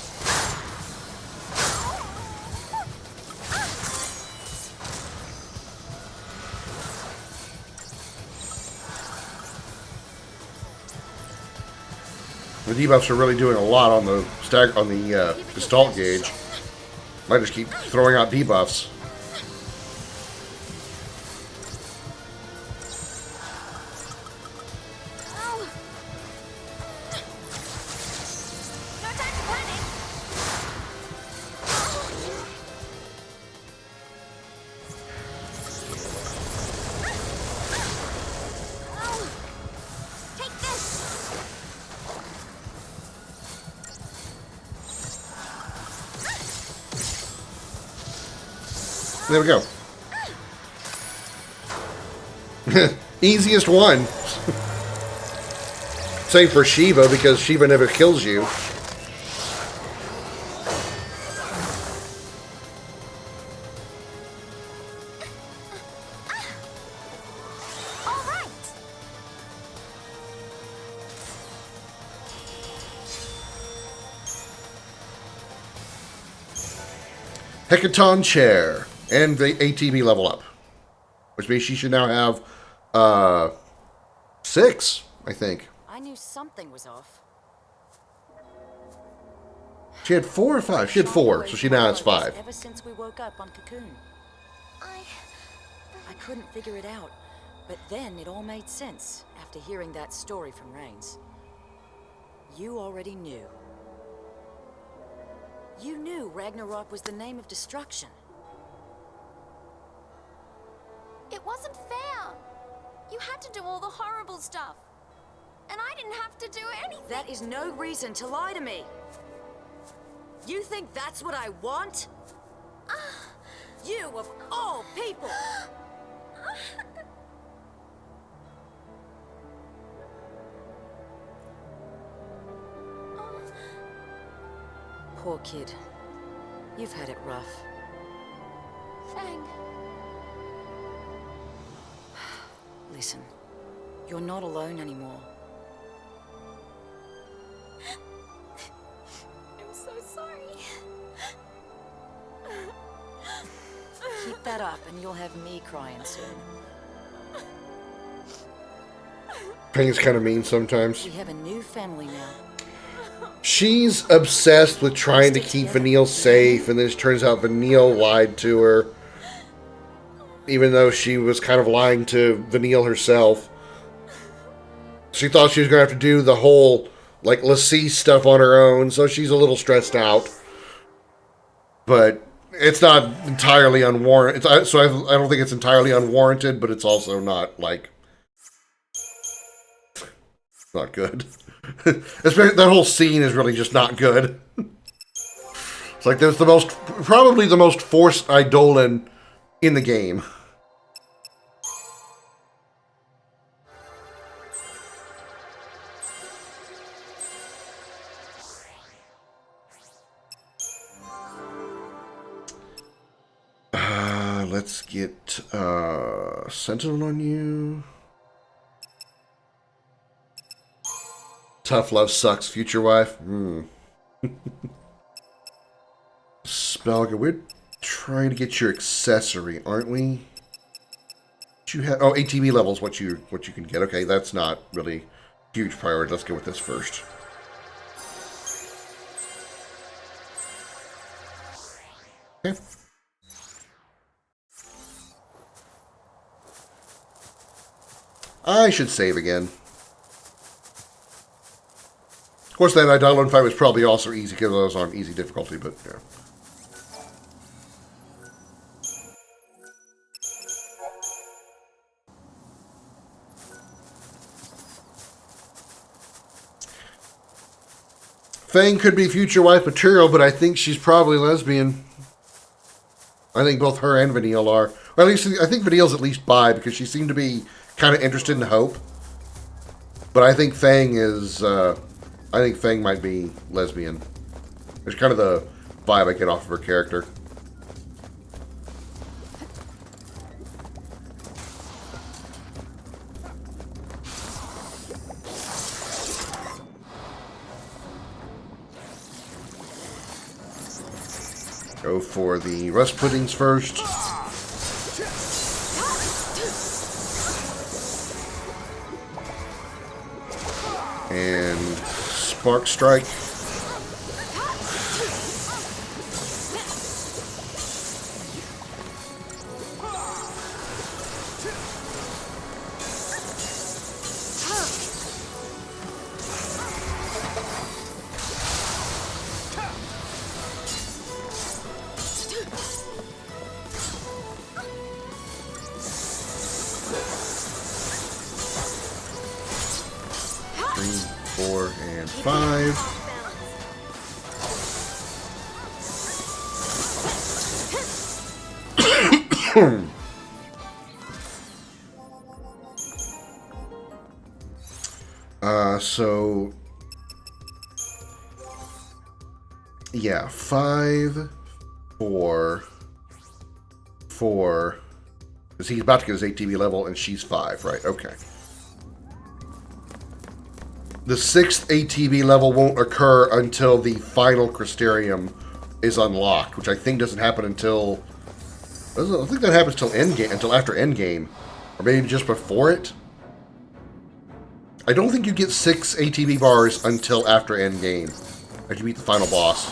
The debuffs are really doing a lot on the Gestalt gauge. Might just keep throwing out debuffs. There we go. Easiest one. Same for Shiva, because Shiva never kills you. Hecaton Chair. And the ATB level up. Which means she should now have 6, I think. I knew something was off. She had 4 or 5? She had 4, so she now has 5. Ever since we woke up on Cocoon. I couldn't figure it out, but then it all made sense after hearing that story from Rains. You already knew. You knew Ragnarok was the name of destruction. It wasn't fair. You had to do all the horrible stuff. And I didn't have to do anything. That is no reason to lie to me. You think that's what I want? You of all people! Poor kid. You've had it rough. Fang. Listen, you're not alone anymore. I'm so sorry. Keep that up and you'll have me crying soon. Fang's kind of mean sometimes. We have a new family now. She's obsessed with trying to keep Vanille safe, and then it turns out Vanille lied to her. Even though she was kind of lying to Vanille herself. She thought she was going to have to do the whole, like, Lassie stuff on her own, so she's a little stressed out. But it's not entirely unwarranted. So I don't think it's entirely unwarranted, but it's also not, like, not good. Especially that whole scene is really just not good. It's like there's probably the most forced Eidolon in the game. Let's get Sentinel on you. Tough love sucks, future wife. Spelga, we're trying to get your accessory, aren't we? You have ATB levels. What you can get. Okay, that's not really huge priority. Let's go with this first. Okay. I should save again. Of course, that Eidolon fight was probably also easy because I was on easy difficulty, but yeah. Fang could be future wife material, but I think she's probably lesbian. I think both her and Vanille are. Or at least, I think Vanille's at least bi, because she seemed to be kind of interested in Hope. But I think Fang is... I think Fang might be lesbian. It's kind of the vibe I get off of her character. Go for the rust puddings first. And Spark Strike. So yeah, 5, 4, 4. Because he's about to get his ATB level, and she's 5, right? Okay. The 6th ATB level won't occur until the final Crystarium is unlocked, which I think doesn't happen until... I don't think that happens until after Endgame, or maybe just before it. I don't think you get 6 ATB bars until after Endgame, after you beat the final boss.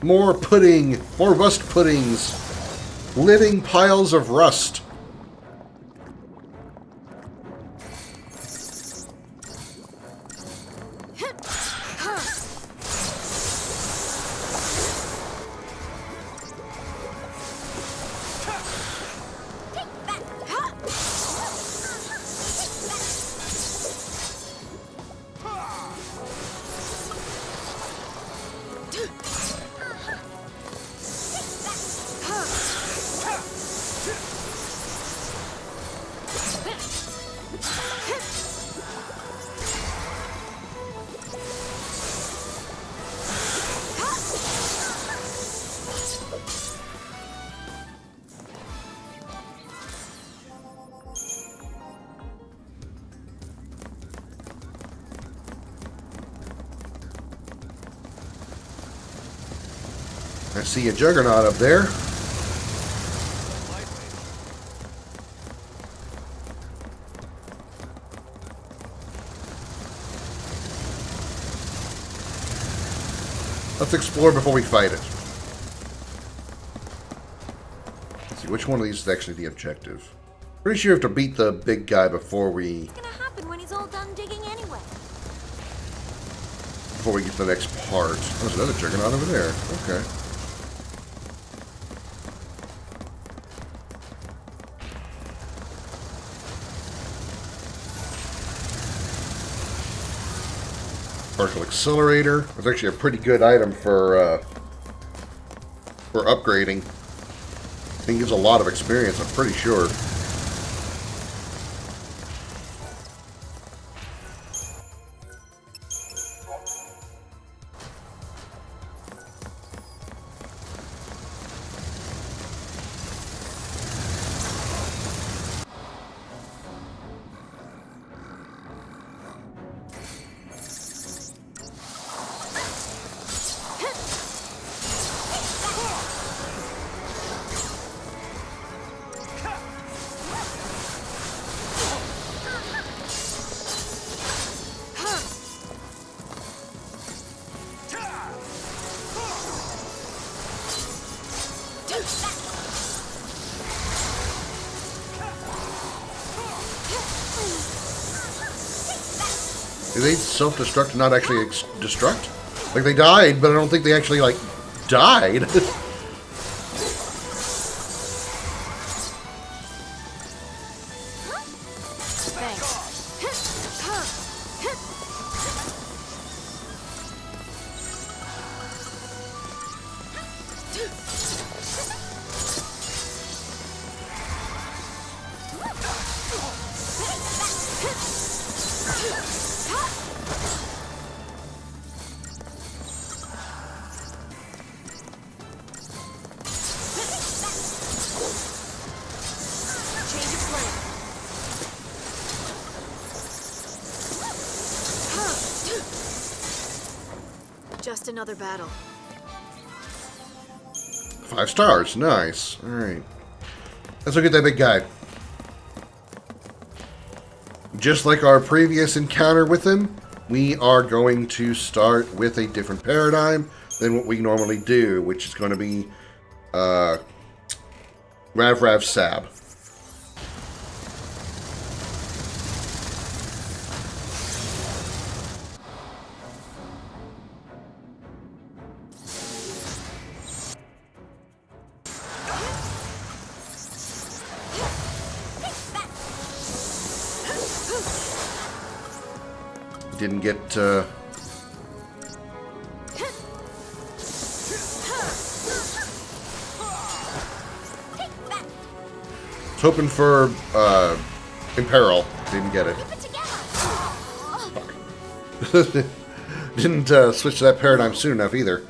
More pudding. More rust puddings. Living piles of rust. I see a juggernaut up there. Let's explore before we fight it. Let's see, which one of these is actually the objective? Pretty sure you have to beat the big guy before we... What's gonna happen when he's all done digging anyway? Before we get to the next part. Oh, there's another juggernaut over there. Okay. Particle accelerator. It's actually a pretty good item for upgrading. I think it gives a lot of experience, I'm pretty sure. Do they self-destruct and not actually destruct? Like, they died, but I don't think they actually, like, died. Just another battle. 5 stars. Nice. Alright. Let's look at that big guy. Just like our previous encounter with him, we are going to start with a different paradigm than what we normally do, which is going to be Rav Sab. Didn't get was hoping for Imperil. Didn't get it. Fuck. Didn't switch to that paradigm soon enough either.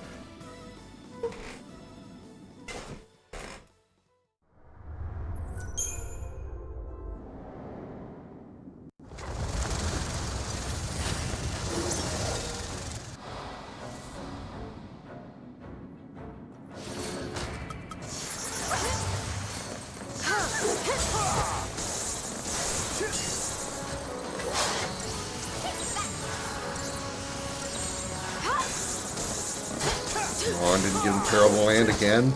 Oh, and didn't give him terrible land again.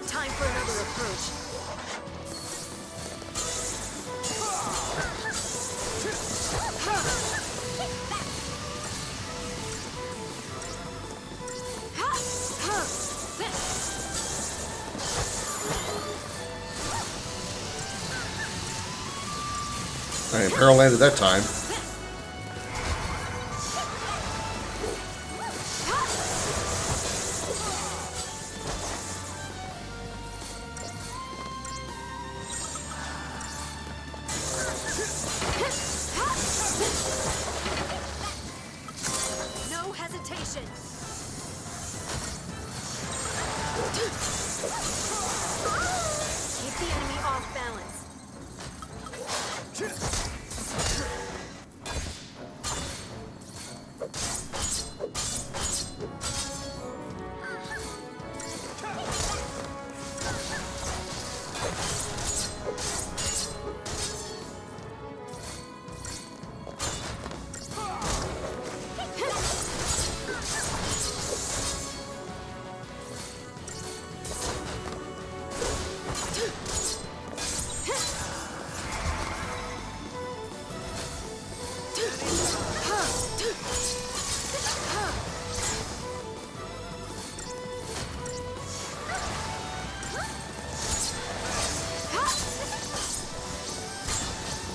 Time for another approach. I Imperial landed that time. No hesitation. Keep the enemy off balance.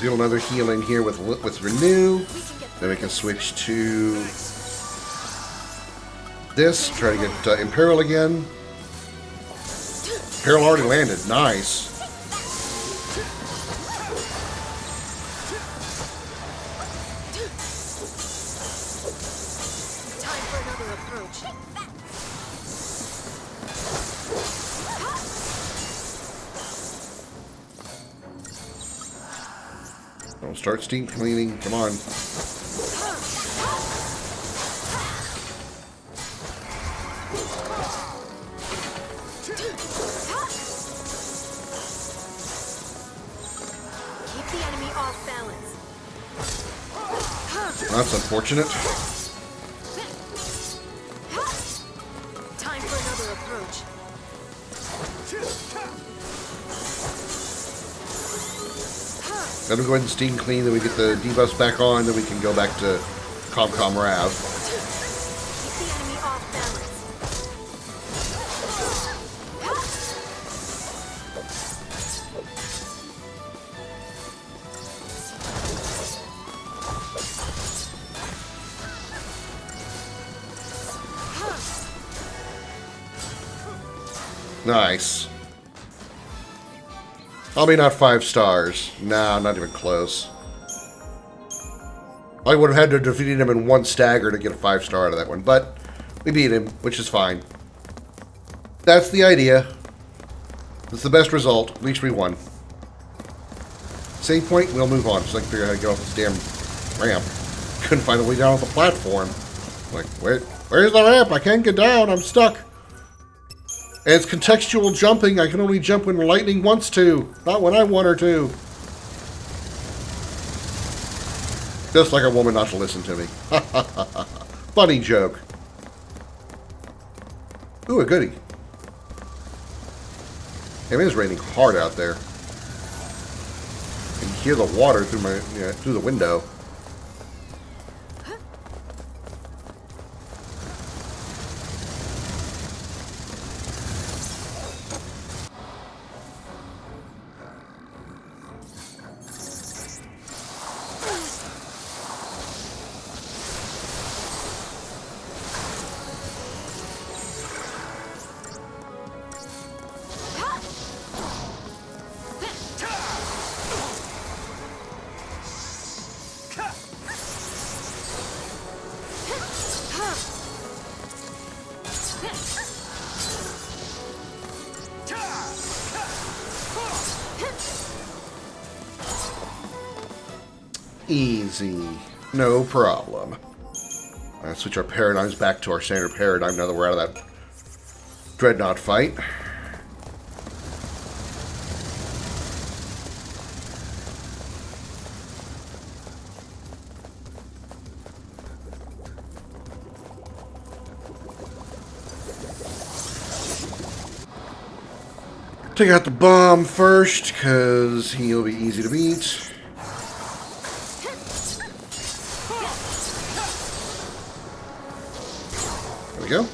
Do another healing here with Renew. Then we can switch to this. Try to get Imperial again. Imperial already landed. Nice. Time for another approach. Don't start steam cleaning. Come on. Keep the enemy off balance. That's unfortunate. Time for another approach. Let him go ahead and steam clean, then we get the debuffs back on, then we can go back to ComCom Rav. Keep the enemy off balance. Nice. I mean, not 5 stars. Nah, not even close. I would have had to have defeated him in 1 stagger to get a 5-star out of that one, but we beat him, which is fine. That's the idea. It's the best result. At least we won. Save point, we'll move on, so I can figure out how to get off this damn ramp. Couldn't find a way down off the platform. Like, where's the ramp? I can't get down. I'm stuck. And it's contextual jumping. I can only jump when lightning wants to, not when I want her to. Just like a woman not to listen to me. Funny joke. Ooh, a goodie. It is raining hard out there. I can hear the water through the window. Easy. No problem. Let's switch our paradigms back to our standard paradigm now that we're out of that Dreadnought fight. Take out the bomb first, because he'll be easy to beat. There we go.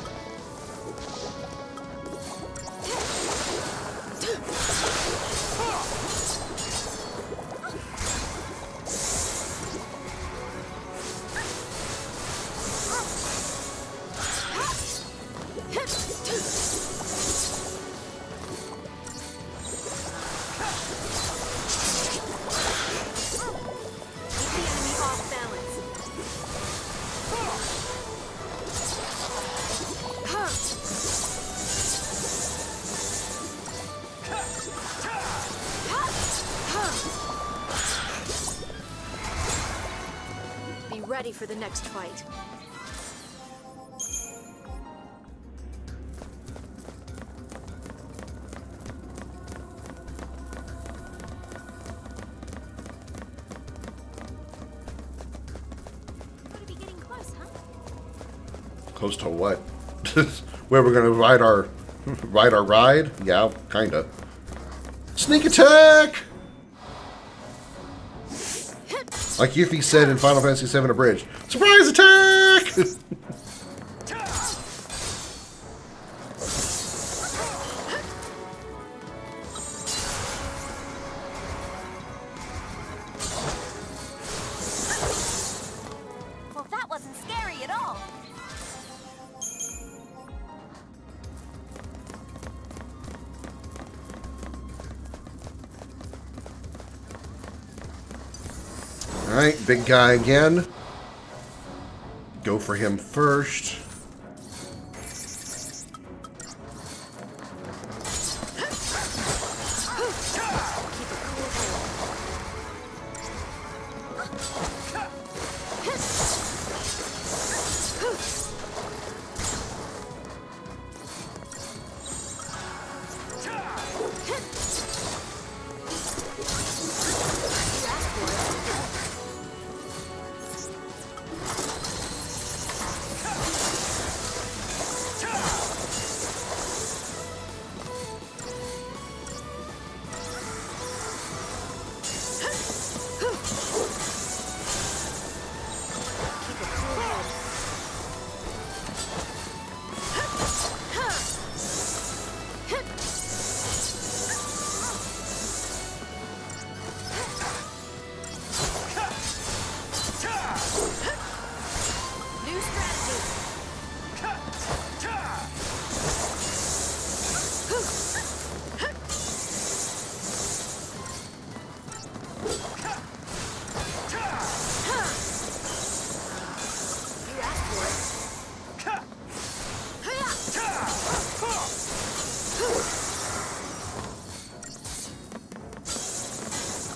Ready for the next fight. Gotta be getting close, huh? Close to what? Where we're gonna ride our ride? Yeah, kinda. Sneak attack! Like Yuffie said in Final Fantasy VII Abridged. Surprise attack! Well, that wasn't scary at all. Alright, big guy again. Go for him first.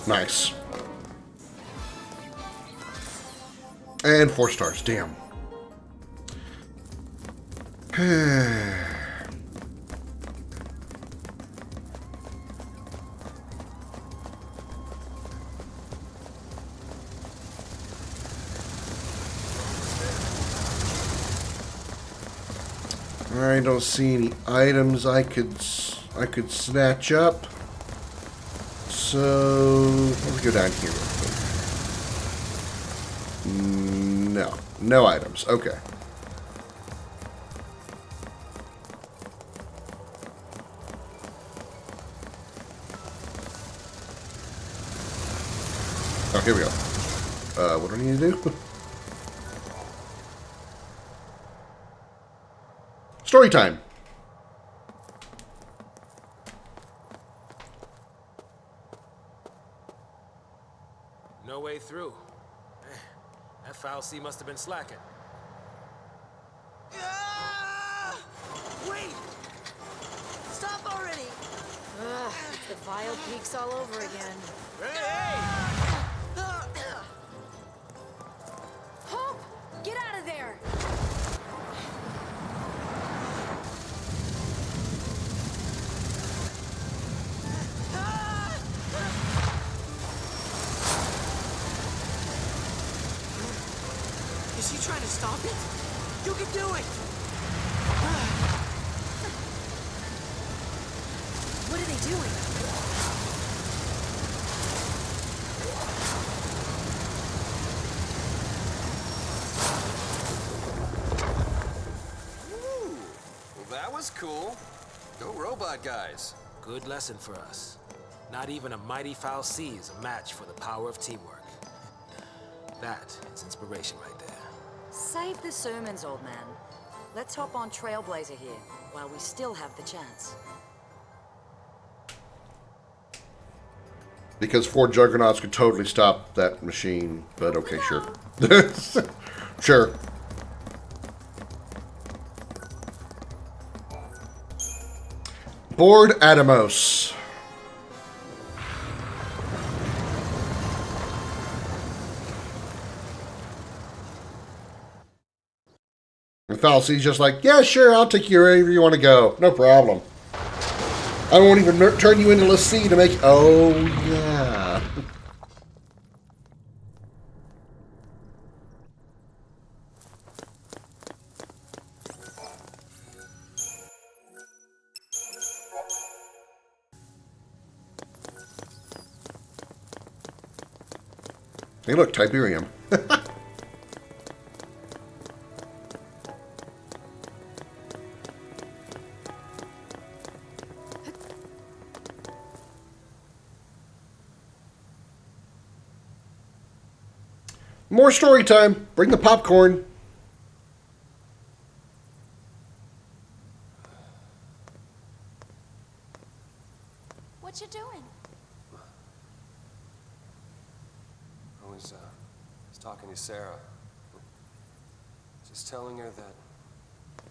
Nice. And 4 stars, damn. I don't see any items I could snatch up. So let's go down here real quick. No items. Okay. Oh, here we go. What do I need to do? Story time. No way through. That foul C must have been slacking. Wait! Stop already! Ugh, it's the vile peaks all over again. Hope! Get out of there! Is he trying to stop it? You can do it! What are they doing? Ooh, well, that was cool. Go robot guys. Good lesson for us. Not even a mighty foul sea is a match for the power of teamwork. That is inspiration right there. Save the sermons, old man. Let's hop on Trailblazer here, while we still have the chance. Because 4 Juggernauts could totally stop that machine, but okay, sure. Sure. Board Atomos. And Falsey's just like, yeah, sure, I'll take you wherever you want to go. No problem. I won't even turn you into Lassie to make... Oh, yeah. Hey, look, Tiberium. More story time. Bring the popcorn. What you doing? I was talking to Sarah. Just telling her that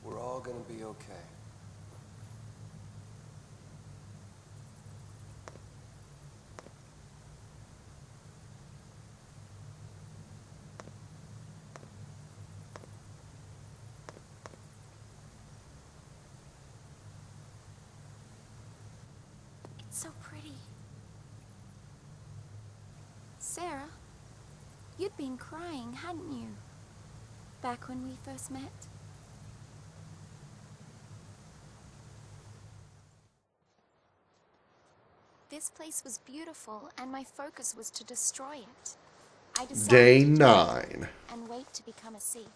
we're all gonna be okay. It's so pretty. Sarah, you'd been crying, hadn't you? Back when we first met? This place was beautiful, and my focus was to destroy it. I decided Day to do 9. and wait to become a sea.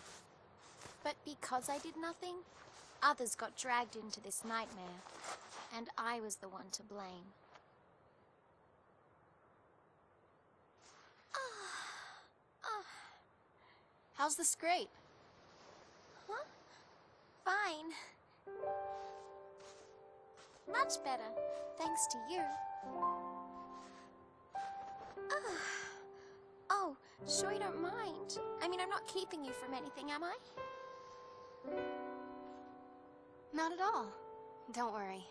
But because I did nothing, others got dragged into this nightmare, and I was the one to blame. How's the scrape? Huh? Fine. Much better, thanks to you. Oh, sure you don't mind. I mean, I'm not keeping you from anything, am I? Not at all. Don't worry.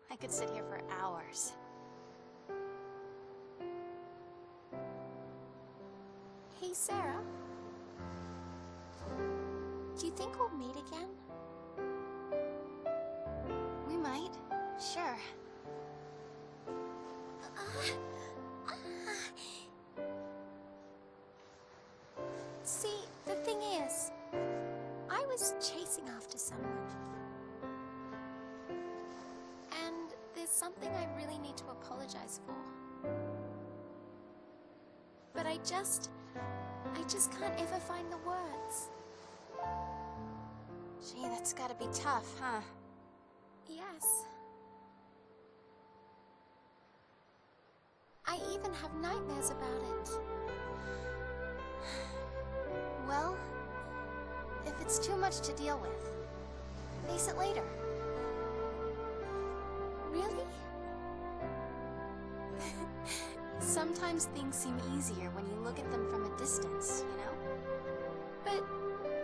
I could sit here for hours. Hey, Sarah. Do you think we'll meet again? We might. Sure. See, the thing is, I was chasing after someone. And there's something I really need to apologize for. But I just can't ever find the words. Gee, that's gotta be tough, huh? Yes. I even have nightmares about it. Well, if it's too much to deal with, face it later. Really? Sometimes things seem easier when you look at them from a distance, you know? But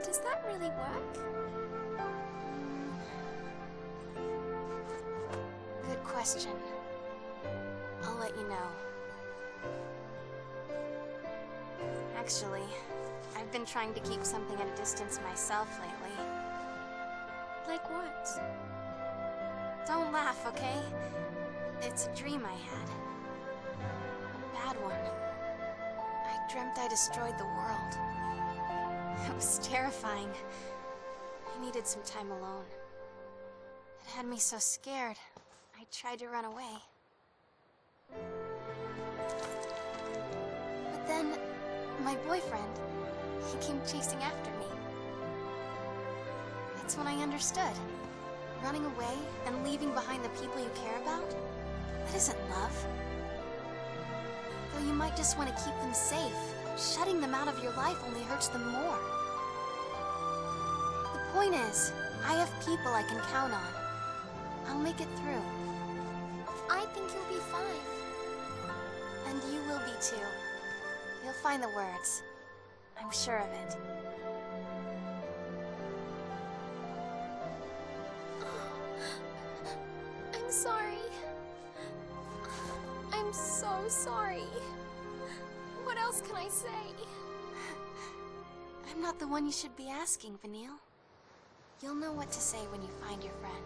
does that really work? Good question. I'll let you know. Actually, I've been trying to keep something at a distance myself lately. Like what? Don't laugh, okay? It's a dream I had. A bad one. I dreamt I destroyed the world. It was terrifying. I needed some time alone. It had me so scared. I tried to run away. But then, my boyfriend, he came chasing after me. That's when I understood. Running away and leaving behind the people you care about? That isn't love. Though you might just want to keep them safe, shutting them out of your life only hurts them more. The point is, I have people I can count on. I'll make it through. I think you'll be fine. And you will be too. You'll find the words. I'm sure of it. I'm sorry. I'm so sorry. What else can I say? I'm not the one you should be asking, Vanille. You'll know what to say when you find your friend.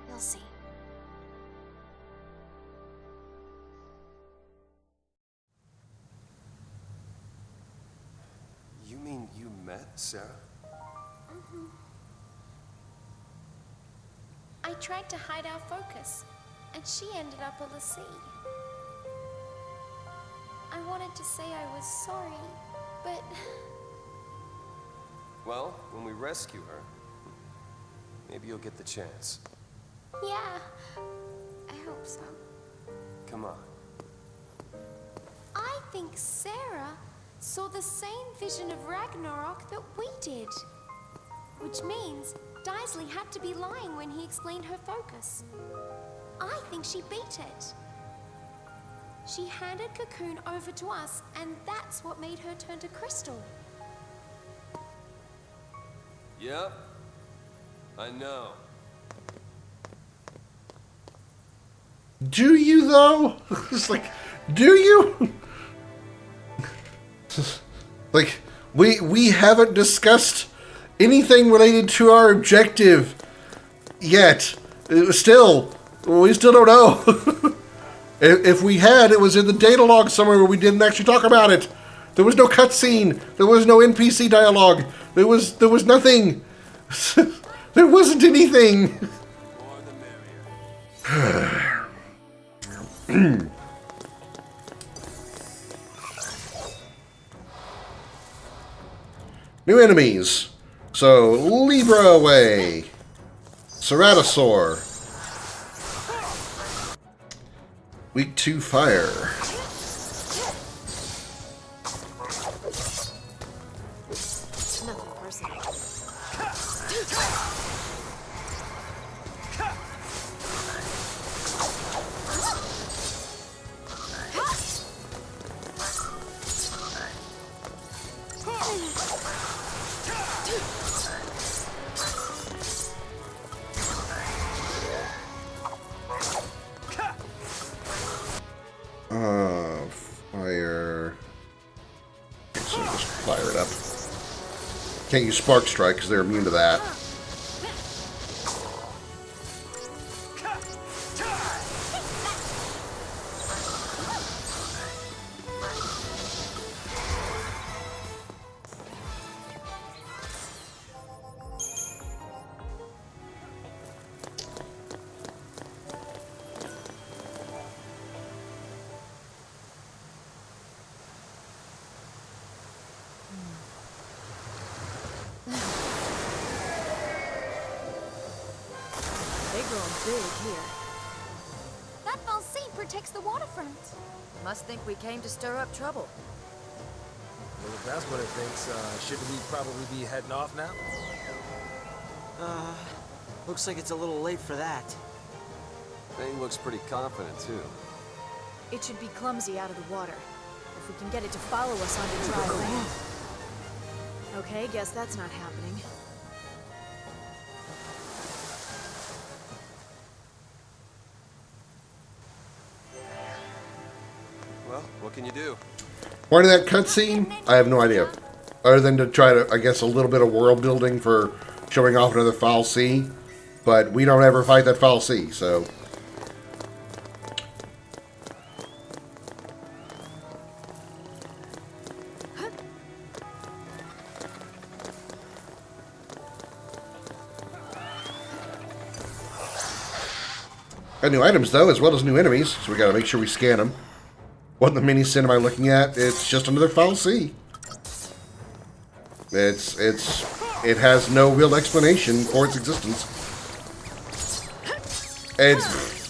You'll see. You mean you met Sarah? Mm-hmm. I tried to hide our focus, and she ended up on the sea. I wanted to say I was sorry, but... Well, when we rescue her, maybe you'll get the chance. Yeah, I hope so. Come on. I think Sarah saw the same vision of Ragnarok that we did. Which means Daisley had to be lying when he explained her focus. I think she beat it. She handed Cocoon over to us, and that's what made her turn to Crystal. Yep. I know. Do you though? It's like, do you? Like, we haven't discussed anything related to our objective yet. We still don't know. If we had, it was in the data log somewhere where we didn't actually talk about it. There was no cutscene. There was no NPC dialogue. There was nothing. There wasn't anything. New enemies. So, Libra away. Ceratosaur. Weak to fire. Nothing personal. Fire. Okay, so just fire it up. Can't use Spark Strike because they're immune to that. They're growing big here. That Valsea protects the waterfront. Must think we came to stir up trouble. Well, if that's what it thinks, shouldn't we probably be heading off now? Looks like it's a little late for that. Thing looks pretty confident, too. It should be clumsy out of the water. If we can get it to follow us onto dry land. Okay, guess that's not happening. Well, what can you do? Why did that cutscene? I have no idea. Other than to try to, I guess, a little bit of world building for showing off another Foul Sea. But we don't ever fight that Foul Sea, so... Got new items, though, as well as new enemies, so we gotta make sure we scan them. What in the mini-sin am I looking at? It's just another Foul C. It has no real explanation for its existence. I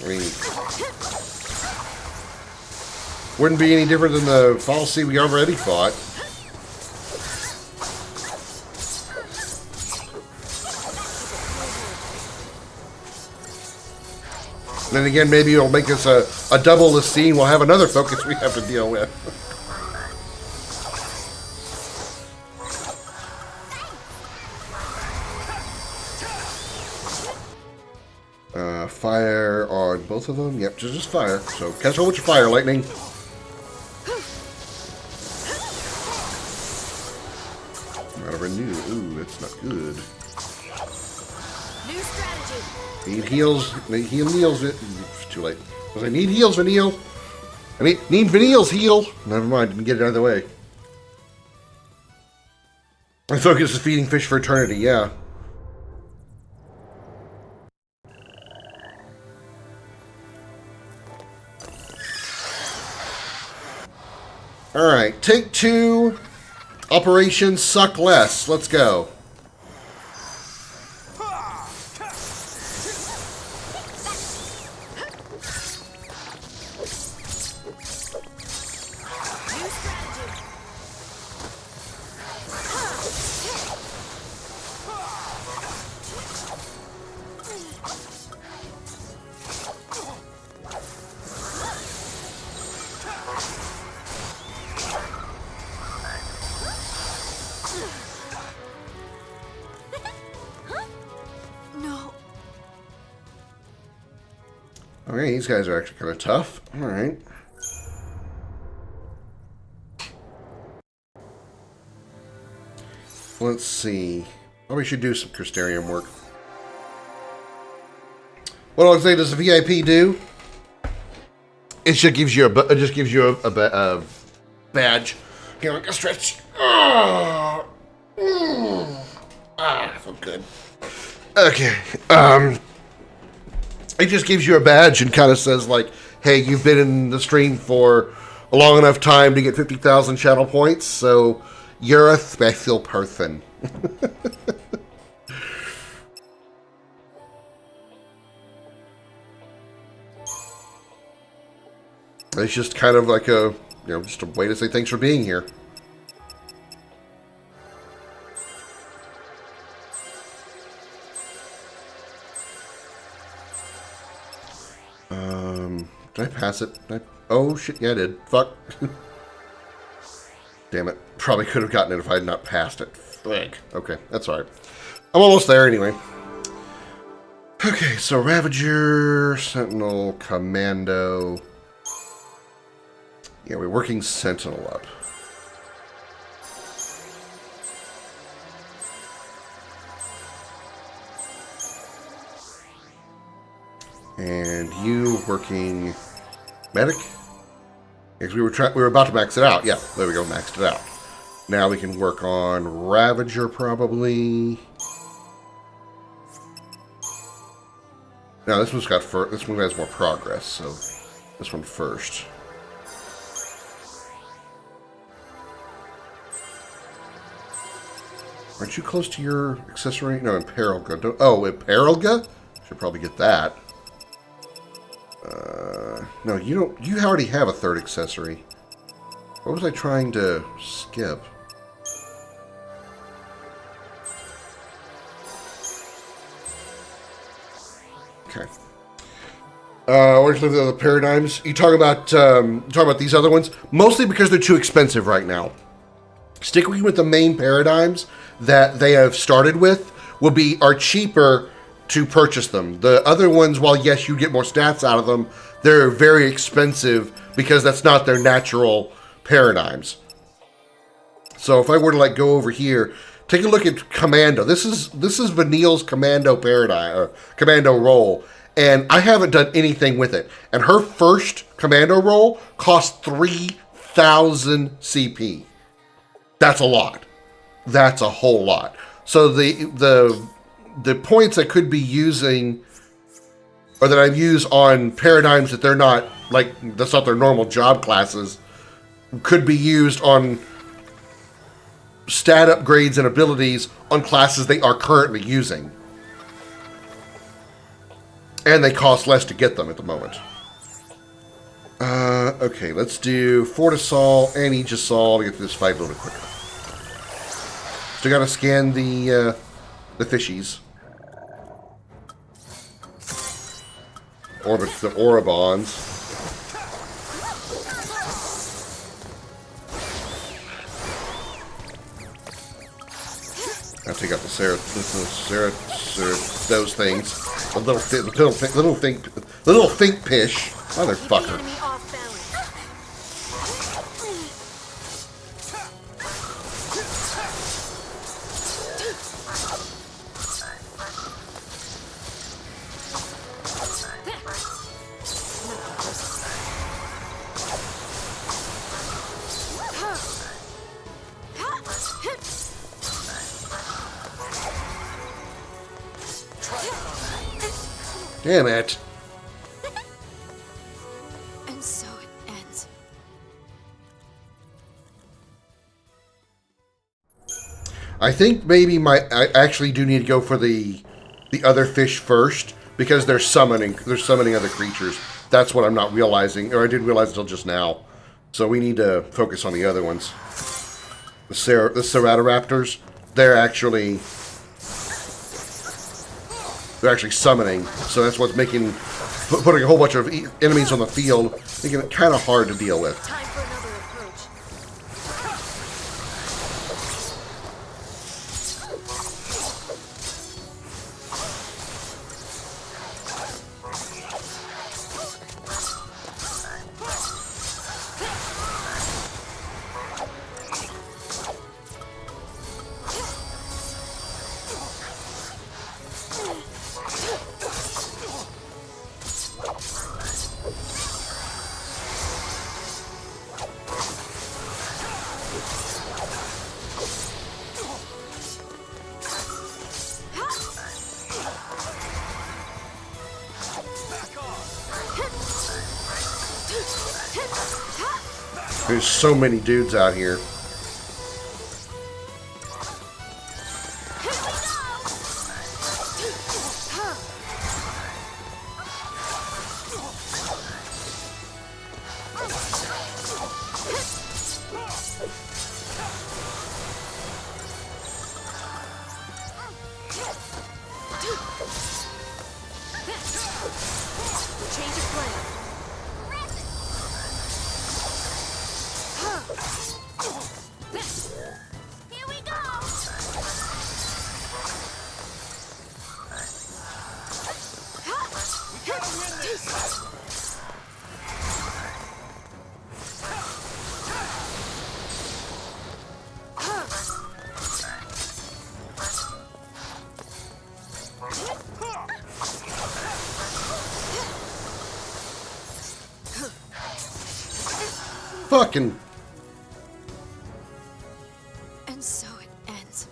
mean, wouldn't be any different than the Foul C we already fought. And then again, maybe it'll make us a double the scene. We'll have another focus we have to deal with. Fire on both of them? Yep, just fire. So catch on with your fire, lightning. Not a renew. Ooh, that's not good. New strategy. Need heals. Need heals. It's too late. I need heals, Vanille. I need Vanille's heal. Never mind. Didn't get it out of the way. My focus is feeding fish for eternity. Yeah. All right. Take 2. Operation Suck Less. Let's go. Okay, these guys are actually kind of tough. All right. Let's see. Probably should do some Crystarium work. What I'll say, does the VIP do? It just gives you a badge. Here, like a stretch. I feel good. Okay. It just gives you a badge and kind of says, like, hey, you've been in the stream for a long enough time to get 50,000 channel points, so you're a special person. It's just kind of like a, just a way to say thanks for being here. Did I pass it? Oh, shit, yeah, I did. Fuck. Damn it. Probably could have gotten it if I had not passed it. Fuck. Okay, that's alright. I'm almost there anyway. Okay, so Ravager, Sentinel, Commando. Yeah, we're working Sentinel up. And you working medic? Because we were about to max it out. Yeah, there we go, maxed it out. Now we can work on Ravager probably. Now this one's got this one has more progress, so this one first. Aren't you close to your accessory? No, Imperilga. Oh, Imperilga? Should probably get that. No, you don't. You already have a third accessory. What was I trying to skip? Okay. Where's the other paradigms? You talk about these other ones, mostly because they're too expensive right now. Sticking with the main paradigms that they have started with are cheaper to purchase them. The other ones, while yes, you get more stats out of them, they're very expensive because that's not their natural paradigms. So if I were to go over here, take a look at Commando. This is Vanille's Commando paradigm or Commando role, and I haven't done anything with it. And her first Commando role cost 3,000 CP. That's a lot. That's a whole lot. So the points I could be using or that I've used on paradigms that they're not, like, that's not their normal job classes, could be used on stat upgrades and abilities on classes they are currently using. And they cost less to get them at the moment. Okay, let's do Fortisol and Aegisol to get through this fight a little bit quicker. Still gotta scan the fishies. Or the Orobons. I'll take out those things. The little think pish. Motherfucker. Damn it. And so it ends. I think maybe I actually do need to go for the other fish first, because they're summoning other creatures. That's what I'm not realizing, or I didn't realize until just now. So we need to focus on the other ones. The Ceratoraptors, they're actually summoning, so that's what's putting a whole bunch of enemies on the field, making it kind of hard to deal with. Time for another approach. There's so many dudes out here. Change of plan. Here we go! We gotta win this! Fucking. And so it ends.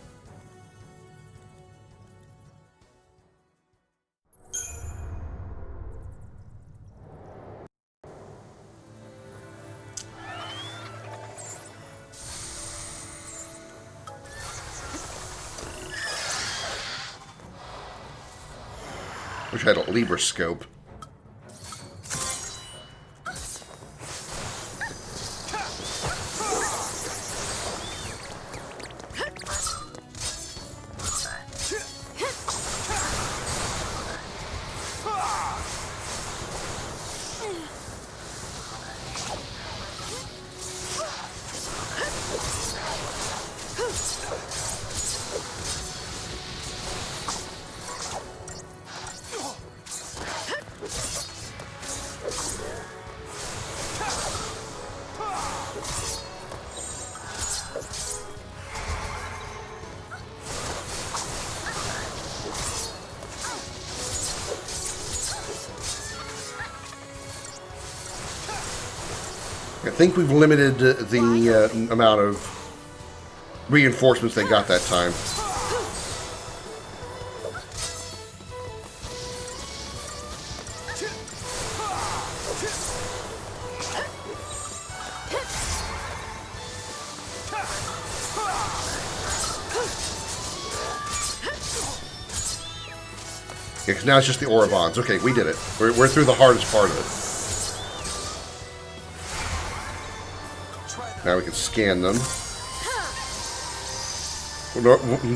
Wish I had a Libra scope. I think we've limited the amount of reinforcements they got that time. Yeah, 'cause now it's just the Orobons. Okay, we did it. We're through the hardest part of it. Now we can scan them.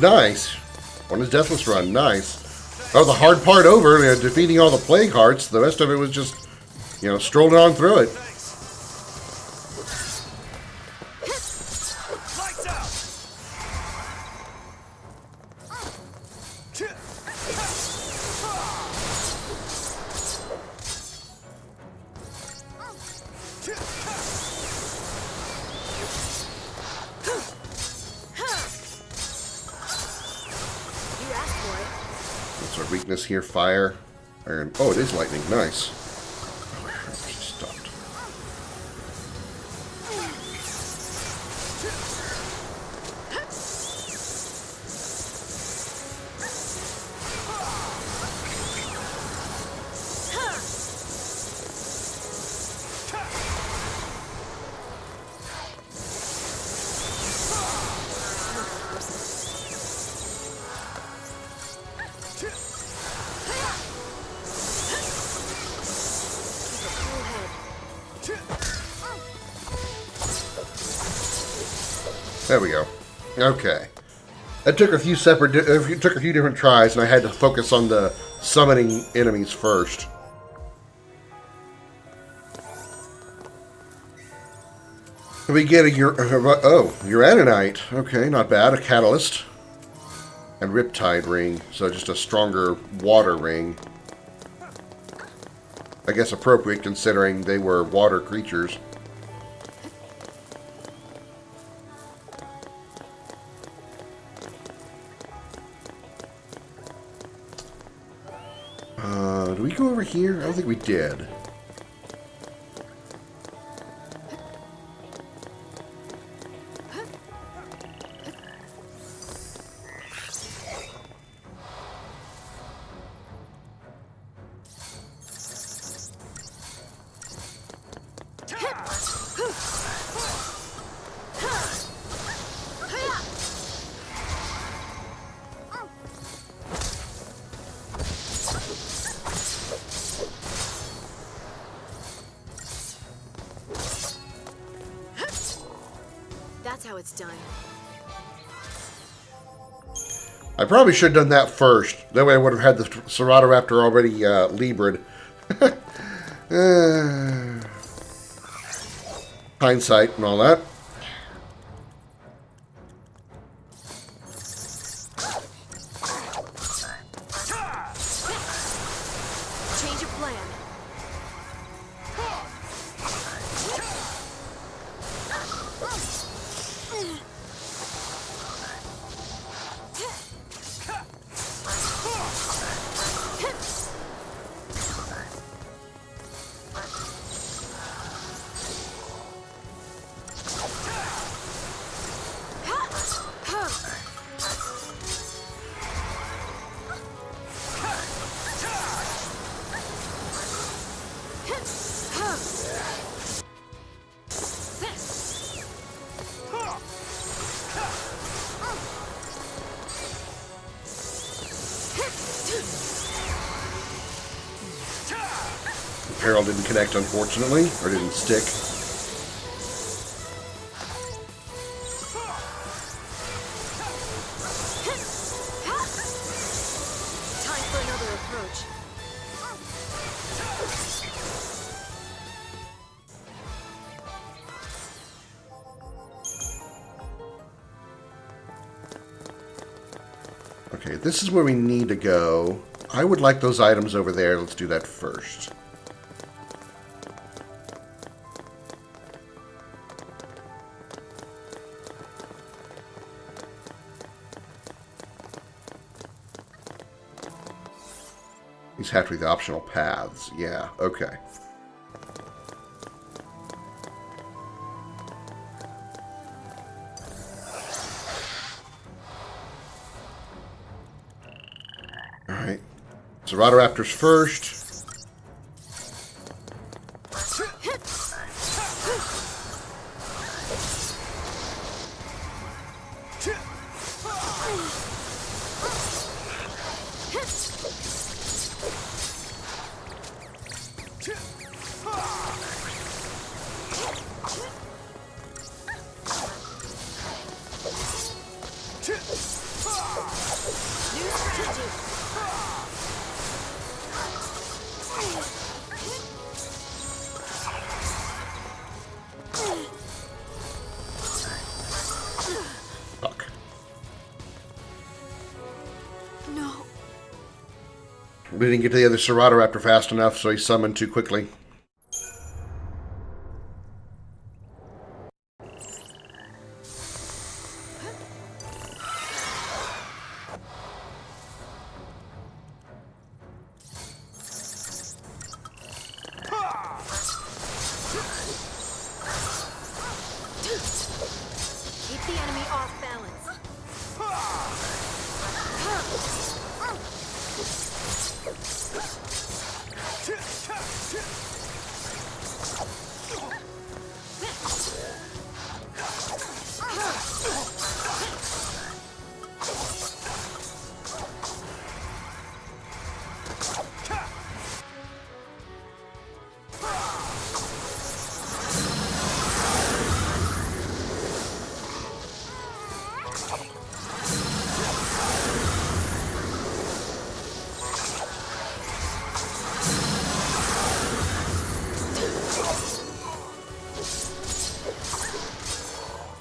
Nice. On his Deathless Run. Nice. Oh, the hard part over, defeating all the Plague Hearts. The rest of it was just, strolling on through it. What's our weakness here? Fire. Iron. Oh, it is lightning. Nice. Stopped. There we go. Okay. That took a few different tries, and I had to focus on the summoning enemies first. We get a Uranite. Okay, not bad. A catalyst. And Riptide ring, so just a stronger water ring. I guess appropriate considering they were water creatures. Did we go over here? I don't think we did. That's how it's done. I probably should have done that first. That way I would have had the Ceratopraptor already Librid. Hindsight and all that. Change of plan. Peril didn't connect, unfortunately, or didn't stick. Time for another approach. Okay, this is where we need to go. I would like those items over there. Let's do that first. These have to be the optional paths. Yeah, okay. Alright. Ceratopraptors first. We didn't get to the other Ceratopraptor fast enough, so he summoned too quickly. Keep the enemy off balance.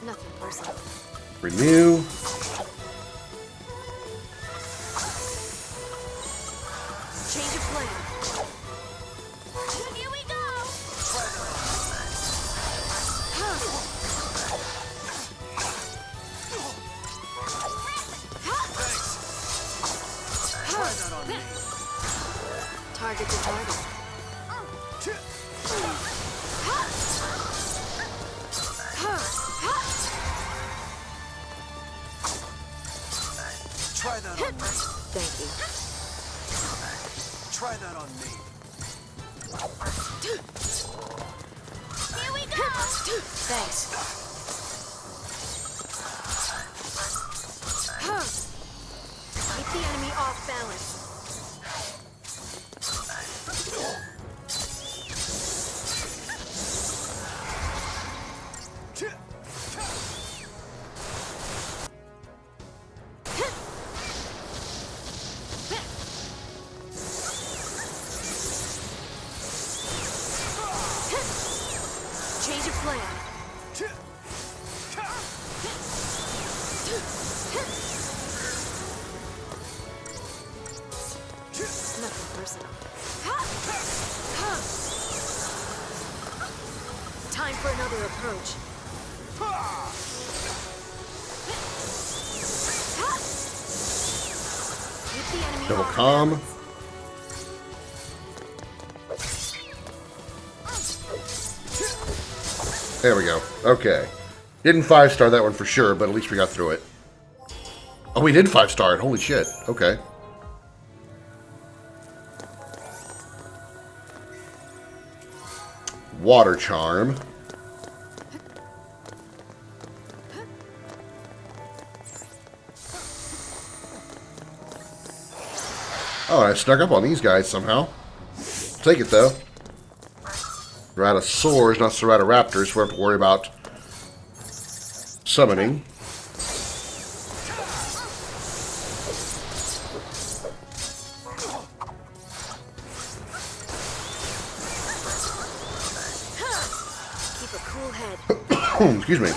Nothing personal. Renew. Change of plan. Here we go! Target to target. Try that on me. Thank you. Try that on me. Here we go! Thanks. Keep the enemy off balance. Change of plan. Nothing personal. Time for another approach. Keep the enemy Double off calm. balance. There we go. Okay. Didn't 5-star that one for sure, but at least we got through it. Oh, we did 5-star it. Holy shit. Okay. Water charm. Oh, I snuck up on these guys somehow. Take it though. Ceratosaurs, not Ceratopraptors, so we don't have to worry about summoning. Keep a cool head. Excuse me.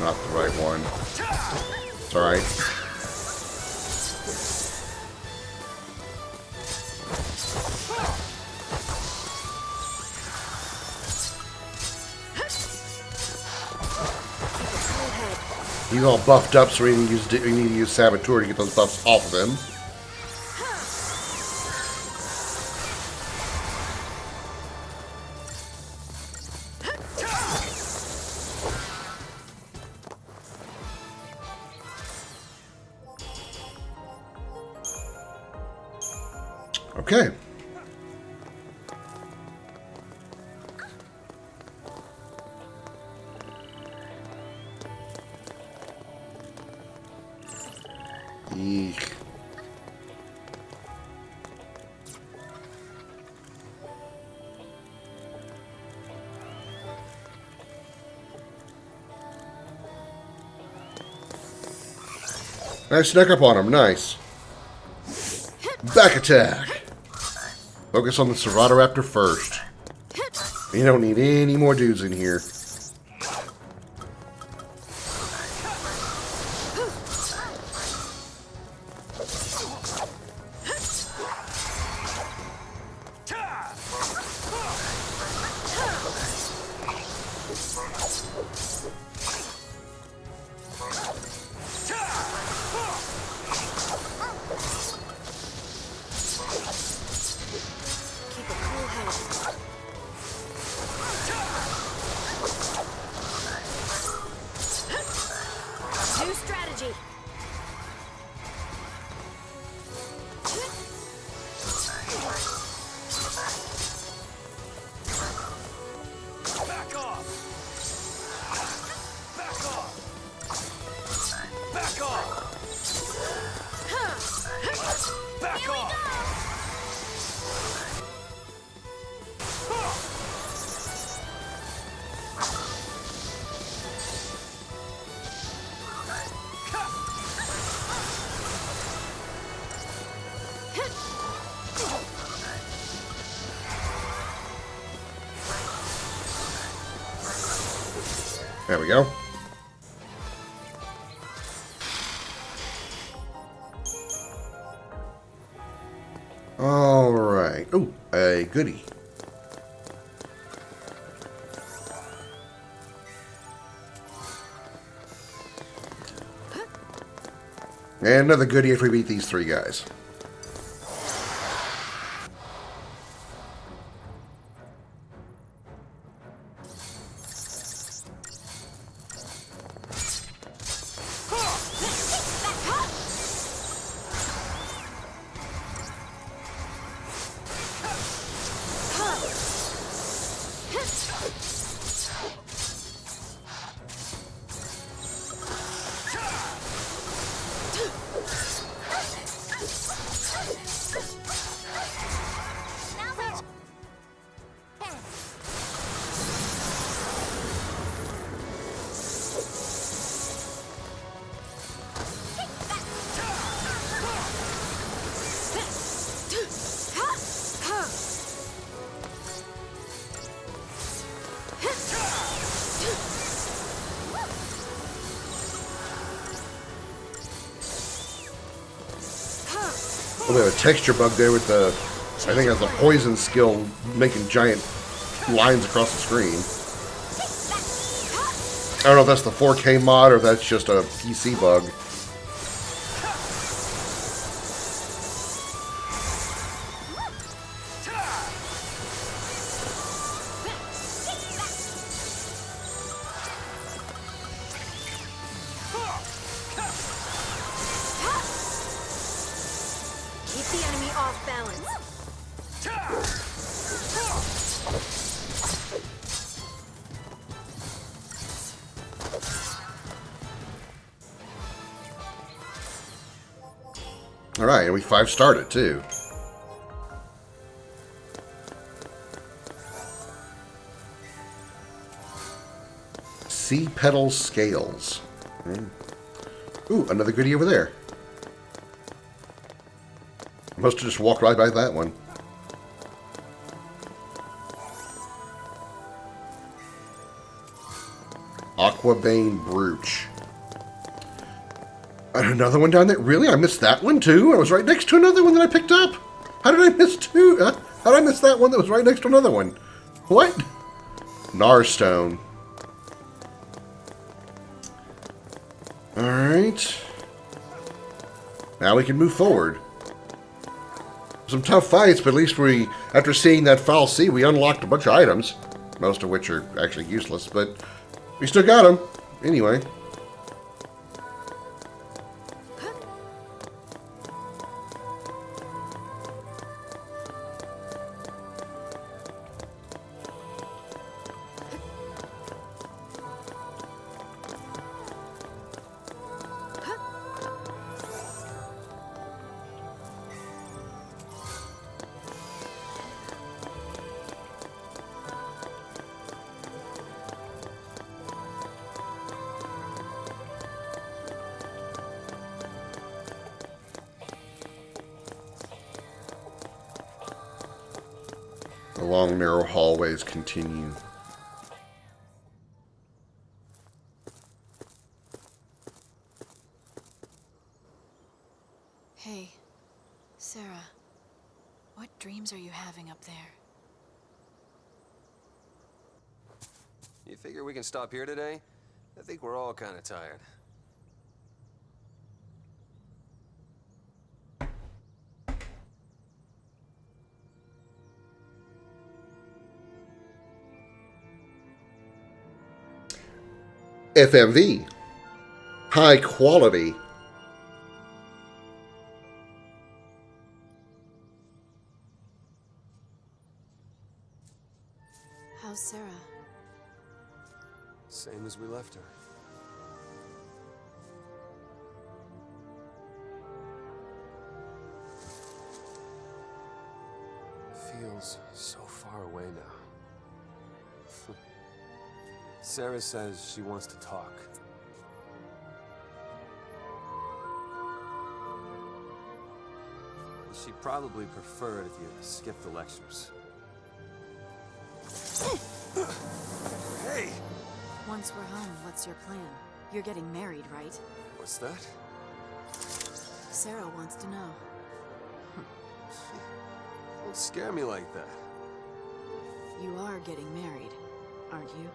Not the right one. It's alright. He's all buffed up, so we need to use Saboteur to get those buffs off of him. Okay. Eek. I snuck up on him. Nice. Back attack. Focus on the Ceratopraptor first. You don't need any more dudes in here. New strategy. Back off! Back off! Back off! Back off! There we go. Alright. Oh, a goodie. And another goodie if we beat these three guys. A little bit of a texture bug there with the, I think that's a poison skill making giant lines across the screen. I don't know if that's the 4K mod or if that's just a PC bug. Keep the enemy off balance. Alright, and we 5-starred it too. Sea petal scales. Ooh, another goodie over there. Must have just walked right by that one. Aquabane Brooch. And another one down there. Really? I missed that one too? I was right next to another one that I picked up. How did I miss two? How did I miss that one that was right next to another one? What? Narstone. Alright. Now we can move forward. Some tough fights, but at least we, after seeing that foul sea, we unlocked a bunch of items. Most of which are actually useless, but we still got them. Anyway. The long, narrow hallways continue. Hey, Sarah. What dreams are you having up there? You figure we can stop here today? I think we're all kind of tired. FMV. High quality. How's Sarah? Same as we left her. Feels so far away now. Sarah says she wants to talk. She'd probably prefer it if you skipped the lectures. Hey! Once we're home, what's your plan? You're getting married, right? What's that? Sarah wants to know. Don't scare me like that. You are getting married, aren't you?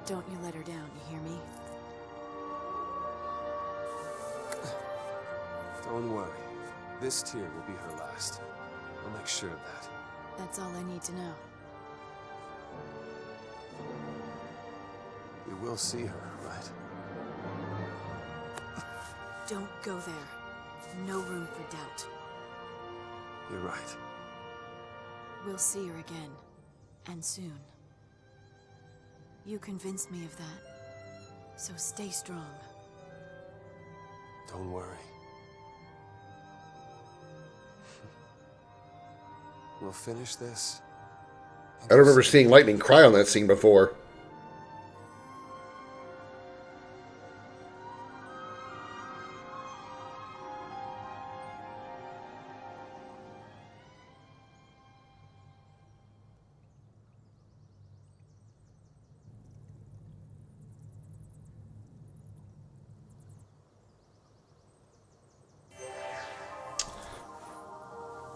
Don't you let her down, you hear me? Don't worry. This tear will be her last. I'll make sure of that. That's all I need to know. You will see her, right? Don't go there. No room for doubt. You're right. We'll see her again. And soon. You convinced me of that. So stay strong. Don't worry. We'll finish this. I don't remember seeing Lightning cry on that scene before.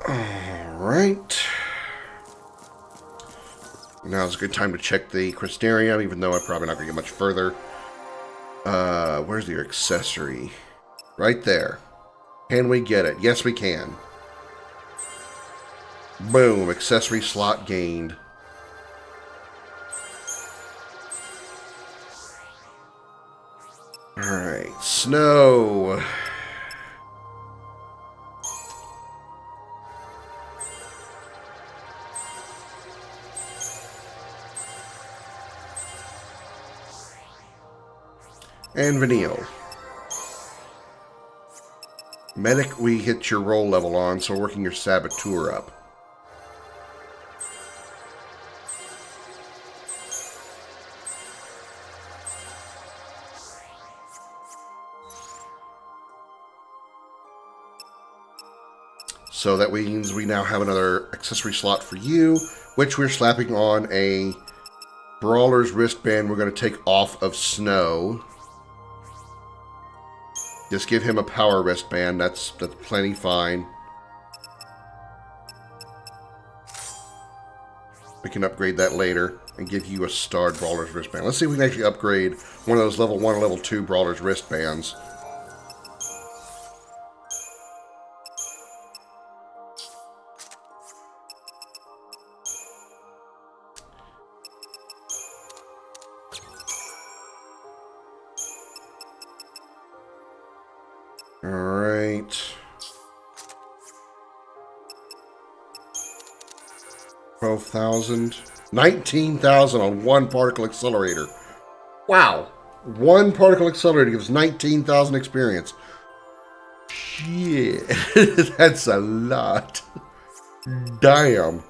Alright. Now's a good time to check the Crystarium, even though I'm probably not going to get much further. Where's your accessory? Right there. Can we get it? Yes, we can. Boom. Accessory slot gained. Alright. Snow. And Vanille. Medic, we hit your roll level on, so we're working your Saboteur up. So that means we now have another accessory slot for you, which we're slapping on a Brawler's wristband we're going to take off of Snow. Just give him a power wristband. That's plenty fine. We can upgrade that later and give you a starred Brawler's wristband. Let's see if we can actually upgrade one of those level 1 or level 2 Brawler's wristbands. Alright. 12,000. 19,000 on one particle accelerator. Wow. One particle accelerator gives 19,000 experience. Shit. That's a lot. Damn.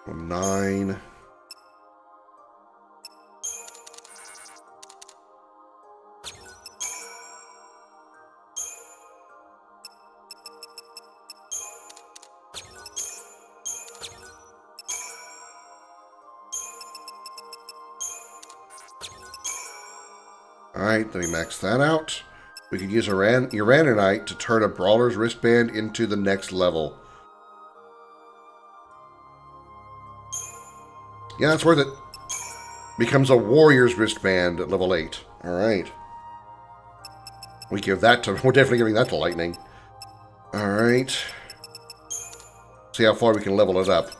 9. Alright, let me max that out. We could use Uraninite to turn a Brawler's Wristband into the next level. Yeah, that's worth it. Becomes a Warrior's Wristband at level 8. Alright. We give that to... We're definitely giving that to Lightning. Alright. See how far we can level it up.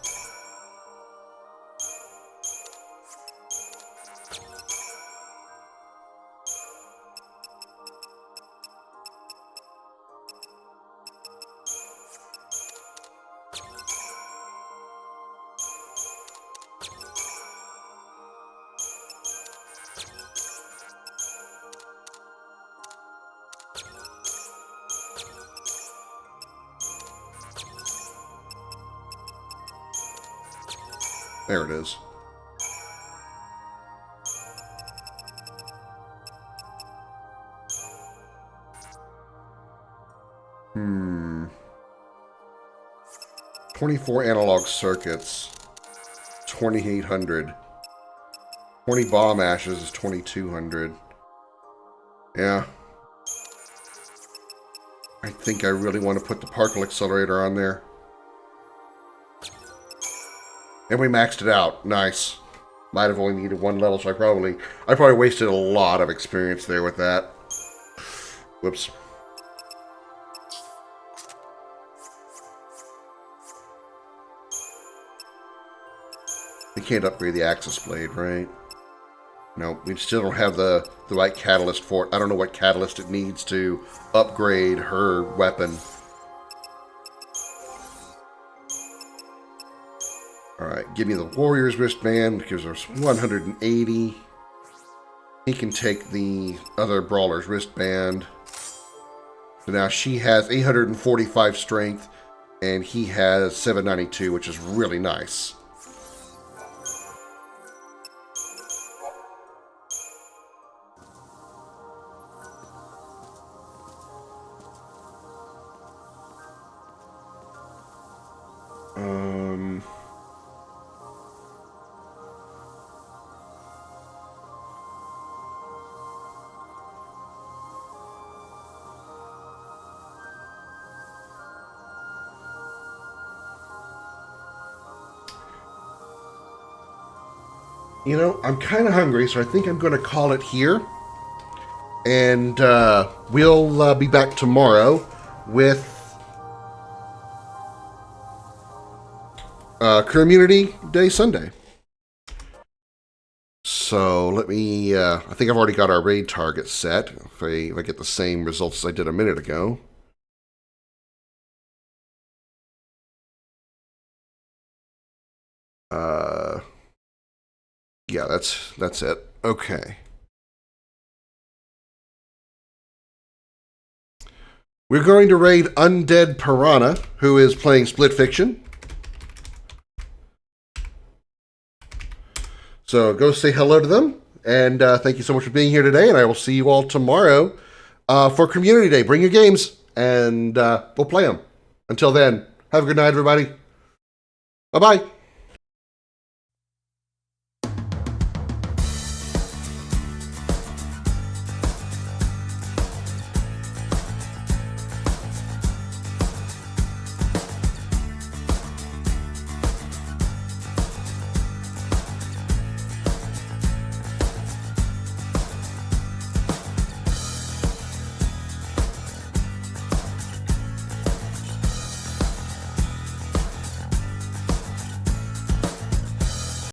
There it is. Hmm. 24 analog circuits. 2,800. 20 bomb ashes is 2,200. Yeah. I think I really want to put the particle accelerator on there. And we maxed it out. Nice. Might have only needed 1 level, so I probably wasted a lot of experience there with that. Whoops. We can't upgrade the Axis Blade, right? No, we still don't have the right catalyst for it. I don't know what catalyst it needs to upgrade her weapon. Alright, give me the Warrior's Wristband, because there's 180. He can take the other Brawler's Wristband. So now she has 845 strength, and he has 792, which is really nice. You know, I'm kind of hungry, so I think I'm going to call it here. And we'll be back tomorrow with Community Day Sunday. So let me... I think I've already got our raid target set. If I get the same results as I did a minute ago. Yeah, that's it. Okay. We're going to raid Undead Piranha, who is playing Split Fiction. So go say hello to them, and thank you so much for being here today, and I will see you all tomorrow for Community Day. Bring your games, and we'll play them. Until then, have a good night, everybody. Bye-bye.